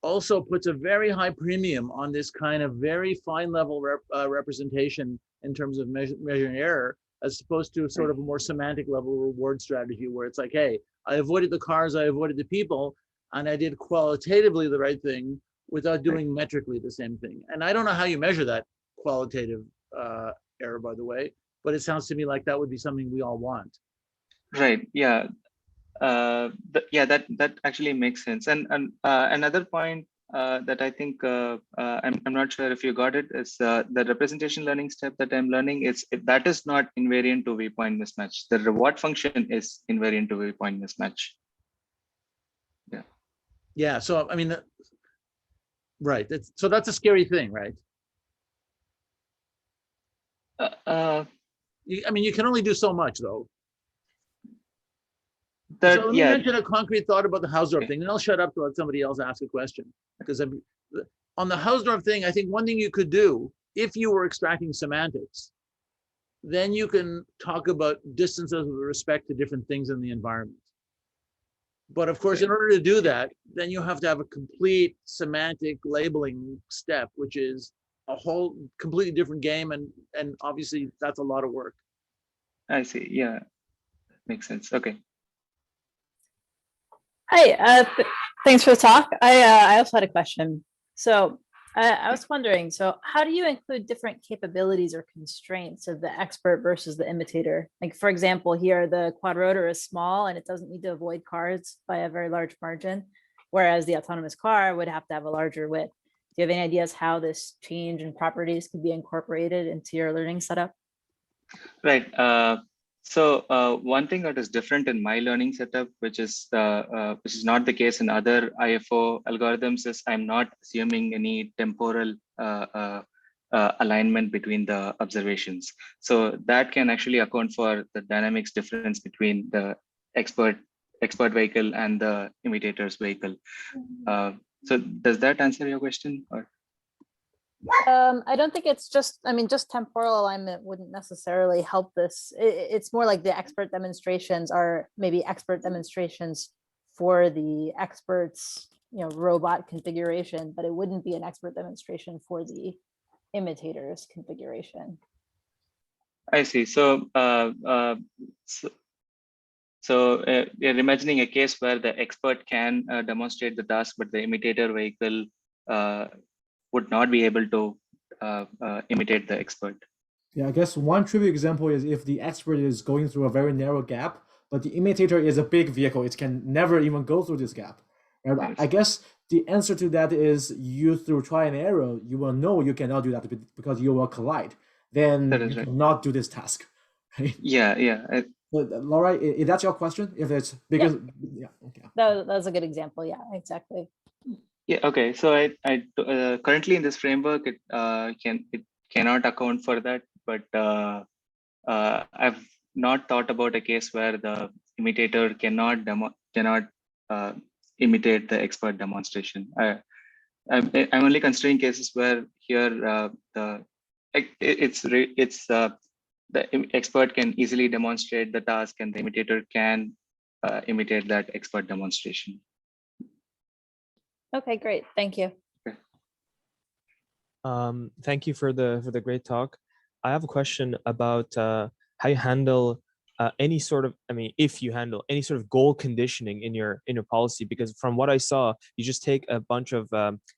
also puts a very high premium on this kind of very fine level representation in terms of measuring error, as opposed to sort of a more semantic level reward strategy where it's like, hey, I avoided the cars, I avoided the people, and I did qualitatively the right thing without doing metrically the same thing. And I don't know how you measure that qualitative error, by the way, but it sounds to me like that would be something we all want. Right. Yeah. That actually makes sense. And another point that I think I'm not sure if you got it is the representation learning step that I'm learning that is not invariant to waypoint mismatch. The reward function is invariant to waypoint mismatch. Yeah. Yeah. So I mean, right. That's a scary thing, right? I mean, you can only do so much, though. So let me mention a concrete thought about the Hausdorff thing, and I'll shut up to let somebody else ask a question. Because on the Hausdorff thing, I think one thing you could do, if you were extracting semantics, then you can talk about distances with respect to different things in the environment. But of course, in order to do that, then you have to have a complete semantic labeling step, which is a whole completely different game, and obviously that's a lot of work. I see. Yeah, makes sense. Okay. Hi, thanks for the talk. I also had a question. So I was wondering, so how do you include different capabilities or constraints of the expert versus the imitator? Like, for example, here, the quadrotor is small and it doesn't need to avoid cars by a very large margin, whereas the autonomous car would have to have a larger width. Do you have any ideas how this change in properties could be incorporated into your learning setup? Right. So one thing that is different in my learning setup, which is not the case in other IFO algorithms, is I'm not assuming any temporal alignment between the observations. So that can actually account for the dynamics difference between the expert vehicle and the imitator's vehicle. So does that answer your question? Or? I don't think it's just, I mean, just temporal alignment wouldn't necessarily help this. It's more like the expert demonstrations are maybe expert demonstrations for the expert's, robot configuration, but it wouldn't be an expert demonstration for the imitator's configuration. I see. So, you're imagining a case where the expert can demonstrate the task, but the imitator vehicle would not be able to imitate the expert. Yeah, I guess one trivial example is if the expert is going through a very narrow gap, but the imitator is a big vehicle, it can never even go through this gap. Right? I guess the answer to that is through try and error, you will know you cannot do that because you will collide. Then you cannot do this task. Right? Yeah. But Laura, is that your question? If it's because okay. That was a good example. Yeah, exactly. Yeah. Okay. So I currently in this framework it cannot account for that, but I've not thought about a case where the imitator cannot imitate the expert demonstration. I'm only considering cases where here the the expert can easily demonstrate the task, and the imitator can imitate that expert demonstration. Okay, great. Thank you. Thank you for the great talk. I have a question about how you handle any sort of, if you handle any sort of goal conditioning in your policy, because from what I saw, you just take a bunch of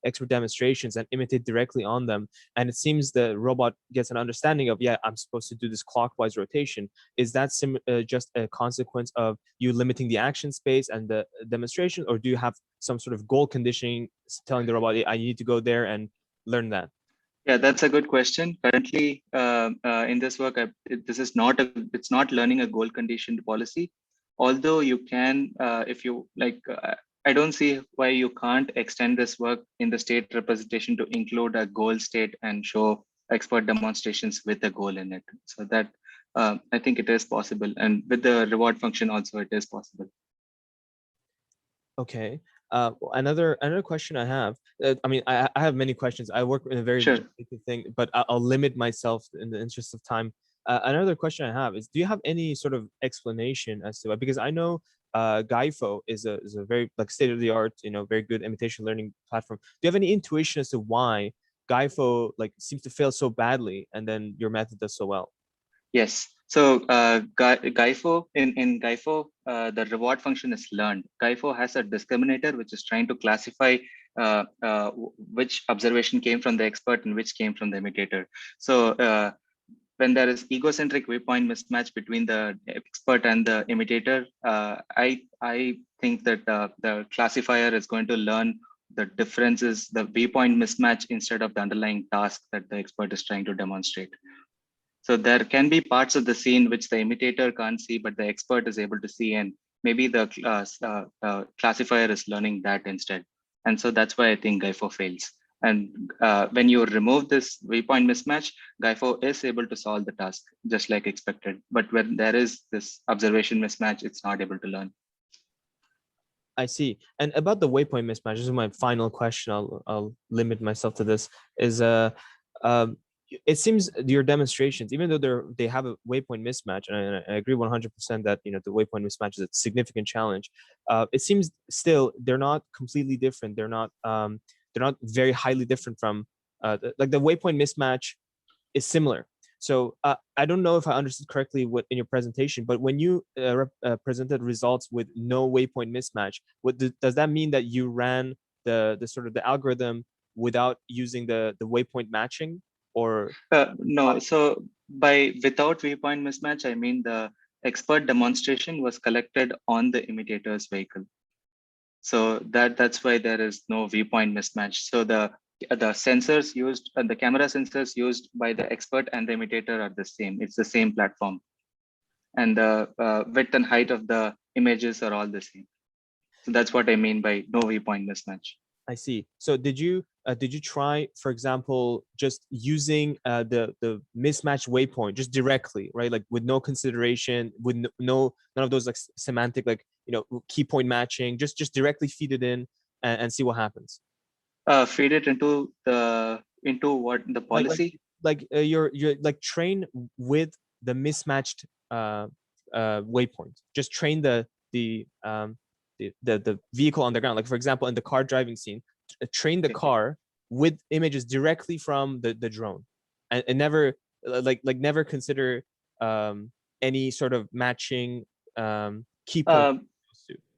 expert demonstrations and imitate directly on them, and it seems the robot gets an understanding of, yeah, I'm supposed to do this clockwise rotation. Is that just a consequence of you limiting the action space and the demonstration, or do you have some sort of goal conditioning telling the robot, I need to go there and learn that? Yeah, that's a good question. Currently, in this work, it's not learning a goal conditioned policy. Although you can, if you like, I don't see why you can't extend this work in the state representation to include a goal state and show expert demonstrations with a goal in it. So that I think it is possible, and with the reward function also, it is possible. Okay. Another question I have, I have many questions. I work in a very basic thing, but I'll limit myself in the interest of time. Another question I have is, do you have any sort of explanation as to why? Because I know GAIFO is a very state-of-the-art, very good imitation learning platform. Do you have any intuition as to why GAIFO seems to fail so badly, and then your method does so well? Yes. So GAIFO, in GAIFO, the reward function is learned. GAIFO has a discriminator which is trying to classify which observation came from the expert and which came from the imitator. So when there is egocentric waypoint mismatch between the expert and the imitator, I think that the classifier is going to learn the differences, the waypoint mismatch, instead of the underlying task that the expert is trying to demonstrate. So there can be parts of the scene which the imitator can't see, but the expert is able to see, and maybe the classifier is learning that instead. And so that's why I think GAIFO fails. And when you remove this waypoint mismatch, GAIFO is able to solve the task just like expected. But when there is this observation mismatch, it's not able to learn. I see. And about the waypoint mismatch, this is my final question. I'll limit myself to this. Is it seems your demonstrations, even though they have a waypoint mismatch, and I agree 100% that the waypoint mismatch is a significant challenge. It seems still they're not completely different. They're not very highly different from the waypoint mismatch is similar. So I don't know if I understood correctly what in your presentation, but when you presented results with no waypoint mismatch, does that mean that you ran the sort of the algorithm without using the waypoint matching? Or no, so by without waypoint mismatch, I mean the expert demonstration was collected on the imitator's vehicle. So that's why there is no viewpoint mismatch. So the sensors used, the camera sensors used by the expert and the imitator are the same. It's the same platform, and the width and height of the images are all the same. So that's what I mean by no viewpoint mismatch. I see. So did you try, for example, just using the mismatch waypoint just directly, right? Like with no consideration, with none of those semantic key point matching, just directly feed it in and see what happens. Feed it into what, the policy? You're train with the mismatched waypoint. Just train the vehicle on the ground. Like for example, in the car driving scene, train the car with images directly from the drone, and never never consider any sort of matching key point.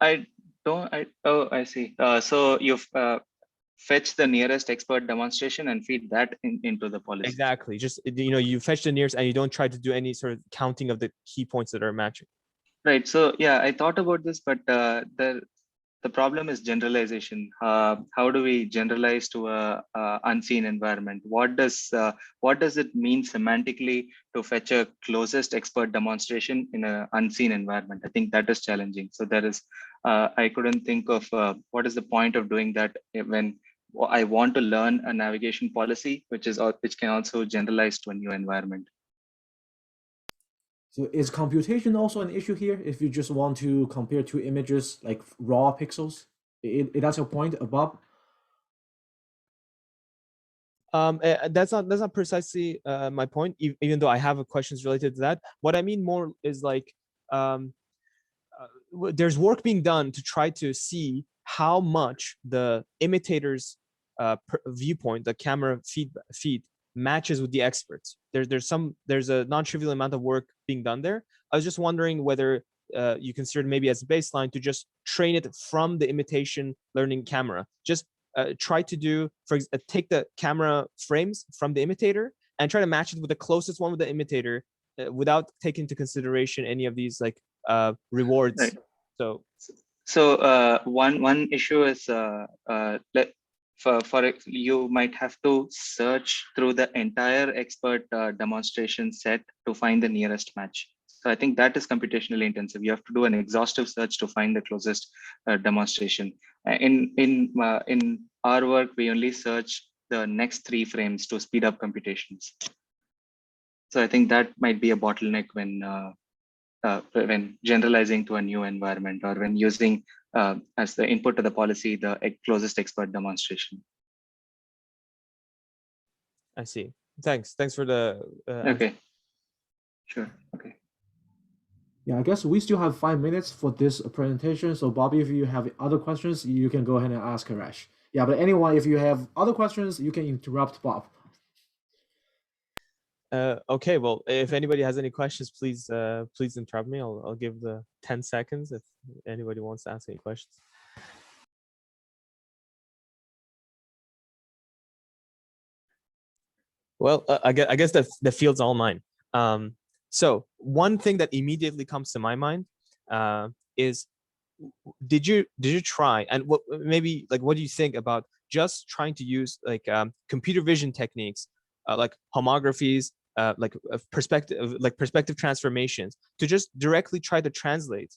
I see. So you've fetch the nearest expert demonstration and feed that into the policy. Exactly. Just you fetch the nearest and you don't try to do any sort of counting of the key points that are matching. Right. So yeah, I thought about this, but the problem is generalization. How do we generalize to a unseen environment? What does it mean semantically to fetch a closest expert demonstration in an unseen environment? I think that is challenging. So there is, I couldn't think of what is the point of doing that when I want to learn a navigation policy, which can also generalize to a new environment. So is computation also an issue here? If you just want to compare two images like raw pixels, that's your point, Bob? That's not precisely my point. Even though I have questions related to that, what I mean more is like there's work being done to try to see how much the imitator's viewpoint, the camera feed matches with the experts. There's a non-trivial amount of work being done there. I was just wondering whether you considered maybe as a baseline to just train it from the imitation learning camera. Just try to do, take the camera frames from the imitator and try to match it with the closest one with the imitator without taking into consideration any of these like rewards. Right. So one issue is for you might have to search through the entire expert demonstration set to find the nearest match. So I think that is computationally intensive. You have to do an exhaustive search to find the closest demonstration. In our work, we only search the next 3 frames to speed up computations. So I think that might be a bottleneck when generalizing to a new environment or when using as the input to the policy the closest expert demonstration. I see. Thanks for the okay. Sure. Okay. Yeah, I guess we still have 5 minutes for this presentation. So Bobby, if you have other questions, you can go ahead and ask Harish. Yeah, but anyone, if you have other questions, you can interrupt Bob. Okay, well, if anybody has any questions, please interrupt me. I'll give the 10 seconds if anybody wants to ask any questions. Well, I guess the field's all mine. So one thing that immediately comes to my mind is, did you try, and what do you think about just trying to use like computer vision techniques like homographies, perspective transformations to just directly try to translate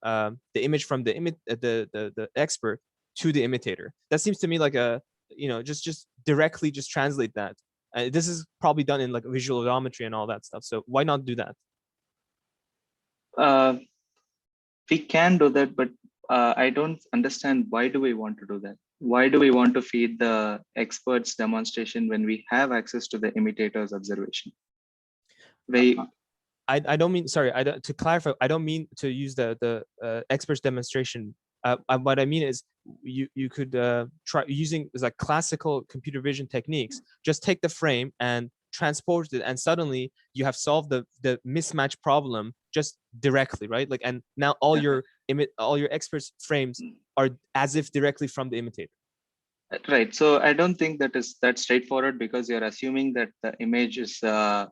the image from the expert to the imitator? That seems to me like a just directly just translate that. This is probably done in like visual odometry and all that stuff. So why not do that? We can do that, but I don't understand why do we want to do that? Why do we want to feed the expert's demonstration when we have access to the imitator's observation? I don't mean, sorry, to clarify, I don't mean to use the expert's demonstration. What I mean is you could try using like classical computer vision techniques, just take the frame and transport it, and suddenly you have solved the mismatch problem just directly, right? Like, and now all your experts frames are as if directly from the imitator. Right. So I don't think that is that straightforward, because you're assuming that the image is I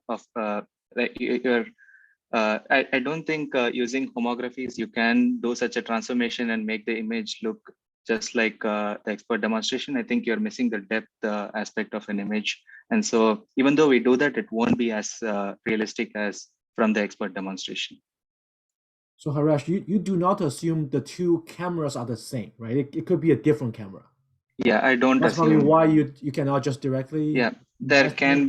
don't think using homographies you can do such a transformation and make the image look just like the expert demonstration. I think you're missing the depth aspect of an image. And so even though we do that, it won't be as realistic as from the expert demonstration. So Harish, you do not assume the 2 cameras are the same, right? It could be a different camera. Yeah, I don't That's assume. probably why you cannot just directly. Yeah, there can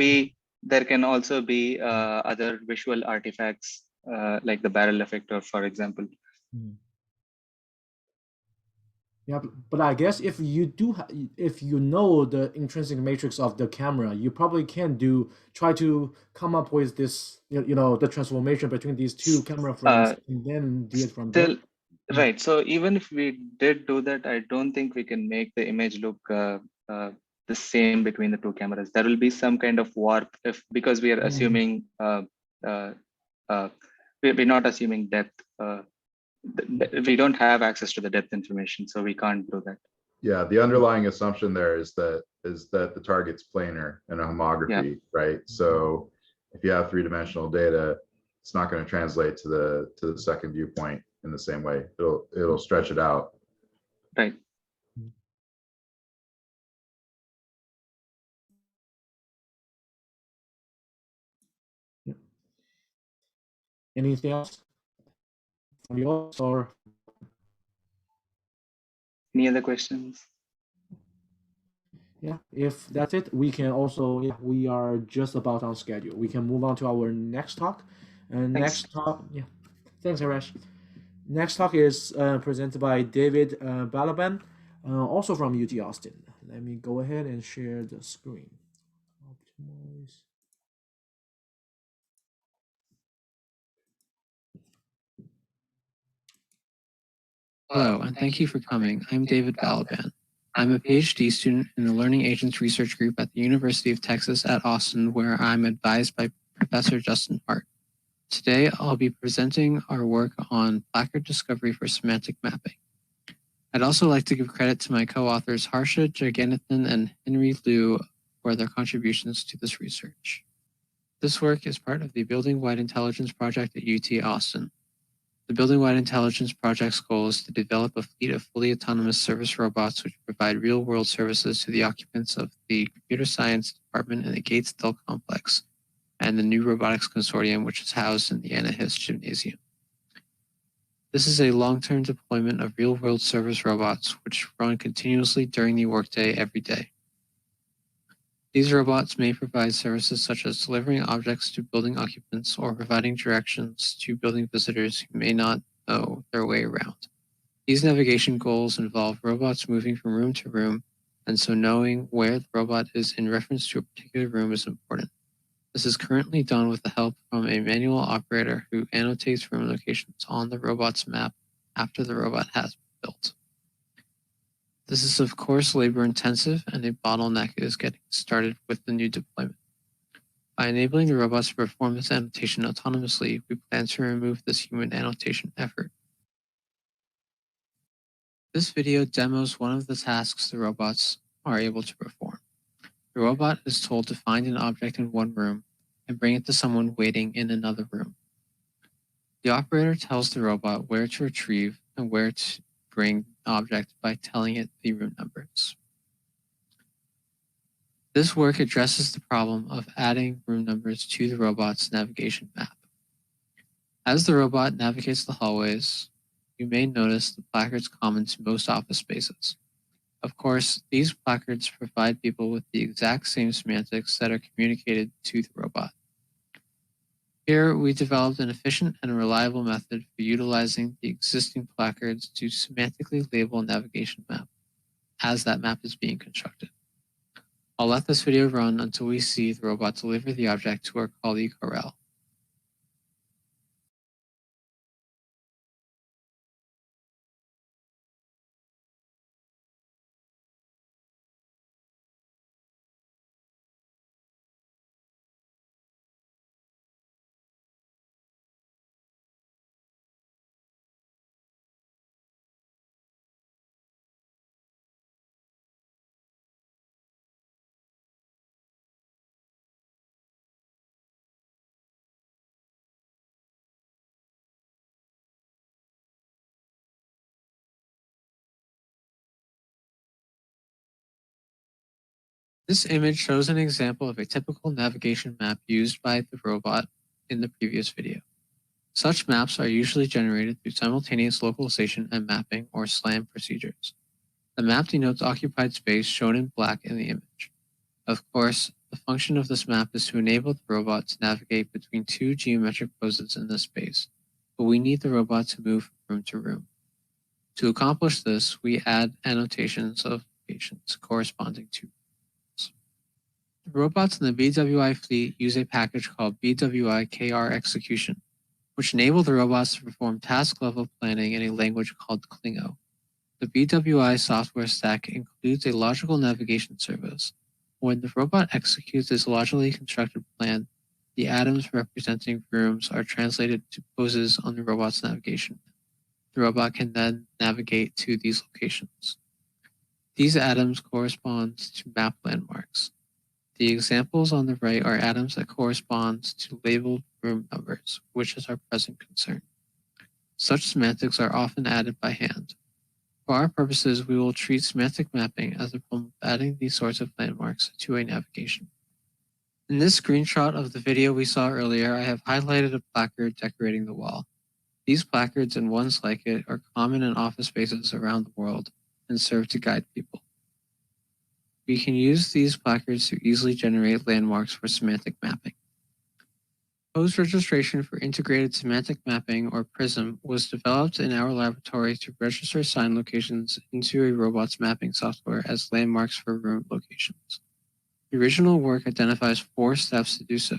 also be other visual artifacts like the barrel effect, or for example. Yeah, but I guess if you know the intrinsic matrix of the camera, you probably can try to come up with this, the transformation between these 2 camera frames, and then do it from there. Right. So even if we did do that, I don't think we can make the image look the same between the 2 cameras. There will be some kind of warp because we are assuming we're not assuming depth. We don't have access to the depth information, so we can't do that. Yeah, the underlying assumption there is that the target's planar in a homography, right? So if you have 3-dimensional data, it's not going to translate to the second viewpoint in the same way. It'll stretch it out. Right. Yeah. Anything else from yours, or any other questions? Yeah, if that's it, we can also, we are just about on schedule. We can move on to our next talk. And next talk, thanks, Harish. Next talk is presented by David Balaban, also from UT Austin. Let me go ahead and share the screen. Customize. Hello, and thank you for coming. I'm David Balaban. I'm a PhD student in the Learning Agents Research Group at the University of Texas at Austin, where I'm advised by Professor Justin Hart. Today, I'll be presenting our work on placard discovery for semantic mapping. I'd also like to give credit to my co-authors Harsha Jagannathan and Henry Liu for their contributions to this research. This work is part of the Building-Wide Intelligence Project at UT Austin. The Building-Wide Intelligence Project's goal is to develop a fleet of fully autonomous service robots which provide real-world services to the occupants of the Computer Science Department in the Gates-Dell Complex and the New Robotics Consortium, which is housed in the Anna Hiss Gymnasium. This is a long-term deployment of real-world service robots which run continuously during the workday every day. These robots may provide services such as delivering objects to building occupants or providing directions to building visitors who may not know their way around. These navigation goals involve robots moving from room to room, and so knowing where the robot is in reference to a particular room is important. This is currently done with the help from a manual operator who annotates room locations on the robot's map after the robot has been built. This is of course labor intensive and a bottleneck is getting started with the new deployment. By enabling the robots to perform this annotation autonomously, we plan to remove this human annotation effort. This video demos one of the tasks the robots are able to perform. The robot is told to find an object in one room and bring it to someone waiting in another room. The operator tells the robot where to retrieve and where to bring the object by telling it the room numbers. This work addresses the problem of adding room numbers to the robot's navigation map. As the robot navigates the hallways, you may notice the placards common to most office spaces. Of course, these placards provide people with the exact same semantics that are communicated to the robot. Here, we developed an efficient and reliable method for utilizing the existing placards to semantically label a navigation map as that map is being constructed. I'll let this video run until we see the robot deliver the object to our colleague Ariel. This image shows an example of a typical navigation map used by the robot in the previous video. Such maps are usually generated through simultaneous localization and mapping, or SLAM procedures. The map denotes occupied space shown in black in the image. Of course, the function of this map is to enable the robot to navigate between two geometric poses in this space, but we need the robot to move from room to room. To accomplish this, we add annotations of locations corresponding to rooms. The robots in the BWI fleet use a package called BWI KR execution, which enable the robots to perform task-level planning in a language called Klingo. The BWI software stack includes a logical navigation service. When the robot executes this logically constructed plan, the atoms representing rooms are translated to poses on the robot's navigation. The robot can then navigate to these locations. These atoms correspond to map landmarks. The examples on the right are atoms that correspond to labeled room numbers, which is our present concern. Such semantics are often added by hand. For our purposes, we will treat semantic mapping as a problem of adding these sorts of landmarks to a navigation. In this screenshot of the video we saw earlier, I have highlighted a placard decorating the wall. These placards and ones like it are common in office spaces around the world and serve to guide people. We can use these placards to easily generate landmarks for semantic mapping. Pose registration for integrated semantic mapping, or PRISM, was developed in our laboratory to register sign locations into a robot's mapping software as landmarks for room locations. The original work identifies 4 steps to do so: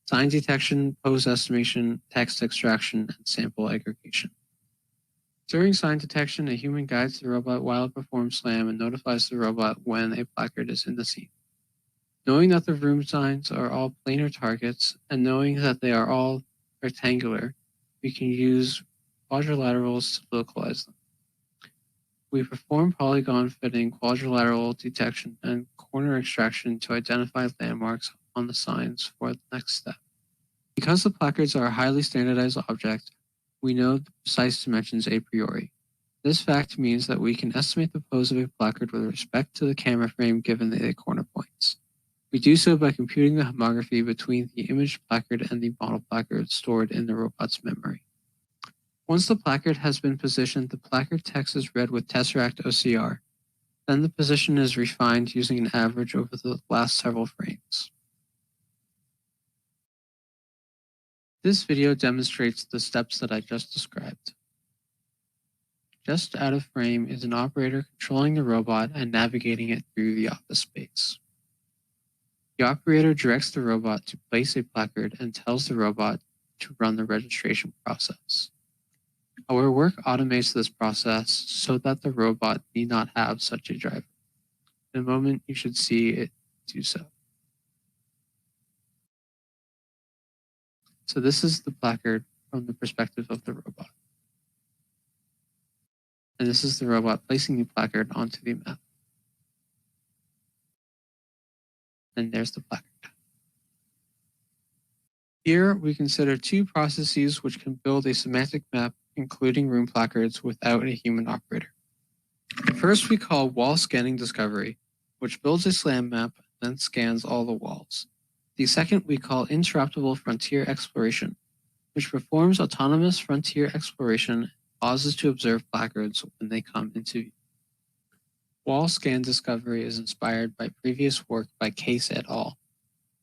sign detection, pose estimation, text extraction, and sample aggregation. During sign detection, a human guides the robot while it performs SLAM and notifies the robot when a placard is in the scene. Knowing that the room signs are all planar targets and knowing that they are all rectangular, we can use quadrilaterals to localize them. We perform polygon fitting, quadrilateral detection, and corner extraction to identify landmarks on the signs for the next step. Because the placards are a highly standardized object, we know the precise dimensions a priori. This fact means that we can estimate the pose of a placard with respect to the camera frame given the corner points. We do so by computing the homography between the image placard and the model placard stored in the robot's memory. Once the placard has been positioned, the placard text is read with Tesseract OCR. Then the position is refined using an average over the last several frames. This video demonstrates the steps that I just described. Just out of frame is an operator controlling the robot and navigating it through the office space. The operator directs the robot to place a placard and tells the robot to run the registration process. Our work automates this process so that the robot need not have such a driver. In a moment, you should see it do so. So this is the placard from the perspective of the robot. And this is the robot placing the placard onto the map. And there's the placard. Here we consider 2 processes which can build a semantic map including room placards without a human operator. The first we call wall scanning discovery, which builds a SLAM map and then scans all the walls. The second we call interruptible frontier exploration, which performs autonomous frontier exploration and pauses to observe placards when they come into view. Wall scan discovery is inspired by previous work by Case et al.,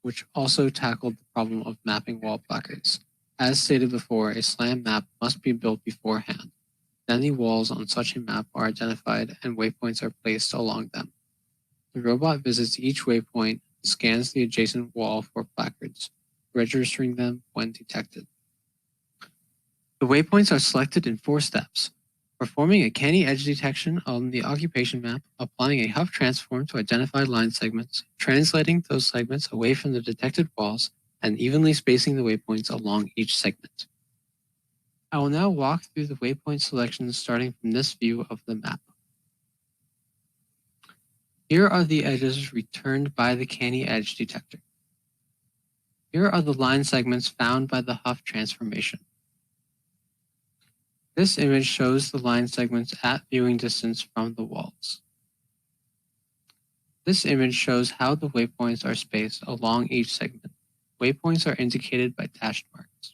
which also tackled the problem of mapping wall placards. As stated before, a SLAM map must be built beforehand. Then the walls on such a map are identified and waypoints are placed along them. The robot visits each waypoint and scans the adjacent wall for placards, registering them when detected. The waypoints are selected in 4 steps: performing a canny edge detection on the occupation map, applying a Huff transform to identify line segments, translating those segments away from the detected walls, and evenly spacing the waypoints along each segment. I will now walk through the waypoint selections starting from this view of the map. Here are the edges returned by the canny edge detector. Here are the line segments found by the Huff transformation. This image shows the line segments at viewing distance from the walls. This image shows how the waypoints are spaced along each segment. Waypoints are indicated by dashed marks.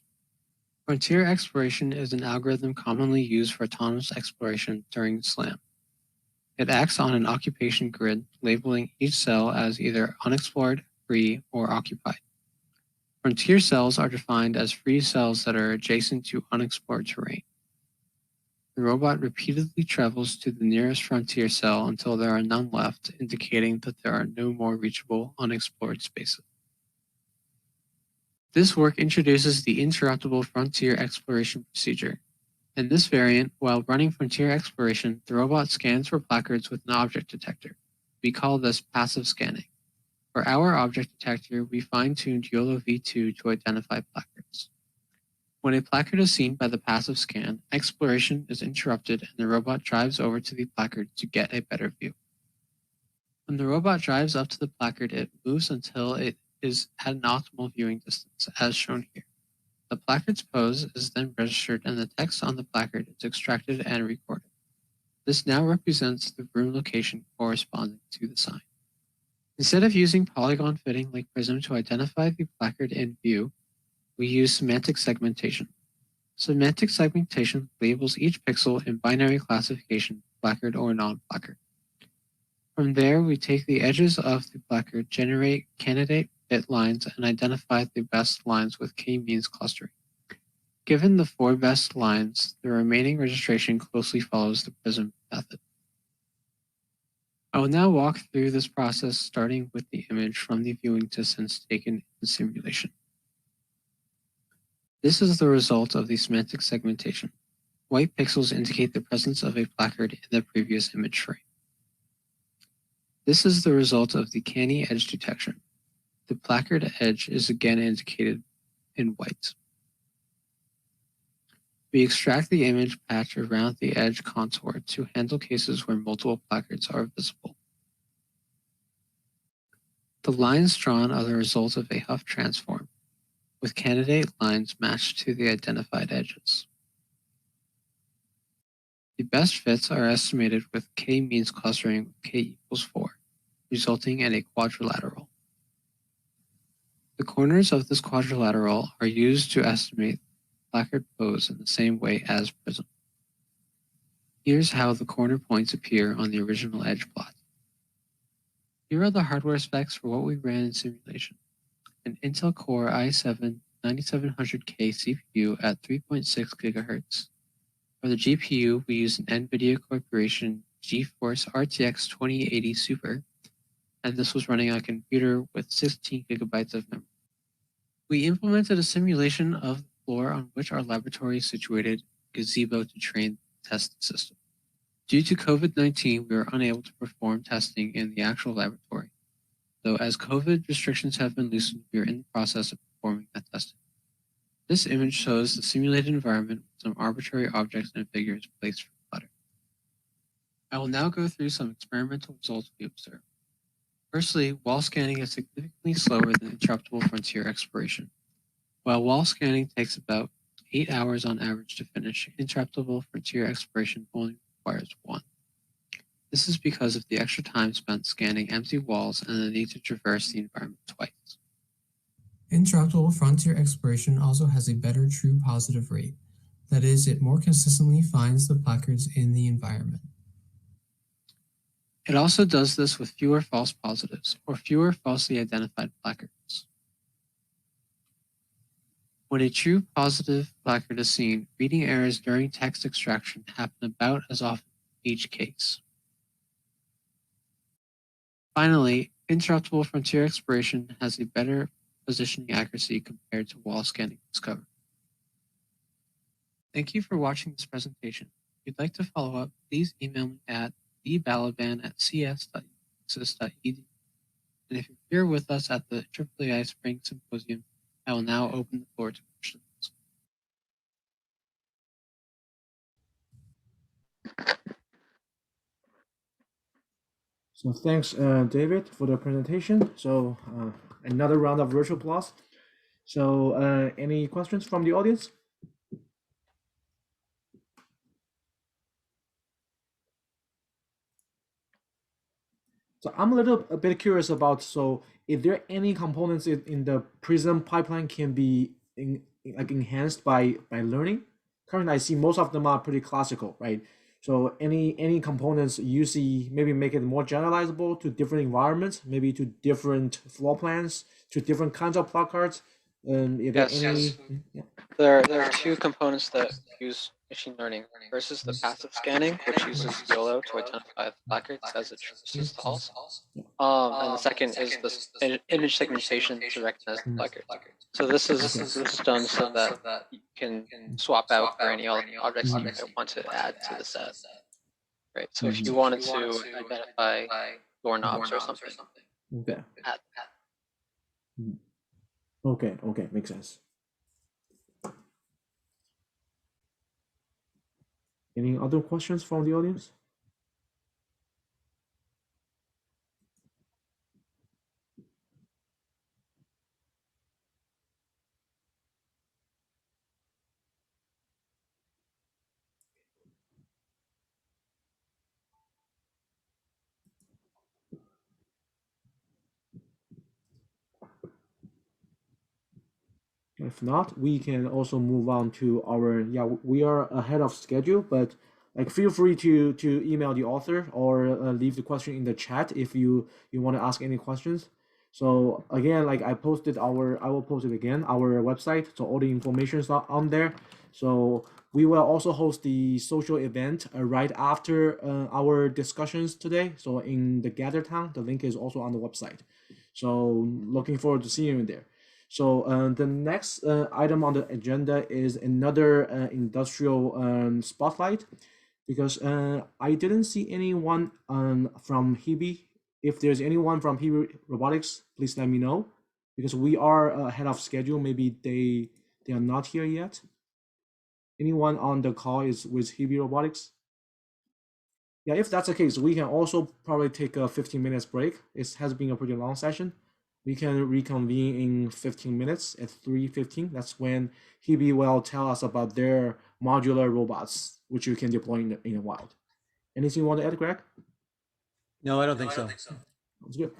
Frontier exploration is an algorithm commonly used for autonomous exploration during SLAM. It acts on an occupation grid, labeling each cell as either unexplored, free, or occupied. Frontier cells are defined as free cells that are adjacent to unexplored terrain. The robot repeatedly travels to the nearest frontier cell until there are none left, indicating that there are no more reachable unexplored spaces. This work introduces the interruptible frontier exploration procedure. In this variant, while running frontier exploration, the robot scans for placards with an object detector. We call this passive scanning. For our object detector, we fine-tuned YOLO v2 to identify placards. When a placard is seen by the passive scan, exploration is interrupted and the robot drives over to the placard to get a better view. When the robot drives up to the placard, it moves until it is at an optimal viewing distance, as shown here. The placard's pose is then registered and the text on the placard is extracted and recorded. This now represents the room location corresponding to the sign. Instead of using polygon fitting like Prism to identify the placard in view, we use semantic segmentation. Semantic segmentation labels each pixel in binary classification, placard or non-placard. From there, we take the edges of the placard, generate candidate fit lines, and identify the best lines with k-means clustering. Given the 4 best lines, the remaining registration closely follows the Prism method. I will now walk through this process, starting with the image from the viewing distance taken in the simulation. This is the result of the semantic segmentation. White pixels indicate the presence of a placard in the previous image frame. This is the result of the canny edge detection. The placard edge is again indicated in white. We extract the image patch around the edge contour to handle cases where multiple placards are visible. The lines drawn are the result of a Huff transform, with candidate lines matched to the identified edges. The best fits are estimated with k-means clustering with k equals 4, resulting in a quadrilateral. The corners of this quadrilateral are used to estimate placard pose in the same way as prism. Here's how the corner points appear on the original edge plot. Here are the hardware specs for what we ran in simulation. An Intel Core i7 9700K CPU at 3.6 GHz. For the GPU, we used an NVIDIA Corporation GeForce RTX 2080 Super, and this was running on a computer with 16 GB of memory. We implemented a simulation of the floor on which our laboratory is situated, gazebo to train the test system. Due to COVID-19, we were unable to perform testing in the actual laboratory, though as COVID restrictions have been loosened, we are in the process of performing that testing. This image shows the simulated environment with some arbitrary objects and figures placed for clutter. I will now go through some experimental results we observed. Firstly, wall scanning is significantly slower than interruptible frontier exploration. While wall scanning takes about 8 hours on average to finish, interruptible frontier exploration only requires 1. This is because of the extra time spent scanning empty walls and the need to traverse the environment twice. Interruptible frontier exploration also has a better true positive rate. That is, it more consistently finds the placards in the environment. It also does this with fewer false positives, or fewer falsely identified placards. When a true positive placard is seen, reading errors during text extraction happen about as often in each case. Finally, interruptible frontier exploration has a better positioning accuracy compared to wall scanning discovery. Thank you for watching this presentation. If you'd like to follow up, please email me at dbalaban@cs.uxis.edu. And if you're here with us at the IEEE Spring Symposium, I will now open the floor to questions. So thanks, David, for the presentation. So another round of virtual applause. So any questions from the audience? So I'm a bit curious about, so is there any components in the Prism pipeline can be enhanced by learning? Currently, I see most of them are pretty classical, right? So any components you see maybe make it more generalizable to different environments, maybe to different floor plans, to different kinds of placards? There are two components that use machine learning. First is the passive scanning, which uses YOLO to identify the placards as it traverses the halls. And the second is the image segmentation to recognize the placards. So this is done so that you can swap out for any objects that you might want to add to the set. Right. So if you wanted to identify doorknobs or something, okay. add that. Okay, makes sense. Any other questions from the audience? If not, we can also move on to our, we are ahead of schedule, but like feel free to email the author or leave the question in the chat if you want to ask any questions. So again, like I will post it again, our website. So all the information is on there. So We will also host the social event right after our discussions today. So in the Gather Town, the link is also on the website. So looking forward to seeing you there. So the next item on the agenda is another industrial spotlight, because I didn't see anyone from Hebe. If there's anyone from Hebe Robotics, please let me know, because we are ahead of schedule. Maybe they are not here yet. Anyone on the call is with Hebe Robotics? Yeah, if that's the case, we can also probably take a 15 minutes break. It has been a pretty long session. We can reconvene in 15 minutes at 3:15. That's when Hebe will tell us about their modular robots, which you can deploy in the wild. Anything you want to add, Greg? No, I don't think so. Sounds good.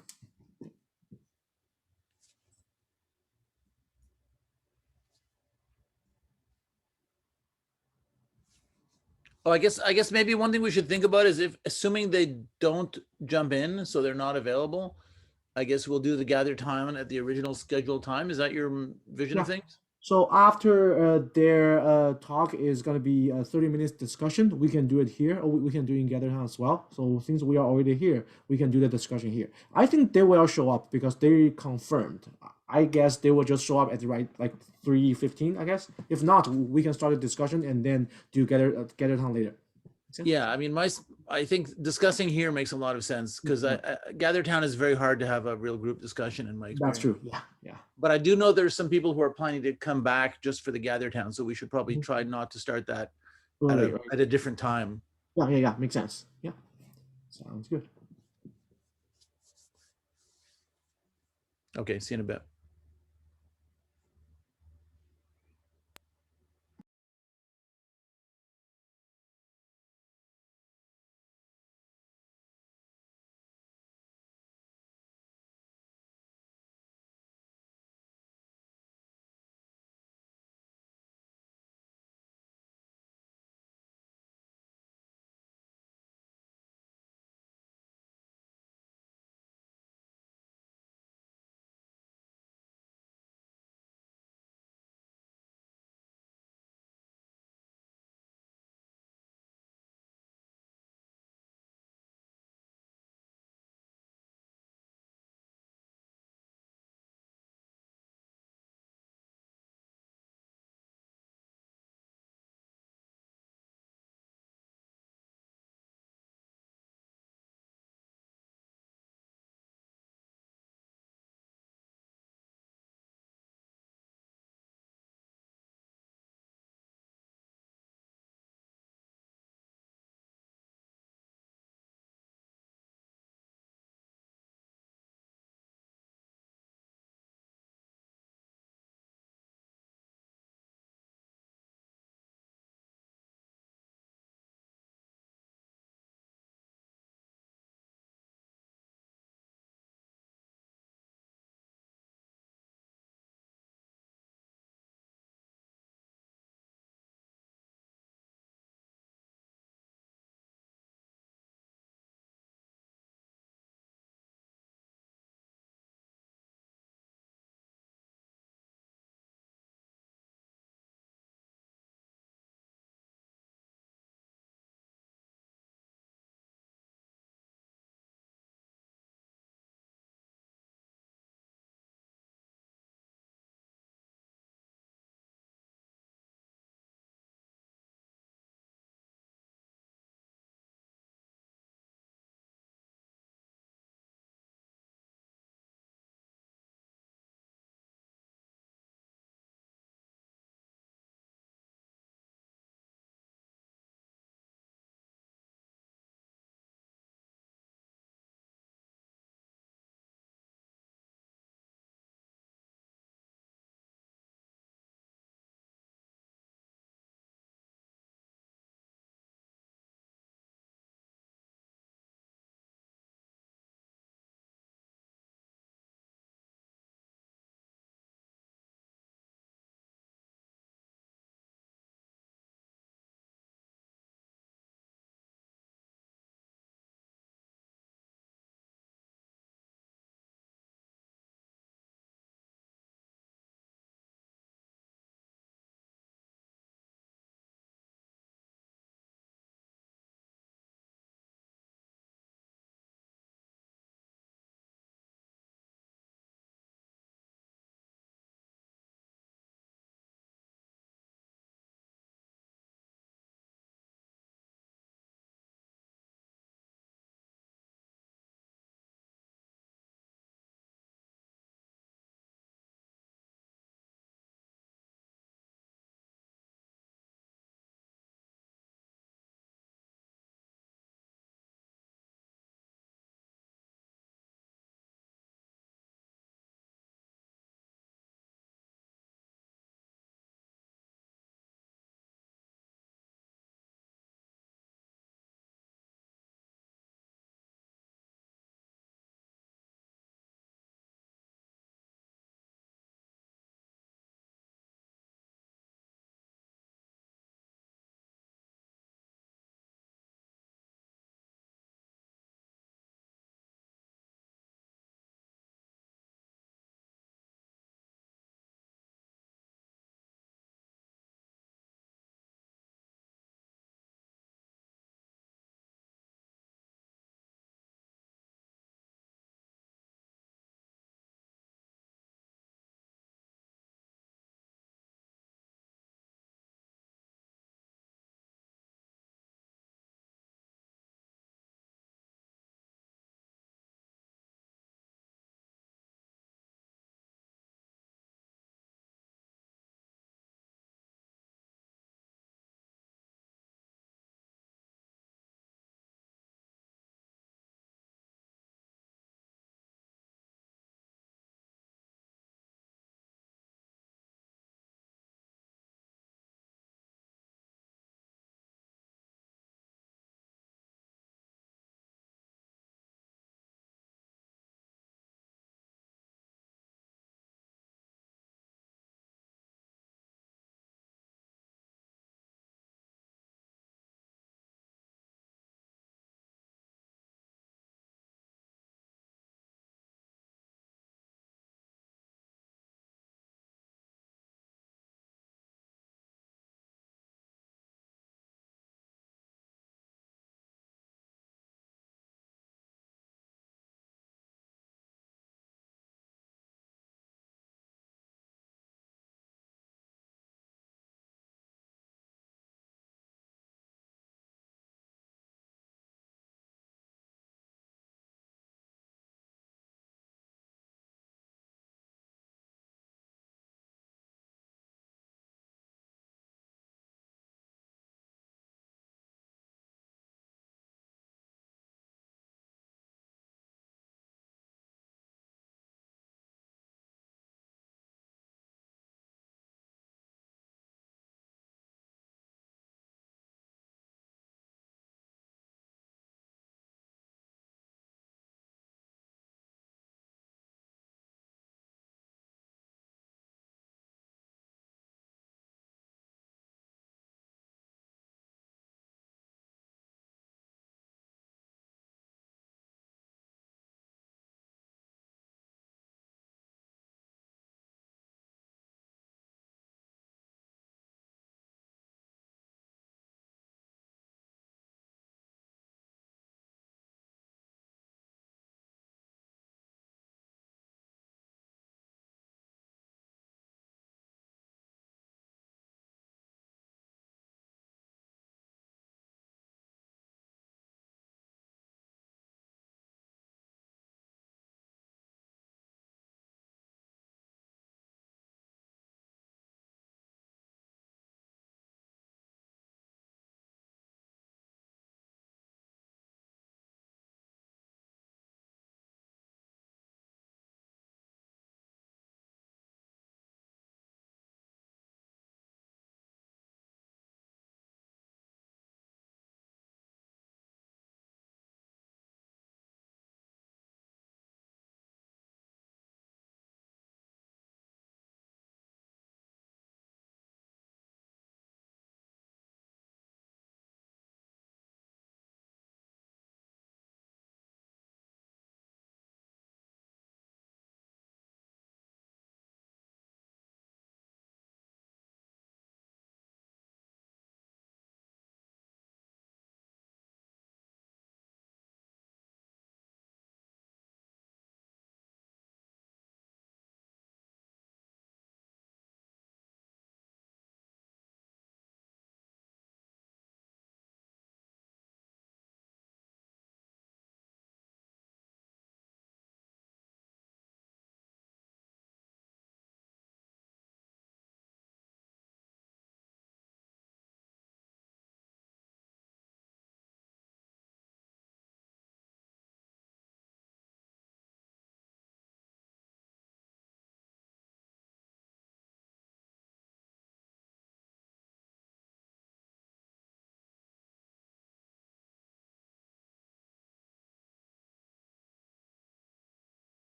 Oh, I guess maybe one thing we should think about is, if assuming they don't jump in, so they're not available, I guess we'll do the gather time at the original scheduled time. Is that your vision of things? So after their talk is going to be a 30 minutes discussion, we can do it here, or we can do it in Gather Town as well. So since we are already here, we can do the discussion here. I think they will show up because they confirmed. I guess they will just show up at the right, like 3:15, I guess. If not, we can start a discussion and then do Gather Town later. Yeah, I mean, I think discussing here makes a lot of sense, because Gather Town is very hard to have a real group discussion in my experience. That's true. Yeah. But I do know there's some people who are planning to come back just for the Gather Town, so we should probably try not to start that at a different time. Yeah. Makes sense. Yeah. Sounds good. Okay, see you in a bit.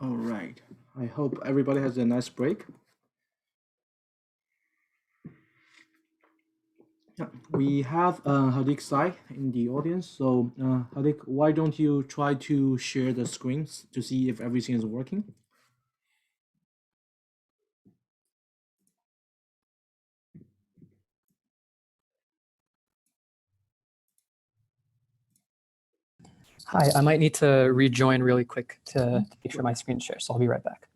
All right. I hope everybody has a nice break. Yeah, we have Hadik Sai in the audience. So Hadik, why don't you try to share the screens to see if everything is working? Hi, I might need to rejoin really quick to make sure my screen shares, so I'll be right back.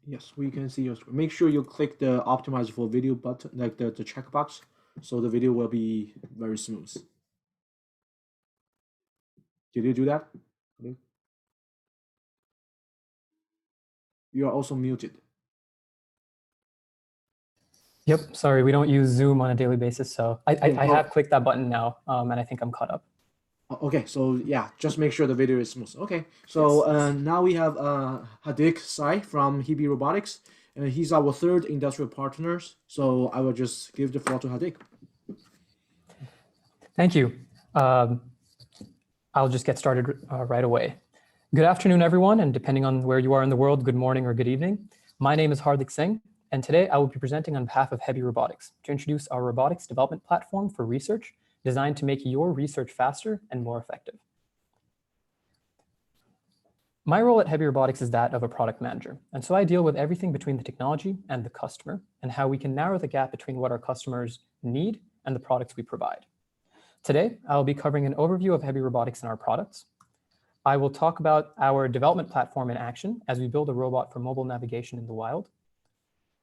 Yes, we can see your screen. Make sure you click the optimize for video button, like the checkbox, so the video will be very smooth. Did you do that? You are also muted. Yep, sorry, we don't use Zoom on a daily basis, so I have clicked that button now, and I think I'm caught up. Okay, so yeah, just make sure the video is smooth. Okay, so Yes. now we have Hadik Sai from Hibi Robotics. He's our third industrial partner. So I will just give the floor to Hadik. Thank you. I'll just get started right away. Good afternoon, everyone, and depending on where you are in the world, good morning or good evening. My name is Hardik Singh, and today I will be presenting on behalf of Hebi Robotics to introduce our robotics development platform for research designed to make your research faster and more effective. My role at Hebi Robotics is that of a product manager, and so I deal with everything between the technology and the customer and how we can narrow the gap between what our customers need and the products we provide. Today, I'll be covering an overview of Hebi Robotics and our products. I will talk about our development platform in action as we build a robot for mobile navigation in the wild.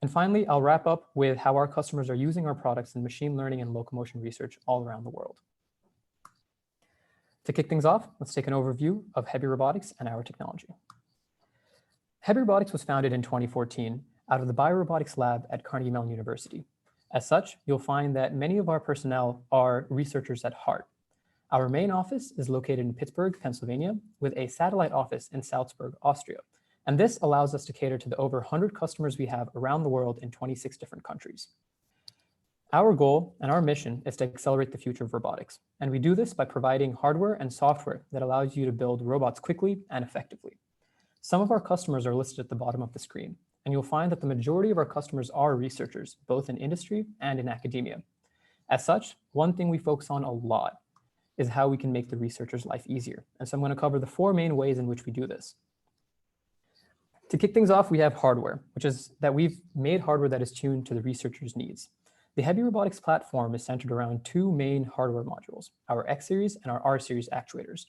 And finally, I'll wrap up with how our customers are using our products in machine learning and locomotion research all around the world. To kick things off, let's take an overview of Hebi Robotics and our technology. Hebi Robotics was founded in 2014 out of the Biorobotics lab at Carnegie Mellon University. As such, you'll find that many of our personnel are researchers at heart. Our main office is located in Pittsburgh, Pennsylvania, with a satellite office in Salzburg, Austria. And this allows us to cater to the over 100 customers we have around the world in 26 different countries. Our goal and our mission is to accelerate the future of robotics. And we do this by providing hardware and software that allows you to build robots quickly and effectively. Some of our customers are listed at the bottom of the screen, and you'll find that the majority of our customers are researchers, both in industry and in academia. As such, one thing we focus on a lot is how we can make the researcher's life easier. And so I'm going to cover the 4 main ways in which we do this. To kick things off, we have hardware, which is that we've made hardware that is tuned to the researcher's needs. The Hebi Robotics platform is centered around 2 main hardware modules, our X series and our R series actuators.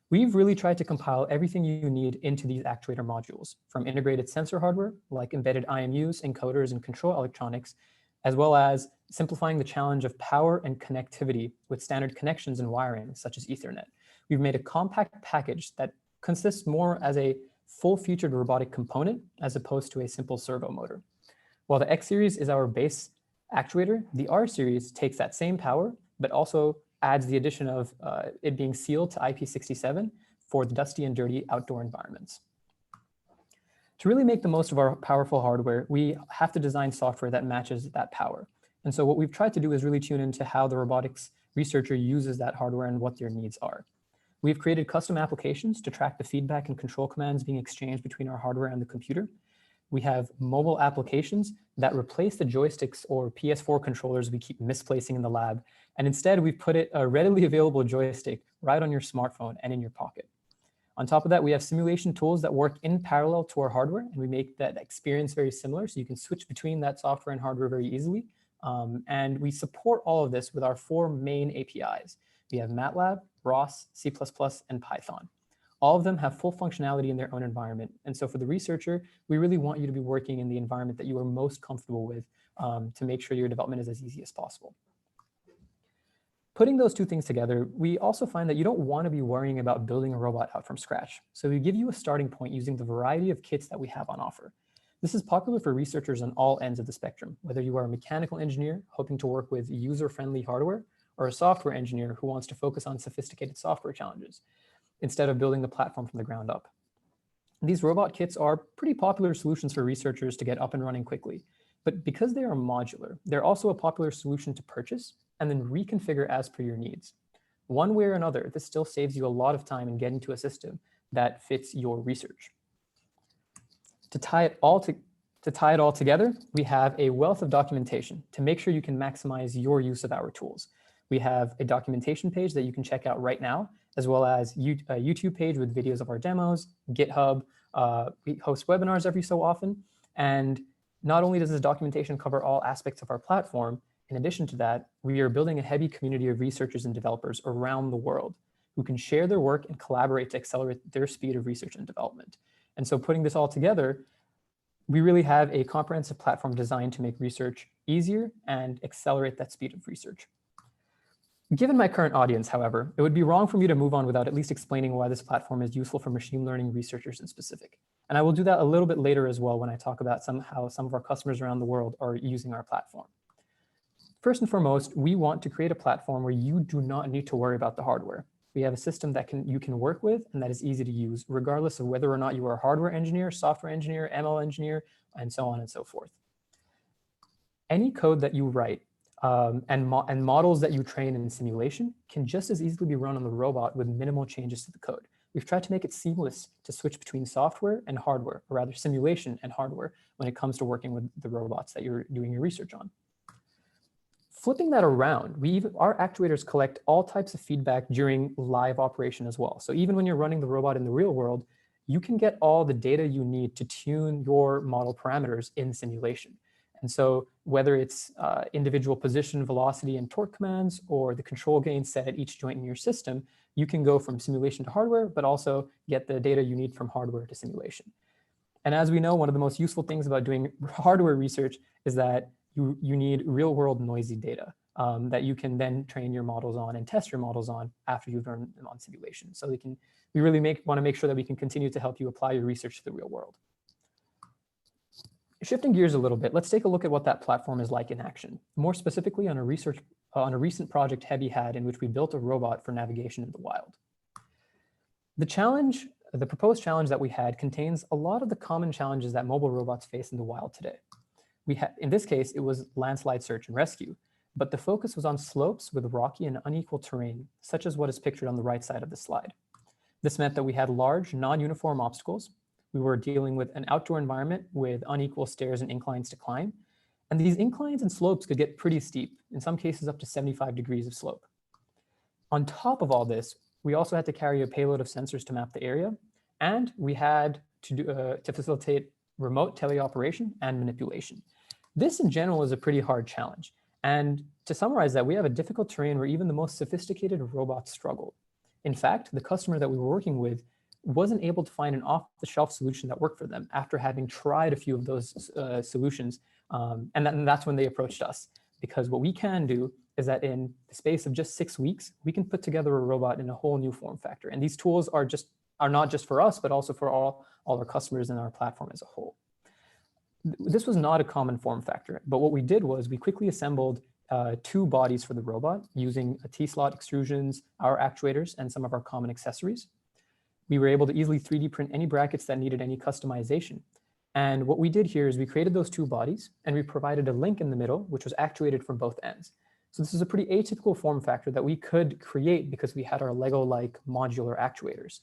We've really tried to compile everything you need into these actuator modules, from integrated sensor hardware, like embedded IMUs, encoders, and control electronics, as well as simplifying the challenge of power and connectivity with standard connections and wiring, such as Ethernet. We've made a compact package that consists more as a full-featured robotic component as opposed to a simple servo motor. While the X series is our base actuator, the R series takes that same power, but also adds the addition of it being sealed to IP67 for the dusty and dirty outdoor environments. To really make the most of our powerful hardware, we have to design software that matches that power. And so what we've tried to do is really tune into how the robotics researcher uses that hardware and what their needs are. We've created custom applications to track the feedback and control commands being exchanged between our hardware and the computer. We have mobile applications that replace the joysticks or PS4 controllers we keep misplacing in the lab. And instead, we've put a readily available joystick right on your smartphone and in your pocket. On top of that, we have simulation tools that work in parallel to our hardware, and we make that experience very similar, so you can switch between that software and hardware very easily And we support all of this with our 4 main APIs. We have MATLAB, ROS, C++, and Python. All of them have full functionality in their own environment. And so for the researcher, we really want you to be working in the environment that you are most comfortable with to make sure your development is as easy as possible. Putting those two things together, we also find that you don't want to be worrying about building a robot out from scratch. So we give you a starting point using the variety of kits that we have on offer. This is popular for researchers on all ends of the spectrum, whether you are a mechanical engineer hoping to work with user-friendly hardware, or a software engineer who wants to focus on sophisticated software challenges instead of building the platform from the ground up. These robot kits are pretty popular solutions for researchers to get up and running quickly, but because they are modular, they're also a popular solution to purchase and then reconfigure as per your needs. One way or another, this still saves you a lot of time in getting to a system that fits your research. To tie it all together, we have a wealth of documentation to make sure you can maximize your use of our tools. We have a documentation page that you can check out right now, as well as a YouTube page with videos of our demos, GitHub. We host webinars every so often. And not only does this documentation cover all aspects of our platform, in addition to that, we are building a heavy community of researchers and developers around the world who can share their work and collaborate to accelerate their speed of research and development. And so putting this all together, we really have a comprehensive platform designed to make research easier and accelerate that speed of research. Given my current audience, however, it would be wrong for me to move on without at least explaining why this platform is useful for machine learning researchers in specific. And I will do that a little bit later as well when I talk about how some of our customers around the world are using our platform. First and foremost, we want to create a platform where you do not need to worry about the hardware. We have a system that you can work with and that is easy to use, regardless of whether or not you are a hardware engineer, software engineer, ML engineer, and so on and so forth. Any code that you write and models that you train in simulation can just as easily be run on the robot with minimal changes to the code. We've tried to make it seamless to switch between software and hardware, or rather simulation and hardware, when it comes to working with the robots that you're doing your research on. Flipping that around, our actuators collect all types of feedback during live operation as well. So even when you're running the robot in the real world, you can get all the data you need to tune your model parameters in simulation. And so whether it's individual position, velocity, and torque commands, or the control gain set at each joint in your system, you can go from simulation to hardware, but also get the data you need from hardware to simulation. And as we know, one of the most useful things about doing hardware research is that you need real-world noisy data that you can then train your models on and test your models on after you've run them on simulation. So we really want to make sure that we can continue to help you apply your research to the real world. Shifting gears a little bit, let's take a look at what that platform is like in action. More specifically on a recent project Hebi had in which we built a robot for navigation in the wild. The proposed challenge that we had contains a lot of the common challenges that mobile robots face in the wild today. In this case, it was landslide search and rescue, but the focus was on slopes with rocky and unequal terrain, such as what is pictured on the right side of the slide. This meant that we had large, non-uniform obstacles. We were dealing with an outdoor environment with unequal stairs and inclines to climb. And these inclines and slopes could get pretty steep, in some cases up to 75 degrees of slope. On top of all this, we also had to carry a payload of sensors to map the area, and we had to facilitate remote teleoperation and manipulation. This in general is a pretty hard challenge. And to summarize that, we have a difficult terrain where even the most sophisticated robots struggled. In fact, the customer that we were working with wasn't able to find an off-the-shelf solution that worked for them after having tried a few of those solutions. And that's when they approached us, because what we can do is that in the space of just 6 weeks, we can put together a robot in a whole new form factor. And these tools are not just for us, but also for all our customers in our platform as a whole. This was not a common form factor, but what we did was we quickly assembled 2 bodies for the robot using T-slot extrusions, our actuators, and some of our common accessories. We were able to easily 3D print any brackets that needed any customization. And what we did here is we created those 2 bodies and we provided a link in the middle, which was actuated from both ends. So this is a pretty atypical form factor that we could create because we had our Lego-like modular actuators.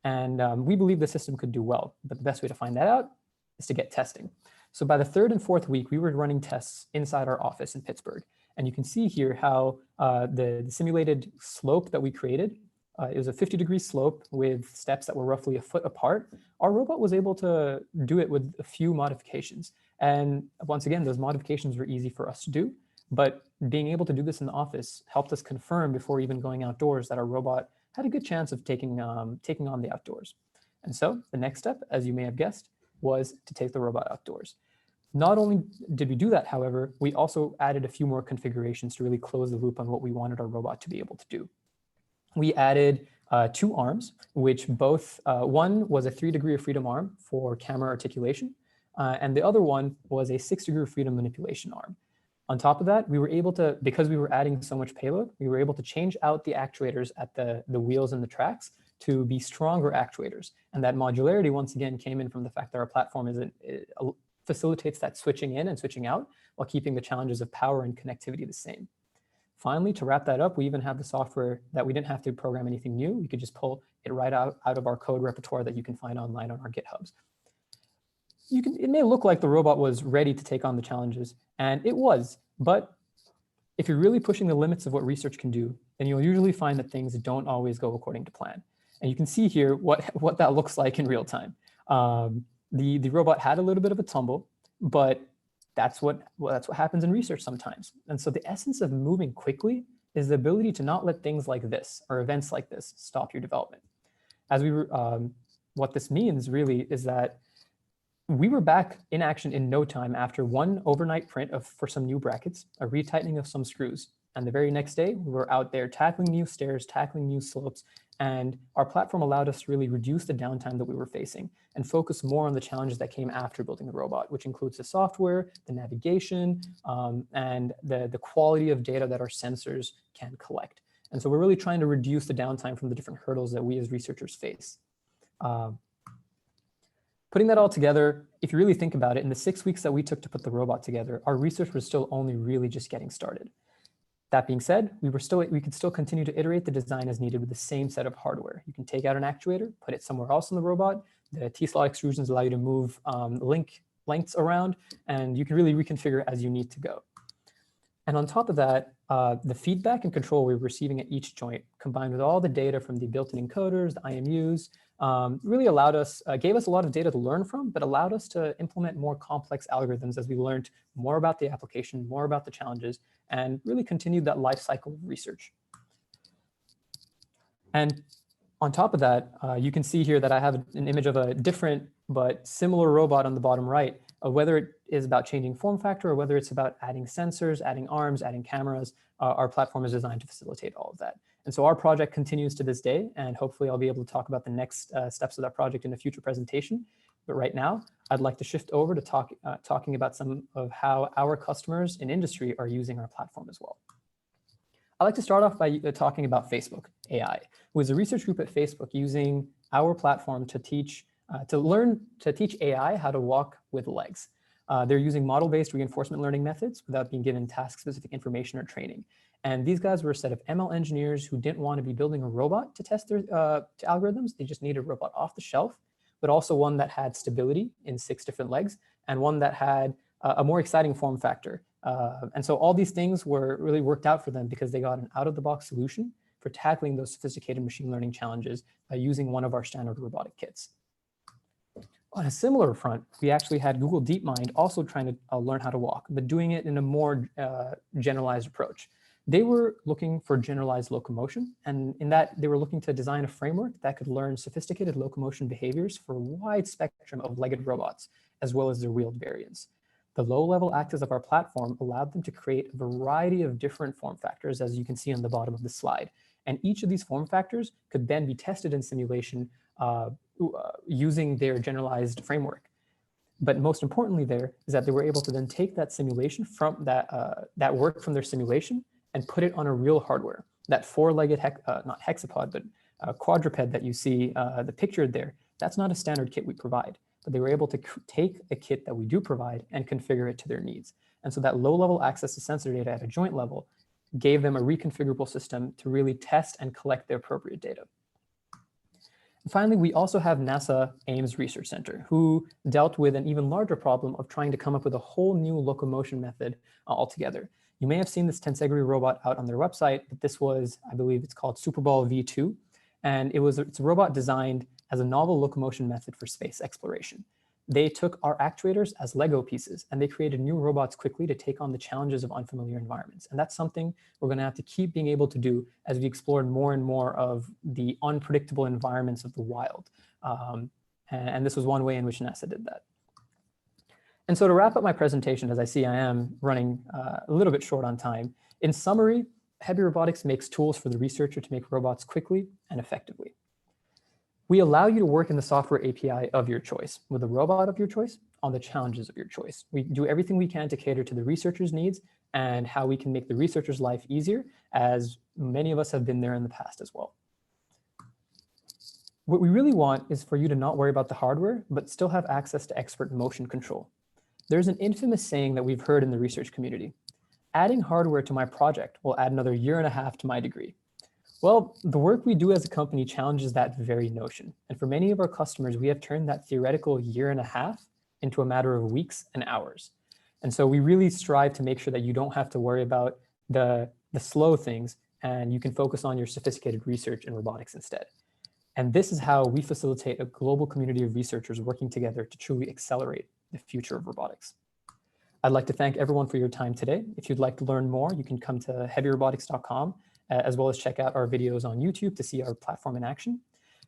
And we believe the system could do well, but the best way to find that out is to get testing. So by the 3rd and 4th week, we were running tests inside our office in Pittsburgh. And you can see here how the simulated slope that we created, it was a 50-degree slope with steps that were roughly a foot apart. Our robot was able to do it with a few modifications. And once again, those modifications were easy for us to do. But being able to do this in the office helped us confirm before even going outdoors that our robot had a good chance of taking on the outdoors. And so the next step, as you may have guessed, was to take the robot outdoors. Not only did we do that, however, we also added a few more configurations to really close the loop on what we wanted our robot to be able to do. We added 2 arms, which both, one was a 3-degree of freedom arm for camera articulation, and the other one was a 6-degree of freedom manipulation arm. On top of that, we were able to, because we were adding so much payload, we were able to change out the actuators at the wheels and the tracks to be stronger actuators. And that modularity, once again, came in from the fact that our platform facilitates that switching in and switching out while keeping the challenges of power and connectivity the same. Finally, to wrap that up, we even have the software that we didn't have to program anything new. We could just pull it right out of our code repertoire that you can find online on our GitHubs. It may look like the robot was ready to take on the challenges, and it was, but if you're really pushing the limits of what research can do, then you'll usually find that things don't always go according to plan. And you can see here what that looks like in real time. The robot had a little bit of a tumble, but that's what happens in research sometimes. And so the essence of moving quickly is the ability to not let things like this or events like this stop your development. What this means really is that we were back in action in no time after one overnight print for some new brackets, a retightening of some screws. And the very next day, we were out there tackling new stairs, tackling new slopes, and our platform allowed us to really reduce the downtime that we were facing and focus more on the challenges that came after building the robot, which includes the software, the navigation, and the quality of data that our sensors can collect. And so we're really trying to reduce the downtime from the different hurdles that we as researchers face. Putting that all together, if you really think about it, in the 6 weeks that we took to put the robot together, our research was still only really just getting started. That being said, we could still continue to iterate the design as needed with the same set of hardware. You can take out an actuator, put it somewhere else in the robot. The T-slot extrusions allow you to move lengths around, and you can really reconfigure as you need to go. And on top of that, the feedback and control we were receiving at each joint, combined with all the data from the built-in encoders, the IMUs, really gave us a lot of data to learn from, but allowed us to implement more complex algorithms as we learned more about the application, more about the challenges, and really continued that life cycle of research. And on top of that, you can see here that I have an image of a different but similar robot on the bottom right, whether it is about changing form factor or whether it's about adding sensors, adding arms, adding cameras. Our platform is designed to facilitate all of that. And so our project continues to this day, and hopefully I'll be able to talk about the next steps of that project in a future presentation. But right now, I'd like to shift over to talking about some of how our customers in industry are using our platform as well. I'd like to start off by talking about Facebook AI, who is a research group at Facebook using our platform to teach AI how to walk with legs. They're using model-based reinforcement learning methods without being given task-specific information or training. And these guys were a set of ML engineers who didn't want to be building a robot to test their algorithms. They just needed a robot off the shelf, but also one that had stability in 6 different legs and one that had a more exciting form factor. And so all these things were really worked out for them because they got an out-of-the-box solution for tackling those sophisticated machine learning challenges using one of our standard robotic kits. On a similar front, we actually had Google DeepMind also trying to learn how to walk, but doing it in a more generalized approach. They were looking for generalized locomotion, and in that they were looking to design a framework that could learn sophisticated locomotion behaviors for a wide spectrum of legged robots, as well as their wheeled variants. The low-level access of our platform allowed them to create a variety of different form factors, as you can see on the bottom of the slide. And each of these form factors could then be tested in simulation using their generalized framework. But most importantly there is that they were able to then take that simulation from that work from their simulation and put it on a real hardware. That 4-legged, not hexapod, but quadruped that you see the picture there, that's not a standard kit we provide. But they were able to take a kit that we do provide and configure it to their needs. And so that low-level access to sensor data at a joint level gave them a reconfigurable system to really test and collect the appropriate data. And finally, we also have NASA Ames Research Center, who dealt with an even larger problem of trying to come up with a whole new locomotion method altogether. You may have seen this tensegrity robot out on their website, but this was, I believe it's called Superball V2. And it's a robot designed as a novel locomotion method for space exploration. they took our actuators as Lego pieces and they created new robots quickly to take on the challenges of unfamiliar environments. And that's something we're going to have to keep being able to do as we explore more and more of the unpredictable environments of the wild. And this was one way in which NASA did that. And so to wrap up my presentation, as I see I am running a little bit short on time, in summary, Heavy Robotics makes tools for the researcher to make robots quickly and effectively. We allow you to work in the software API of your choice, with the robot of your choice, on the challenges of your choice. We do everything we can to cater to the researcher's needs and how we can make the researcher's life easier, as many of us have been there in the past as well. What we really want is for you to not worry about the hardware, but still have access to expert motion control. There's an infamous saying that we've heard in the research community: adding hardware to my project will add another 1.5 years to my degree. Well, the work we do as a company challenges that very notion. And for many of our customers, we have turned that theoretical 1.5 years into a matter of weeks and hours. And so we really strive to make sure that you don't have to worry about the slow things, and you can focus on your sophisticated research in robotics instead. And this is how we facilitate a global community of researchers working together to truly accelerate the future of robotics. I'd like to thank everyone for your time today. If you'd like to learn more, you can come to heavyrobotics.com, as well as check out our videos on YouTube to see our platform in action.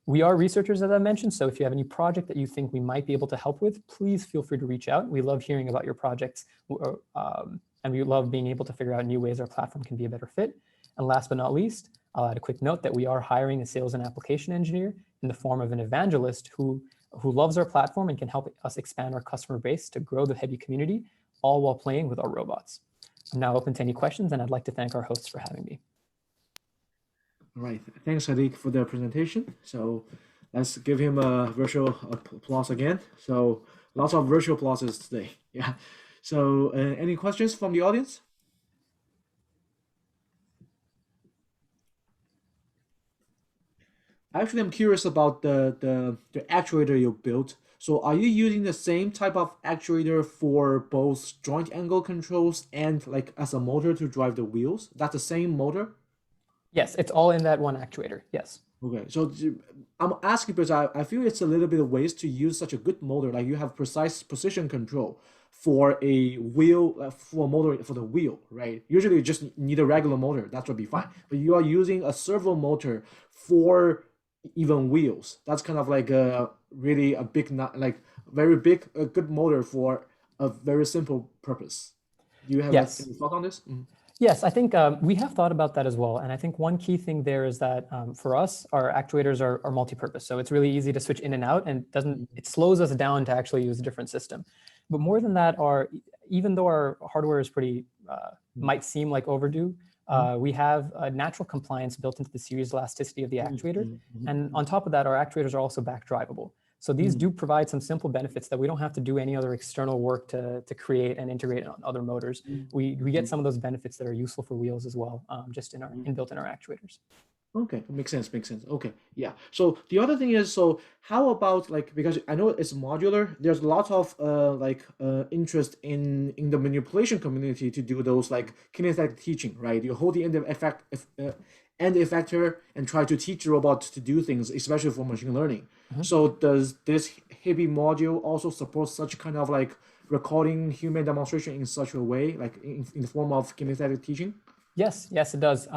We are researchers, as I mentioned, so if you have any project that you think we might be able to help with, please feel free to reach out. We love hearing about your projects, and we love being able to figure out new ways our platform can be a better fit. And last but not least, I'll add a quick note that we are hiring a sales and application engineer in the form of an evangelist who loves our platform and can help us expand our customer base to grow the Heavy community, all while playing with our robots. I'm now open to any questions, and I'd like to thank our hosts for having me. All right, thanks, Sadiq, for the presentation. So let's give him a virtual applause again. So lots of virtual applauses today. Yeah. So any questions from the audience? Actually, I'm curious about the actuator you built. So are you using the same type of actuator for both joint angle controls and like as a motor to drive the wheels? That's the same motor? Yes, it's all in that one actuator, yes. Okay, so I'm asking because I feel it's a little bit of waste to use such a good motor, like you have precise position control for a wheel, for a motor for the wheel, right? Usually you just need a regular motor, that would be fine. But you are using a servo motor for even wheels. That's kind of like really a big, like very big, a good motor for a very simple purpose. Do you have any thought on this? Mm-hmm. Yes, I think we have thought about that as well. And I think one key thing there is that for us, our actuators are multi-purpose. So it's really easy to switch in and out, and it slows us down to actually use a different system. But more than that, even though our hardware is pretty, might seem like overdue, we have a natural compliance built into the series elasticity of the actuator. And on top of that, our actuators are also back drivable. So these do provide some simple benefits that we don't have to do any other external work to create and integrate on other motors. We get some of those benefits that are useful for wheels as well, just inbuilt in our actuators. Okay, makes sense. Okay, yeah. So the other thing is, so how about like, because I know it's modular, there's lots of interest in the manipulation community to do those like kinesthetic teaching, right? You hold the end effector and try to teach the robot to do things, especially for machine learning. So does this Heavy module also support such kind of like recording human demonstration in such a way, like in the form of kinesthetic teaching? Yes, it does.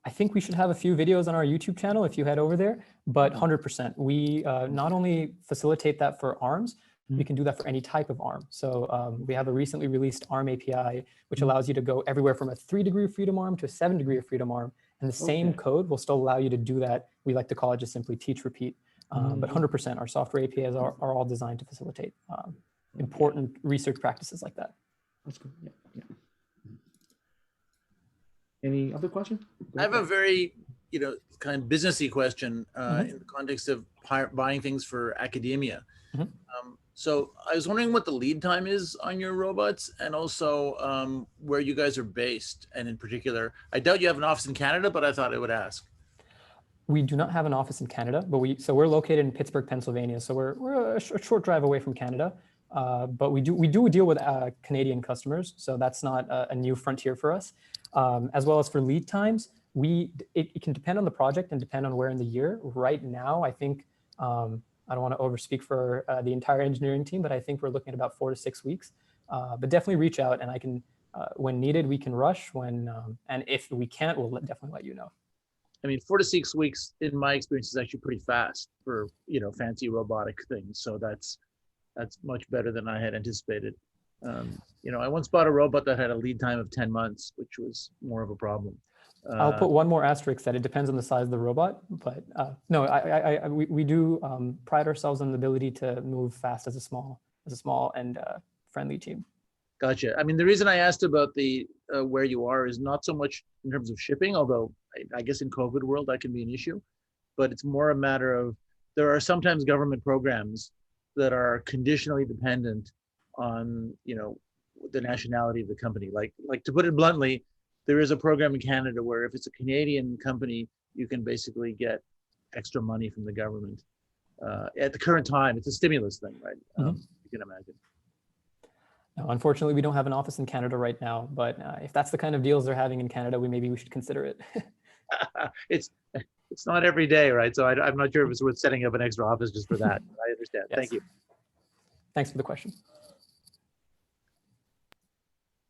I think we should have a few videos on our YouTube channel if you head over there, but 100%. We not only facilitate that for arms, we can do that for any type of arm. So we have a recently released arm API, which allows you to go everywhere from a 3-degree of freedom arm to a 7-degree of freedom arm. And the same code will still allow you to do that. We like to call it just simply teach, repeat. But 100%, our software APIs are all designed to facilitate important research practices like that. That's good, yeah. Any other question? I have a very, kind of businessy question in the context of buying things for academia. So I was wondering what the lead time is on your robots, and also where you guys are based. And in particular, I doubt you have an office in Canada, but I thought I would ask. We do not have an office in Canada, but we're located in Pittsburgh, Pennsylvania. So we're a short drive away from Canada, but we do deal with Canadian customers. So that's not a new frontier for us. As well as for lead times, it can depend on the project and depend on where in the year. Right now, I think I don't want to overspeak for the entire engineering team, but I think we're looking at about 4 to 6 weeks. But definitely reach out, and I can, when needed, we can rush. And if we can't, we'll definitely let you know. I mean, 4 to 6 weeks in my experience is actually pretty fast for, fancy robotic things. So that's much better than I had anticipated. I once bought a robot that had a lead time of 10 months, which was more of a problem. I'll put one more asterisk that it depends on the size of the robot, but no, we do pride ourselves on the ability to move fast as a small and friendly team. Gotcha. I mean, the reason I asked about the where you are is not so much in terms of shipping, although I guess in COVID world that can be an issue, but it's more a matter of there are sometimes government programs that are conditionally dependent on the nationality of the company. Like to put it bluntly, there is a program in Canada where if it's a Canadian company, you can basically get extra money from the government. At the current time, it's a stimulus thing, right? You can imagine. No, unfortunately, we don't have an office in Canada right now, but if that's the kind of deals they're having in Canada, maybe we should consider it. It's not every day, right? So I'm not sure if it's worth setting up an extra office just for that. I understand. Yes. Thank you. Thanks for the question.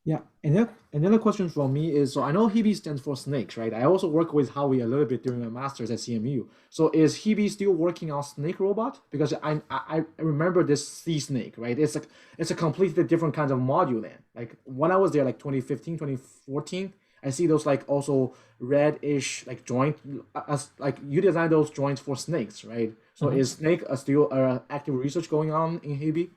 Yeah, and another question from me is, so I know Hebe stands for snakes, right? I also work with Howie a little bit during my master's at CMU. So is Hebe still working on snake robot? Because I remember this sea snake, right? It's a completely different kind of module then. Like when I was there, like 2015, 2014, I see those like also reddish like joint, like you design those joints for snakes, right? So is snake still active research going on in Hebe?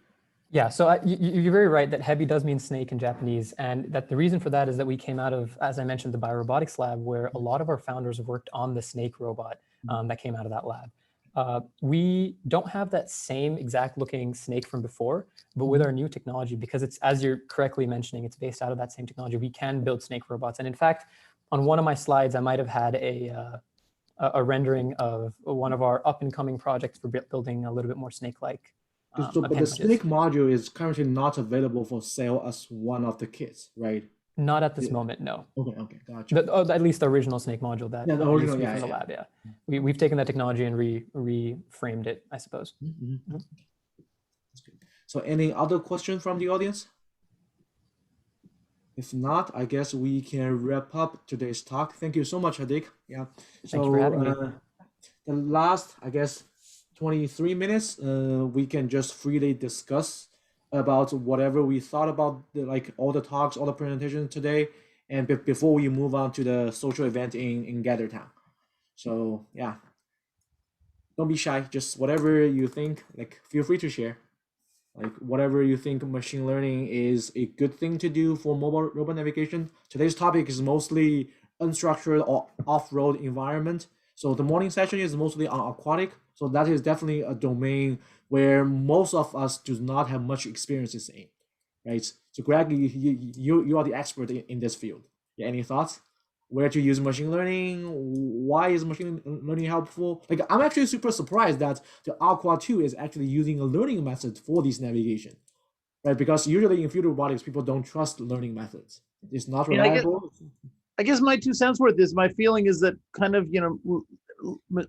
Yeah, so you're very right that Hebi does mean snake in Japanese, and that the reason for that is that we came out of, as I mentioned, the biorobotics lab, where a lot of our founders have worked on the snake robot that came out of that lab. We don't have that same exact looking snake from before, but with our new technology, because it's, as you're correctly mentioning, it's based out of that same technology, we can build snake robots. And in fact, on one of my slides, I might have had a rendering of one of our up and coming projects for building a little bit more snake-like. But the snake module is currently not available for sale as one of the kits, right? Not at this moment, no. Okay, gotcha. At least the original snake module that the original, from the lab, yeah. We've taken that technology and reframed it, I suppose. So any other question from the audience? If not, I guess we can wrap up today's talk. Thank you so much, Hadik. Yeah. Thank you for having me. The last, I guess, 23 minutes, we can just freely discuss about whatever we thought about all the talks, all the presentations today, and before we move on to the social event in Gathertown. So yeah, don't be shy. Just whatever you think, feel free to share. Whatever you think machine learning is a good thing to do for mobile robot navigation. Today's topic is mostly unstructured or off-road environment. So the morning session is mostly on aquatic. So that is definitely a domain where most of us do not have much experiences in, right? So Greg, you are the expert in this field. Yeah, any thoughts? Where to use machine learning? Why is machine learning helpful? I'm actually super surprised that the Aqua 2 is actually using a learning method for this navigation, right? Because usually in field robotics, people don't trust learning methods. It's not reliable. I guess my 2 cents worth is my feeling is that kind of,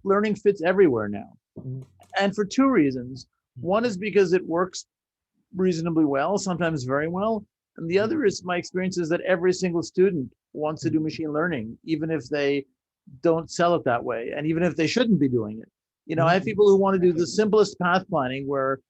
learning fits everywhere now. And for 2 reasons. One is because it works reasonably well, sometimes very well. And the other is my experience is that every single student wants to do machine learning, even if they don't sell it that way. And even if they shouldn't be doing it. I have people who want to do the simplest path planning where,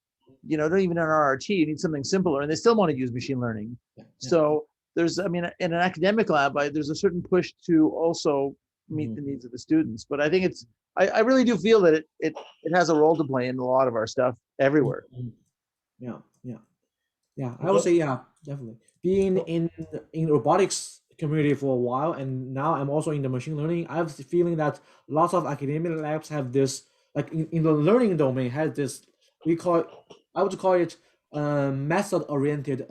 don't even an RRT, you need something simpler, and they still want to use machine learning. So there's, in an academic lab, there's a certain push to also meet the needs of the students. But I think I really do feel that it has a role to play in a lot of our stuff everywhere. Yeah. I would say, yeah, definitely. Being in robotics community for a while, and now I'm also in the machine learning, I have the feeling that lots of academic labs have this, in the learning domain, has this, I would call it method-oriented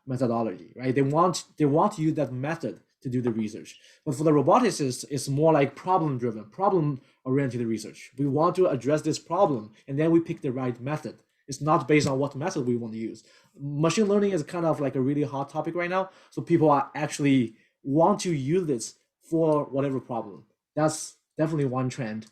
methodology, right? They want to use that method to do the research. But for the roboticists, it's more like problem-driven, problem-oriented research. We want to address this problem, and then we pick the right method. It's not based on what method we want to use. Machine learning is kind of a really hot topic right now. So people are actually want to use this for whatever problem. That's definitely one trend.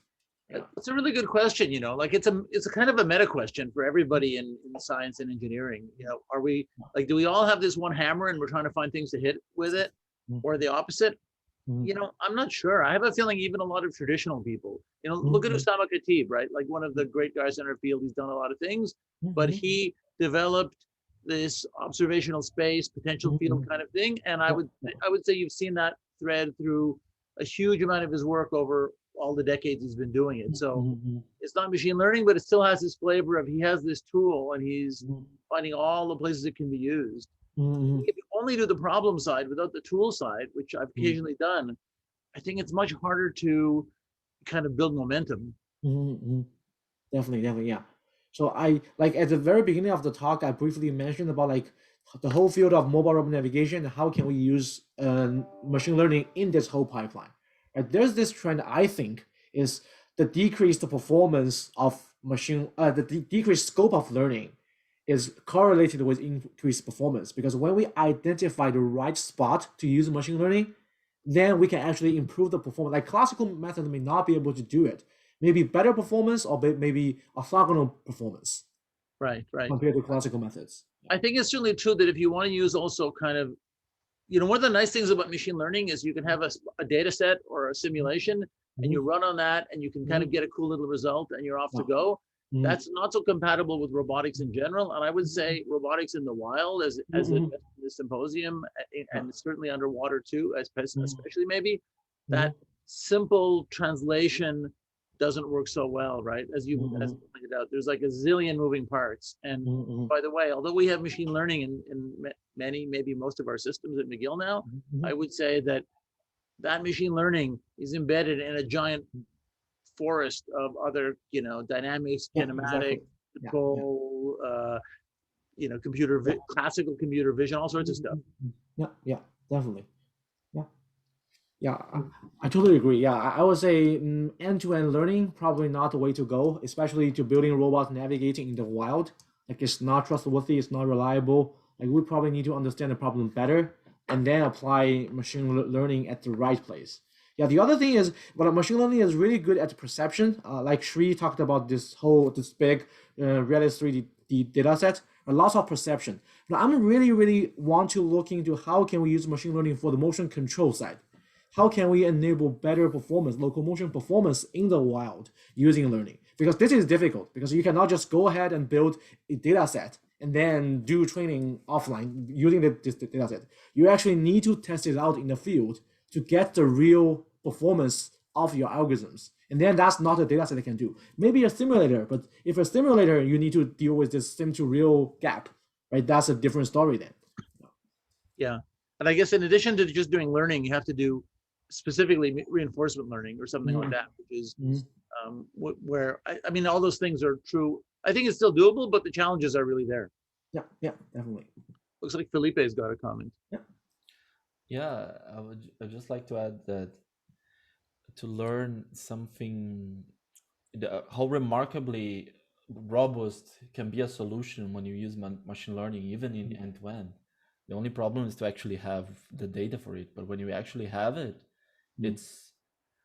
It's a really good question. Like it's a kind of a meta question for everybody in science and engineering. Are we like, do we all have this one hammer and we're trying to find things to hit with it, or the opposite? I'm not sure. I have a feeling even a lot of traditional people, look at Osama Khatib, right? Like one of the great guys in our field. He's done a lot of things, but he developed this observational space, potential field kind of thing. And I would say you've seen that thread through a huge amount of his work over all the decades he's been doing it. So it's not machine learning, but it still has this flavor of he has this tool and he's finding all the places it can be used. If you only do the problem side without the tool side, which I've occasionally done, I think it's much harder to kind of build momentum. Definitely, yeah. So I like at the very beginning of the talk, I briefly mentioned about like the whole field of mobile robot navigation. How can we use machine learning in this whole pipeline? Right? There's this trend I think is the decreased performance of the decreased scope of learning is correlated with increased performance, because when we identify the right spot to use machine learning, then we can actually improve the performance. Like classical method may not be able to do it. Maybe better performance or maybe orthogonal performance. Right. Compared to classical methods. I think it's certainly true that if you want to use also kind of, one of the nice things about machine learning is you can have a data set or a simulation and you run on that and you can kind of get a cool little result and you're off to go. That's not so compatible with robotics in general. And I would say robotics in the wild, as in the Symposium, and certainly underwater too, especially maybe, that simple translation doesn't work so well, right? As you pointed out, there's like a zillion moving parts. And by the way, although we have machine learning in many, maybe most of our systems at McGill now, I would say that machine learning is embedded in a giant forest of other, dynamics, kinematic, control, classical computer vision, all sorts of stuff. Yeah, definitely. Yeah, I totally agree. Yeah, I would say end-to-end learning probably not the way to go, especially to building robots navigating in the wild. Like it's not trustworthy, it's not reliable. Like we probably need to understand the problem better and then apply machine learning at the right place. Yeah, the other thing is, machine learning is really good at perception. Like Shri talked about this big Realist 3D data set, lots of perception. Now I'm really want to look into how can we use machine learning for the motion control side. How can we enable better performance, locomotion performance in the wild using learning? Because this is difficult, because you cannot just go ahead and build a data set and then do training offline using this data set. You actually need to test it out in the field to get the real performance of your algorithms. And then that's not a data set that can do. Maybe a simulator, but if a simulator, you need to deal with this sim to real gap, right? That's a different story then. Yeah, and I guess in addition to just doing learning, you have to do specifically reinforcement learning or something like that, which is where, I mean, all those things are true. I think it's still doable, but the challenges are really there. Yeah, definitely. Looks like Felipe's got a comment. Yeah, I'd just like to add that to learn something, how remarkably robust can be a solution when you use machine learning, even in end-to-end. The only problem is to actually have the data for it. But when you actually have it, it's,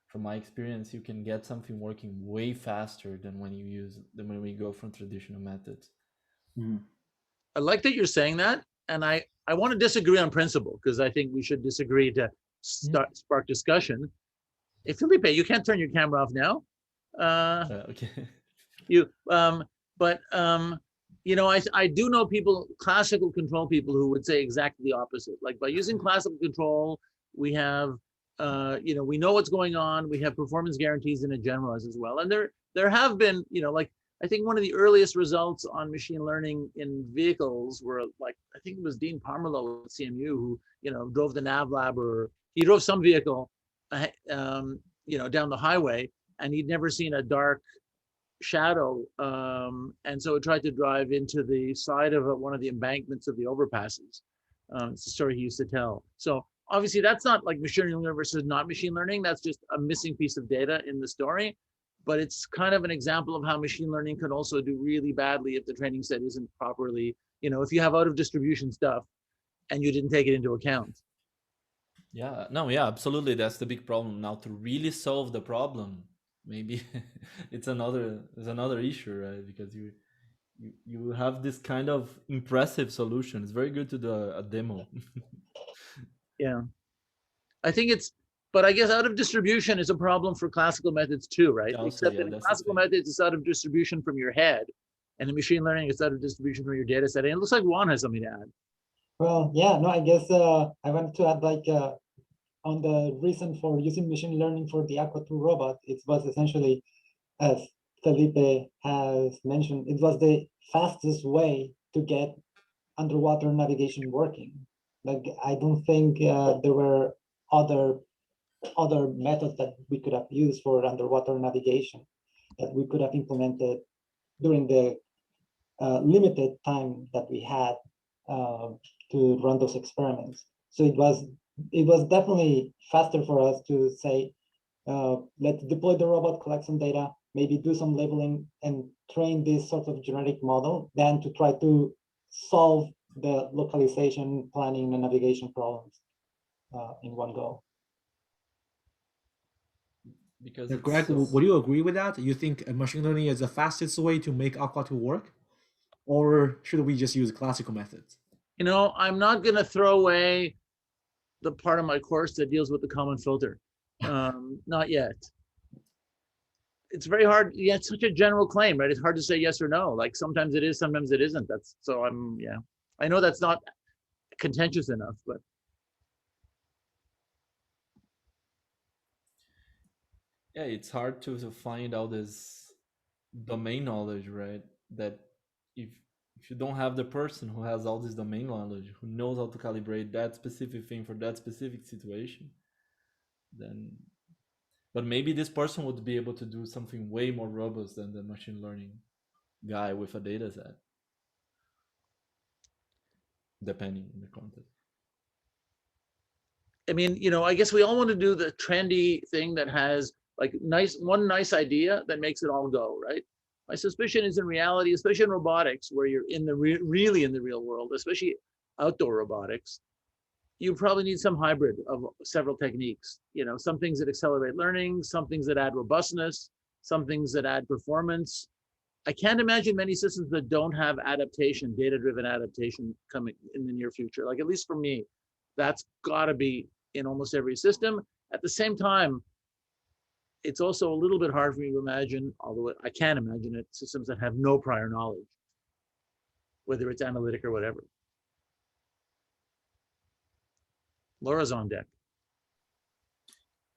from my experience, you can get something working way faster than when we go from traditional methods. I like that you're saying that, and I want to disagree on principle, because I think we should disagree to spark discussion. Hey, Felipe, you can't turn your camera off now. Okay. I do know people, classical control people, who would say exactly the opposite. Like by using classical control, we have, we know what's going on. We have performance guarantees in a generalized as well. And there have been, I think one of the earliest results on machine learning in vehicles were like, I think it was Dean Pomerleau at CMU who, drove the nav lab, or he drove some vehicle, down the highway, and he'd never seen a dark shadow, and so it tried to drive into the side of one of the embankments of the overpasses. It's a story he used to tell. So obviously that's not like machine learning versus not machine learning. That's just a missing piece of data in the story. But it's kind of an example of how machine learning can also do really badly if the training set isn't properly, if you have out of distribution stuff and you didn't take it into account. Yeah, no, yeah, absolutely. That's the big problem now. To really solve the problem, maybe it's another issue, right? Because you have this kind of impressive solution. It's very good to do a demo. Yeah, I think it's, but I guess out of distribution is a problem for classical methods too, right? Also, Except yeah, that in that's the classical thing. methods, it's out of distribution from your head, and in machine learning, it's out of distribution from your data set. And it looks like Juan has something to add. Well, yeah, no, I guess I wanted to add like on the reason for using machine learning for the Aqua 2 robot, it was essentially, as Felipe has mentioned, it was the fastest way to get underwater navigation working. Like, I don't think there were other methods that we could have used for underwater navigation that we could have implemented during the limited time that we had to run those experiments. So it was definitely faster for us to say, let's deploy the robot, collect some data, maybe do some labeling and train this sort of generic model than to try to solve the localization, planning, and navigation problems in one go. Because Greg, would you agree with that? You think machine learning is the fastest way to make Aqua 2 work? Or should we just use classical methods? You know, I'm not going to throw away the part of my course that deals with the common filter. Not yet. It's very hard. Yeah, it's such a general claim, right? It's hard to say yes or no. Like sometimes it is, sometimes it isn't. That's so yeah. I know that's not contentious enough, but. Yeah, it's hard to find all this domain knowledge, right? That if you don't have the person who has all this domain knowledge, who knows how to calibrate that specific thing for that specific situation, then, but maybe this person would be able to do something way more robust than the machine learning guy with a data set, depending on the context. I mean, you know, I guess we all want to do the trendy thing that has like one nice idea that makes it all go, right? My suspicion is in reality, especially in robotics, where you're in the really in the real world, especially outdoor robotics, you probably need some hybrid of several techniques. You know, some things that accelerate learning, some things that add robustness, some things that add performance. I can't imagine many systems that don't have adaptation, data-driven adaptation coming in the near future. Like, at least for me, that's got to be in almost every system. At the same time, it's also a little bit hard for me to imagine, although I can imagine it, systems that have no prior knowledge, whether it's analytic or whatever. Laura's on deck.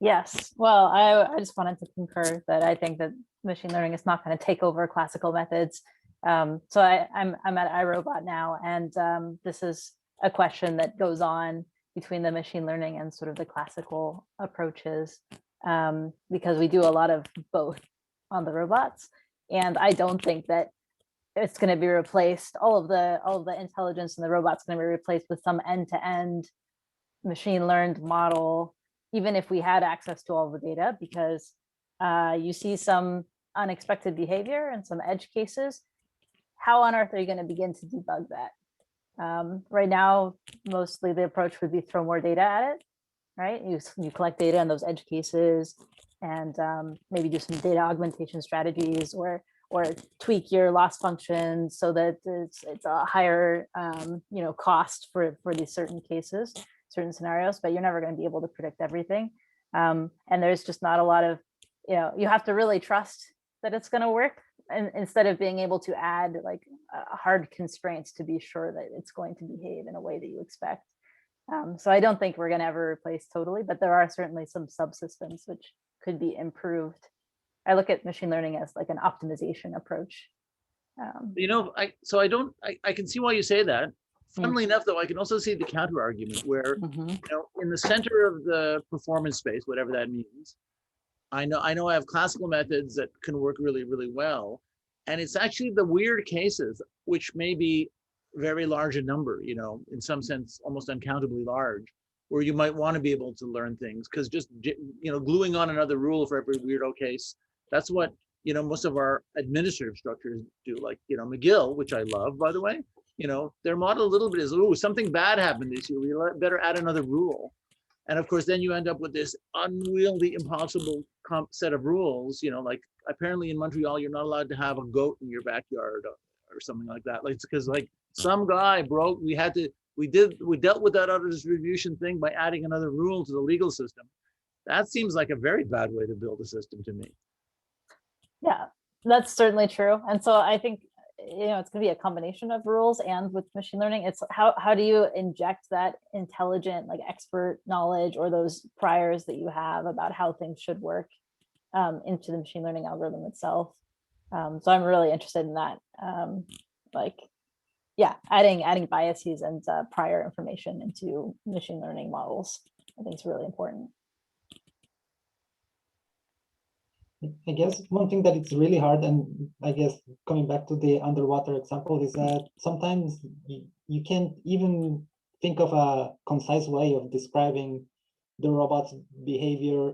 Yes, well, I just wanted to concur that I think that machine learning is not going to take over classical methods. So I'm at iRobot now, and this is a question that goes on between the machine learning and sort of the classical approaches, because we do a lot of both on the robots, and I don't think that it's going to be replaced. All of the intelligence in the robot's going to be replaced with some end-to-end machine learned model, even if we had access to all the data, because you see some unexpected behavior and some edge cases. How on earth are you going to begin to debug that? Right now, mostly the approach would be throw more data at it, right? You collect data on those edge cases and maybe do some data augmentation strategies or tweak your loss functions so that it's a higher cost for these certain cases, certain scenarios, but you're never going to be able to predict everything. And there's just not a lot of, you have to really trust that it's going to work, and instead of being able to add like hard constraints to be sure that it's going to behave in a way that you expect. So I don't think we're going to ever replace totally, but there are certainly some subsystems which could be improved. I look at machine learning as like an optimization approach. I can see why you say that. Funnily enough, though, I can also see the counter argument where, in the center of the performance space, whatever that means, I know I have classical methods that can work really, really well. And it's actually the weird cases, which may be very large in number, in some sense, almost uncountably large, where you might want to be able to learn things, because just, gluing on another rule for every weirdo case, that's what, most of our administrative structures do. Like, McGill, which I love, by the way, their model a little bit is, ooh, something bad happened this year, we better add another rule. And of course, then you end up with this unwieldy, impossible set of rules. You know, like apparently in Montreal, you're not allowed to have a goat in your backyard or something like that. Like, because like some guy broke, we dealt with that auto distribution thing by adding another rule to the legal system. That seems like a very bad way to build a system to me. Yeah, that's certainly true. And so I think, you know, it's going to be a combination of rules, and with machine learning, it's how do you inject that intelligent, like expert knowledge or those priors that you have about how things should work into the machine learning algorithm itself. So I'm really interested in that. Like, yeah, adding biases and prior information into machine learning models, I think is really important. I guess one thing that it's really hard, and I guess coming back to the underwater example, is that sometimes you can't even think of a concise way of describing the robot's behavior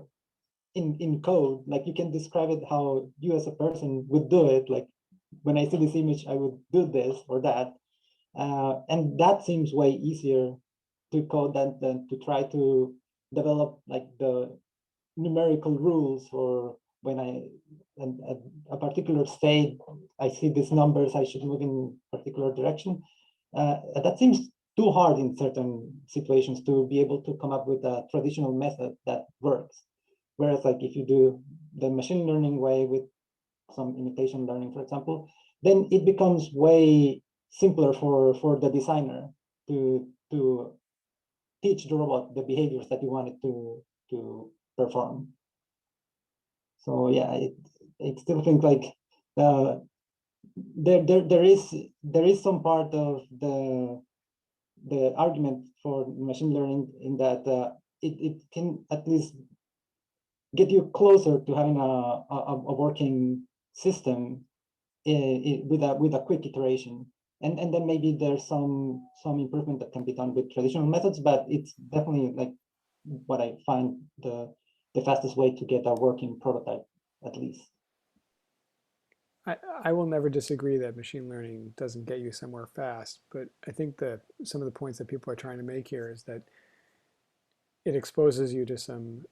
in code. Like you can describe it how you as a person would do it. Like when I see this image, I would do this or that. And that seems way easier to code than to try to develop like the numerical rules for when at a particular state, I see these numbers, I should move in a particular direction. That seems too hard in certain situations to be able to come up with a traditional method that works. Whereas like if you do the machine learning way with some imitation learning, for example, then it becomes way simpler for the designer to teach the robot the behaviors that you want it to perform. So yeah, I still think like there is some part of the argument for machine learning in that it can at least get you closer to having a working system with a quick iteration. And then maybe there's some improvement that can be done with traditional methods, but it's definitely like what I find the fastest way to get a working prototype, at least. I will never disagree that machine learning doesn't get you somewhere fast, but I think that some of the points that people are trying to make here is that it exposes you to some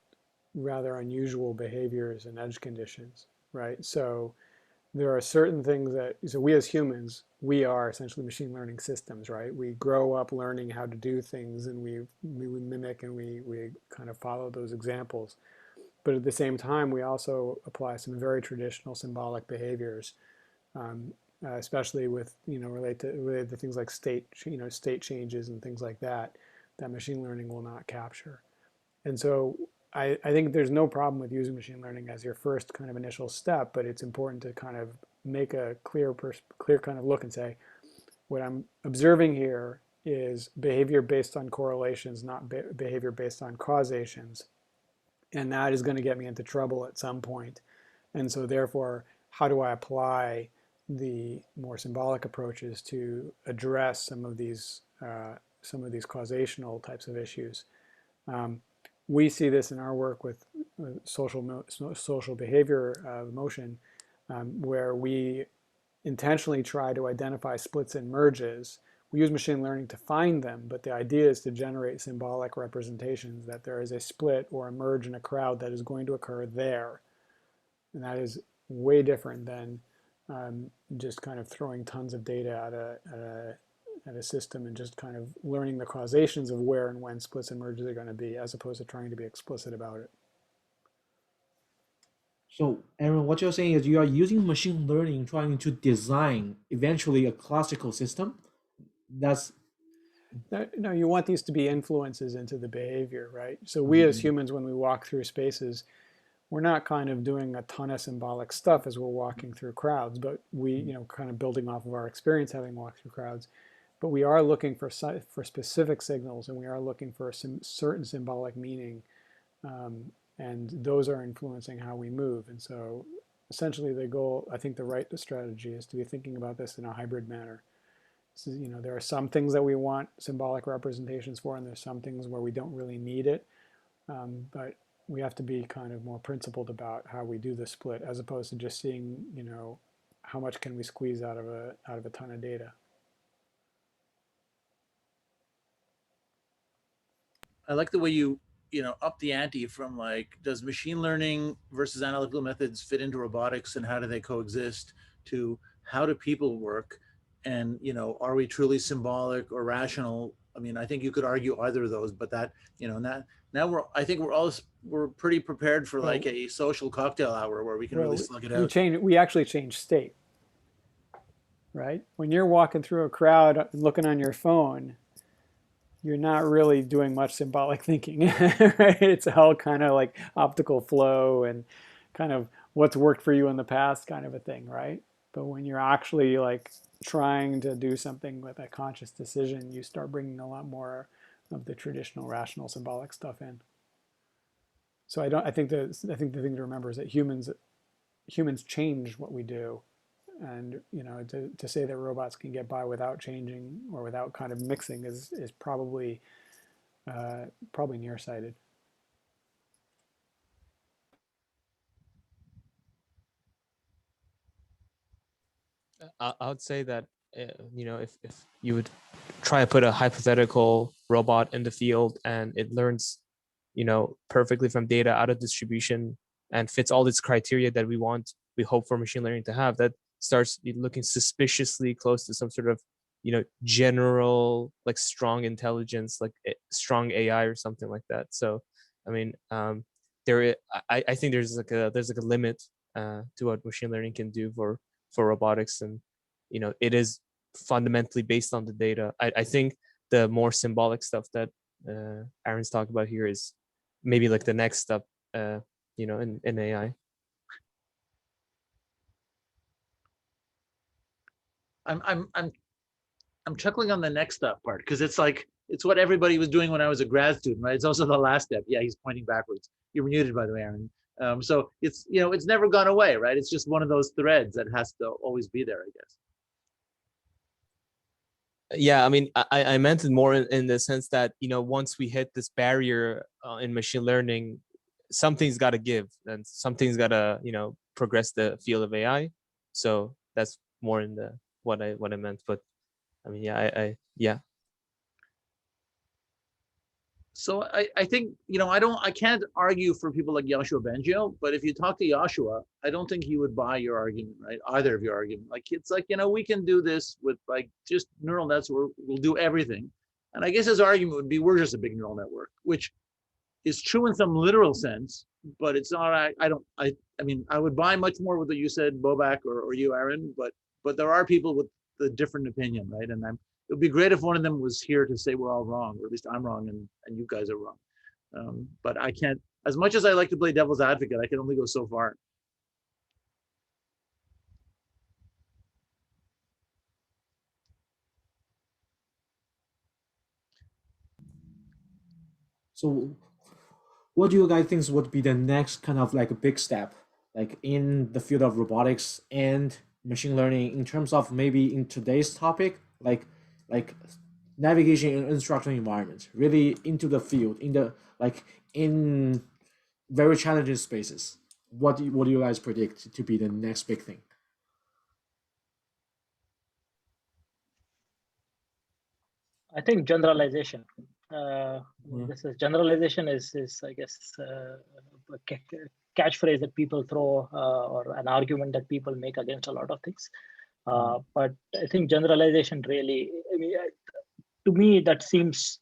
rather unusual behaviors and edge conditions, right? So there are certain things that, so we as humans, we are essentially machine learning systems, right? We grow up learning how to do things, and we mimic and we kind of follow those examples. But at the same time, we also apply some very traditional symbolic behaviors, especially with, related to things like state changes and things like that machine learning will not capture. And so I think there's no problem with using machine learning as your first kind of initial step, but it's important to kind of make a clear kind of look and say, what I'm observing here is behavior based on correlations, not behavior based on causations. And that is going to get me into trouble at some point. And so therefore, how do I apply the more symbolic approaches to address some of these causational types of issues? We see this in our work with social behavior motion, where we intentionally try to identify splits and merges. We use machine learning to find them, but the idea is to generate symbolic representations that there is a split or a merge in a crowd that is going to occur there. And that is way different than just kind of throwing tons of data at a system and just kind of learning the causations of where and when splits and merges are going to be, as opposed to trying to be explicit about it. So, Aaron, what you're saying is you are using machine learning trying to design eventually a classical system. No, you want these to be influences into the behavior, right? So we as humans, when we walk through spaces, we're not kind of doing a ton of symbolic stuff as we're walking through crowds, but we, kind of building off of our experience having walked through crowds. But we are looking for specific signals, and we are looking for some certain symbolic meaning, and those are influencing how we move. And so essentially the goal, I think the right strategy is to be thinking about this in a hybrid manner. So, there are some things that we want symbolic representations for, and there's some things where we don't really need it. But we have to be kind of more principled about how we do the split, as opposed to just seeing, how much can we squeeze out of a ton of data. I like the way you up the ante from like, does machine learning versus analytical methods fit into robotics and how do they coexist, to how do people work, and are we truly symbolic or rational? I mean, I think you could argue either of those, but that now I think we're pretty prepared for like a social cocktail hour where we can really slug it out. We actually change state, right? When you're walking through a crowd and looking on your phone, you're not really doing much symbolic thinking, right? It's all kind of like optical flow and kind of what's worked for you in the past kind of a thing, right? But when you're actually like trying to do something with a conscious decision, you start bringing a lot more of the traditional rational symbolic stuff in. So I think the thing to remember is that humans change what we do. And to say that robots can get by without changing or without kind of mixing is probably nearsighted. I would say that if you would try to put a hypothetical robot in the field and it learns perfectly from data out of distribution and fits all its criteria that we hope for machine learning to have, that starts looking suspiciously close to some sort of general like strong intelligence, like strong AI or something like that. So I mean, I think there's like a limit to what machine learning can do for robotics, and it is fundamentally based on the data. I think the more symbolic stuff that Aaron's talked about here is maybe like the next step in AI. I'm chuckling on the next step part because it's what everybody was doing when I was a grad student, right? It's also the last step. Yeah, he's pointing backwards. You're muted, by the way, Aaron. So it's it's never gone away, right? It's just one of those threads that has to always be there, I guess. Yeah, I mean, I meant it more in the sense that once we hit this barrier in machine learning, something's got to give, and something's got to progress the field of AI. So that's more in the what I meant. But I mean, yeah. So I think I can't argue for people like Yoshua Bengio, but if you talk to Yoshua, I don't think he would buy your argument, right? Either of your argument. Like it's like we can do this with like just neural nets, we'll do everything. And I guess his argument would be we're just a big neural network, which is true in some literal sense, but it's not. I mean I would buy much more with what you said, Bobak, or you, Aaron, but there are people with a different opinion, right? And it would be great if one of them was here to say we're all wrong, or at least I'm wrong and you guys are wrong. But I can't, as much as I like to play devil's advocate, I can only go so far. So what do you guys think would be the next kind of like a big step, like in the field of robotics and machine learning, in terms of maybe in today's topic, like navigation in unstructured environments, really into the field, in very challenging spaces? What do you guys predict to be the next big thing? I think generalization. This is generalization is I guess a catchphrase that people throw or an argument that people make against a lot of things. But I think generalization really, to me, that seems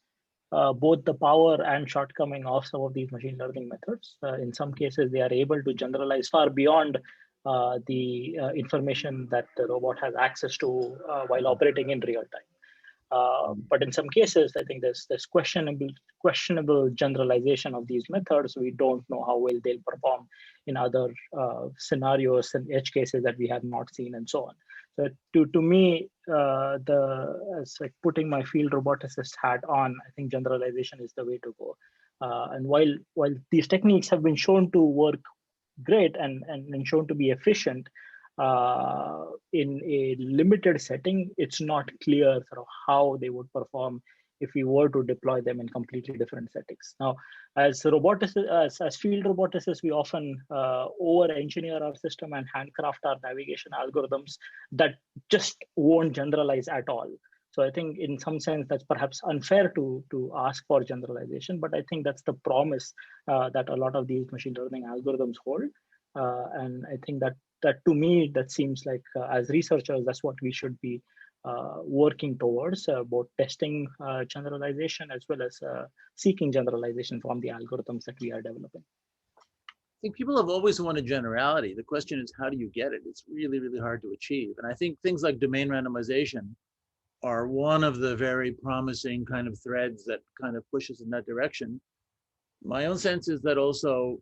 both the power and shortcoming of some of these machine learning methods. In some cases, they are able to generalize far beyond the information that the robot has access to while operating in real time. But in some cases, I think there's questionable generalization of these methods. We don't know how well they'll perform in other scenarios and edge cases that we have not seen, and so on. So to me, as like putting my field roboticist hat on, I think generalization is the way to go. And while these techniques have been shown to work great and shown to be efficient, in a limited setting, it's not clear sort of how they would perform if we were to deploy them in completely different settings. Now, as roboticists, as field roboticists, we often over-engineer our system and handcraft our navigation algorithms that just won't generalize at all. So I think in some sense that's perhaps unfair to ask for generalization, but I think that's the promise that a lot of these machine learning algorithms hold. And I think that to me, that seems like as researchers, that's what we should be working towards, both testing generalization as well as seeking generalization from the algorithms that we are developing. I think people have always wanted generality. The question is, how do you get it? It's really, really hard to achieve. And I think things like domain randomization are one of the very promising kind of threads that kind of pushes in that direction. My own sense is that also,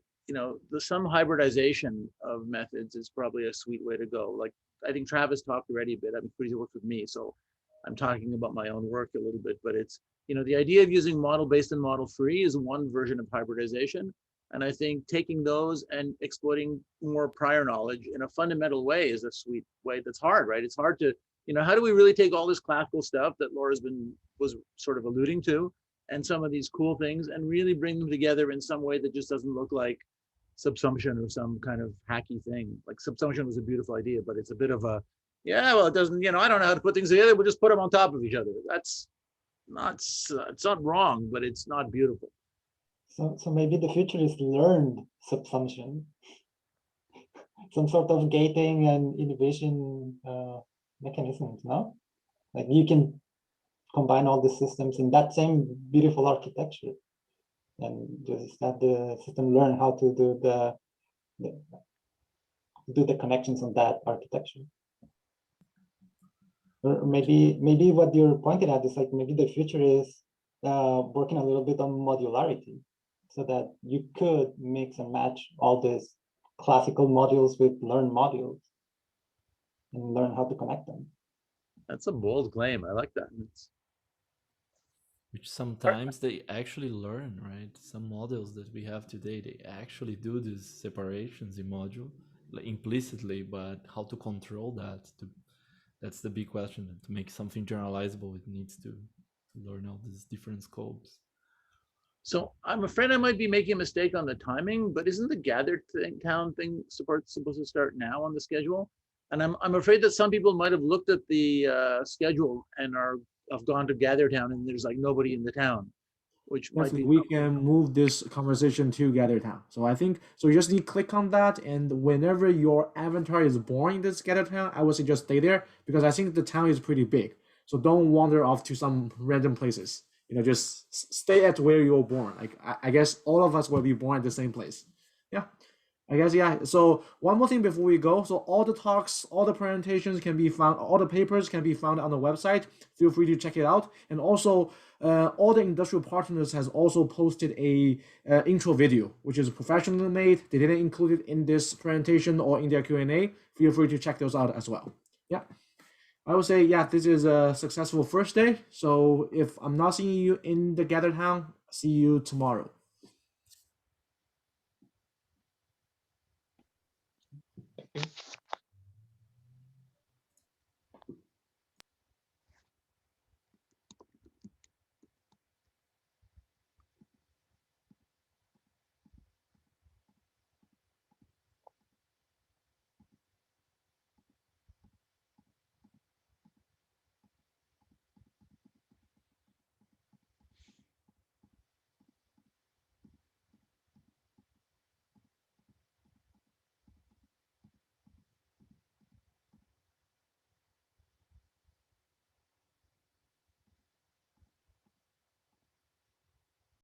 some hybridization of methods is probably a sweet way to go. Like, I think Travis talked already a bit. I'm pretty worked with me, so I'm talking about my own work a little bit, but it's, the idea of using model-based and model-free is one version of hybridization. And I think taking those and exploiting more prior knowledge in a fundamental way is a sweet way. That's hard, right? It's hard to, how do we really take all this classical stuff that Laura's was sort of alluding to, and some of these cool things, and really bring them together in some way that just doesn't look like subsumption or some kind of hacky thing. Like subsumption was a beautiful idea, but it's a bit of a, it doesn't, I don't know how to put things together. We'll just put them on top of each other. That's not, it's not wrong, but it's not beautiful. So maybe the future is learned subsumption, some sort of gating and innovation mechanisms, no? Like you can combine all the systems in that same beautiful architecture and just have the system learn how to do the connections on that architecture. Or maybe what you're pointing at is like maybe the future is working a little bit on modularity, so that you could mix and match all these classical modules with learned modules and learn how to connect them. That's a bold claim. I like that. Which sometimes they actually learn, right? Some models that we have today, they actually do these separations in module implicitly, but how to control that? That's the big question. To make something generalizable, it needs to learn all these different scopes. So I'm afraid I might be making a mistake on the timing, but isn't the Gather Town thing supposed to start now on the schedule? And I'm afraid that some people might have looked at the schedule and have gone to Gather Town and there's like nobody in the town, which might be. We can move this conversation to Gather Town. So I think, so you just need to click on that, and whenever your avatar is born in this Gather Town, I would say just stay there, because I think the town is pretty big. So don't wander off to some random places. Just stay at where you were born. Like I guess all of us will be born at the same place. Yeah, I guess, yeah. So one more thing before we go. So all the talks, all the presentations can be found, all the papers can be found on the website. Feel free to check it out. And also all the industrial partners has also posted a intro video, which is professionally made. They didn't include it in this presentation or in their Q&A. Feel free to check those out as well. Yeah. I would say, yeah, this is a successful first day. So if I'm not seeing you in the Gather Town, see you tomorrow.